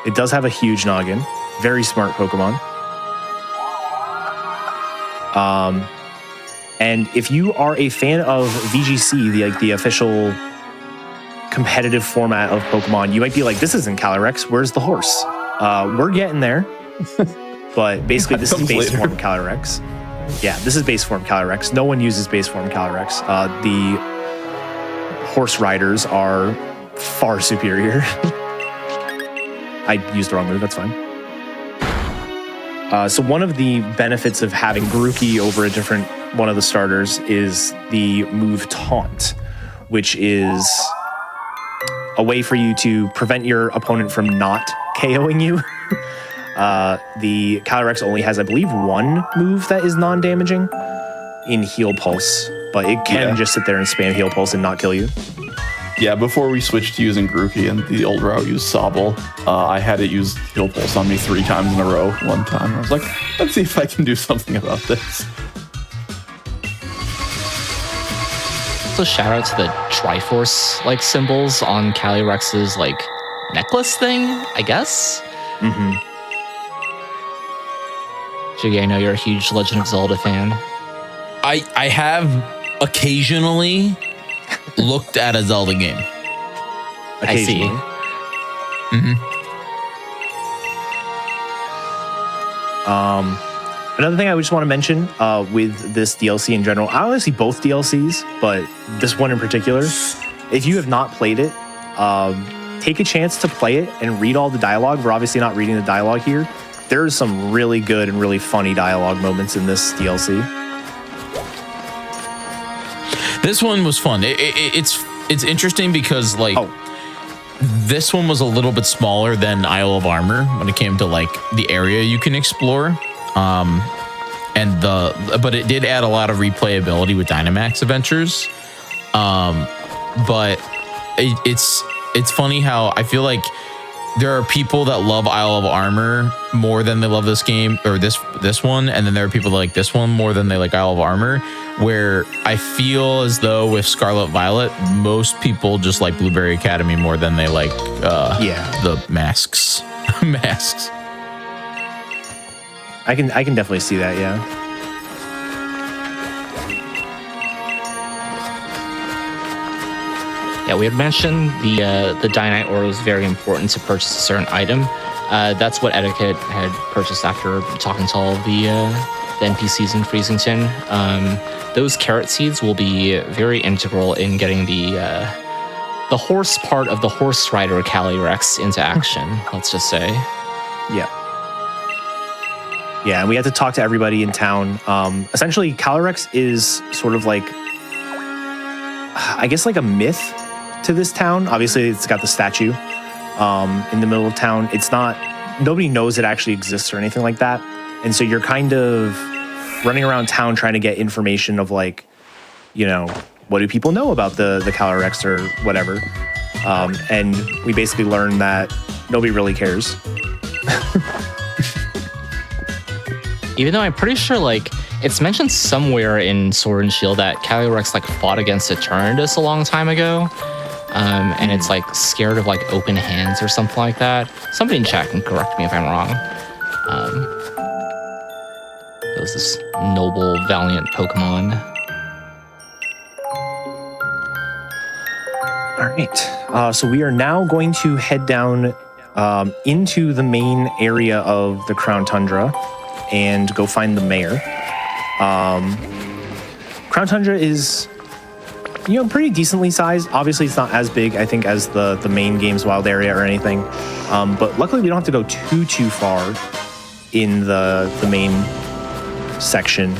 It does have a huge noggin. Very smart Pokemon. And if you are a fan of VGC, the official competitive format of Pokemon, you might be like, this isn't Calyrex, where's the horse? We're getting there. But basically this is base form Calyrex. Yeah, this is base form Calyrex. No one uses base form Calyrex. The horse riders are far superior. I used the wrong move, that's fine. So one of the benefits of having Grookey over a different one of the starters is the move Taunt, which is a way for you to prevent your opponent from not KOing you. The Calyrex only has, I believe, one move that is non-damaging in Heal Pulse, but it can just sit there and spam Heal Pulse and not kill you. Yeah, before we switched to using Grookey and the old route used Sobble, I had it use Heal Pulse on me 3 times in a row one time. I was like, let's see if I can do something about this. So shout out to the Triforce like symbols on Calyrex's like necklace thing, I guess. Mm-hmm. Jiggy, I know you're a huge Legend of Zelda fan. I have occasionally looked at a Zelda game. I see. Another thing I just want to mention with this DLC in general, I honestly both DLCs, but this one in particular, if you have not played it, take a chance to play it and read all the dialogue. We're obviously not reading the dialogue here. There's some really good and really funny dialogue moments in this DLC. This one was fun. It's interesting because like this one was a little bit smaller than Isle of Armor when it came to like the area you can explore. But it did add a lot of replayability with Dynamax adventures. But it's funny how I feel like there are people that love Isle of Armor more than they love this game or this one, and then there are people that like this one more than they like Isle of Armor. Where I feel as though with Scarlet Violet, most people just like Blueberry Academy more than they like the masks. masks. I can definitely see that, yeah. Yeah, we had mentioned the Dynite Ore was very important to purchase a certain item. That's what Etiquette had purchased after talking to all of the NPCs in Freezington. Those carrot seeds will be very integral in getting the horse part of the horse rider Calyrex into action. Let's just say. Yeah. Yeah, and we had to talk to everybody in town. Essentially, Calyrex is sort of like, I guess, like a myth to this town. Obviously, it's got the statue in the middle of town. It's not, nobody knows it actually exists or anything like that. And so you're kind of running around town trying to get information of like, you know, what do people know about the Calyrex or whatever. And we basically learned that nobody really cares. Even though I'm pretty sure, like, it's mentioned somewhere in Sword and Shield that Calyrex, like, fought against Eternatus a long time ago. and it's like scared of like open hands or something like that. Somebody in chat can correct me if I'm wrong. It was this noble, valiant Pokemon. All right. So we are now going to head down into the main area of the Crown Tundra and go find the mayor. Crown Tundra is, pretty decently sized. Obviously, it's not as big, I think, as the main game's wild area or anything. But luckily, we don't have to go too far in the main section.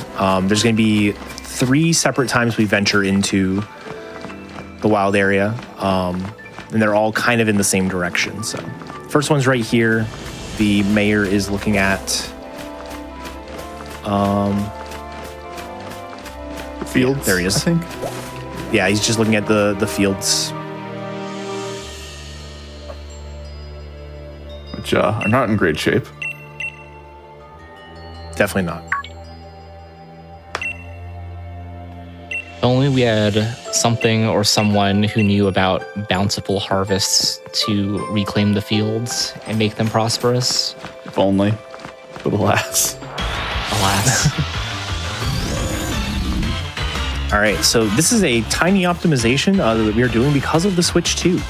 There's going to be 3 separate times we venture into the wild area, and they're all kind of in the same direction. So, first one's right here. The mayor is looking at the fields. There he is. I think. Yeah, he's just looking at the fields, which are not in great shape. Definitely not. If only we had something or someone who knew about bountiful harvests to reclaim the fields and make them prosperous. If only, but alas. Alas. All right, so this is a tiny optimization that we are doing because of the Switch 2.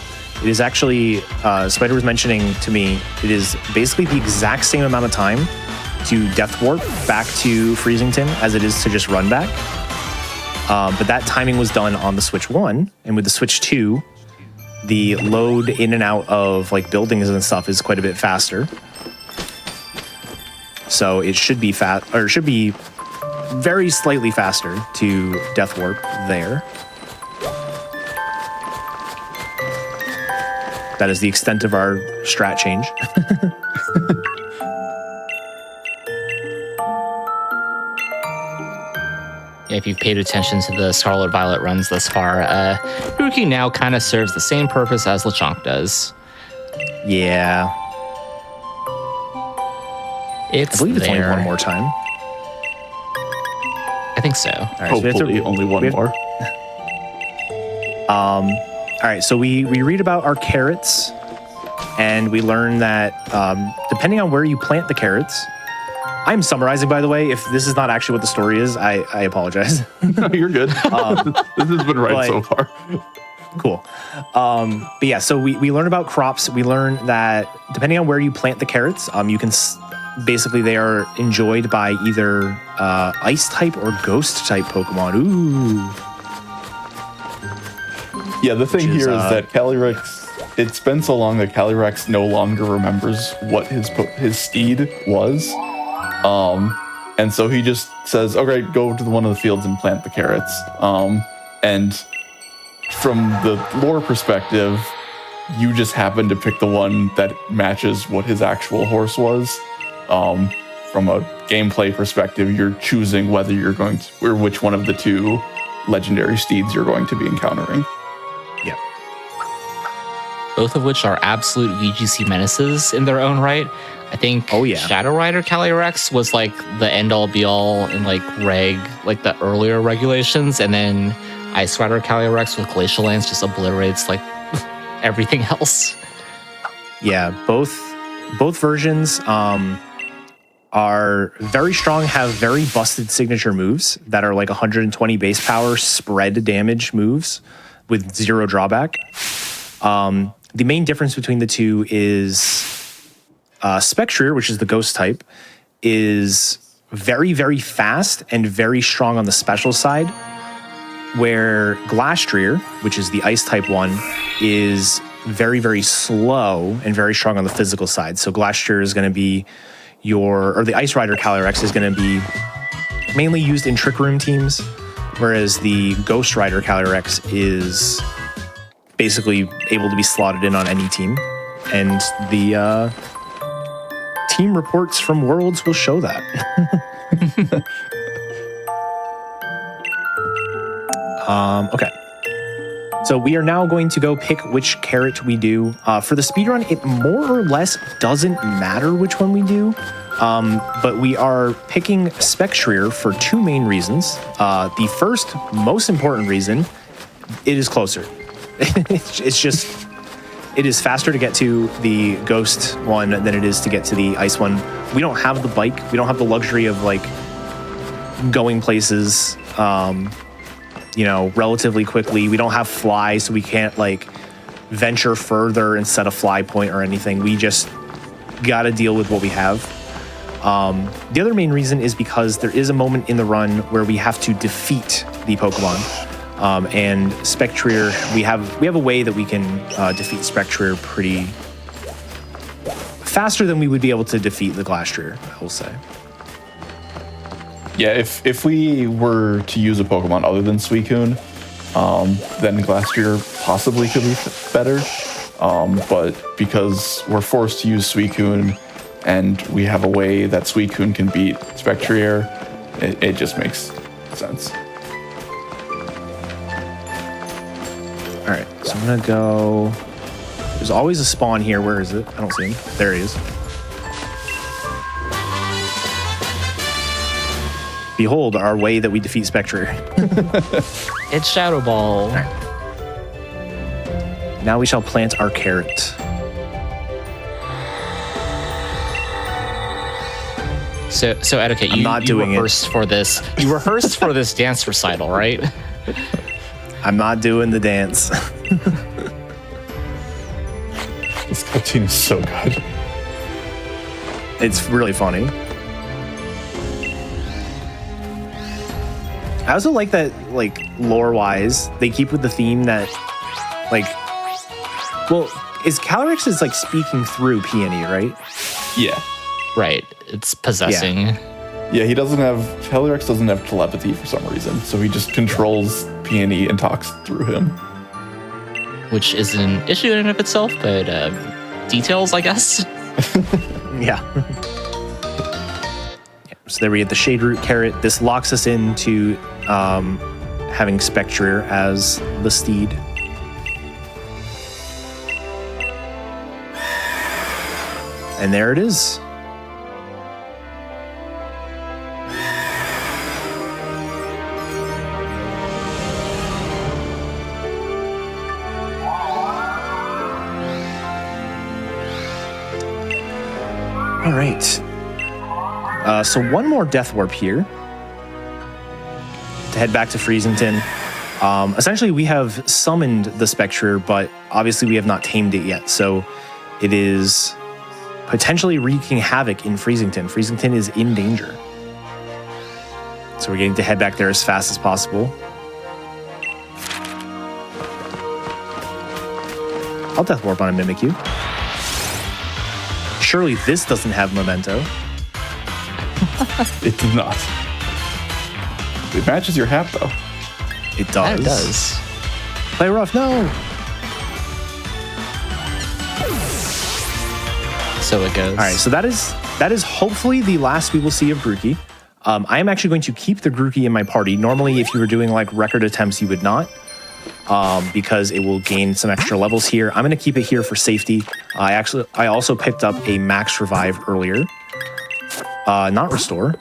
It is actually, Spider was mentioning to me, it is basically the exact same amount of time to Death Warp back to Freezington as it is to just run back. But that timing was done on the Switch 1, and with the Switch 2, the load in and out of like buildings and stuff is quite a bit faster. So it should be very slightly faster to Death Warp there. That is the extent of our strat change. If you've paid attention to the Scarlet Violet runs thus far, Ruki now kind of serves the same purpose as Lechonk does. Yeah. It's I believe it's only there. one more time. I think so. All right, Hopefully, only one more. All right, so we read about our carrots, and we learn that depending on where you plant the carrots, I'm summarizing, by the way. If this is not actually what the story is, I apologize. No, you're good. This has been right so far. Cool. But yeah, so we learn about crops. We learn that depending on where you plant the carrots, you can basically they are enjoyed by either ice type or ghost type Pokemon. Ooh. Yeah, the thing here is that Calyrex. It's been so long that Calyrex no longer remembers what his steed was. And so he just says, okay, go to one of the fields and plant the carrots. And from the lore perspective, you just happen to pick the one that matches what his actual horse was. From a gameplay perspective, you're choosing whether you're going to, or which one of the 2 legendary steeds you're going to be encountering. Yeah. Both of which are absolute VGC menaces in their own right. I think Shadow Rider Calyrex was like the end-all be-all in like the earlier regulations, and then Ice Rider Calyrex with Glacial Lance just obliterates like everything else. Yeah, both versions are very strong, have very busted signature moves that are like 120 base power spread damage moves with 0 drawback. The main difference between the 2 is Spectrier, which is the ghost type, is very, very fast and very strong on the special side, where Glastrier, which is the ice type one, is very, very slow and very strong on the physical side. So Glastrier is going to be the Ice Rider Calyrex is going to be mainly used in Trick Room teams, whereas the Ghost Rider Calyrex is basically able to be slotted in on any team. And the team reports from Worlds will show that. Okay. So we are now going to go pick which carrot we do. For the speedrun, it more or less doesn't matter which one we do. But we are picking Spectrier for 2 main reasons. The first, most important reason, it is closer. it's just, it is faster to get to the ghost one than it is to get to the ice one. We don't have the bike. We don't have the luxury of like going places, you know, relatively quickly. We don't have fly, so we can't like venture further and set a fly point or anything. We just got to deal with what we have. The other main reason is because there is a moment in the run where we have to defeat the Pokemon. And Spectrier, we have a way that we can defeat Spectrier pretty faster than we would be able to defeat the Glastrier, I will say. Yeah, if we were to use a Pokemon other than Suicune, then Glastrier possibly could be better. But because we're forced to use Suicune and we have a way that Suicune can beat Spectrier, it just makes sense. All right, so I'm gonna go. There's always a spawn here. Where is it? I don't see him. There he is. Behold our way that we defeat Spectrier. It's Shadow Ball. Right. Now we shall plant our carrot. So Educate, you rehearsed for this. You rehearsed for this dance recital, right? I'm not doing the dance. This cartoon is so good. It's really funny. I also like that, like, lore-wise, they keep with the theme that, like, well, is Calyrex is like speaking through Peony, right? Yeah. Right. It's possessing. Yeah, Calyrex doesn't have telepathy for some reason, so he just controls Peony and talks through him. Which is an issue in and of itself, but details, I guess. Yeah. So there we get the Shade Root Carrot. This locks us into having Spectrier as the steed. And there it is. All right. So one more Death Warp here to head back to Freezington. Essentially, we have summoned the Spectrier, but obviously we have not tamed it yet. So it is potentially wreaking havoc in Freezington. Freezington is in danger. So we're getting to head back there as fast as possible. I'll Death Warp on a Mimikyu. Surely this doesn't have Memento. It does not. It matches your hat, though. It does. It does. Play rough, no! So it goes. All right, so that is hopefully the last we will see of Grookey. I am actually going to keep the Grookey in my party. Normally, if you were doing like record attempts, you would not, because it will gain some extra levels here. I'm going to keep it here for safety. I also picked up a max revive earlier. Not restore.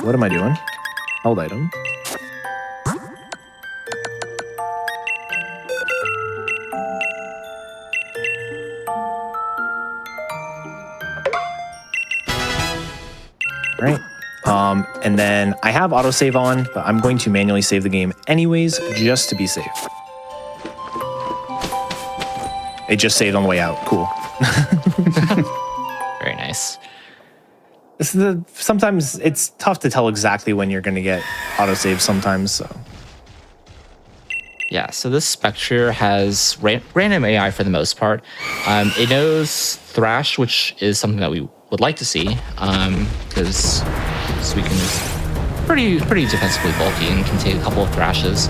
What am I doing? Held item. Right. And then I have autosave on, but I'm going to manually save the game anyways, just to be safe. It just saved on the way out. Cool. Very nice. Sometimes it's tough to tell exactly when you're going to get autosave sometimes, so. Yeah, so this Spectrier has random AI for the most part. It knows Thrash, which is something that we would like to see, because Suicune is pretty defensively bulky and can take a couple of Thrashes.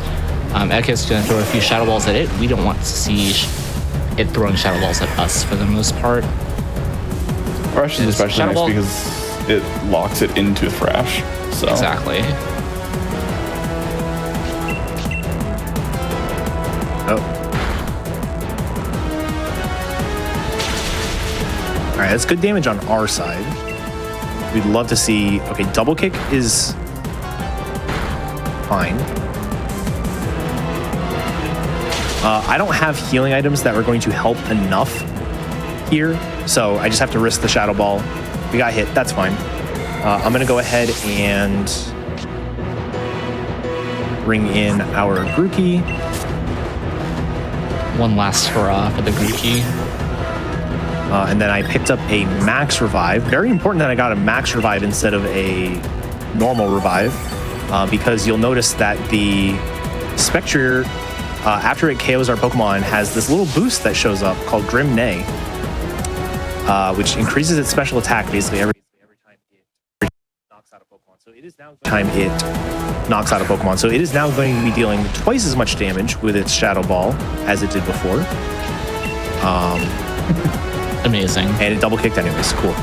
Ekka's going to throw a few Shadow Balls at it. We don't want to see it throwing Shadow Balls at us for the most part. Thrash is especially nice because it locks it into Thrash. So. Exactly. Oh. All right, that's good damage on our side. We'd love to see... Okay, double kick is fine. I don't have healing items that are going to help enough here, so I just have to risk the Shadow Ball. We got hit, that's fine. I'm gonna go ahead and bring in our Grookey. One last hurrah for the Grookey. And then I picked up a Max Revive. Very important that I got a Max Revive instead of a normal Revive, because you'll notice that the Spectrier, after it KOs our Pokemon, has this little boost that shows up called Grim Neigh, which increases its special attack basically every time it knocks out a Pokemon. So it is now going to be dealing twice as much damage with its Shadow Ball as it did before. Amazing. And it double kicked anyways. Cool.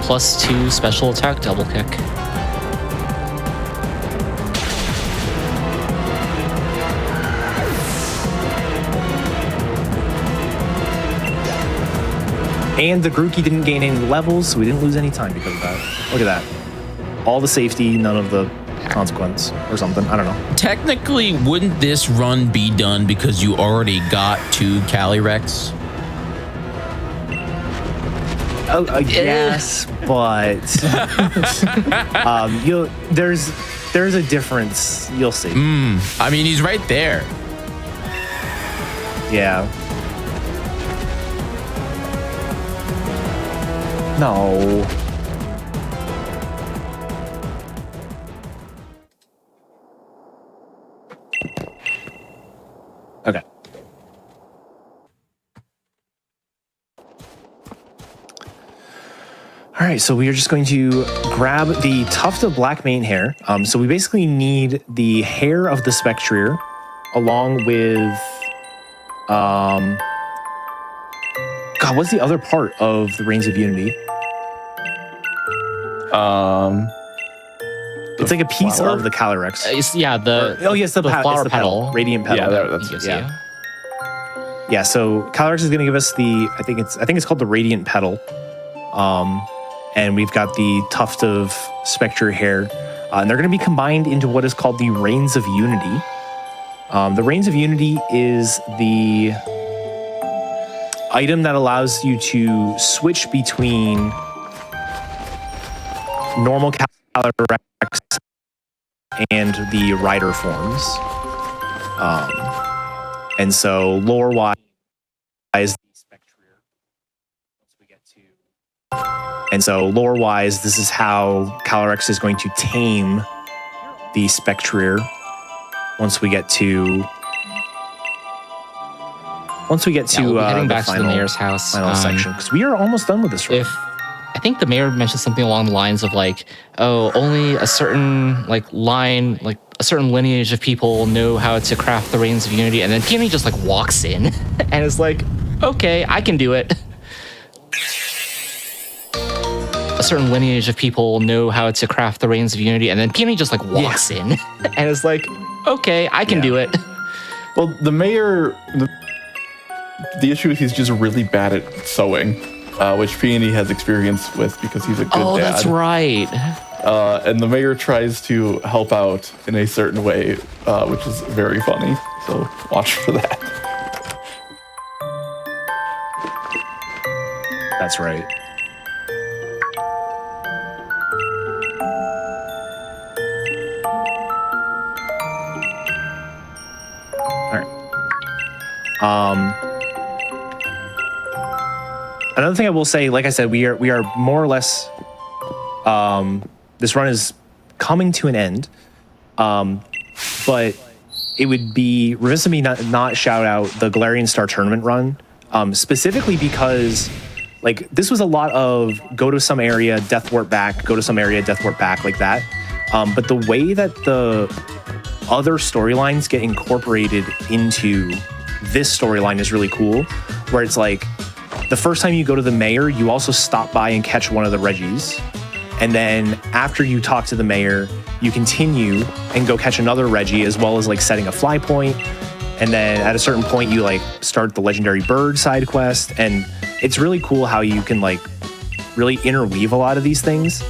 +2 special attack double kick. And the Grookey didn't gain any levels, so we didn't lose any time because of that. Look at that. All the safety, none of the consequence or something. I don't know. Technically, wouldn't this run be done because you already got 2 Calyrex? Yes, but there's a difference. You'll see. I mean, he's right there. Yeah. No. Okay. All right, so we are just going to grab the tuft of black mane hair. So we basically need the hair of the Spectrier along with, God, what's the other part of the Reigns of Unity? It's like a piece flower? of the Calyrex. The flower petal. Radiant petal. Yeah, that's yeah. Yeah, so Calyrex is going to give us the, I think it's called the Radiant Petal. And we've got the tuft of Spectre hair. And they're going to be combined into what is called the Reigns of Unity. The Reigns of Unity is the item that allows you to switch between normal Calyrex and the Rider forms. And so lore-wise, this is how Calyrex is going to tame the Spectrier once we get to we'll be heading back the to the mayor's house. final section, because we are almost done with this run. I think the mayor mentioned something along the lines of like, oh, only a certain a certain lineage of people know how to craft the Reigns of Unity, and then Peony just like walks in and is like, okay, I can do it. A certain lineage of people know how to craft the Reigns of Unity, and then Peony just like walks in and is like, okay, I can do it. Well, the mayor, the issue is he's just really bad at sewing, which Peony has experience with because he's a good dad. Oh, that's right. And the mayor tries to help out in a certain way, which is very funny. So watch for that. That's right. Another thing I will say, like I said, we are more or less, this run is coming to an end, but it would be remiss of me not shout out the Galarian Star Tournament run, specifically because like this was a lot of go to some area, death warp back, go to some area, death warp back, like that. But the way that the other storylines get incorporated into this storyline is really cool, where it's like the first time you go to the mayor, you also stop by and catch one of the Reggies. And then after you talk to the mayor, you continue and go catch another Reggie, as well as like setting a fly point. And then at a certain point, you like start the legendary bird side quest. And it's really cool how you can like really interweave a lot of these things.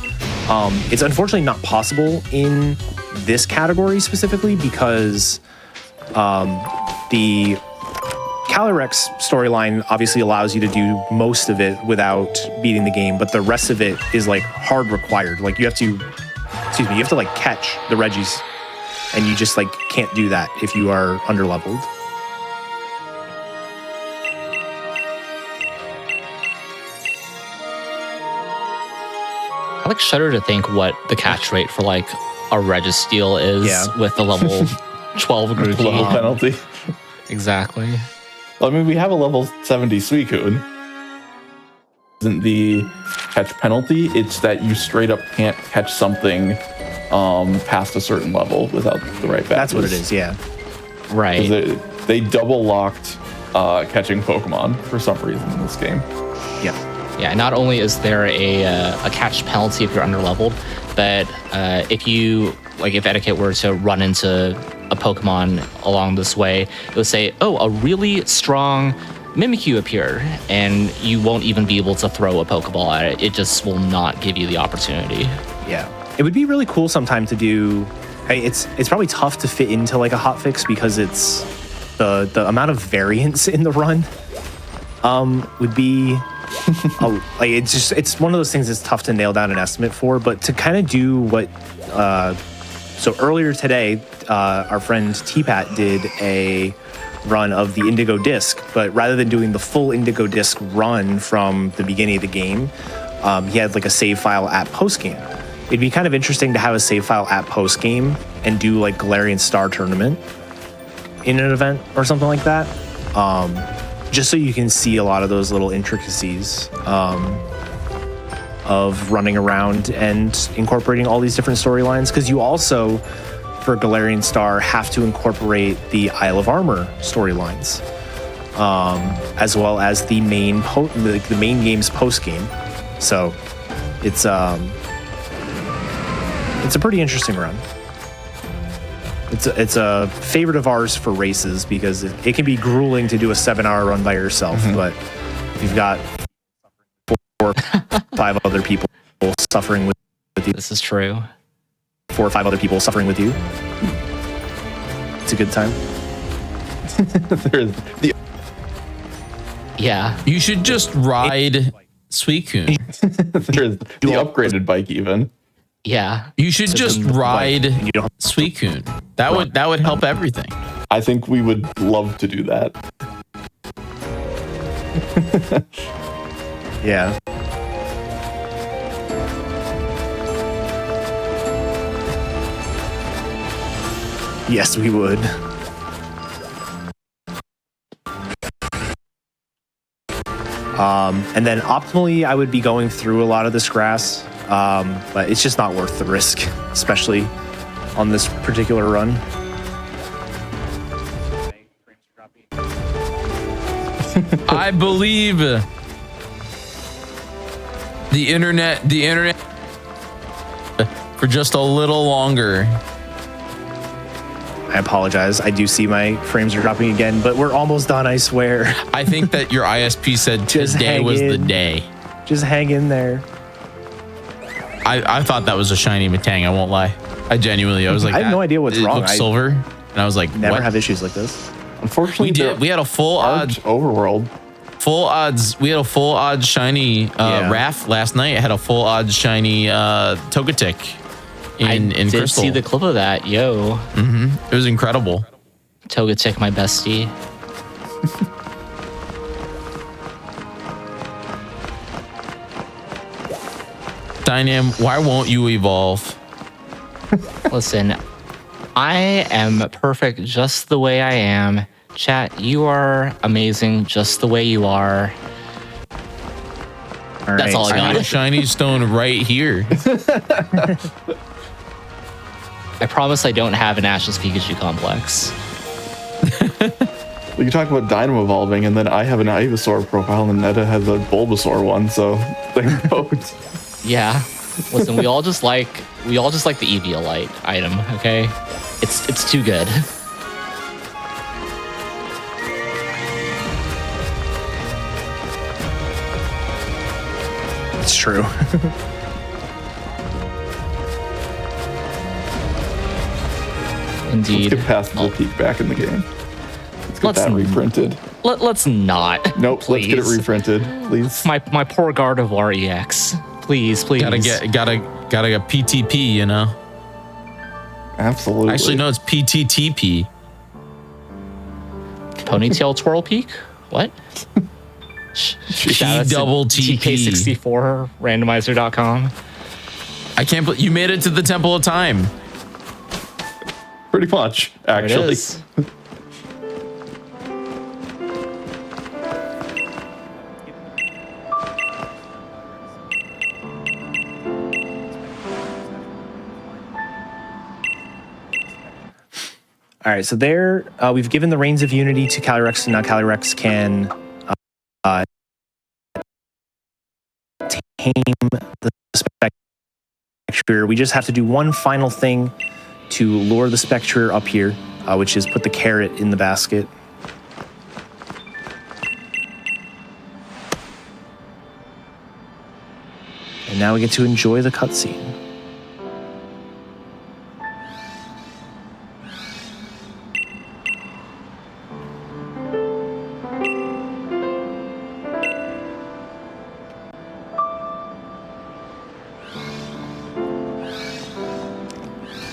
It's unfortunately not possible in this category specifically because the Calyrex storyline obviously allows you to do most of it without beating the game, but the rest of it is like hard required. Like you have to like catch the Regis, and you just like can't do that if you are underleveled. I like shudder to think what the catch rate for like a Registeel is with the level 12 Grookey. Level penalty. Exactly. Well, I mean, we have a level 70 Suicune. Isn't the catch penalty? It's that you straight up can't catch something past a certain level without the right badges. That's what it is, yeah. Right. They double locked catching Pokemon for some reason in this game. Yeah. Yeah, not only is there a catch penalty if you're underleveled, but if Etiquette were to run into a Pokemon along this way, it would say, oh, a really strong Mimikyu appeared, and you won't even be able to throw a Pokeball at it. It just will not give you the opportunity. Yeah. It would be really cool sometime to do. It's probably tough to fit into like a hotfix because it's the amount of variance in the run would be like it's one of those things that's tough to nail down an estimate for. But to kind of do what so earlier today, our friend T-Pat did a run of the Indigo Disc, but rather than doing the full Indigo Disc run from the beginning of the game, he had like a save file at post game. It'd be kind of interesting to have a save file at post game and do like Galarian Star Tournament in an event or something like that, just so you can see a lot of those little intricacies of running around and incorporating all these different storylines. Because you also, for Galarian Star, have to incorporate the Isle of Armor storylines, as well as the main the main game's post game. So it's a pretty interesting run. It's a favorite of ours for races because it can be grueling to do a 7-hour run by yourself, but if you've got 4 or 5 other people suffering with you, this is true. 4 or 5 other people suffering with you, it's a good time. Yeah, you should just ride Suicune. There's the upgraded bike even. Yeah, you should just ride Suicune. That would help everything. I think we would love to do that. Yeah. Yes, we would. And then optimally, I would be going through a lot of this grass, but it's just not worth the risk, especially on this particular run. I believe the internet for just a little longer. I apologize. I do see my frames are dropping again, but we're almost done, I swear. I think that your ISP said today was the day. Just hang in there. I thought that was a shiny Metang, I won't lie. I was like, I have no idea what's wrong. Looked silver, and I was like, never have issues like this. Unfortunately, we had a full odds overworld. Full odds. We had a full odds shiny Raph last night. I had a full odds shiny Togetic in did Crystal. See the clip of that, yo. It was incredible. Togetic, my bestie. Dynam, why won't you evolve? Listen, I am perfect just the way I am. Chat, you are amazing just the way you are. That's all I got. I got a shiny stone right here. I promise I don't have an Ashless Pikachu complex. We can talk about Dynamo evolving, and then I have an Ivysaur profile, and Netta has a Bulbasaur one. So there goes. Yeah. Listen, we all just like the Eviolite item, okay? It's too good. It's true. Indeed. Let's get past the peak back in the game. Let's get that reprinted. Let's not. Nope. Please. Let's get it reprinted, please. My poor Gardevoir EX. Please. Gotta get PTP, you know. Absolutely. Actually, no, it's PTTP. Ponytail Twirl Peak? What? double TP. TK64 randomizer.com. I can't believe you made it to the Temple of Time. Pretty much, actually. All right, so there we've given the Reigns of Unity to Calyrex, and now Calyrex can tame the Spectre. We just have to do one final thing to lure the Spectre up here, which is put the carrot in the basket. And now we get to enjoy the cutscene.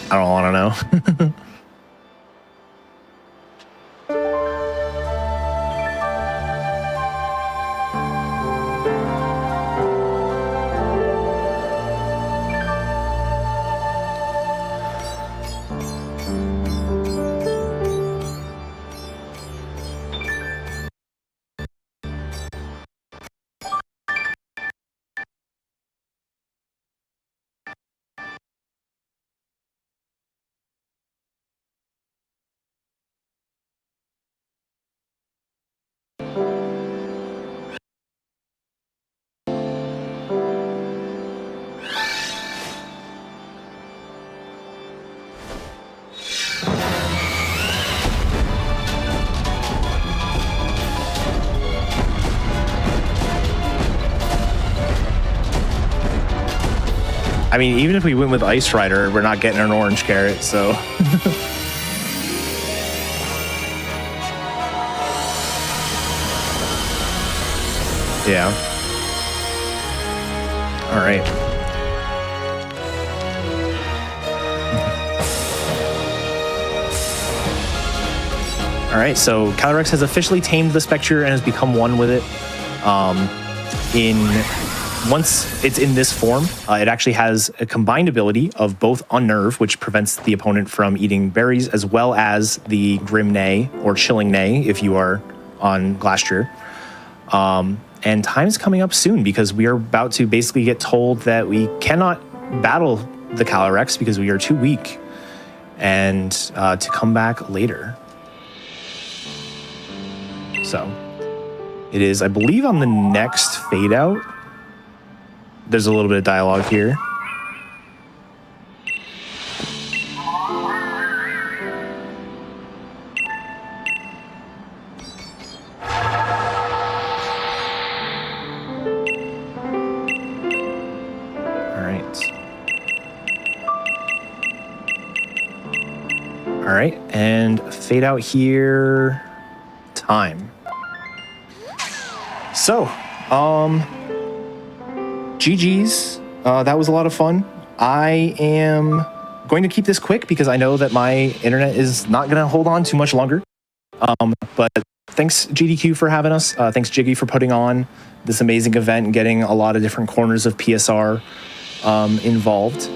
I don't want to know. I mean, even if we went with Ice Rider, we're not getting an orange carrot, so. Yeah. All right. All right, so Calyrex has officially tamed the Spectre and has become one with it. Once it's in this form, it actually has a combined ability of both Unnerve, which prevents the opponent from eating berries, as well as the Grim Neigh, or Chilling Neigh, if you are on Glastrier. And time's coming up soon, because we are about to basically get told that we cannot battle the Calyrex because we are too weak, and to come back later. So, it is, I believe, on the next fade out. There's a little bit of dialogue here. All right, and fade out here. Time. So, GG's. That was a lot of fun. I am going to keep this quick because I know that my internet is not going to hold on too much longer. But thanks, GDQ, for having us. Thanks, Jiggy, for putting on this amazing event and getting a lot of different corners of PSR involved.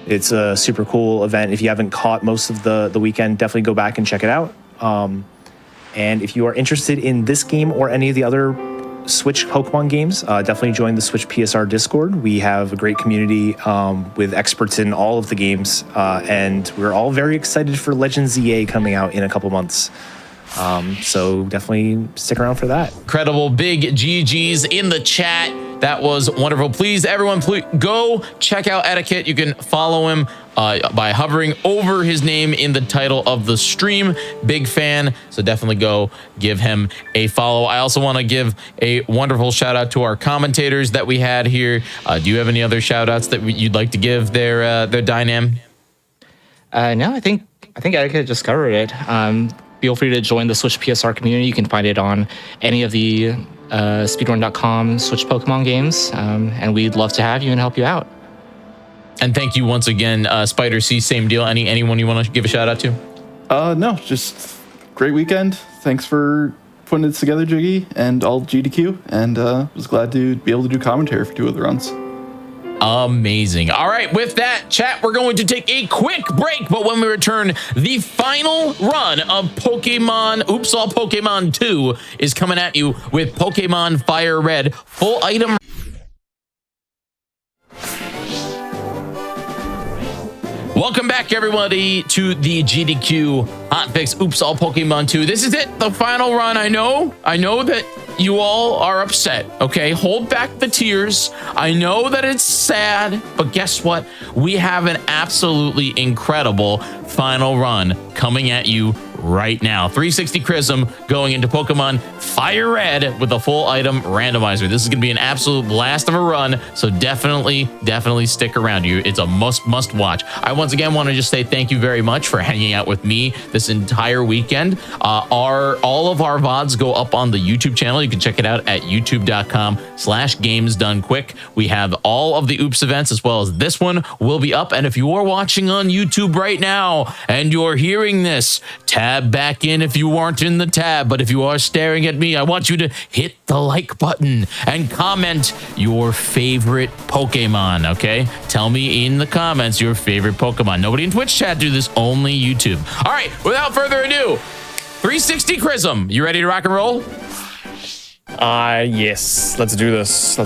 It's a super cool event. If you haven't caught most of the weekend, definitely go back and check it out. And if you are interested in this game or any of the other Switch Pokemon games, definitely join the Switch PSR Discord. We have a great community with experts in all of the games, and we're all very excited for Legends ZA coming out in a couple months. So definitely stick around for that. Incredible big GGs in the chat. That was wonderful. Please, everyone, please go check out Etiquette. You can follow him by hovering over his name in the title of the stream. Big fan. So definitely go give him a follow. I also want to give a wonderful shout out to our commentators that we had here. Do you have any other shout outs that you'd like to give their Dynam? No, I think Etiquette just covered it. feel free to join the Switch PSR community. You can find it on any of the speedrun.com Switch Pokemon games, and we'd love to have you and help you out. And thank you once again, Spider C. Same deal. Anyone you want to give a shout out to? No, just great weekend. Thanks for putting it together, Jiggy, and all GDQ. And was glad to be able to do commentary for 2 of the runs. Amazing. All right, with that, chat, we're going to take a quick break, but when we return, the final run of Pokemon, Oops All Pokemon 2 is coming at you with Pokemon FireRed. Full item. Welcome back, everybody, to the GDQ Hotfix Oops All Pokemon 2. This is it, the final run. I know that you all are upset, okay? Hold back the tears. I know that it's sad, but guess what? We have an absolutely incredible final run coming at you right now. 360 Chrism going into Pokemon FireRed with a full item randomizer. This is going to be an absolute blast of a run, so definitely stick around. It's a must watch. I once again want to just say thank you very much for hanging out with me this entire weekend. All of our VODs go up on the YouTube channel. You can check it out at youtube.com/gamesdonequick. We have all of the Oops events as well as this one will be up. And if you are watching on YouTube right now and you're hearing this, tab back in if you weren't in the tab, but if you are staring at me, I want you to hit the like button and comment your favorite Pokemon, okay? Tell me in the comments your favorite Pokemon. Nobody in Twitch chat do this, only YouTube. All right, without further ado, 360 Chrism, you ready to rock and roll? Yes, let's do this.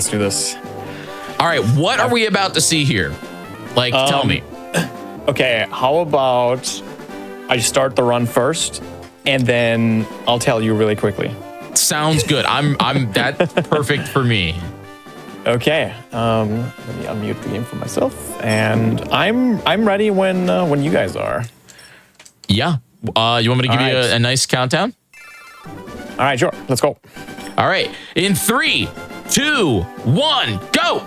All right, what are we about to see here? Like, tell me. Okay, how about I start the run first, and then I'll tell you really quickly. Sounds good. That's perfect for me. Okay. Let me unmute the game for myself, and I'm ready when you guys are. Yeah. You want me to give you a nice countdown? All right, sure. Let's go. All right. In 3, 2, 1, go.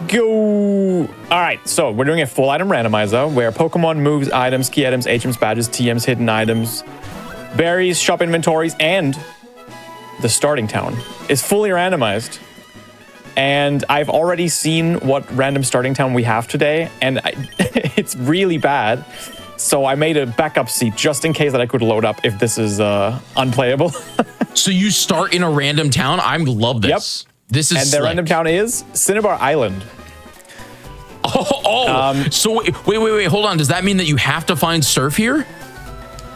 Go. All right, so we're doing a full item randomizer where Pokemon moves, items, key items, HMs, badges, TMs, hidden items, berries, shop inventories, and the starting town is fully randomized. And I've already seen what random starting town we have today, and it's really bad. So I made a backup seat just in case that I could load up if this is unplayable. So you start in a random town? I love this. Yep. This is and the random town is Cinnabar Island. So wait, hold on. Does that mean that you have to find Surf here?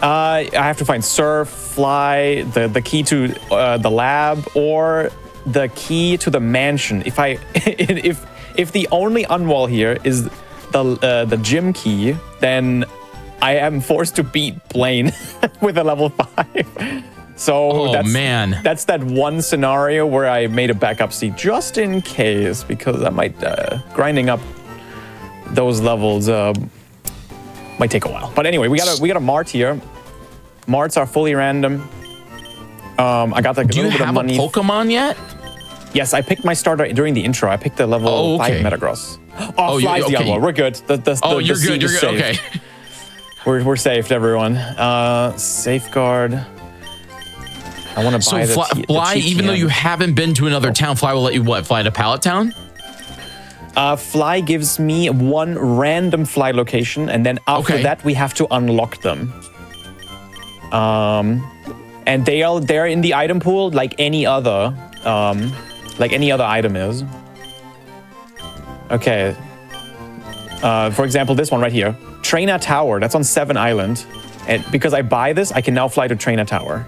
I have to find Surf, Fly, the key to the lab, or the key to the mansion. If the only unwall here is the gym key, then I am forced to beat Blaine with a level 5. So that's that one scenario where I made a backup seat just in case, because I might grinding up those levels might take a while. But anyway, we got a Mart here. Marts are fully random. I got like a little bit of money. Do you have a Pokemon yet? Yes, I picked my starter during the intro. I picked the level 5 Metagross. Fly's the unwall. We're good. You're good. Okay. We're saved, everyone. Safeguard. I want to buy the Fly, even though you haven't been to another town, Fly will let you fly to Pallet Town? Fly gives me one random Fly location, and then after that we have to unlock them. And they're in the item pool like any other item is. Okay. For example, this one right here, Trainer Tower. That's on 7 Island, and because I buy this, I can now fly to Trainer Tower.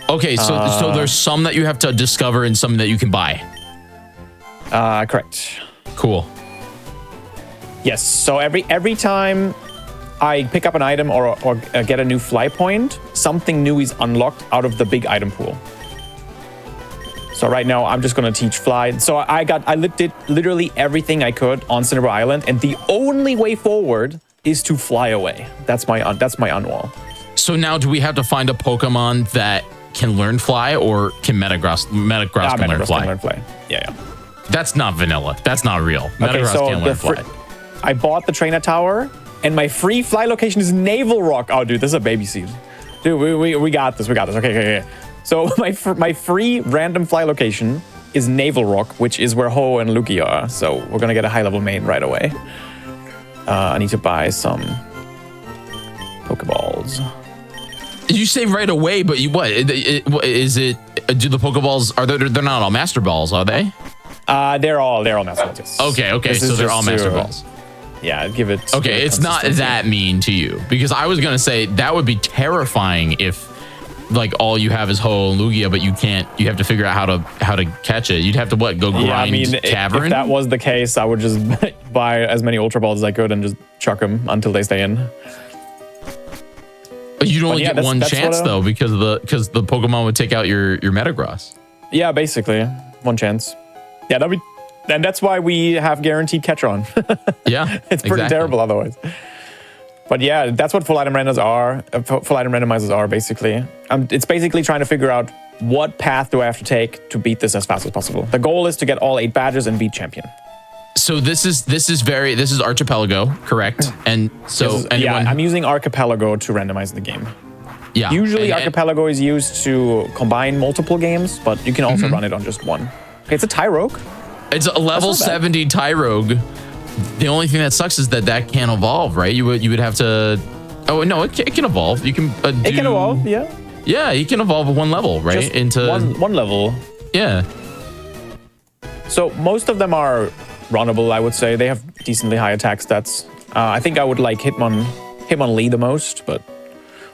Okay, so there's some that you have to discover and some that you can buy. Correct. Cool. Yes. So every time I pick up an item or get a new fly point, something new is unlocked out of the big item pool. So right now I'm just gonna teach Fly. So I did literally everything I could on Cinnabar Island, and the only way forward is to fly away. That's my unwall. So now do we have to find a Pokemon that can learn Fly, or can Metagross can learn Fly? Can learn Fly. Yeah. That's not vanilla. That's not real. Metagross can't learn Fly. I bought the Trainer Tower, and my free Fly location is Naval Rock. Oh, dude, this is a baby seed. Dude, we got this. We got this. Okay. So my free random fly location is Naval Rock, which is where Ho and Lugia are. So we're gonna get a high level main right away. I need to buy some Pokeballs. You say right away, but you what? Is it? Do the Pokeballs are they're not all Master Balls, are they? They're all Master Balls. Yes. Okay. So they're all Master Balls. Yeah, give it. Okay, it's not that mean to you because I was gonna say that would be terrifying if like all you have is Ho and Lugia, but you have to figure out how to catch it. You'd have to go grind Cavern? If that was the case, I would just buy as many Ultra Balls as I could and just chuck them until they stay in. But you'd only get one chance though because the Pokemon would take out your Metagross. Yeah, basically one chance. Yeah, and that's why we have guaranteed catch on. Yeah, it's pretty terrible otherwise. But yeah, that's what full item randomizers are. Full item randomizers are basically. It's basically trying to figure out what path do I have to take to beat this as fast as possible. The goal is to get all 8 badges and beat champion. So this is Archipelago, correct? And so I'm using Archipelago to randomize the game. Yeah. Usually Archipelago is used to combine multiple games, but you can also run it on just one. Okay, it's a Tyrogue. It's a level 70 Tyrogue. The only thing that sucks is that can't evolve, right? You would have to. Oh no, it can evolve. You can. It can evolve, yeah. Yeah, you can evolve 1 level, right? Just into one level. Yeah. So most of them are runnable, I would say. They have decently high attack stats. I think I would like Hitmonlee the most, but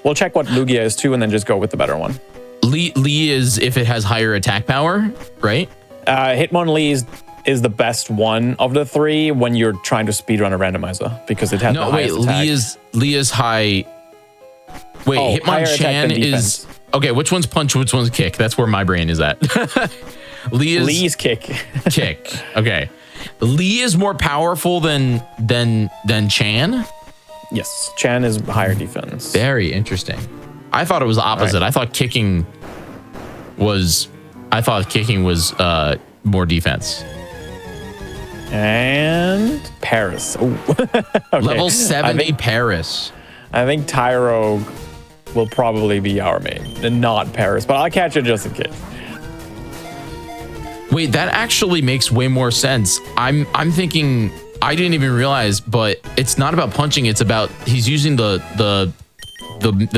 we'll check what Lugia is too, and then just go with the better one. Lee is if it has higher attack power, right? Hitmonlee is the best one of the 3 when you're trying to speedrun a randomizer because it has the highest attack. Lee is high. Wait, Hitmonchan is okay. Which one's punch? Which one's kick? That's where my brain is at. Lee's kick. Kick. Okay. Lee is more powerful than Chan. Yes, Chan is higher defense. Very interesting. I thought it was opposite. Right. I thought kicking was more defense. And Paris. Okay. Level 70 Paris. I think Tyrogue will probably be our main and not Paris, but I'll catch it just in case. Wait, that actually makes way more sense. I'm thinking I didn't even realize, but it's not about punching. It's about he's using the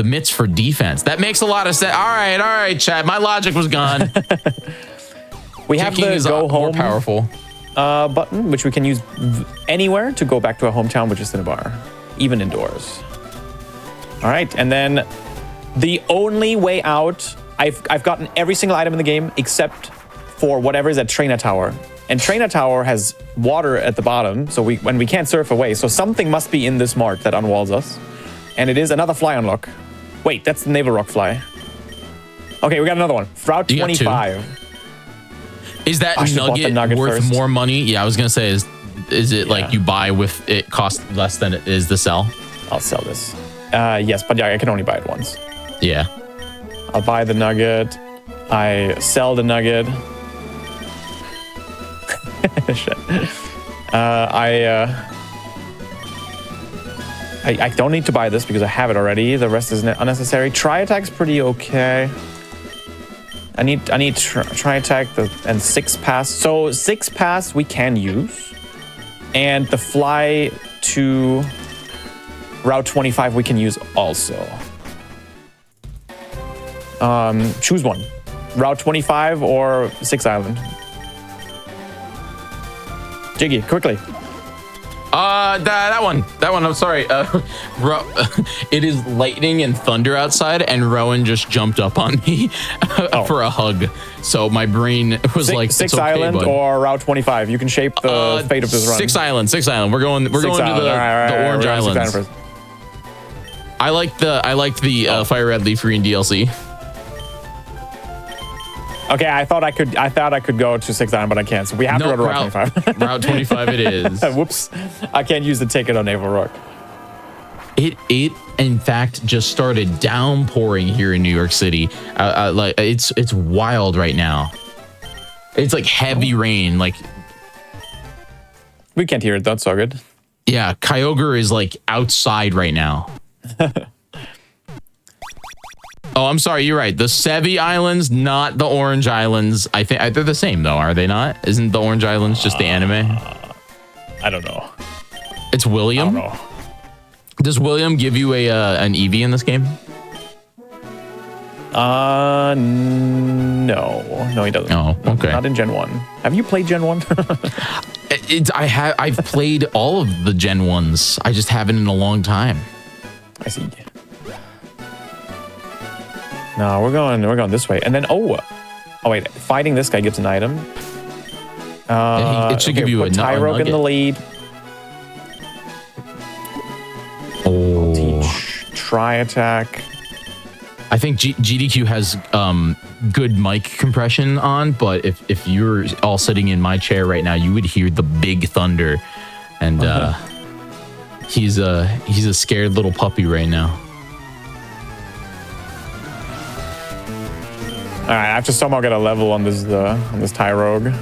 mitts for defense. That makes a lot of sense. All right, Chad. My logic was gone. We have the go home more powerful button, which we can use anywhere to go back to our hometown, which is Cinnabar, even indoors. All right, and then the only way out, I've gotten every single item in the game except for whatever is at Trainer Tower. And Trainer Tower has water at the bottom, so we can't surf away. So something must be in this mark that unwalls us. And it is another fly unlock. Wait, that's the Naval Rock fly. Okay, we got another one. Route 25. Is that nugget worth first. More money? Yeah, I was gonna say, is it like you buy with it cost less than it is to sell? I'll sell this. Yes, but yeah, I can only buy it once. Yeah. I'll buy the nugget. I sell the nugget. Shit. I don't need to buy this because I have it already. The rest is unnecessary. Tri-attack's pretty okay. I need Tri-attack and 6 pass. So 6 pass we can use. And the fly to Route 25 we can use also. Choose one. Route 25 or 6 Island. Jiggy, quickly. That one. I'm sorry. It is lightning and thunder outside, and Rowan just jumped up on me for a hug. So my brain was like, 6 okay, Island bud. or Route 25. You can shape the fate of this run. 6 Island. We're going to the Orange Islands. I liked the FireRed Leaf Green DLC. Okay, I thought I could go to 6 Island, but I can't. So we have to go to Route 25. Route 25 it is. Whoops. I can't use the ticket on Naval Rock. It in fact just started downpouring here in New York City. Like it's wild right now. It's like heavy rain. Like we can't hear it. That's so good. Yeah, Kyogre is like outside right now. Oh, I'm sorry. You're right. The Sevi Islands, not the Orange Islands. I think they're the same, though, are they not? Isn't the Orange Islands just the anime? I don't know. It's William? I don't know. Does William give you an Eevee in this game? No, he doesn't. Oh, okay. Not in Gen 1. Have you played Gen 1? I've played all of the Gen 1s. I just haven't in a long time. I see. No, we're going this way. And then oh wait, fighting this guy gives an item. It should give you a Tyrogue in the lead. Oh. Teach Tri Attack. I think GDQ has good mic compression on, but if you're all sitting in my chair right now, you would hear the big thunder, and he's a scared little puppy right now. All right, I have to somehow get a level on this Tyrogue.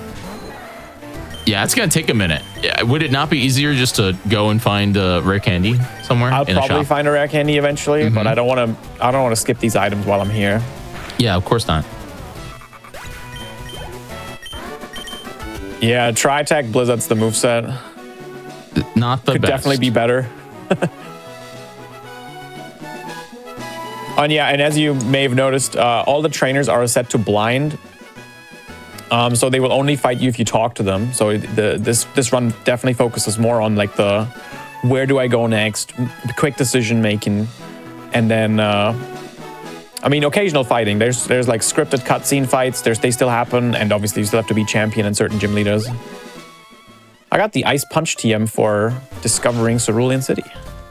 Yeah, it's gonna take a minute. Yeah, would it not be easier just to go and find rare candy somewhere? I'll in a probably shop? find a rare candy eventually, but I don't want to skip these items while I'm here. Yeah, of course not. Yeah, Tri Attack Blizzard's the moveset. Not the Could best. definitely be better. And yeah, and as you may have noticed, all the trainers are set to blind. So they will only fight you if you talk to them. So this run definitely focuses more on like the where do I go next, the quick decision making, and then I mean occasional fighting. There's like scripted cutscene fights. They still happen, and obviously you still have to be champion in certain gym leaders. I got the Ice Punch TM for discovering Cerulean City.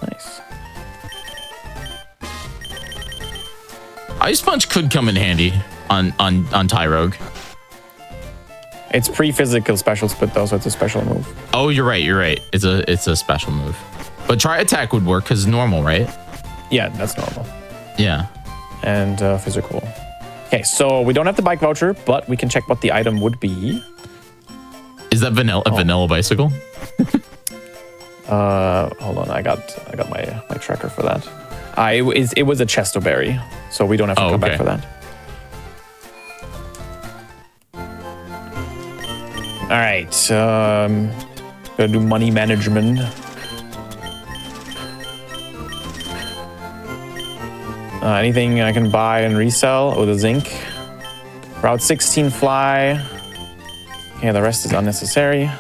Nice. Ice Punch could come in handy on Tyrogue. It's pre-physical special split though, so it's a special move. Oh, you're right. You're right. It's a special move. But Tri Attack would work because normal, right? Yeah, that's normal. Yeah. And physical. Okay, so we don't have the bike voucher, but we can check what the item would be. Is that vanilla? A vanilla bicycle? Hold on, I got my tracker for that. It was a Chesto Berry, so we don't have to come back for that. All right, gonna do money management. Anything I can buy and resell? Oh, the zinc. Route 16 fly. Okay, the rest is unnecessary.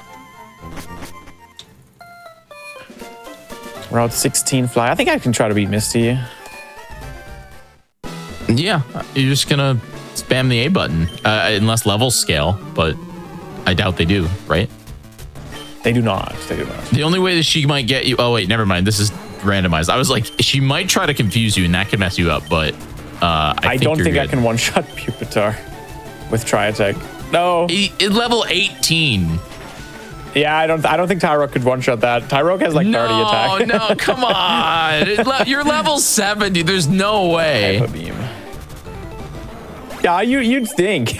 Route 16 fly. I think I can try to beat Misty. Yeah, you're just gonna spam the A button, unless levels scale, but I doubt they do, right? They do not. They do not. The only way that she might get you... Oh, wait, never mind. This is randomized. I was like, she might try to confuse you, and that could mess you up, but I don't think I can one-shot Pupitar with Tri Attack. No. Level 18. Yeah, I don't think Tyrogue could one-shot that. Tyrogue has like 30 attack. No, come on. You're level 70. There's no way. Hyper Beam. Yeah, you'd think.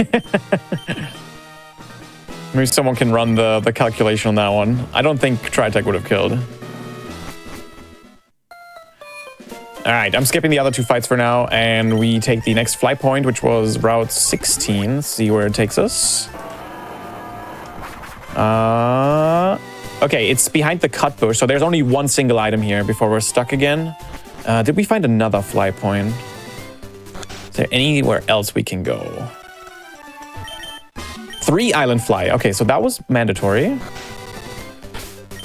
Maybe someone can run the calculation on that one. I don't think Tri Attack would have killed. All right, I'm skipping the other two fights for now, and we take the next flight point, which was Route 16. Let's see where it takes us. Okay, it's behind the cut bush, so there's only one single item here before we're stuck again. Did we find another flight point? Is there anywhere else we can go? 3 island fly. Okay, so that was mandatory.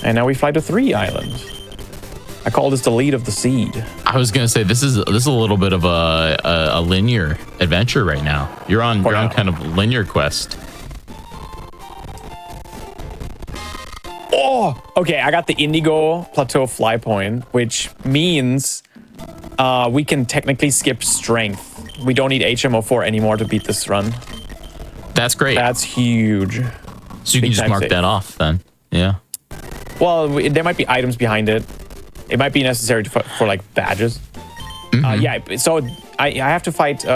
And now we fly to 3 island. I call this the lead of the seed. I was gonna say this is a little bit of a linear adventure right now. You're on kind of linear quest. Oh, okay. I got the Indigo Plateau fly point, which means we can technically skip strength. We don't need HMO4 anymore to beat this run. That's great. That's huge. So you can just mark that off then. Yeah. Well, there might be items behind it. It might be necessary for like badges. Yeah. So I have to fight 4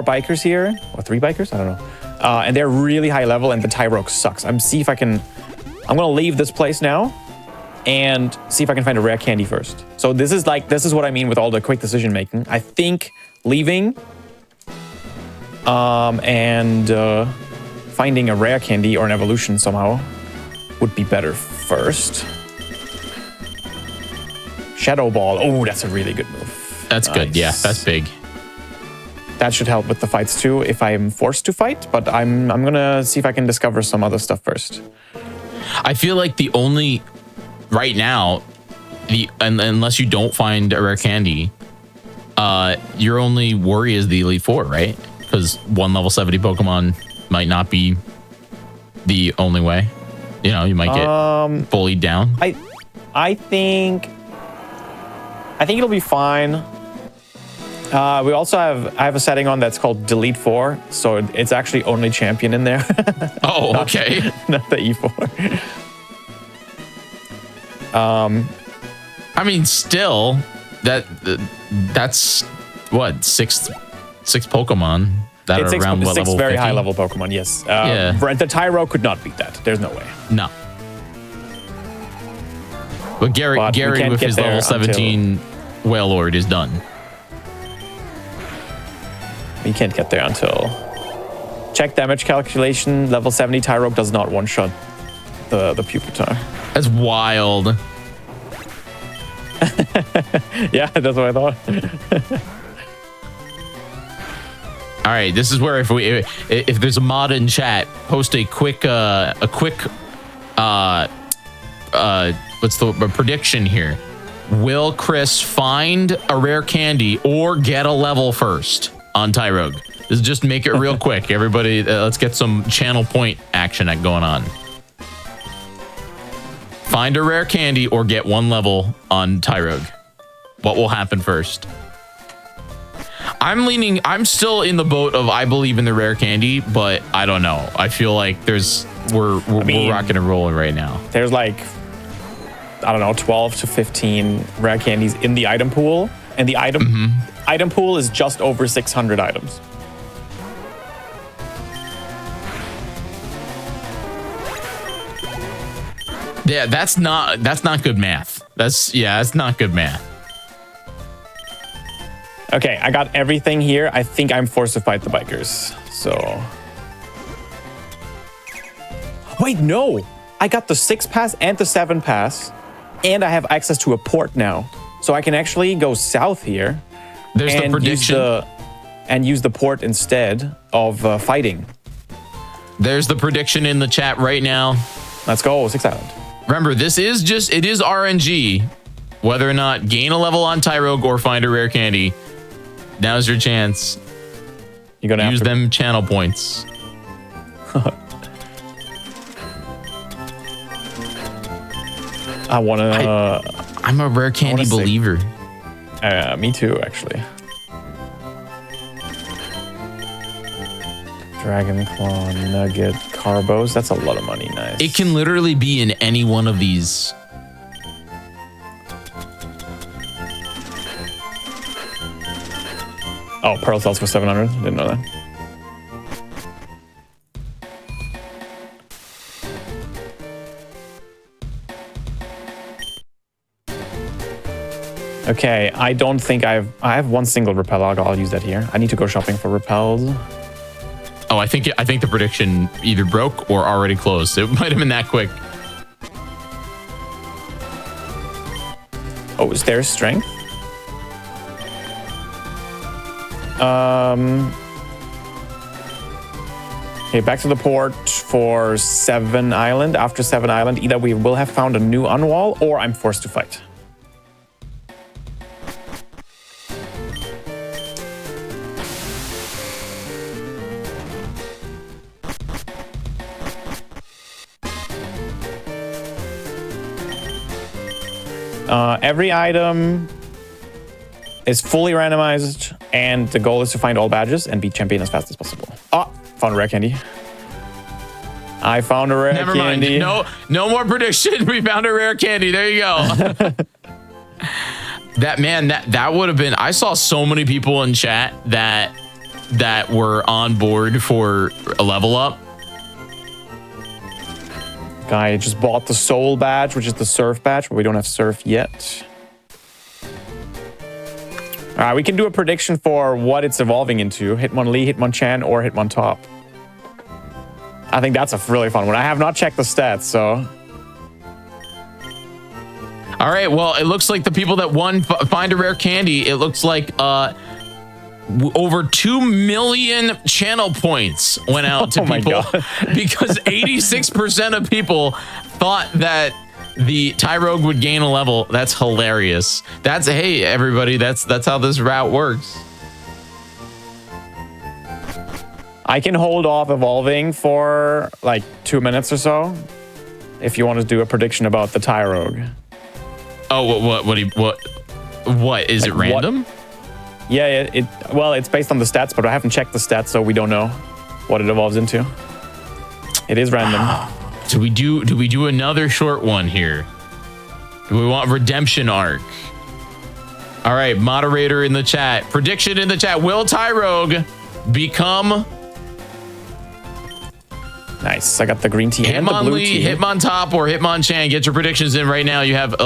bikers here, or 3 bikers. I don't know. And they're really high level, and the Tyrogue sucks. I'm gonna leave this place now, and see if I can find a rare candy first. So this is what I mean with all the quick decision making. I think leaving and finding a rare candy or an evolution somehow would be better first. Shadow Ball. Oh, that's a really good move. That's good. Yeah, that's big. That should help with the fights too if I'm forced to fight, but I'm gonna see if I can discover some other stuff first. I feel like the only right now, unless you don't find a rare candy, your only worry is the Elite Four, right? Because one level 70 Pokemon might not be the only way. You know, you might get bullied down. I think it'll be fine. We also I have a setting on that's called Delete 4, so it's actually only champion in there. Oh, okay. Not the E4. I mean, still, that's what six Pokemon that are around what level? 6 very 50? high level Pokemon. Yes. Yeah. The Tyro could not beat that. There's no way. No. But Gary with his level 17 Wailord is done. You can't get there until check damage calculation. Level 70 Tyrogue does not one-shot the Pupitar. That's wild. Yeah, that's what I thought. All right, this is where if there's a mod in chat, post a quick what's the prediction here? Will Chris find a rare candy or get a level first on Tyrogue? This is just make it real quick. Everybody, let's get some channel point action going on. Find a rare candy or get one level on Tyrogue. What will happen first? I'm still in the boat of I believe in the rare candy, but I don't know. I feel like we're rocking and rolling right now. There's like, I don't know, 12 to 15 rare candies in the item pool, and the item pool is just over 600 items. Yeah, that's not good math. That's not good math. Okay, I got everything here. I think I'm forced to fight the bikers. So wait, no. I got the 6 pass and the 7 pass, and I have access to a port now. So I can actually go south here. There's the prediction. Use the port instead of fighting. There's the prediction in the chat right now. Let's go, 6 Island. Remember, it is RNG. Whether or not gain a level on Tyrogue or find a rare candy, now's your chance. You're gonna use them channel points. I'm a rare candy believer. Me too, actually. Dragon Claw, Nugget, Carbos. That's a lot of money. Nice. It can literally be in any one of these. Oh, Pearl sells for 700. Didn't know that. Okay, I don't think I have one single repel. I'll use that here. I need to go shopping for repels. Oh, I think the prediction either broke or already closed. It might have been that quick. Oh, is there strength? Okay, back to the port for 7 Island. After 7 Island, either we will have found a new unwall or I'm forced to fight. Every item is fully randomized, and the goal is to find all badges and beat champion as fast as possible. Oh, found a rare candy. I found a rare candy. No more prediction. We found a rare candy. There you go. that would have been. I saw so many people in chat that were on board for a level up. Guy just bought the Soul badge, which is the Surf badge, but we don't have Surf yet. All right, we can do a prediction for what it's evolving into. Hitmonlee, Hitmonchan, or Hitmontop. I think that's a really fun one. I have not checked the stats, so... All right, well, it looks like the people that won Find a Rare Candy, it looks like over 2 million channel points went out to people because 86% of people thought that the Tyrogue would gain a level. That's hilarious. That's, hey, everybody, that's how this route works. I can hold off evolving for like 2 minutes or so if you want to do a prediction about the Tyrogue. Oh, what is it random? Yeah, well, it's based on the stats, but I haven't checked the stats, so we don't know what it evolves into. It is random. Do we do another short one here? Do we want Redemption Arc? All right, moderator in the chat. Prediction in the chat. Will Tyrogue become... Nice. I got the green tea and the blue tea. Hitmontop, or Hitmonchan. Get your predictions in right now. You have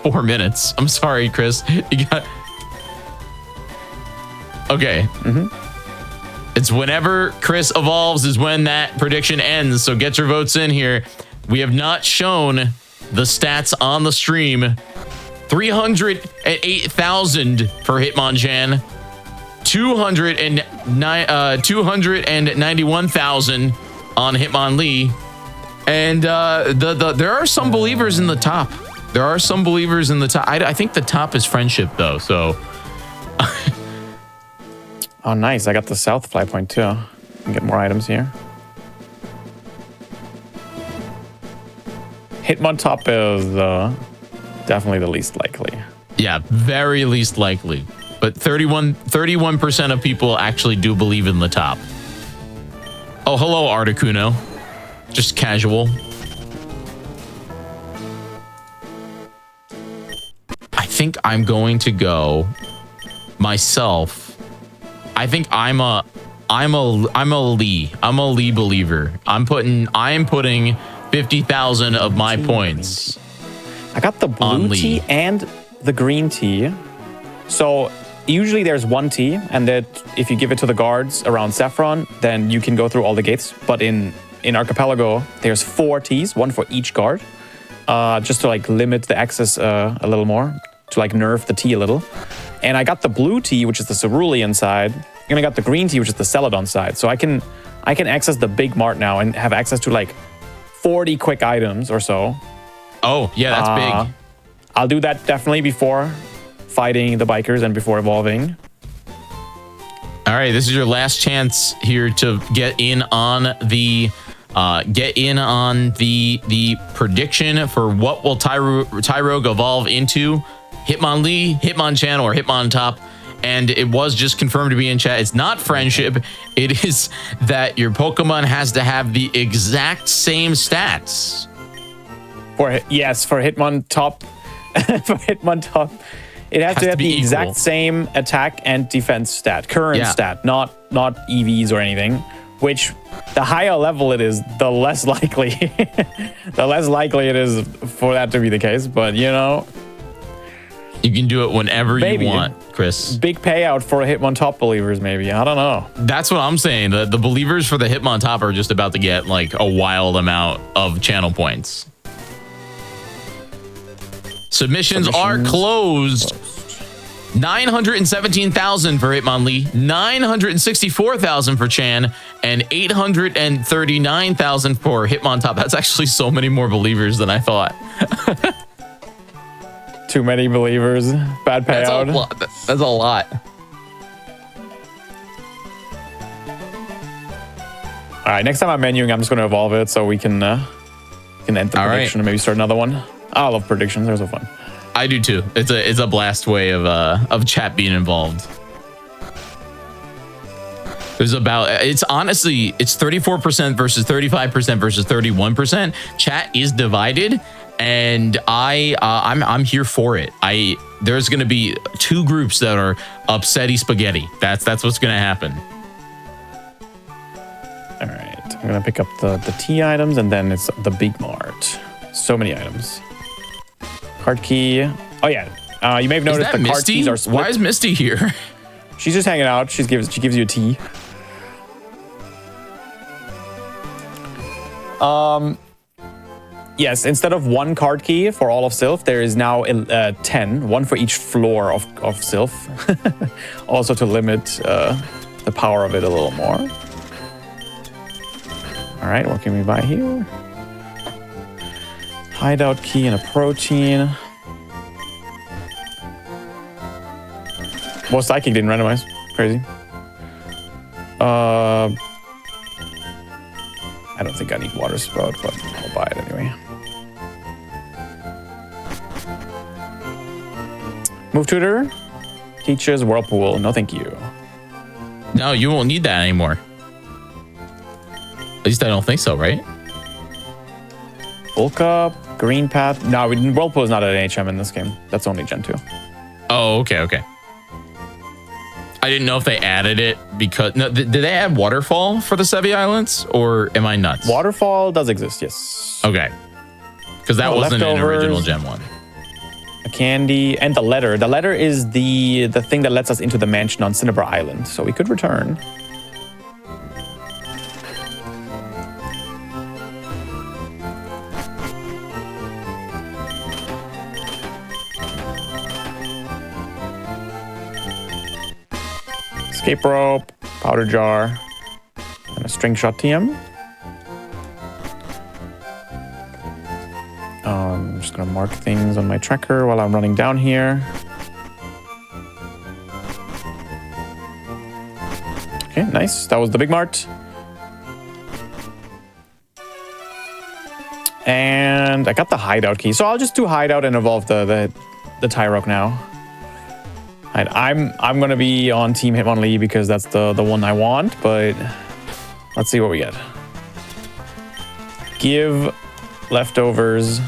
4 minutes. I'm sorry, Chris. You got... Okay. It's whenever Chris evolves is when that prediction ends. So get your votes in here. We have not shown the stats on the stream. 308,000 for Hitmonchan. 291,000 on Hitmonlee. And there are some believers in the top. There are some believers in the top. I think the top is friendship, though. So... Oh, nice. I got the South Fly Point, too. I can get more items here. Hitmontop is definitely the least likely. Yeah, very least likely. But 31% of people actually do believe in the top. Oh, hello, Articuno. Just casual. I think I'm going to go myself. I think I'm a Lee. I'm a Lee believer. I am putting 50,000 of my points. I got the blue tea and the green tea. So usually there's one tea, and that if you give it to the guards around Saffron, then you can go through all the gates. But in Archipelago, there's 4 teas, one for each guard, just to like limit the access a little more, to like nerf the tea a little. And I got the blue tea, which is the Cerulean side, and I got the green tea, which is the Celadon side. So I can access the big mart now and have access to like 40 quick items or so. Oh, yeah, that's big. I'll do that definitely before fighting the bikers and before evolving. All right, this is your last chance here to get in on the prediction for what will Tyrogue evolve into. Hitmonlee, Hitmonchan, or Hitmontop. And it was just confirmed to be in chat. It's not friendship. It is that your Pokemon has to have the exact same stats. For Hitmontop, it has to have the exact same attack and defense stat, current stat, not EVs or anything. Which, the higher level it is, the less likely, it is for that to be the case. But you know. You can do it whenever you want, Chris. Big payout for Hitmontop believers, maybe. I don't know. That's what I'm saying. The believers for the Hitmontop are just about to get like a wild amount of channel points. Submissions are closed. 917,000 for Hitmonlee, 964,000 for Chan, and 839,000 for Hitmontop. That's actually so many more believers than I thought. Too many believers. Bad payout. That's a lot. All right, next time I'm menuing, I'm just going to evolve it so we can end the prediction and maybe start another one. I love predictions. They're so fun. I do too. It's a blast way of chat being involved. It's honestly 34% versus 35% versus 31%. Chat is divided. And I'm here for it. There's gonna be 2 groups that are upsetty spaghetti. That's what's gonna happen. All right, I'm gonna pick up the T items, and then it's the big mart. So many items. Card key. Oh yeah. You may have noticed the card keys are split. Why is Misty here? She's just hanging out. She gives you a tea. Yes, instead of 1 card key for all of Sylph, there is now 10, 1 for each floor of Sylph. Also to limit the power of it a little more. All right, what can we buy here? Hideout key and a protein. Well, Psychic didn't randomize. Crazy. I don't think I need Water Spout, but I'll buy it anyway. Move Tutor. Teaches Whirlpool. No, thank you. No, you won't need that anymore. At least I don't think so, right? Bulk Up. Green Path. No, Whirlpool is not an HM in this game. That's only Gen 2. Oh, okay, okay. I didn't know if they added it because... No, did they add Waterfall for the Sevi Islands? Or am I nuts? Waterfall does exist, yes. Okay. Because that wasn't an original Gen 1. A candy and the letter. The letter is the thing that lets us into the mansion on Cinnabar Island. So we could return. Escape rope, powder jar, and a string shot TM. I'm just gonna mark things on my tracker while I'm running down here. Okay, nice. That was the big mart. And I got the hideout key, so I'll just do hideout and evolve the Tyroke now. I'm gonna be on Team Hitmonlee because that's the one I want, but let's see what we get. Give leftovers.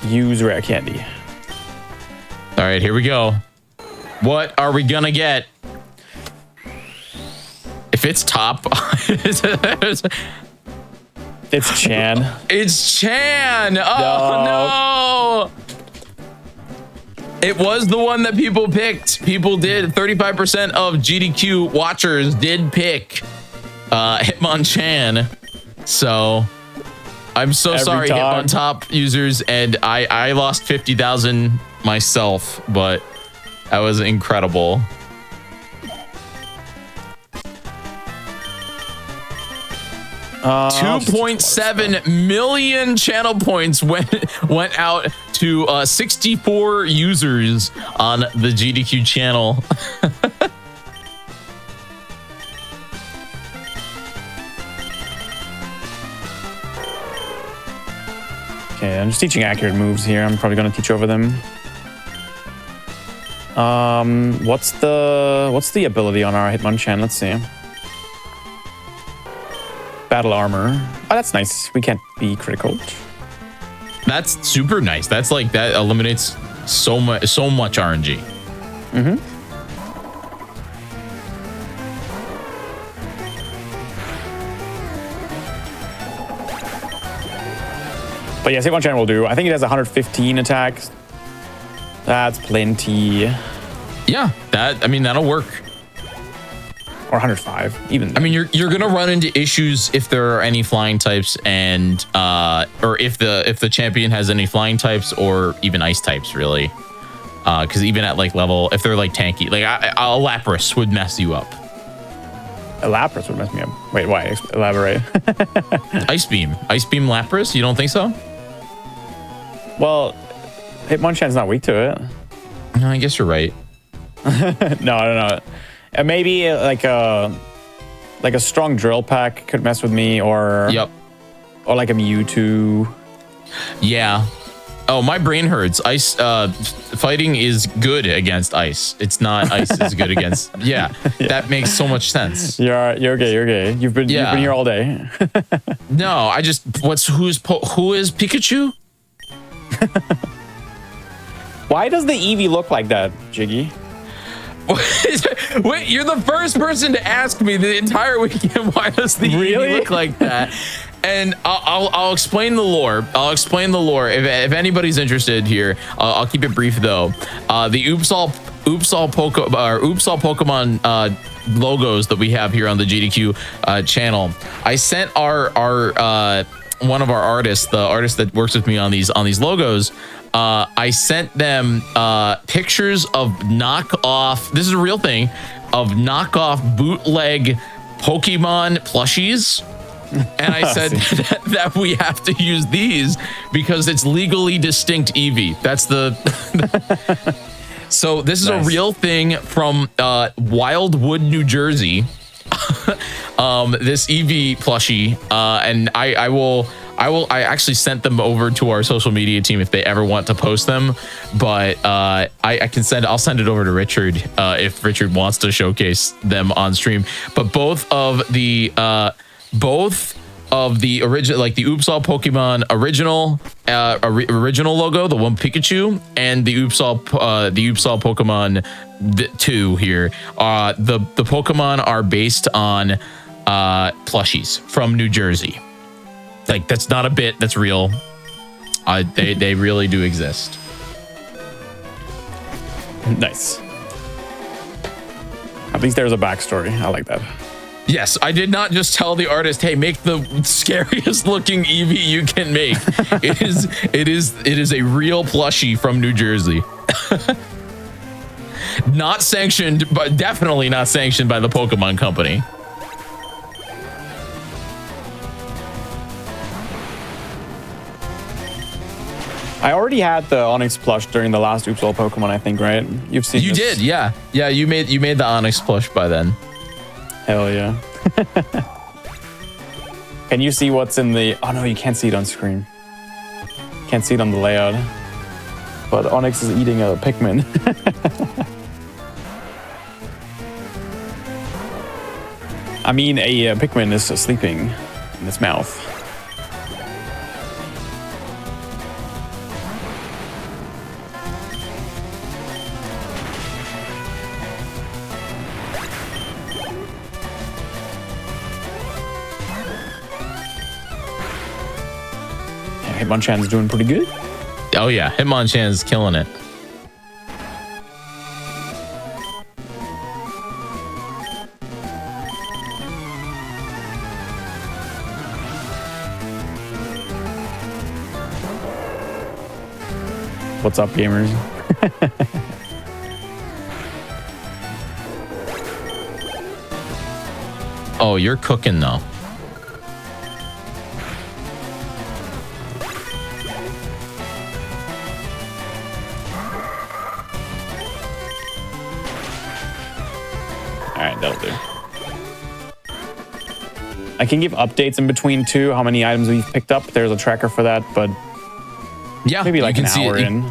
Use rare candy. All right, here we go. What are we gonna get? If it's top, it's Chan. It's Chan. Oh no. It was the one that people picked. People did. 35% of GDQ watchers did pick Hitmonchan. So I'm so sorry, Hitmontop users, and I lost 50,000 myself, but that was incredible. $2.7 million channel points went out to 64 users on the GDQ channel. Okay, I'm just teaching accurate moves here. I'm probably gonna teach over them. What's the ability on our Hitmonchan? Let's see. Battle armor. Oh, that's nice. We can't be critical. That's super nice. That's like, that eliminates so much RNG. Mm-hmm. But yes, Hitmonchan will do. I think it has 115 attacks. That's plenty. Yeah, that'll work. Or 105, even. I mean, you're gonna run into issues if there are any flying types, and or if the champion has any flying types or even ice types, really. Because even at like level, if they're like tanky, like a Lapras would mess you up. A Lapras would mess me up. Wait, why? Elaborate. Ice Beam Lapras. You don't think so? Well, Hitmonchan's not weak to it. No, I guess you're right. No, I don't know. Maybe like a strong drill pack could mess with me, or or like a Mewtwo. Yeah. Oh, my brain hurts. Ice fighting is good against ice. It's not ice is good against. Yeah, that makes so much sense. You're okay. You're okay. You've been here all day. No, I just who is Pikachu? Why does the Eevee look like that, Jiggy? Wait, you're the first person to ask me the entire weekend why does the Eevee look like that? And I'll explain the lore. I'll explain the lore. If anybody's interested here, I'll keep it brief though. The Oops All Pokemon logos that we have here on the GDQ channel. I sent our one of our artists, the artist that works with me on these logos. I sent them pictures of knockoff. This is a real thing of knockoff bootleg Pokemon plushies. And I said that we have to use these because it's legally distinct Eevee. That's the. So this is a real thing from Wildwood, New Jersey. This Eevee plushie, and I actually sent them over to our social media team if they ever want to post them. But I'll send it over to Richard if Richard wants to showcase them on stream. But both of the original, like the Oops All Pokemon original logo, the one Pikachu, and the Oops All Pokemon 2 here. The Pokemon are based on plushies from New Jersey. Like, that's not a bit, that's real. They really do exist. Nice. At least there's a backstory. I like that. Yes, I did not just tell the artist, "Hey, make the scariest looking Eevee you can make." It is a real plushie from New Jersey. Not sanctioned, but definitely not sanctioned by the Pokemon Company. I already had the Onyx plush during the last Oops All Pokemon, I think, right? You've seen You this. did, yeah. Yeah, you made the Onyx plush by then. Hell yeah. Can you see what's in the... Oh no, you can't see it on screen. Can't see it on the layout. But Onyx is eating a Pikmin. I mean, a Pikmin is sleeping in its mouth. Hitmonchan's doing pretty good. Oh yeah, Hitmonchan's killing it. What's up, gamers? Oh, you're cooking though. All right, that'll do. I can give updates in between too, how many items we've picked up. There's a tracker for that, but yeah, maybe like you an can hour see it, in.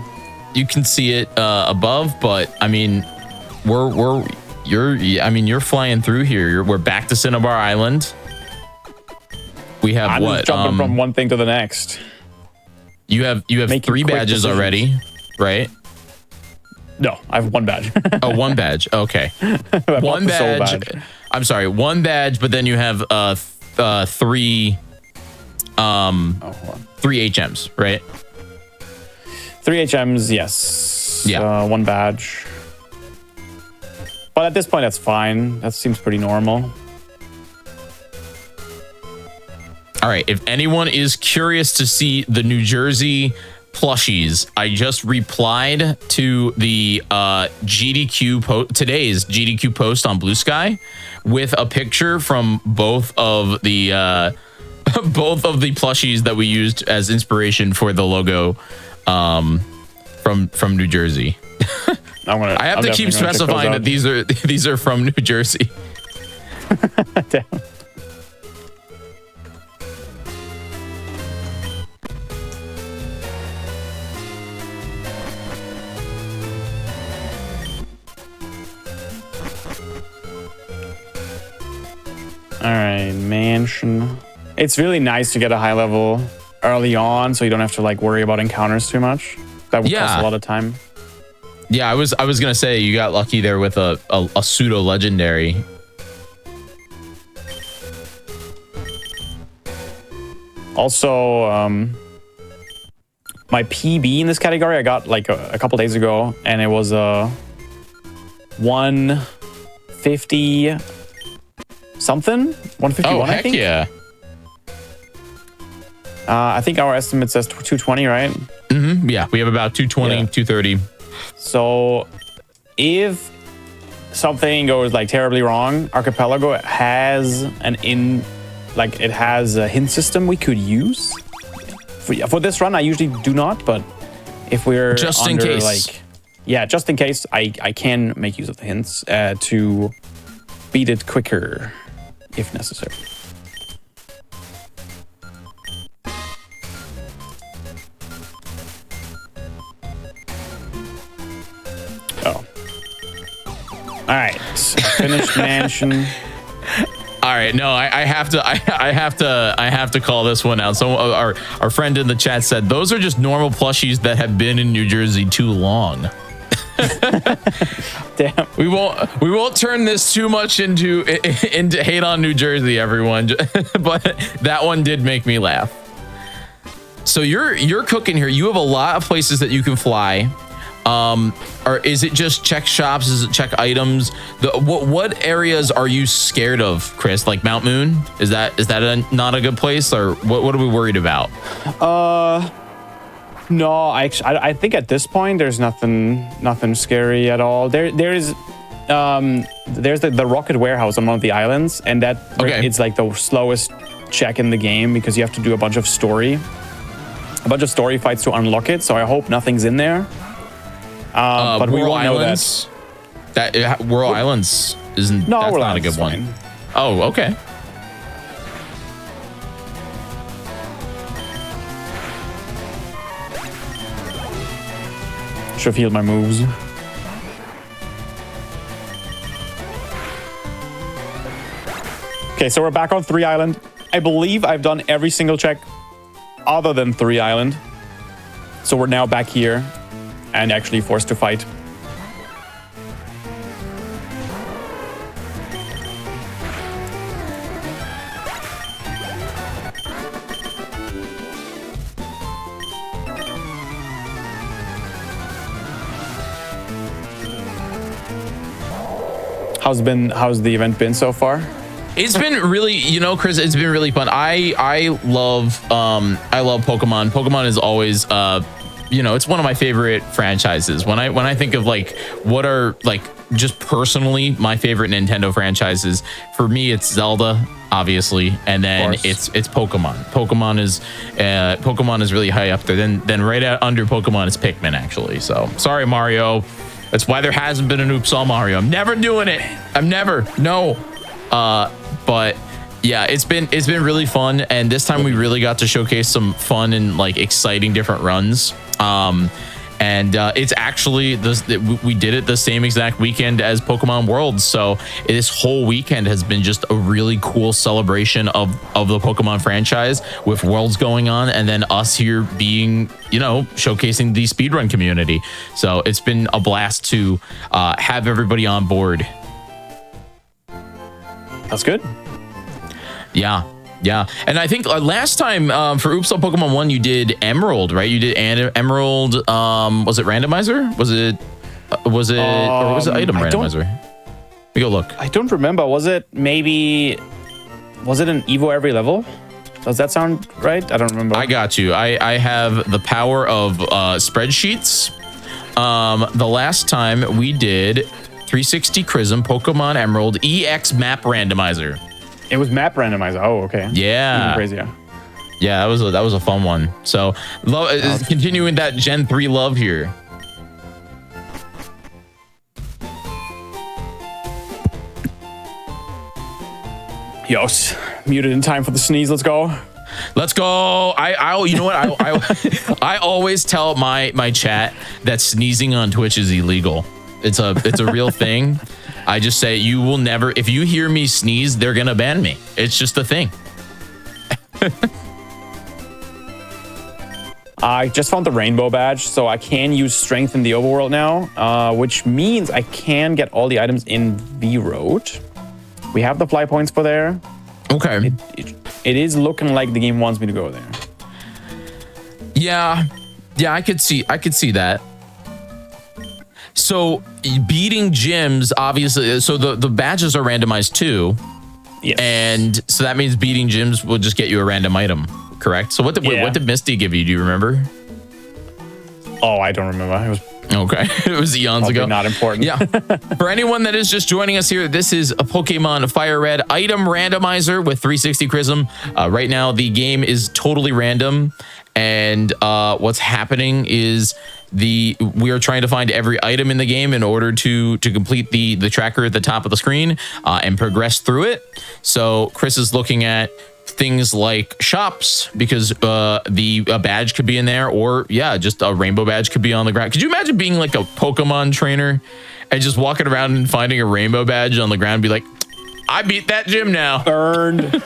You can see it above, but I mean, you're flying through here. We're back to Cinnabar Island. We have I'm what? just jumping from one thing to the next. You have Making 3 quick badges decisions. already, right? No, I have 1 badge. Oh, 1 badge. Okay. One badge. I'm sorry, 1 badge, but then you have 3 HMs, right? 3 HMs, yes. Yeah. 1 badge. But at this point, that's fine. That seems pretty normal. All right. If anyone is curious to see the New Jersey plushies, I just replied to the today's GDQ post on Blue Sky with a picture from both of the plushies that we used as inspiration for the logo from New Jersey. I have to keep specifying that these are from New Jersey. Damn. All right, mansion. It's really nice to get a high level early on, so you don't have to like worry about encounters too much. That would cost a lot of time. Yeah, I was gonna say you got lucky there with a pseudo legendary. Also, my PB in this category I got like a couple days ago, and it was 150 something, 151. Oh, I heck think. yeah. I think our estimate says 220, right? Mm-hmm. Yeah, we have about 220, Yeah. 230. So if something goes like terribly wrong, Archipelago has it has a hint system we could use. For this run, I usually do not, but if we're Just in under, case. just in case, I can make use of the hints to beat it quicker if necessary. Oh. All right. Finished mansion. All right, no, I have to call this one out. So our friend in the chat said those are just normal plushies that have been in New Jersey too long. Damn. We won't turn this too much into hate on New Jersey, everyone. But that one did make me laugh. So you're cooking here. You have a lot of places that you can fly. Or is it just check shops? Is it check items? What areas are you scared of, Chris? Like Mount Moon? Is that not a good place, or what are we worried about? No, I think at this point there's nothing scary at all. There's the rocket warehouse on one of the islands, and it's like the slowest check in the game because you have to do a bunch of story fights to unlock it. So I hope nothing's in there. But we won't know that. Whirl Islands isn't. No, that's Whirl not a Islands good is one. Oh, okay. Should have healed my moves. Okay, so we're back on 3 Island. I believe I've done every single check other than 3 Island. So we're now back here and actually forced to fight. How's the event been so far? It's been really, Chris, it's been really fun. I love Pokemon. Pokemon is always it's one of my favorite franchises. When I think of like what are like just personally my favorite Nintendo franchises, for me it's Zelda, obviously, and then it's Pokemon. Pokemon is really high up there. Then right under Pokemon is Pikmin, actually. So sorry, Mario. That's why there hasn't been an Oops All Mario. I'm never doing it. No. But yeah, it's been really fun, and this time we really got to showcase some fun and like exciting different runs. And it's actually we did it the same exact weekend as Pokemon Worlds, so this whole weekend has been just a really cool celebration of the Pokemon franchise, with Worlds going on and then us here being showcasing the speedrun community. So it's been a blast to have everybody on board. That's good. Yeah. And I think last time for Oops All Pokemon 1, you did Emerald, right? You did Emerald. Was it randomizer? Was it or was it item randomizer? Let me go look. I don't remember. Was it an Evo every level? Does that sound right? I don't remember. I got you. I have the power of spreadsheets. The last time we did 360 Chrism, Pokemon Emerald, EX map randomizer. It was map randomizer. Oh, okay. Yeah. Even crazier. Yeah, that was a fun one. So continuing that Gen 3 love here. Yos, muted in time for the sneeze. Let's go. You know what? I always tell my chat that sneezing on Twitch is illegal. It's a real thing. I just say you will never. If you hear me sneeze, they're gonna ban me. It's just a thing. I just found the rainbow badge, so I can use strength in the overworld now, which means I can get all the items in V-Road. We have the fly points for there. Okay. It is looking like the game wants me to go there. Yeah, I could see that. So beating gyms, obviously, so the badges are randomized too. Yes. And so that means beating gyms will just get you a random item, correct? So what did Misty give you? Do you remember? Oh, I don't remember. It was okay. It was eons ago. Not important. Yeah. For anyone that is just joining us here, this is a Pokemon FireRed item randomizer with 360 Prism. Right now, the game is totally random. And what's happening is we are trying to find every item in the game in order to complete the tracker at the top of the screen and progress through it. So Chris is looking at things like shops because a badge could be in there, or just a rainbow badge could be on the ground. Could you imagine being like a Pokemon trainer and just walking around and finding a rainbow badge on the ground and be like, I beat that gym now. Earned.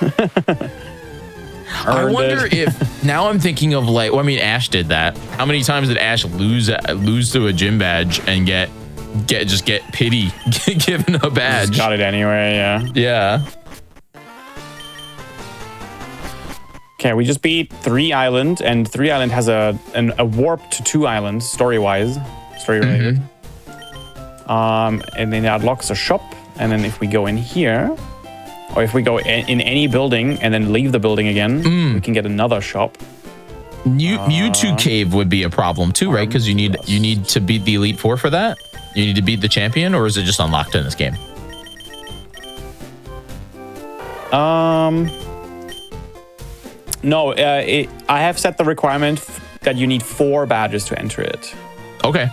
I wonder if now I'm thinking of like, well, I mean, Ash did that. How many times did Ash lose to a gym badge and get pity given a badge? Just got it anyway. Yeah. Okay, we just beat 3 Island, and 3 Island has a warp to 2 Island story related. And then that unlocks a shop, and then if we go in here, or if we go in any building and then leave the building again, we can get another shop. Mewtwo Cave would be a problem too, right? Because you need to beat the Elite Four for that. You need to beat the champion, or is it just unlocked in this game? No, I have set the requirement that you need 4 badges to enter it. Okay.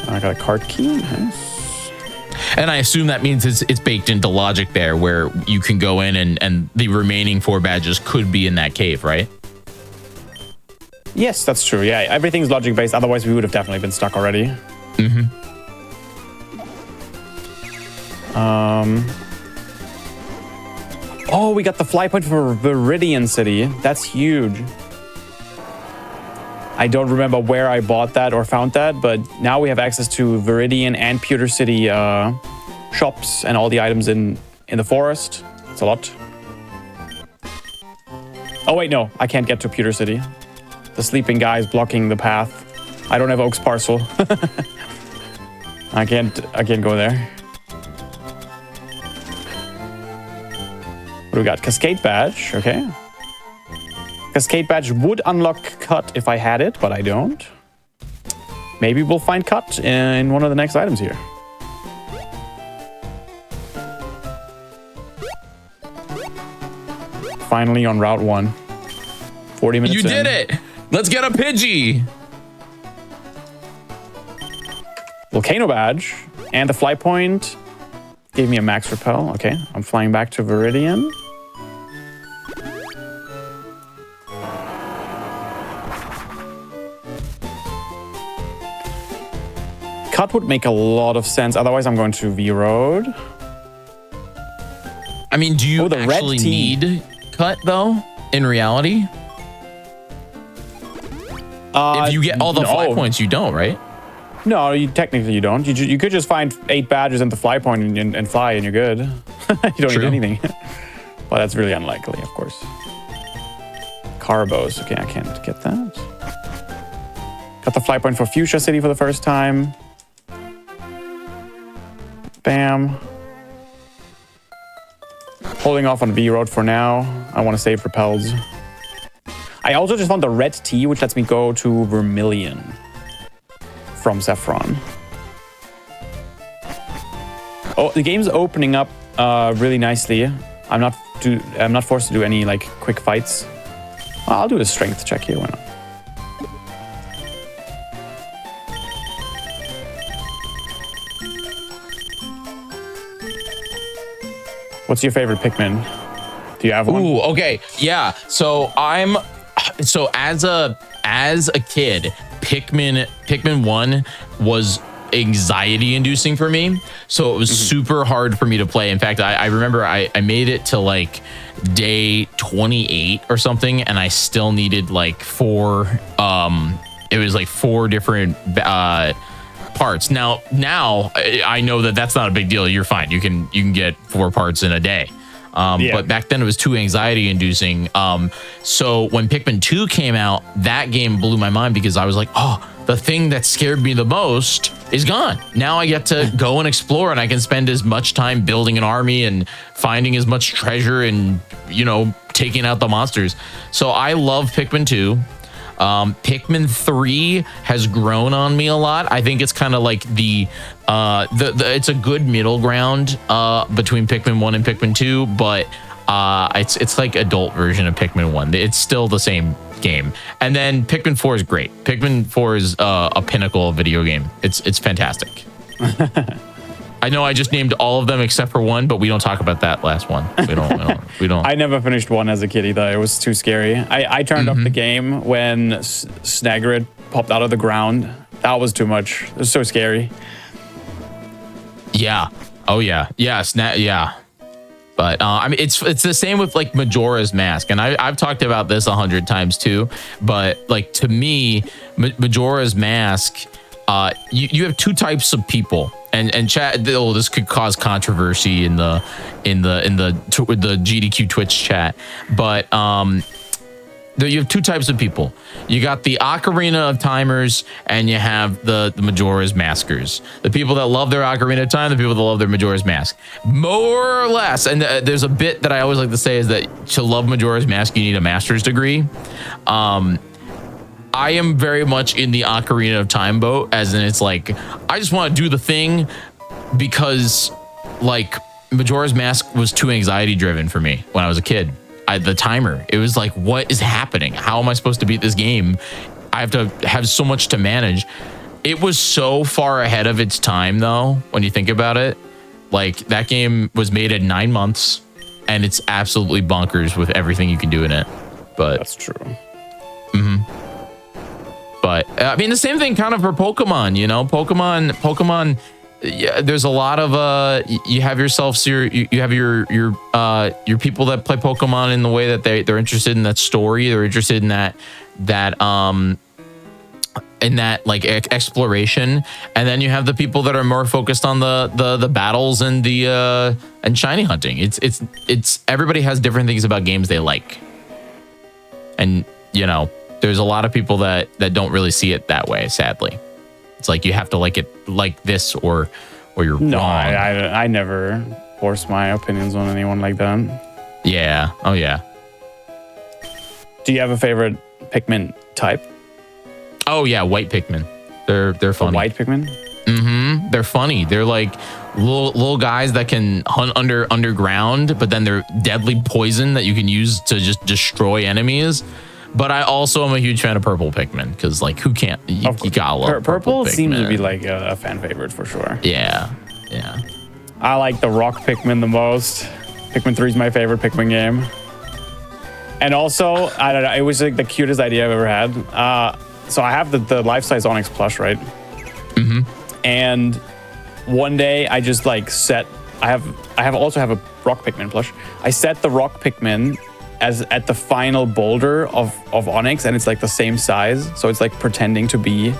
I got a card key. Nice. And I assume that means it's baked into logic there, where you can go in and the remaining 4 badges could be in that cave, right? Yes, that's true. Yeah, everything's logic based. Otherwise, we would have definitely been stuck already. Oh, we got the fly point for Viridian City. That's huge. I don't remember where I bought that or found that, but now we have access to Viridian and Pewter City shops and all the items in the forest. It's a lot. Oh wait, no, I can't get to Pewter City. The sleeping guy is blocking the path. I don't have Oak's parcel. I can't go there. What do we got? Cascade badge, okay. Cascade badge would unlock Cut if I had it, but I don't. Maybe we'll find Cut in one of the next items here. Finally on Route 1. 40 minutes You did it! Let's get a Pidgey! Volcano badge and the fly point gave me a max repel. Okay, I'm flying back to Viridian. Cut would make a lot of sense. Otherwise, I'm going to V-Road. I mean, do you actually need Cut, though, in reality? If you get all the fly points, you don't, right? No, technically you don't. You could just find 8 badges and the fly point and fly, and you're good. You don't need anything. But that's really unlikely, of course. Carbos. Okay, I can't get that. Got the fly point for Fuchsia City for the first time. Bam. Holding off on V-Road for now. I want to save repels. I also just found the red tea, which lets me go to Vermilion from Saffron. Oh, the game's opening up really nicely. I'm not forced to do any like quick fights. I'll do a strength check here. Why not? What's your favorite Pikmin? Do you have one? Ooh, okay. Yeah. So as a kid, Pikmin 1 was anxiety inducing for me. So it was super hard for me to play. In fact, I remember I made it to like day 28 or something, and I still needed like 4 different parts. Now I know that that's not a big deal. You're fine. You can get 4 parts in a day. But back then it was too anxiety inducing. So when Pikmin 2 came out, that game blew my mind because I was like, oh, the thing that scared me the most is gone. Now I get to go and explore, and I can spend as much time building an army and finding as much treasure and, taking out the monsters. So I love Pikmin 2. Pikmin 3 has grown on me a lot. I think it's kind of like it's a good middle ground between Pikmin 1 and Pikmin 2, but it's like adult version of Pikmin 1. It's still the same game. And then Pikmin 4 is great. Pikmin 4 is a pinnacle of video game. It's fantastic. I know I just named all of them except for one, but we don't talk about that last one. We don't. I never finished 1 as a kid either. It was too scary. I turned off the game when Snagrid popped out of the ground. That was too much. It was so scary. Yeah. Oh yeah. Yeah. Yeah. But I mean, it's the same with like Majora's Mask, and I've talked about this 100 times too. But like to me, Majora's Mask, you have 2 types of people. And chat. This could cause controversy in the GDQ Twitch chat, but you have 2 types of people. You got the Ocarina of Timers, and you have the Majora's Maskers. The people that love their Ocarina of Time, the people that love their Majora's Mask, more or less. And there's a bit that I always like to say is that to love Majora's Mask, you need a master's degree. I am very much in the Ocarina of Time boat, as in it's like, I just want to do the thing because like Majora's Mask was too anxiety driven for me when I was a kid. The timer, it was like, what is happening? How am I supposed to beat this game? I have to have so much to manage. It was so far ahead of its time though, when you think about it. Like that game was made in 9 months and it's absolutely bonkers with everything you can do in it. But that's true. But I mean, the same thing kind of for Pokemon, Pokemon. Yeah, there's a lot of you have yourself you have your people that play Pokemon in the way that they're interested in that story. They're interested in that like exploration, and then you have the people that are more focused on the battles and the and shiny hunting. It's everybody has different things about games they like, and there's a lot of people that don't really see it that way, sadly. It's like you have to like it like this or you're wrong. I never force my opinions on anyone like that. Yeah. Oh yeah. Do you have a favorite Pikmin type? Oh yeah, white Pikmin. They're funny. The white Pikmin? Mm-hmm. They're funny. They're like little guys that can hunt underground, but then they're deadly poison that you can use to just destroy enemies. But I also am a huge fan of purple Pikmin because, like, who can't? You gotta love purple. Pikmin. Seems to be like a fan favorite for sure. Yeah. I like the rock Pikmin the most. Pikmin 3 is my favorite Pikmin game. And also, I don't know, it was like the cutest idea I've ever had. So I have the life-size Onyx plush, right? Mm-hmm. And one day I just like set. I also have a rock Pikmin plush. I set the rock Pikmin as at the final boulder of Onyx, and it's like the same size, so it's like pretending to be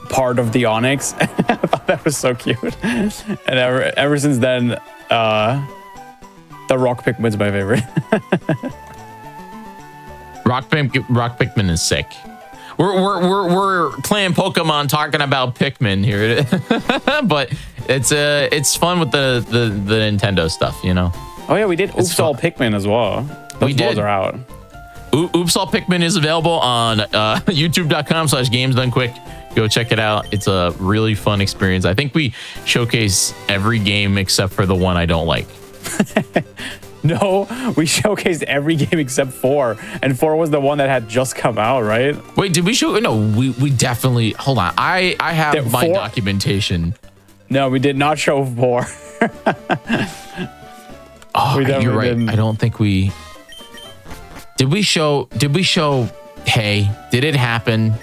part of the Onyx. I thought that was so cute. And ever since then, the rock Pikmin's my favorite. Rock Pikmin is sick. We're playing Pokemon, talking about Pikmin here, but it's fun with the Nintendo stuff, Oh yeah, we did Oops All Pikmin as well. Those balls are out. Oops All Pikmin is available on youtube.com/gamesdonequick. Go check it out. It's a really fun experience. I think we showcase every game except for the one I don't like. No, we showcased every game except 4. And 4 was the one that had just come out, right? Wait, did we show? No, we definitely. Hold on. I have my documentation. No, we did not show 4. Oh, you're right. Didn't. I don't think we did. We show. Hey, did it happen?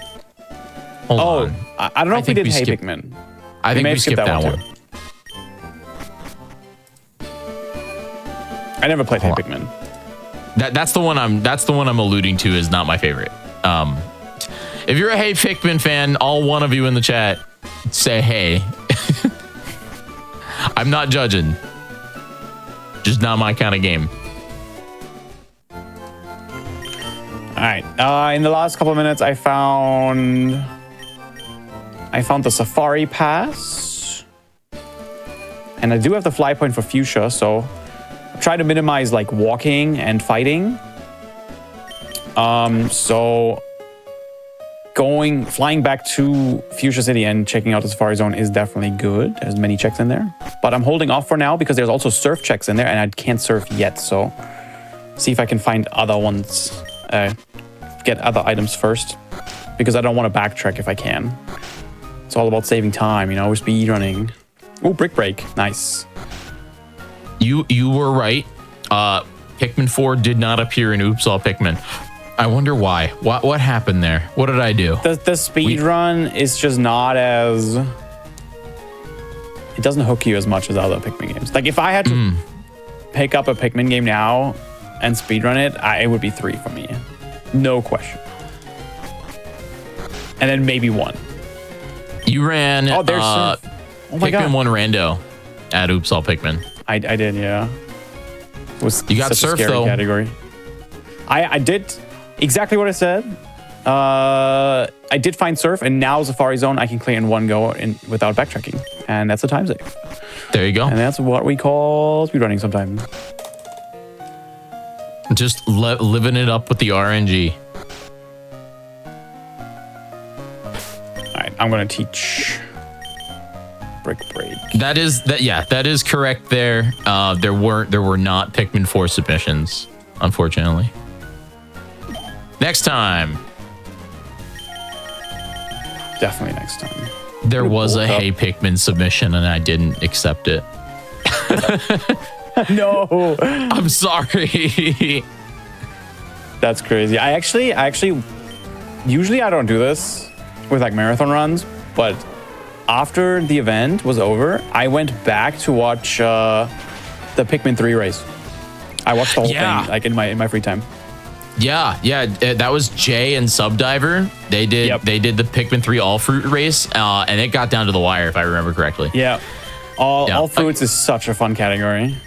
Hold on. I don't know if we did Hey skipped- Pikmin. I think may we have skipped skipped that that one. one I never played Hey Pikmin. That's the one I'm alluding to is not my favorite. If you're a Hey Pikmin fan, all one of you in the chat say hey. I'm not judging. Just not my kind of game. All right. In the last couple of minutes, I found the Safari Pass, and I do have the fly point for Fuchsia, so try to minimize like walking and fighting. So flying back to Fuchsia City and checking out the Safari Zone is definitely good. There's many checks in there, but I'm holding off for now because there's also surf checks in there, and I can't surf yet. So see if I can find other ones, get other items first, because I don't want to backtrack if I can. It's all about saving time, you know, speed running. Oh, Brick Break, nice. You were right. Pikmin 4 did not appear in Oops All Pikmin. I wonder why. What happened there? What did I do? The speed run is just not as... It doesn't hook you as much as other Pikmin games. Like if I had to pick up a Pikmin game now and speedrun it, it would be 3 for me. No question. And then maybe 1. You ran oh my Pikmin God. 1 rando at Oops All Pikmin. I did, yeah. It was You got such surf, a scary though. category. I did exactly what I said. I did find surf, and now Safari Zone I can clear in one go without backtracking, and that's a time save. There you go. And that's what we call speedrunning sometimes. Just living it up with the RNG. All right, I'm gonna teach Brick Break. That is correct there. There were not Pikmin 4 submissions, unfortunately. Next time. Definitely next time. There was a Hey Pikmin submission and I didn't accept it. No. I'm sorry. That's crazy. I actually usually I don't do this with like marathon runs, but after the event was over, I went back to watch the Pikmin 3 race. I watched the whole thing like in my free time. Yeah, that was Jay and Subdiver. They did the Pikmin 3 all fruit race, and it got down to the wire if I remember correctly. Yeah. All fruits is such a fun category.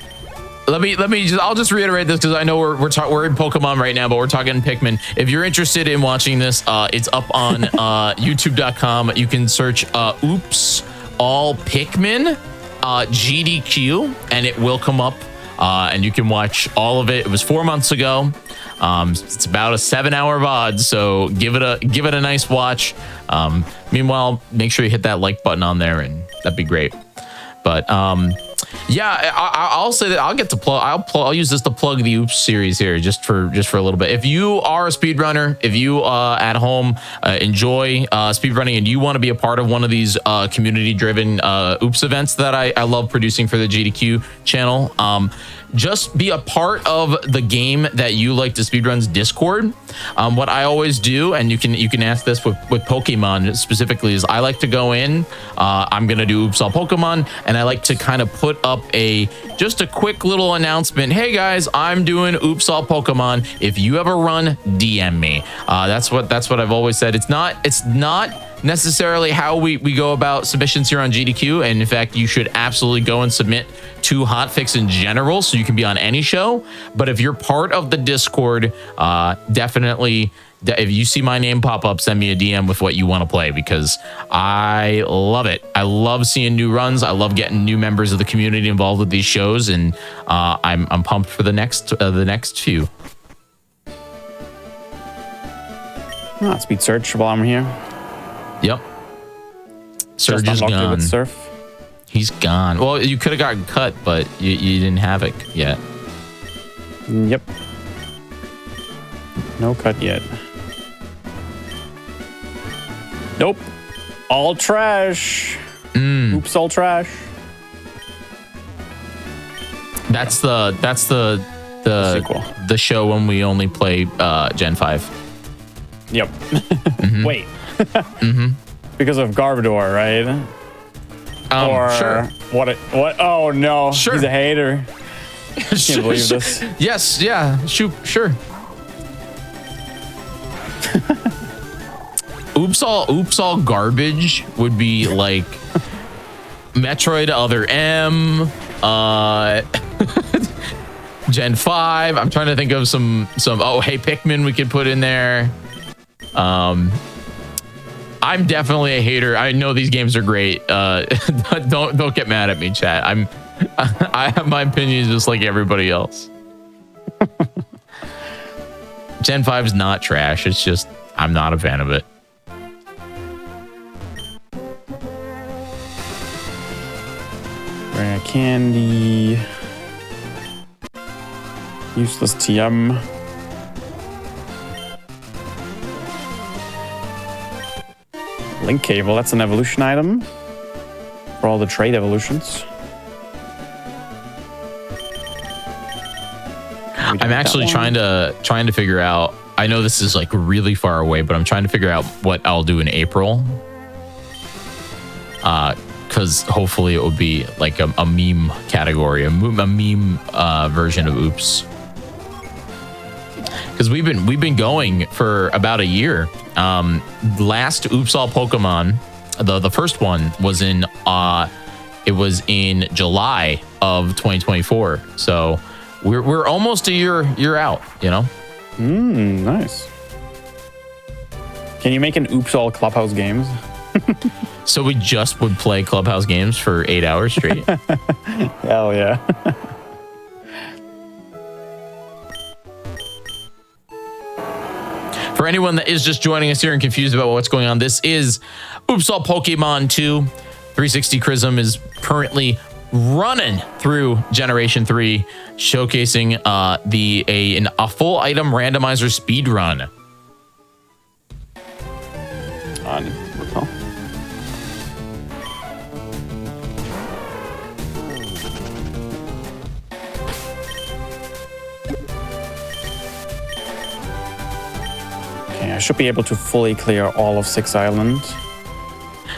I'll just reiterate this because I know we're in Pokemon right now, but we're talking Pikmin. If you're interested in watching this, it's up on YouTube.com. You can search Oops All Pikmin GDQ, and it will come up, and you can watch all of it. It was 4 months ago. It's about a 7-hour VOD, so give it a nice watch. Meanwhile, make sure you hit that like button on there, and that'd be great. But yeah, I'll say that I'll get to plug. I'll use this to plug the Oops series here, just for a little bit. If you are a speedrunner, if you at home enjoy speedrunning and you want to be a part of one of these community-driven Oops events that I love producing for the GDQ channel, just be a part of the game that you like to speedrun's Discord. What I always do, and you can ask this with Pokemon specifically, is I like to go in. I'm gonna do Oops All Pokemon, and I like to kind of put up just a quick little announcement. Hey guys, I'm doing Oops All Pokemon. If you ever run, DM me. That's what I've always said. It's not necessarily how we go about submissions here on GDQ, and in fact you should absolutely go and submit to Hotfix in general so you can be on any show. But if you're part of the Discord, definitely if you see my name pop up, send me a DM with what you want to play, because I love it. I love seeing new runs. I love getting new members of the community involved with these shows, and I'm pumped for the next few. Speed search while I'm here. Yep. Surge is gone. With surf. He's gone. Well, you could have gotten cut, but you didn't have it yet. Yep. No cut yet. Nope. All trash. Oops, all trash. That's the sequel. The show when we only play Gen 5. Yep. Wait. because of Garbodor, right? Sure. What? Oh no, Sure. he's a hater. I can't believe this. Yes, yeah, sure. Oops all garbage would be like Metroid Other M, Gen 5. I'm trying to think of some oh hey Pikmin we could put in there. I'm definitely a hater. I know these games are great. Don't get mad at me, chat. I have my opinions just like everybody else. Gen 5 is not trash. It's just I'm not a fan of it. Rare candy. Useless TM. Link cable, that's an evolution item for all the trade evolutions. I'm actually trying to figure out. I know this is like really far away, but I'm trying to figure out what I'll do in April. Because hopefully it will be like a meme category, a meme version of Oops. Because we've been going for about a year. Last Oops All Pokemon, the first one was in July of 2024. So we're almost a year out, you know. Nice. Can you make an Oops All Clubhouse games? So we just would play Clubhouse games for 8 hours straight. Hell yeah. For anyone that is just joining us here and confused about what's going on, this is Oops All Pokemon 2. 360 Chrism is currently running through Generation 3, showcasing a full item randomizer speed run. Okay, I should be able to fully clear all of 6 Islands.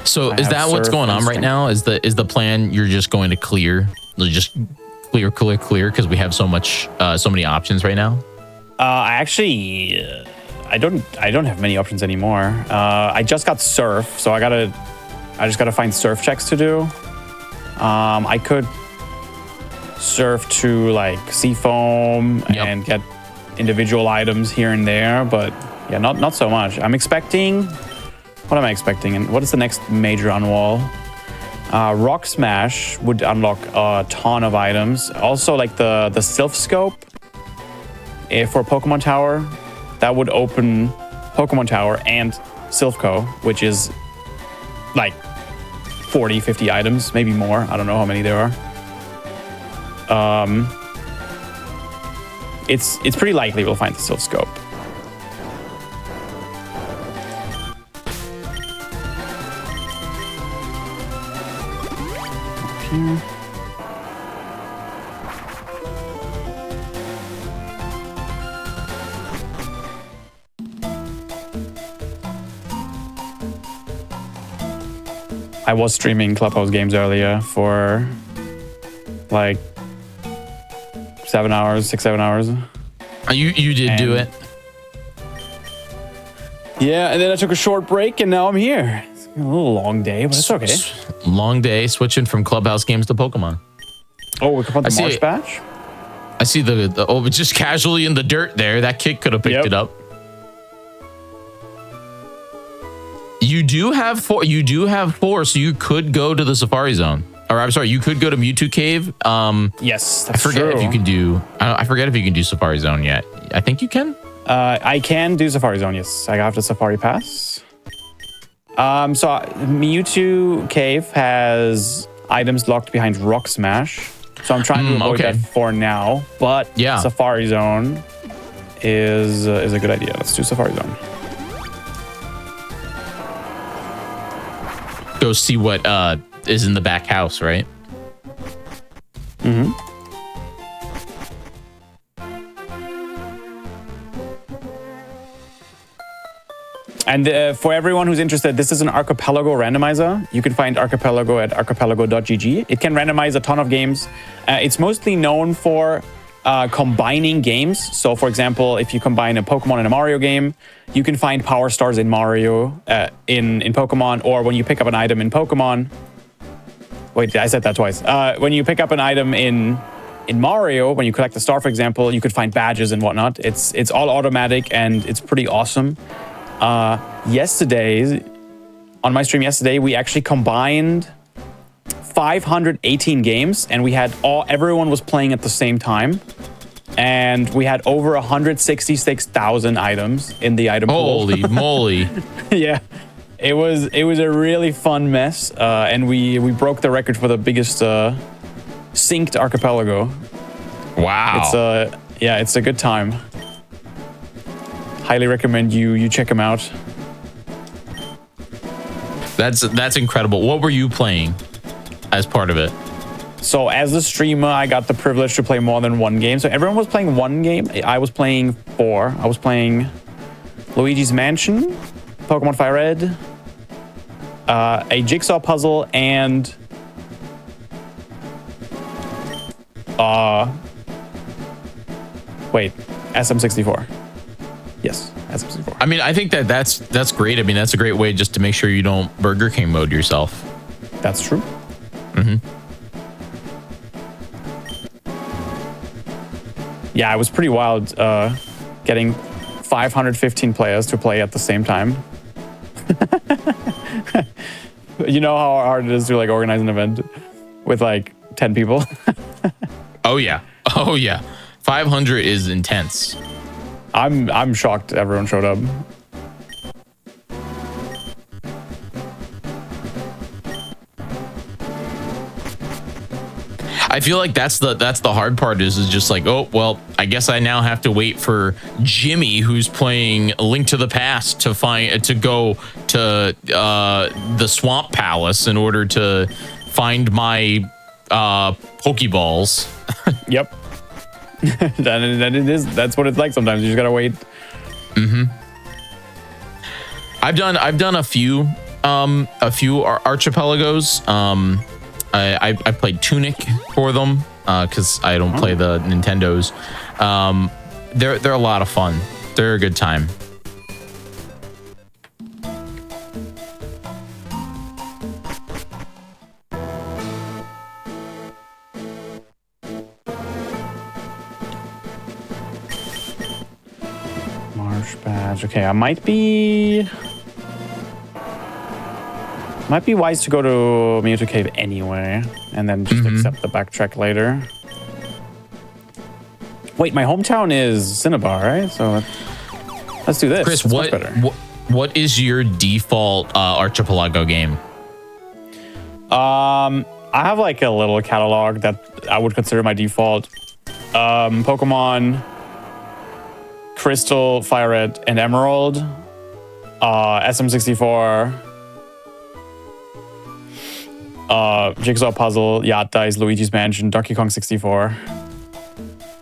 So is that what's going on right now? Is the plan you're just going to clear? Just clear because we have so many options right now? I don't have many options anymore. I just got Surf, so I just gotta find Surf checks to do. I could Surf to like Seafoam and get individual items here and there, but yeah, not so much. I'm expecting. What am I expecting? And what is the next major unwall? Rock Smash would unlock a ton of items. Also, like the Sylph Scope for Pokemon Tower, that would open Pokemon Tower and Sylphco, which is like 40, 50 items, maybe more. I don't know how many there are. It's pretty likely we'll find the Sylph Scope. Here. I was streaming Clubhouse games earlier for like 7 hours, 6-7 hours. You did do it. Yeah, and then I took a short break and now I'm here. It's a little long day, but it's okay. Long day switching from Clubhouse games to Pokemon. Oh, we can put the Marsh Batch? I see the just casually in the dirt there. That kick could have picked it up. You do have four, so you could go to the Safari Zone. Or I'm sorry, you could go to Mewtwo Cave. Yes, that's true. If you can do. I forget if you can do Safari Zone yet. I think you can. I can do Safari Zone. Yes, I have the Safari Pass. So Mewtwo Cave has items locked behind Rock Smash. So I'm trying to avoid that for now. But Safari Zone is a good idea. Let's do Safari Zone. Go see what is in the back house, right? Mm-hmm. And for everyone who's interested, this is an Archipelago randomizer. You can find Archipelago at archipelago.gg. It can randomize a ton of games. It's mostly known for combining games. So, for example, if you combine a Pokemon and a Mario game, you can find Power Stars in Mario in Pokemon, or when you pick up an item in Pokemon. Wait, I said that twice. When you pick up an item in Mario, when you collect a star, for example, you could find badges and whatnot. It's all automatic and it's pretty awesome. Yesterday, on my stream yesterday, we actually combined 518 games, and we had everyone was playing at the same time, and we had over 166,000 items in the item pool. Holy moly! Yeah, it was a really fun mess, and we broke the record for the biggest synced archipelago. Wow! It's a good time. Highly recommend you check them out. That's incredible. What were you playing as part of it? So as a streamer, I got the privilege to play more than one game. So everyone was playing one game. I was playing 4. I was playing Luigi's Mansion, Pokémon FireRed, a jigsaw puzzle, and SM64. Yes, SM64. I mean, I think that's great. I mean, that's a great way just to make sure you don't Burger King mode yourself. That's true. Mm-hmm. Yeah, it was pretty wild getting 515 players to play at the same time. You know how hard it is to like organize an event with like 10 people? Oh yeah. 500 is intense. I'm shocked everyone showed up. I feel like that's the hard part is just like, oh well, I guess I now have to wait for Jimmy, who's playing A Link to the Past, to go to the Swamp Palace in order to find my Pokeballs.'t that's what it's like sometimes. You just gotta wait. Mm-hmm. I've done a few archipelagos. I played Tunic for them because I don't play the Nintendos. They're a lot of fun. They're a good time. Marsh badge. Okay, I might be wise to go to Mewtwo Cave anyway, and then just accept the backtrack later. Wait, my hometown is Cinnabar, right? So let's do this. Chris, That's what is your default archipelago game? I have like a little catalog that I would consider my default. Pokemon Crystal, FireRed, and Emerald, SM64, Jigsaw Puzzle, Yacht Dice, Luigi's Mansion, Donkey Kong 64.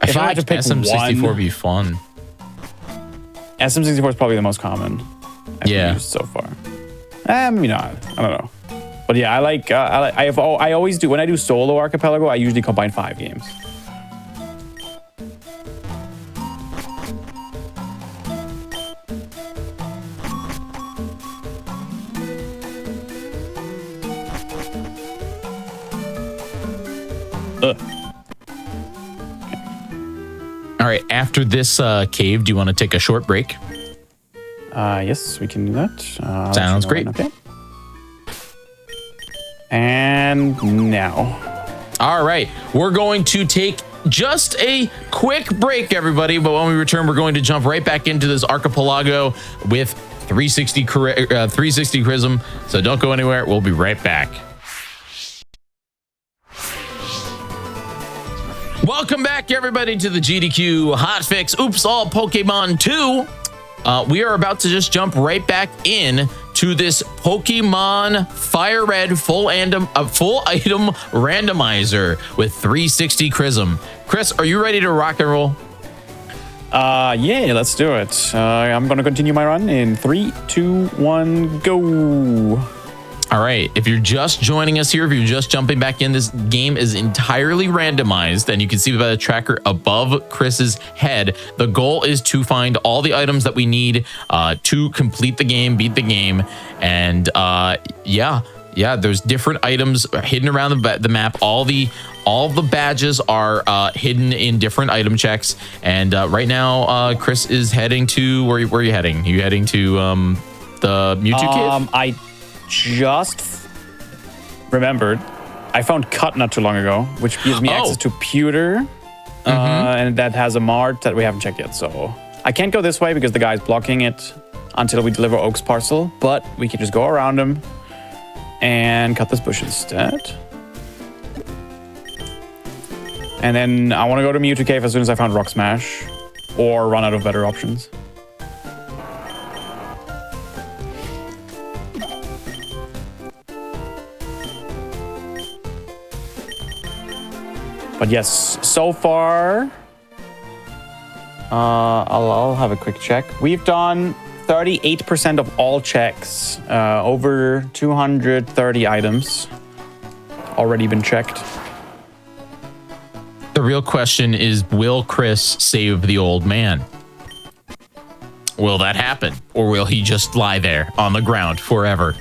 I feel like SM64 would be fun. SM64 is probably the most common I've used so far. Maybe not. I don't know. But yeah, I always do, when I do solo archipelago, I usually combine 5 games. All right, after this cave, do you want to take a short break? Yes, we can do that. Sounds great. Okay. And now. All right, we're going to take just a quick break, everybody. But when we return, we're going to jump right back into this archipelago with 360 Chrism. So don't go anywhere. We'll be right back. Welcome back, everybody, to the GDQ Hotfix Oops All Pokemon 2. We are about to just jump right back in to this Pokemon FireRed full item randomizer with 360 Chrism. Chris, are you ready to rock and roll? Yeah, let's do it. I'm gonna continue my run in 3, 2, 1, go. All right, if you're just joining us here, if you're just jumping back in, this game is entirely randomized, and you can see by the tracker above Chris's head. The goal is to find all the items that we need to complete the game, beat the game, and yeah, there's different items hidden around the map. All the badges are hidden in different item checks, and right now, Chris is heading to where are you heading? You heading to the Mewtwo cave? I just remembered I found Cut not too long ago, which gives me access to Pewter, and that has a mart that we haven't checked yet. So I can't go this way because the guy's blocking it until we deliver Oak's parcel, but we can just go around him and cut this bush instead. And then I want to go to Mewtwo Cave as soon as I found Rock Smash or run out of better options. But yes, so far, I'll have a quick check. We've done 38% of all checks, over 230 items already been checked. The real question is, will Chris save the old man? Will that happen? Or will he just lie there on the ground forever?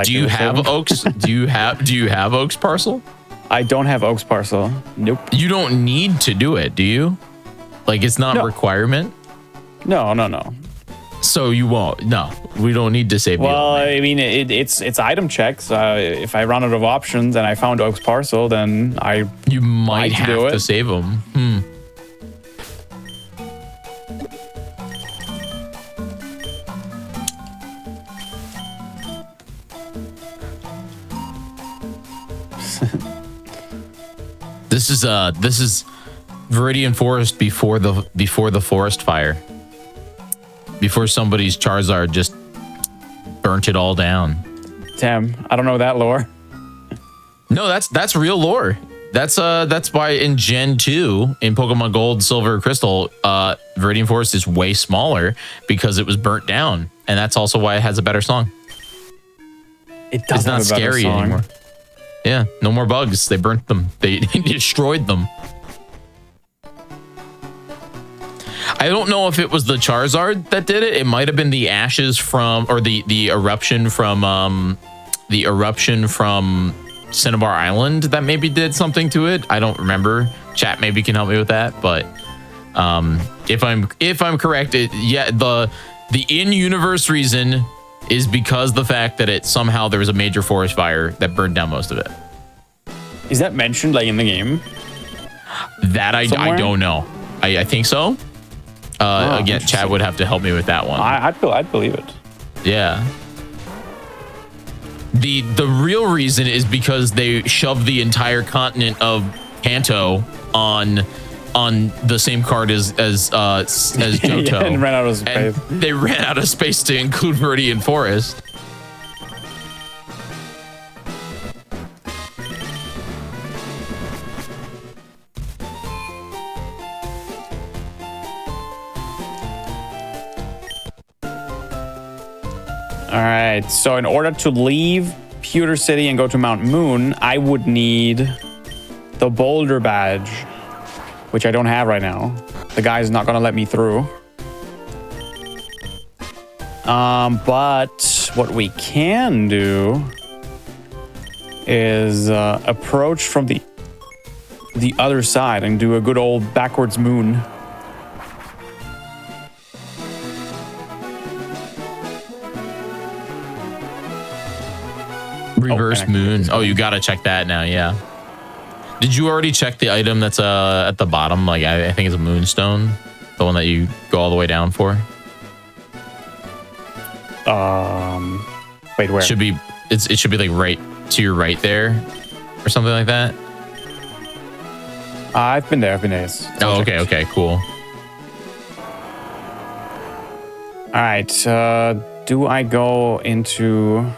Do you have Oak's? Do you have Oak's parcel? I don't have Oak's parcel. Nope. You don't need to do it, do you? Like, it's not a requirement? No. So you won't? No, we don't need to save the Well, old man. I mean, it's item checks. If I run out of options and I found Oak's parcel, then you might have do it. to save him. This is Viridian Forest before the forest fire. Before somebody's Charizard just burnt it all down. Damn, I don't know that lore. No, that's real lore. That's why in Gen 2 in Pokemon Gold, Silver, Crystal, Viridian Forest is way smaller because it was burnt down, and that's also why it has a better song. It's not scary anymore. Yeah, no more bugs. They burnt them. They destroyed them. I don't know if it was the Charizard that did it. It might have been the ashes from, or the eruption from Cinnabar Island that maybe did something to it. I don't remember. Chat maybe can help me with that. But if I'm correct, the in-universe reason is because the fact that somehow there was a major forest fire that burned down most of it. Is that mentioned like in the game? That I don't know. I think so. Again, Chad would have to help me with that one. I'd believe it. Yeah. The real reason is because they shoved the entire continent of Kanto on the same card as Johto. Yeah, and ran out of space. And they ran out of space to include Viridian Forest. All right, so in order to leave Pewter City and go to Mount Moon, I would need the Boulder Badge, which I don't have right now. The guy's not gonna let me through. But what we can do is approach from the other side and do a good old backwards moon. Reverse moon. Oh, you gotta check that now. Yeah. Did you already check the item that's at the bottom? Like I think it's a moonstone, the one that you go all the way down for. Wait, where? It should be like right to your right there, or something like that. I've been there. Yes. Oh, okay, cool. All right. Do I go into?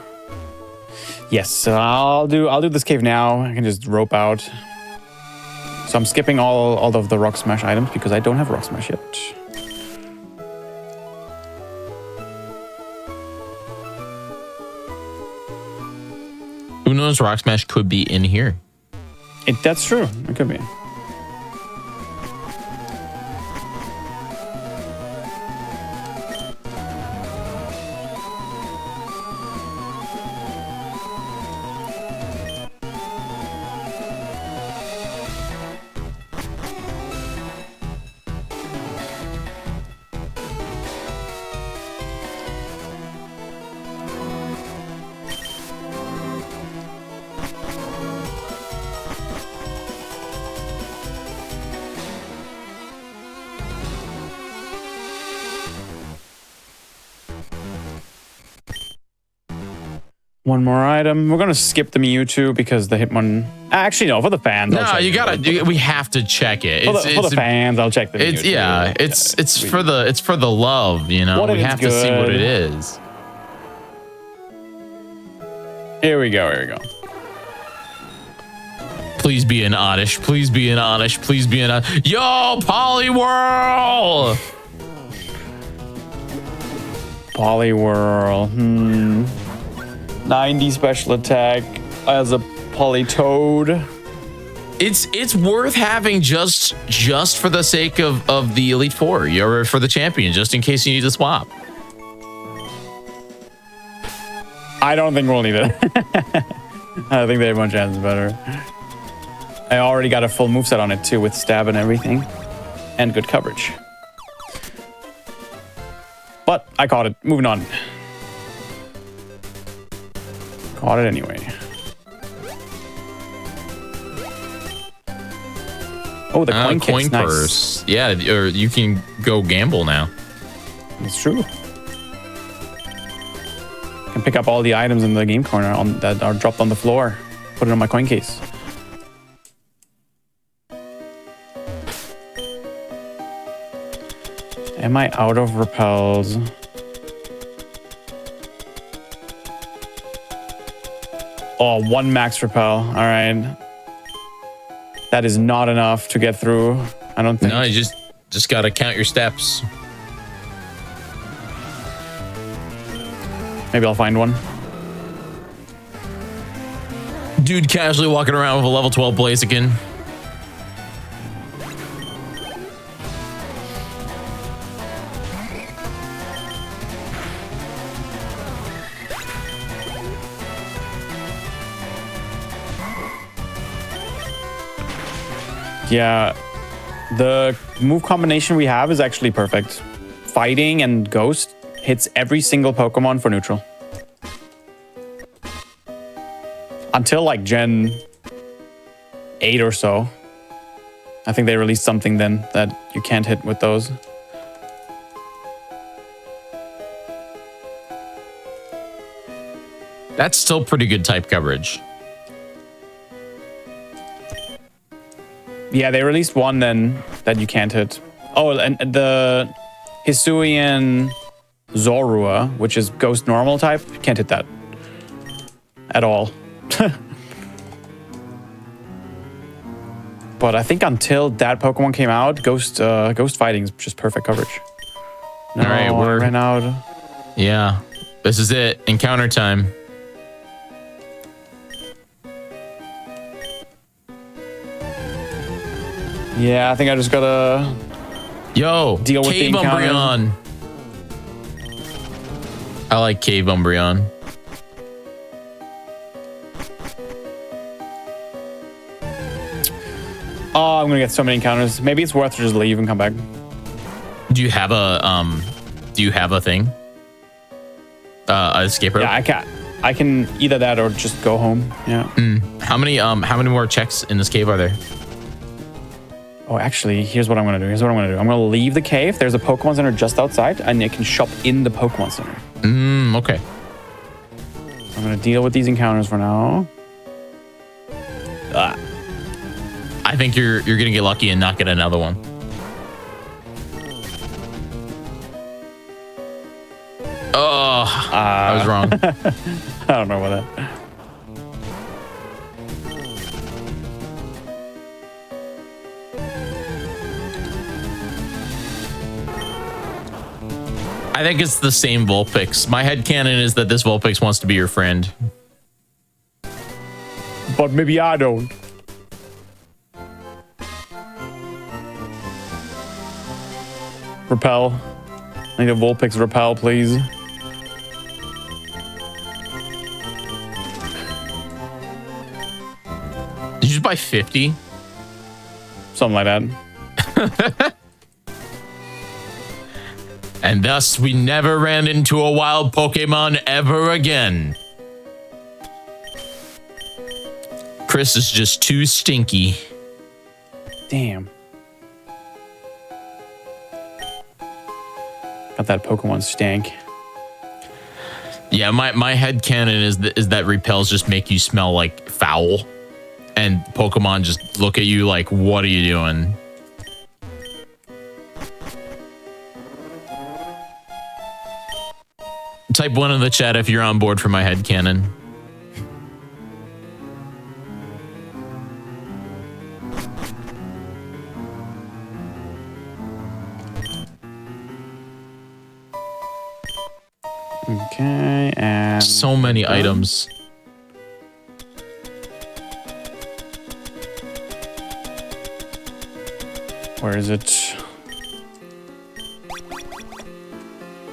Yes, I'll do this cave now. I can just rope out. So I'm skipping all of the Rock Smash items because I don't have Rock Smash yet. Who knows? Rock Smash could be in here. That's true. It could be. One more item. We're gonna skip the Mewtwo because the Hitmon. Actually, no, for the fans. No, you gotta. We have to check it. For the fans, I'll check the Mewtwo. Yeah, it's for the love. You know, we have to see what it is. Here we go. Please be an Oddish. Please be an Oddish. Please be an Oddish. Yo, Poliwhirl! Poliwhirl. 90 special attack as a Politoad. It's worth having just for the sake of the Elite Four, or for the champion, just in case you need to swap. I don't think we'll need it. I think the Hitmon chance is better. I already got a full moveset on it too, with stab and everything, and good coverage. But I caught it. Moving on. Caught it anyway. Oh, the coin purse. Nice. Yeah, or you can go gamble now. It's true. Can pick up all the items in the game corner that are dropped on the floor. Put it on my coin case. Am I out of repels? Oh, 1 max repel. All right. That is not enough to get through. I don't think. No, you just gotta count your steps. Maybe I'll find one. Dude casually walking around with a level 12 Blaziken. Yeah, the move combination we have is actually perfect. Fighting and Ghost hits every single Pokemon for neutral. Until like Gen 8 or so. I think they released something then that you can't hit with those. That's still pretty good type coverage. Yeah, they released one then that you can't hit. Oh, and the Hisuian Zorua, which is Ghost normal type, can't hit that at all. But I think until that Pokemon came out, Ghost fighting is just perfect coverage. No, all right, I ran out. Yeah, this is it. Encounter time. Yeah, I think I just gotta deal with Cave the encounter. Umbreon. I like Cave Umbreon. Oh, I'm gonna get so many encounters. Maybe it's worth to just leave and come back. Do you have a thing? Escape rope? Yeah, I can either that or just go home. Yeah. How many more checks in this cave are there? Oh, actually, here's what I'm gonna do. I'm gonna leave the cave. There's a Pokemon Center just outside, and you can shop in the Pokemon Center. Okay. I'm gonna deal with these encounters for now. I think you're gonna get lucky and not get another one. Oh, I was wrong. I don't know about that. I think it's the same Vulpix. My headcanon is that this Vulpix wants to be your friend. But maybe I don't. Repel. I need a Vulpix repel, please. Did you just buy 50? Something like that. And thus, we never ran into a wild Pokemon ever again. Chris is just too stinky. Damn. Got that Pokemon stank. Yeah, my headcanon is that repels just make you smell like foul. And Pokemon just look at you like, what are you doing? Type 1 in the chat if you're on board for my headcanon. Okay, and so many items. Where is it?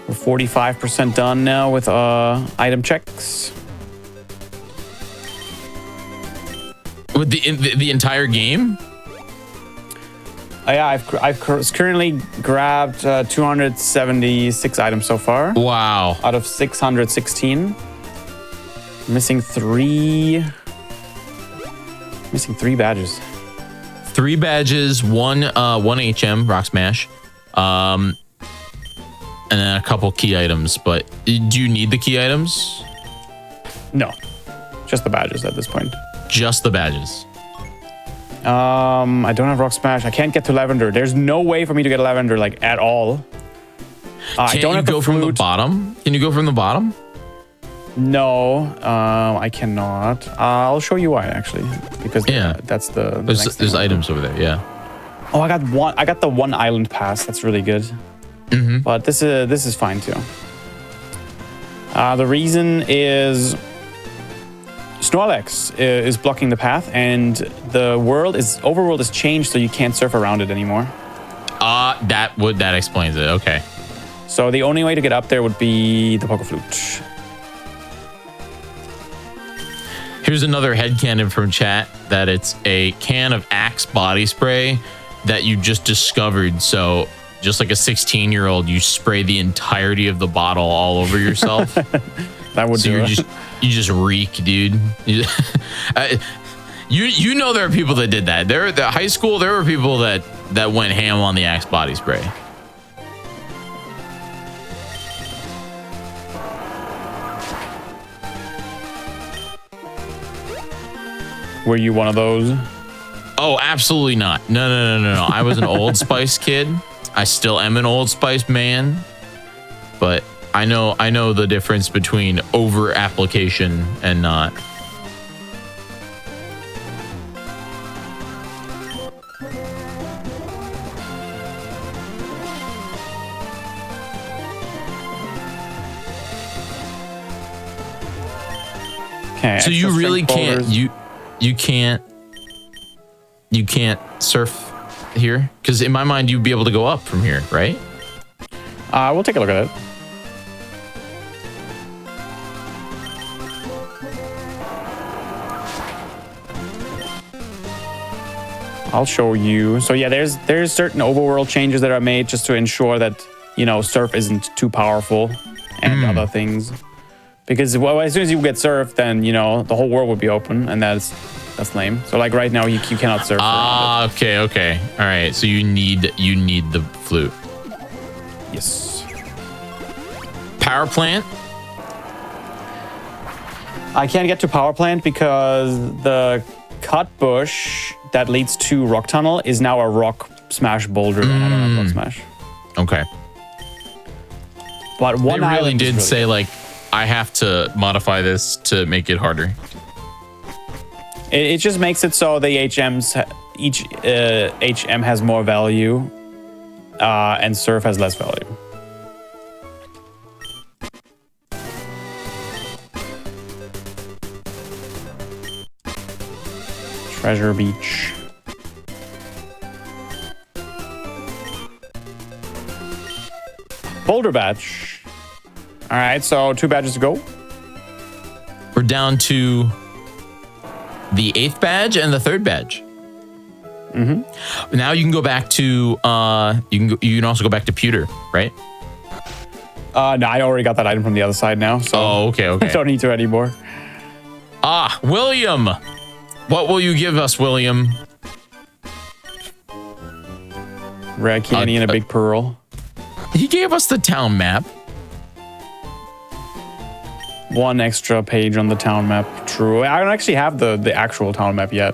We're 45% done now with item checks. With the entire game? Yeah, I've currently grabbed 276 items so far. Wow. Out of 616. Missing three badges. 3 badges, one HM, Rock Smash, and then a couple key items. But do you need the key items? No, just the badges at this point. Just the badges. I don't have Rock Smash. I can't get to Lavender. There's no way for me to get Lavender like at all. I don't have go from the bottom? Can you go from the bottom? No, I cannot. I'll show you why actually, because that's the there's items over there. Yeah. Oh, I got the one island pass. That's really good. But this is fine too. The reason is Snorlax is blocking the path, and the overworld is changed, so you can't surf around it anymore. That explains it. Okay. So the only way to get up there would be the Pokeflute. Here's another headcanon from chat that it's a can of Axe body spray that you just discovered. So just like a 16-year-old, you spray the entirety of the bottle all over yourself. That would do it. You just reek, dude. You know there are people that did that. There at high school, there were people that went ham on the Axe body spray. Were you one of those? Oh, absolutely not. No. I was an Old Spice kid. I still am an Old Spice man. But I know the difference between over application and not. Okay. So you really can't you can't surf here? Because in my mind you'd be able to go up from here, right? We'll take a look at it. I'll show you. So yeah, there's certain overworld changes that are made just to ensure that, you know, surf isn't too powerful and other things. Because as soon as you get surf, then, you know, the whole world would be open, and that's lame. So like right now you cannot surf. Okay. All right. So you need the flute. Yes. Power plant? I can't get to power plant because the cut bush that leads to Rock Tunnel is now a Rock Smash boulder, and I don't have Rock Smash. Okay. But one they really did really say, like, I have to modify this to make it harder. It just makes it so the each HM has more value, and Surf has less value. Treasure Beach. Boulder badge. All right, so 2 badges to go. We're down to the 8th badge and the 3rd badge. Mm-hmm. Now you can go back to you can also go back to pewter, right? No, I already got that item from the other side now. So okay. I don't need to anymore. William, what will you give us, William? Rare candy and a big pearl. He gave us the town map. 1 extra page on the town map. True. I don't actually have the actual town map yet.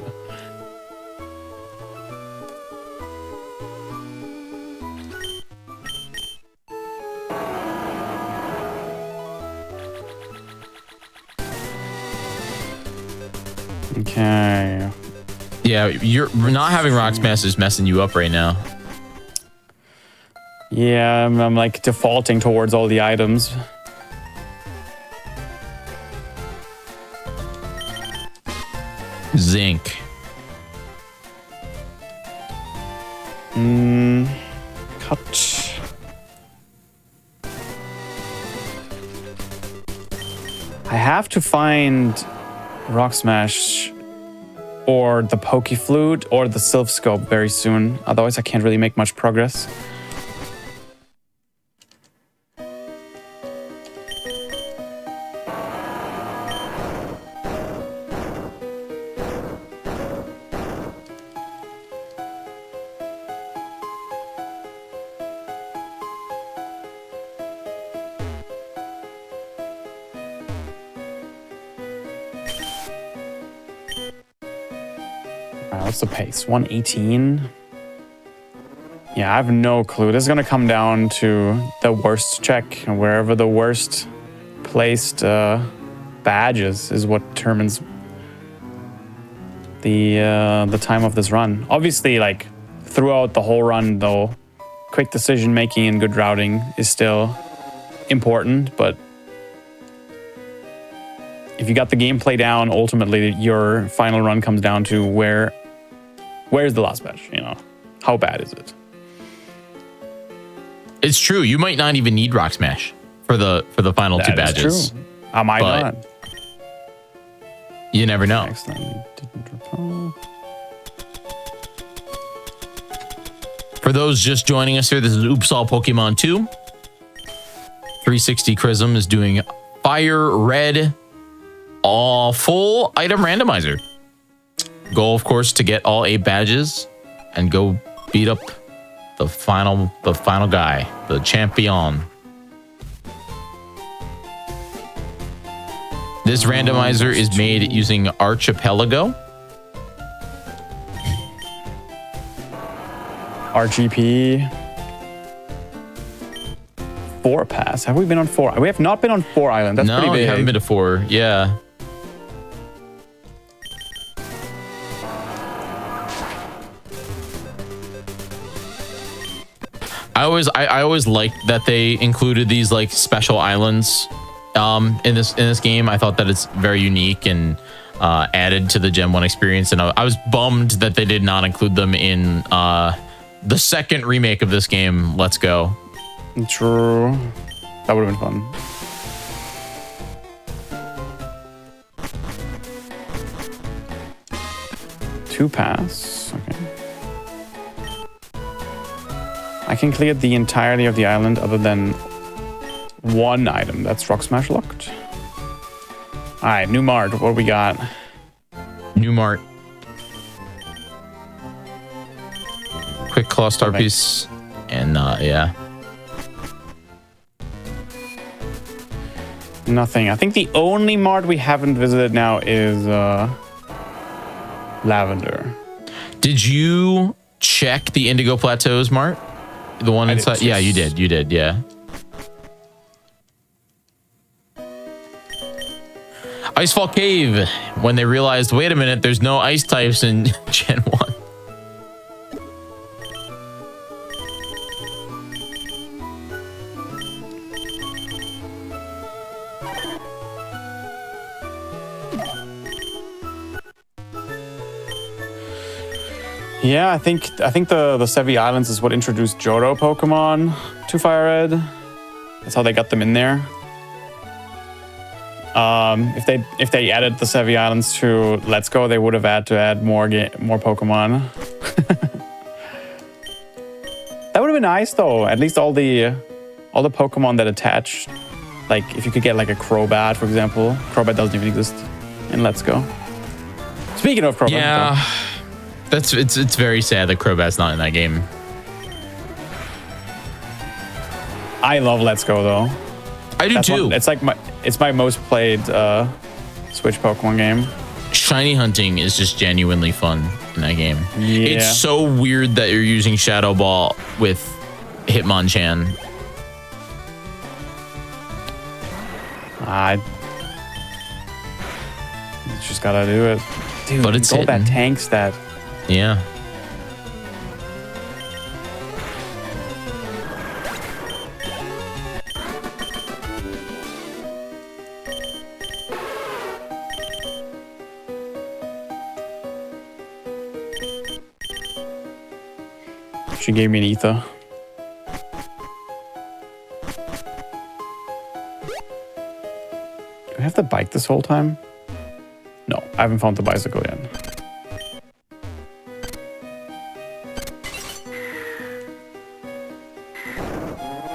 Okay. Yeah, you're not having rock smash is messing you up right now. Yeah, I'm like defaulting towards all the items. Zinc. Cut. I have to find Rock Smash or the Poke Flute or the Sylph Scope very soon. Otherwise, I can't really make much progress. What's the pace? 118? Yeah, I have no clue. This is going to come down to the worst check. And wherever the worst placed badges is what determines the time of this run. Obviously, like, throughout the whole run, though, quick decision making and good routing is still important, but if you got the gameplay down, ultimately your final run comes down to where's the last badge, you know? How bad is it? It's true. You might not even need Rock Smash for the final 2 badges. That is true. I might not. You never know. Excellent. For those just joining us here, this is Oops All Pokemon 2. 360 Chrism is doing FireRed all full item randomizer. Goal, of course, to get all 8 badges and go beat up the final guy, the champion. This randomizer is made using Archipelago. RGP. 4 pass. Have we been on 4? We have not been on 4 Island. That's pretty big. No, you haven't been to 4. Yeah. I always liked that they included these like special islands in this game. I thought that it's very unique and added to the Gen 1 experience, and I was bummed that they did not include them in the second remake of this game. Let's go. True. That would have been fun. Two pass. Okay. I can clear the entirety of the island other than 1 item. That's Rock Smash locked. All right, New Mart. What do we got? New Mart. Quick Claw Star piece. And yeah. Nothing. I think the only Mart we haven't visited now is Lavender. Did you check the Indigo Plateaus, Mart? The one inside? Yeah, you did. You did, yeah. Icefall Cave. When they realized, wait a minute, there's no ice types in Gen 1. Yeah, I think the Sevi Islands is what introduced Johto Pokemon to FireRed. That's how they got them in there. If they added the Sevi Islands to Let's Go, they would have had to add more Pokemon. That would have been nice though. At least all the Pokemon that attach, like if you could get like a Crobat, for example. Crobat doesn't even exist in Let's Go. Speaking of Crobat, yeah, it's very sad that Crobat's not in that game. I love Let's Go though. I do too. It's my most played Switch Pokemon game. Shiny hunting is just genuinely fun in that game. Yeah. It's so weird that you're using Shadow Ball with Hitmonchan. You just gotta do it. Dude, But it's all that hitting. tank stat. Yeah. She gave me an ether. Do I have the bike this whole time? No, I haven't found the bicycle yet.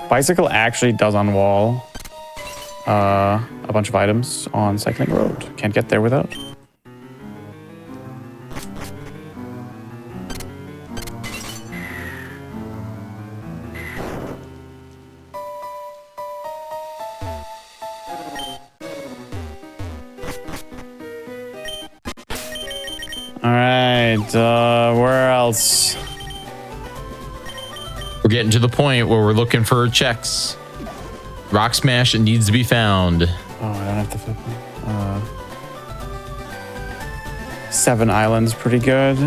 Bicycle actually does unwall a bunch of items on Cycling Road. Can't get there without. Where else? We're getting to the point where we're looking for checks. Rock Smash needs to be found. Oh, I don't have to flip them. 7 Islands, pretty good.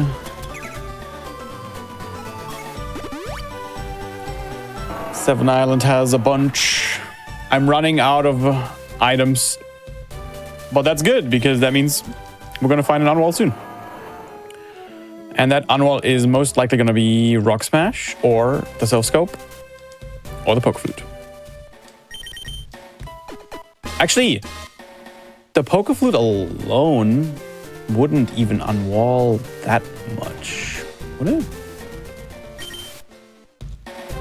Seven Island has a bunch. I'm running out of items, but that's good because that means we're gonna find an unwall soon. And that unwall is most likely going to be Rock Smash or the Self Scope or the Poke Flute. Actually, the Poke Flute alone wouldn't even unwall that much, would it?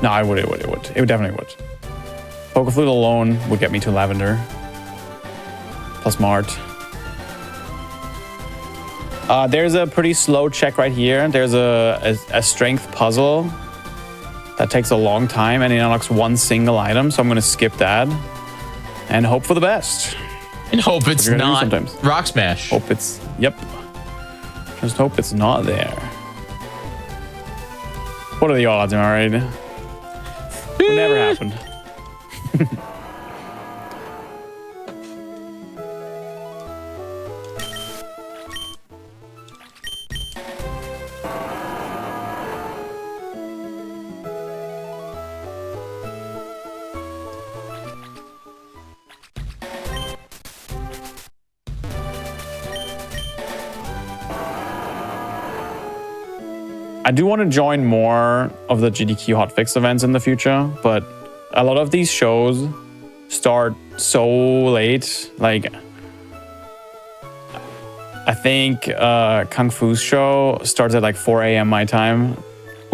No, it would. It would definitely would. Poke Flute alone would get me to Lavender. Plus Mart. There's a pretty slow check right here. There's a strength puzzle that takes a long time and it unlocks one single item. So I'm going to skip that and hope for the best. And hope it's not Rock Smash. Hope it's, yep. Just hope it's not there. What are the odds, am I right? Would never happen. I do want to join more of the GDQ Hotfix events in the future, but a lot of these shows start so late. Like, I think Kung Fu's show starts at like 4 a.m. my time.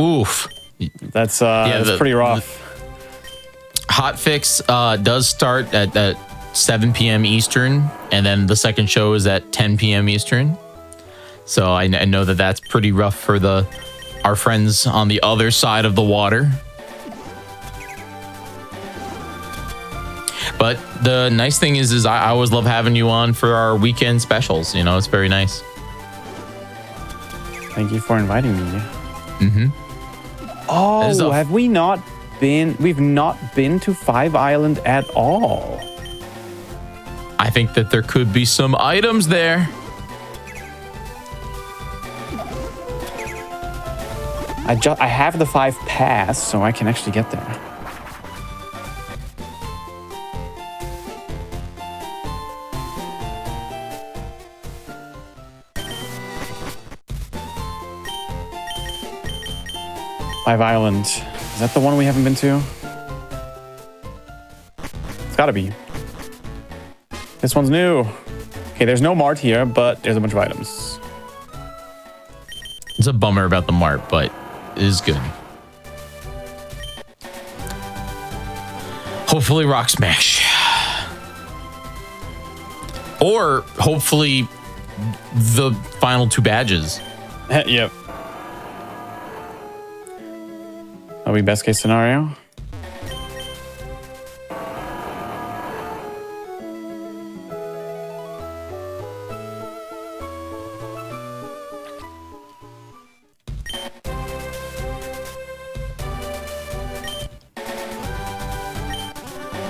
Oof. That's pretty rough. Hotfix does start at 7 p.m. Eastern, and then the second show is at 10 p.m. Eastern. So I know that that's pretty rough for our friends on the other side of the water. But the nice thing is I always love having you on for our weekend specials. You know, it's very nice. Thank you for inviting me. Mm-hmm. Oh, have we not been? We've not been to 5 Island at all. I think that there could be some items there. I have the 5 pass, so I can actually get there. Five Island. Is that the one we haven't been to? It's gotta be. This one's new. Okay, there's no mart here, but there's a bunch of items. It's a bummer about the mart, but it is good. Hopefully Rock Smash. Or hopefully the final 2 badges. Yep. That'll be best case scenario.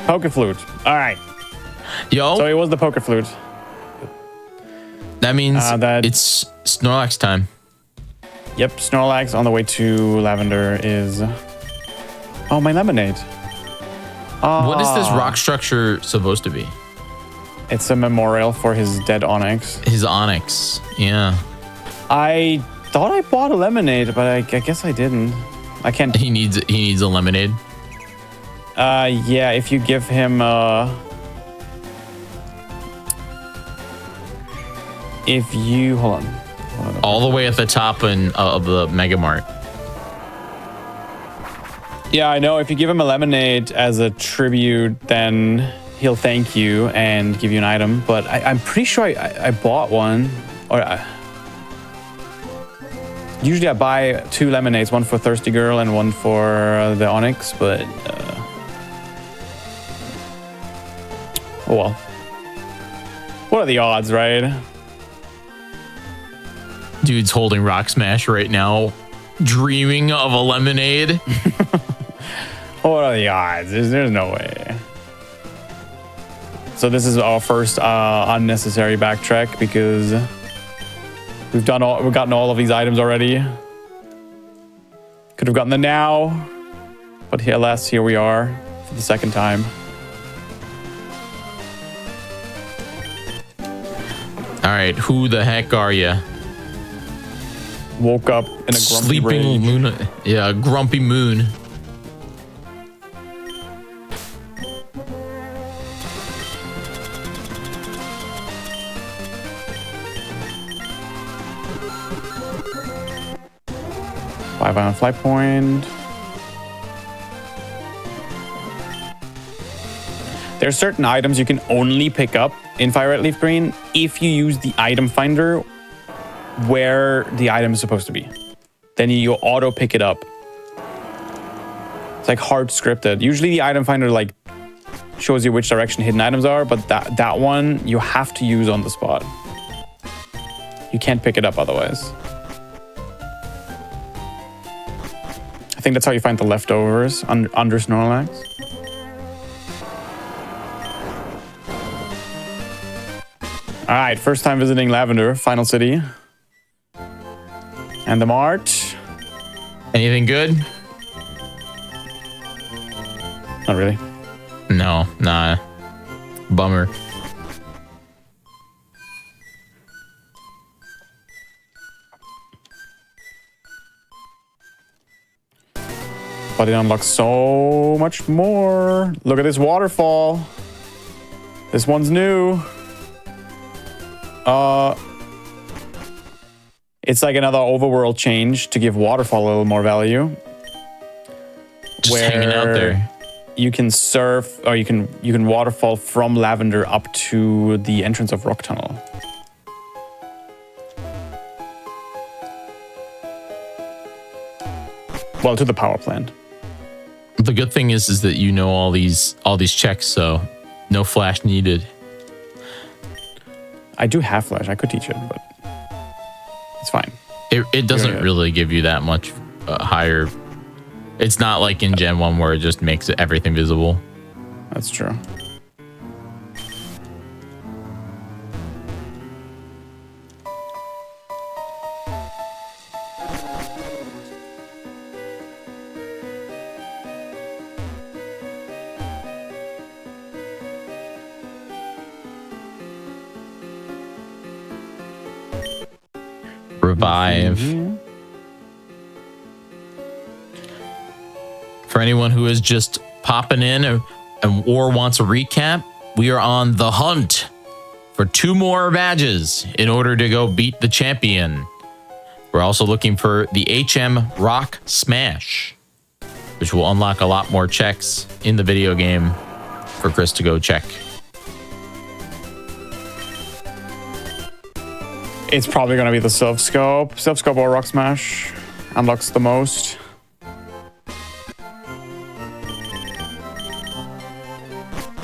Poke flute. All right. Yo. So it was the poke flute. That means it's Snorlax time. Yep, Snorlax on the way to Lavender is... Oh, my lemonade. What is this rock structure supposed to be? It's a memorial for his dead Onyx. His Onyx, yeah. I thought I bought a lemonade, but I guess I didn't. I can't... He needs a lemonade? Yeah, if you give him... If you... Hold on. All the way at the top of the Mega Mart. Yeah, I know. If you give him a lemonade as a tribute, then he'll thank you and give you an item. But I'm pretty sure I bought one. Or usually I buy 2 lemonades, one for Thirsty Girl and one for the Onyx. But oh well. What are the odds, right? Dude's holding Rock Smash right now, dreaming of a lemonade. What are the odds? There's no way. So this is our first unnecessary backtrack because we've gotten all of these items already. Could have gotten them now, but alas, here we are for the second time. All right, who the heck are you? Woke up in a grumpy sleeping rage. moon. Yeah, grumpy moon. Five on flight point. There are certain items you can only pick up in FireRed Leaf Green if you use the item finder where the item is supposed to be. Then you auto pick it up. It's like hard scripted. Usually the item finder like shows you which direction hidden items are, but that one you have to use on the spot. You can't pick it up otherwise. I think that's how you find the leftovers under Snorlax. All right, first time visiting Lavender, Final City. And the mart. Anything good? Not really. No, nah. Bummer. But it unlocks so much more. Look at this waterfall. This one's new. It's like another overworld change to give waterfall a little more value. Just hanging out there. You can surf, or you can waterfall from Lavender up to the entrance of Rock Tunnel. Well, to the power plant. The good thing is that you know all these checks, so no flash needed. I do have flash. I could teach it, but it's fine. It doesn't really give you that much higher. It's not like in Gen 1 where it just makes everything visible. That's true. Revive. For anyone who is just popping in or wants a recap, we are on the hunt for 2 more badges in order to go beat the champion. We're also looking for the HM Rock Smash, which will unlock a lot more checks in the video game for Chris to go check. It's probably going to be the Silph Scope. Silph Scope or Rock Smash unlocks the most.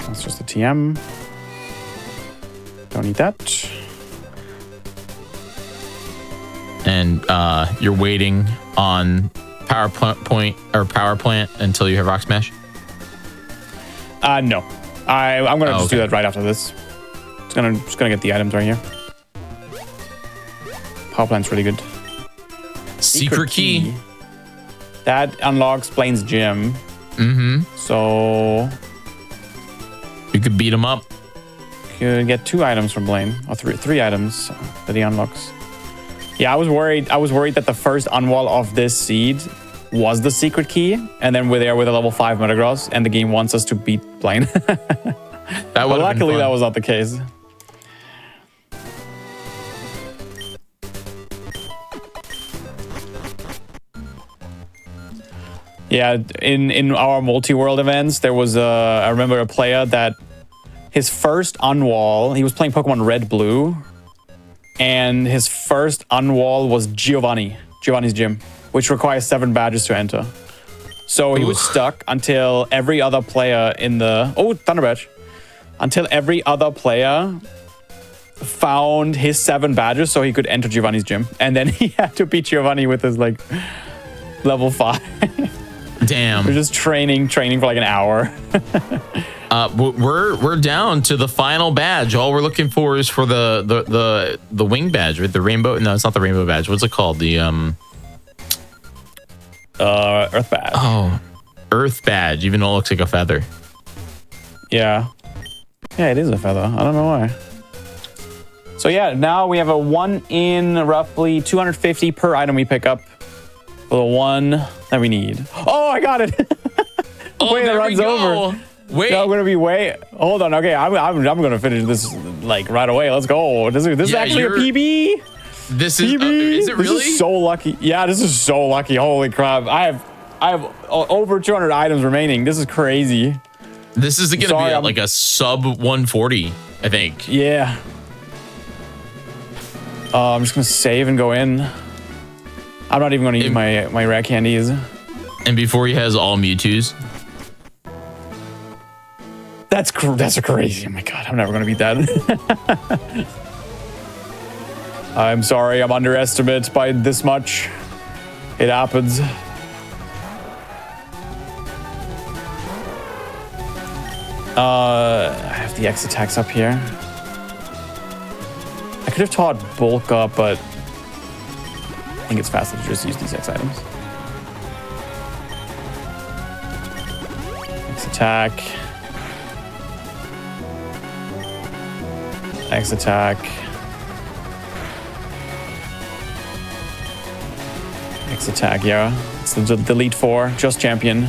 That's just a TM. Don't need that. And you're waiting on power plant until you have Rock Smash? No. I'm gonna just do that right after this. Just gonna get the items right here. Power plant's really good. Secret key. That unlocks Blaine's gym. Mm-hmm. So you could beat him up. Could get 2 items from Blaine, or three items that he unlocks. Yeah, I was worried that the first unwall of this seed was the secret key, and then we're there with a level 5 Metagross, and the game wants us to beat Blaine. But luckily, that was not the case. Yeah, in our multi-world events, there was I remember a player that his first unwall, he was playing Pokemon Red Blue, and his first unwall was Giovanni's gym, which requires 7 badges to enter. So he was stuck until every other player in the Thunder Badge, until every other player found his 7 badges so he could enter Giovanni's gym, and then he had to beat Giovanni with his like level 5. Damn. We're just training for like an hour. We're down to the final badge. All we're looking for is for the wing badge, right? The rainbow. No, it's not the rainbow badge. What's it called? The Earth badge. Oh, Earth badge. Even though it looks like a feather. Yeah, it is a feather. I don't know why. So yeah, now we have a 1 in roughly 250 per item we pick up. For the 1 that we need. Oh, I got it. Wait, it runs over. Wait. No, I'm gonna be hold on. Okay, I'm gonna finish this like right away. Let's go. This is actually a PB. This is PB. Is it really? This is so lucky. Yeah, this is so lucky. Holy crap! I have over 200 items remaining. This is crazy. This is gonna be like a sub 140, I think. Yeah. I'm just gonna save and go in. I'm not even gonna use my rare candies. And before he has all Mewtwo's. That's crazy. Oh my god, I'm never gonna beat that. I'm sorry, I'm underestimated by this much. It happens. I have the X attacks up here. I could have taught bulk up, but I think it's faster to just use these X items. X attack. X attack. X attack, yeah. It's the delete 4, just champion.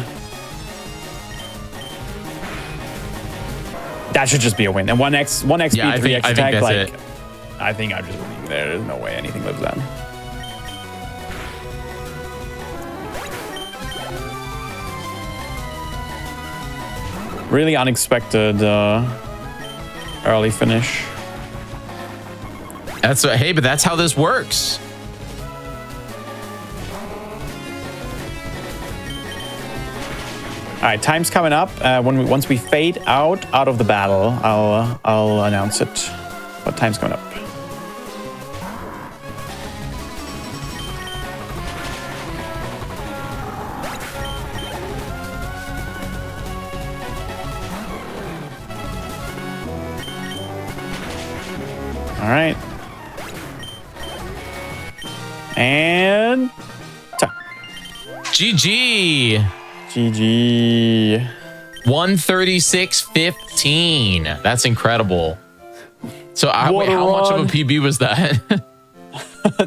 That should just be a win. And 1x speed, 3x attack, like, I think I'm just winning there. There's no way anything lives down. Really unexpected early finish. But that's how this works. All right, time's coming up. Once we fade out of the battle, I'll announce it. What time's coming up? All right. And time. GG. GG. 136.15. That's incredible. So how much of a PB was that?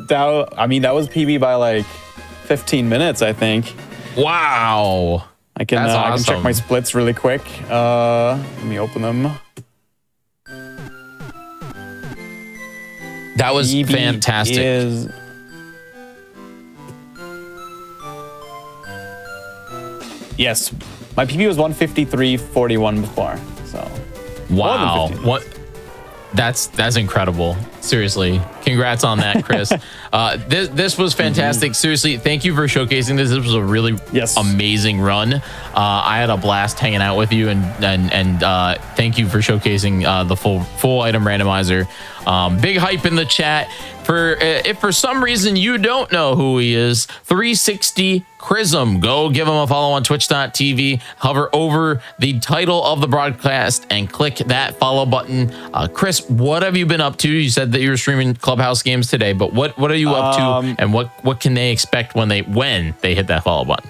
That was PB by like 15 minutes, I think. Wow. I can check my splits really quick. Let me open them. That was fantastic. Yes, my PB was 153.41 before. So wow, what? That's incredible. Seriously, congrats on that, Chris. This was fantastic. Seriously, thank you for showcasing this. This was a really amazing run. I had a blast hanging out with you, and thank you for showcasing the full item randomizer. Big hype in the chat. If for some reason you don't know who he is, 360 Chrism, go give him a follow on twitch.tv, hover over the title of the broadcast and click that follow button. Chris, what have you been up to? You said that you were streaming Clubhouse games today, but what are you up to, and what can they expect when they hit that follow button?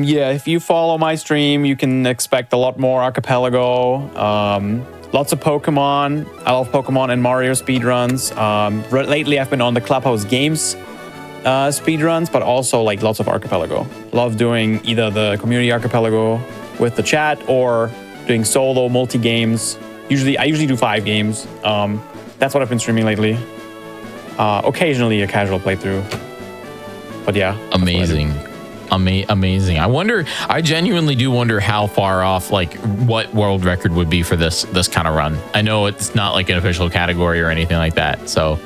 Yeah, if you follow my stream, you can expect a lot more Archipelago. Lots of Pokemon. I love Pokemon and Mario speedruns. Lately, I've been on the Clubhouse Games speedruns, but also like lots of Archipelago. Love doing either the community Archipelago with the chat or doing solo multi-games. I usually do 5 games. That's what I've been streaming lately. Occasionally a casual playthrough. But yeah. Amazing. Amazing. I genuinely do wonder how far off, like what world record would be for this kind of run. I know it's not like an official category or anything like that. So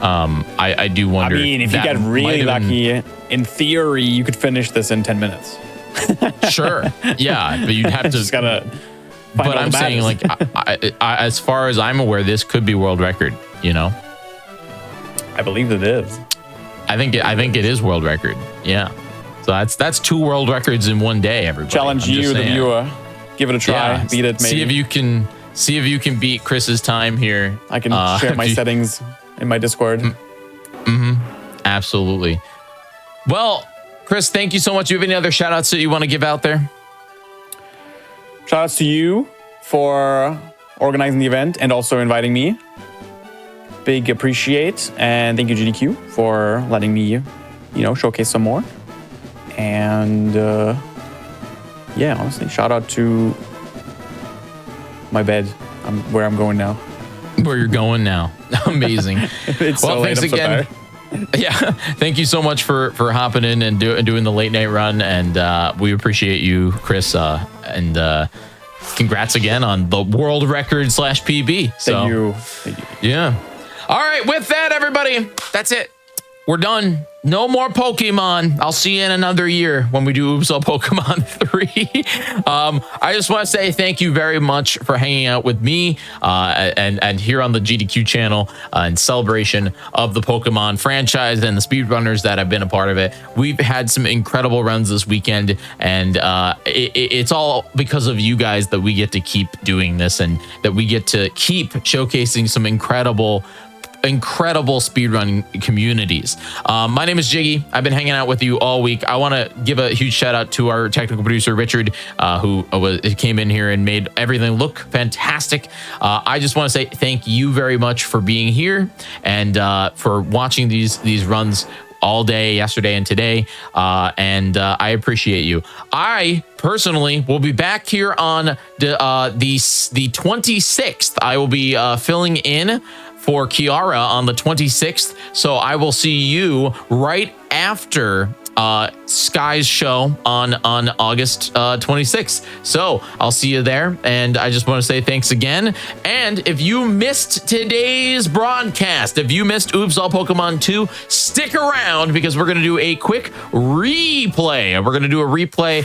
I do wonder. I mean, if you get really lucky, in theory, you could finish this in 10 minutes. Sure. Yeah, but you'd have to. Just gotta. But I'm saying, like, as far as I'm aware, this could be world record. You know. I believe it is. I think it is world record. Yeah. So that's 2 world records in one day, everybody. Challenge you, the viewer. Give it a try. Yeah. Beat it, maybe. See if you can beat Chris's time here. I can share my settings in my Discord. Absolutely. Well, Chris, thank you so much. Do you have any other shout outs that you want to give out there? Shout outs to you for organizing the event and also inviting me. Big appreciate. And thank you, GDQ, for letting me, showcase some more. And yeah, honestly, shout out to my bed. Where I'm going now. Where you're going now. Amazing. It's well, so late, thanks again. Yeah, thank you so much for hopping in and doing the late night run, and we appreciate you, Chris. And congrats again on the world record /PB. So, Thank you. Yeah. All right, with that, everybody, that's it. We're done. No more Pokemon. I'll see you in another year when we do Oops All Pokemon 3. I just want to say thank you very much for hanging out with me and here on the GDQ channel in celebration of the Pokemon franchise and the speedrunners that have been a part of it. We've had some incredible runs this weekend, and it's all because of you guys that we get to keep doing this and that we get to keep showcasing some incredible speedrun communities. My name is Jiggy. I've been hanging out with you all week. I want to give a huge shout out to our technical producer, Richard, who came in here and made everything look fantastic. I just want to say thank you very much for being here and for watching these runs all day yesterday and today, and I appreciate you. I personally will be back here on the 26th. I will be filling in for Kiara on the 26th. So I will see you right after Sky's show on August 26th. So I'll see you there. And I just want to say thanks again. And if you missed today's broadcast, if you missed Oops All Pokemon 2, stick around because we're going to do a quick replay. We're going to do a replay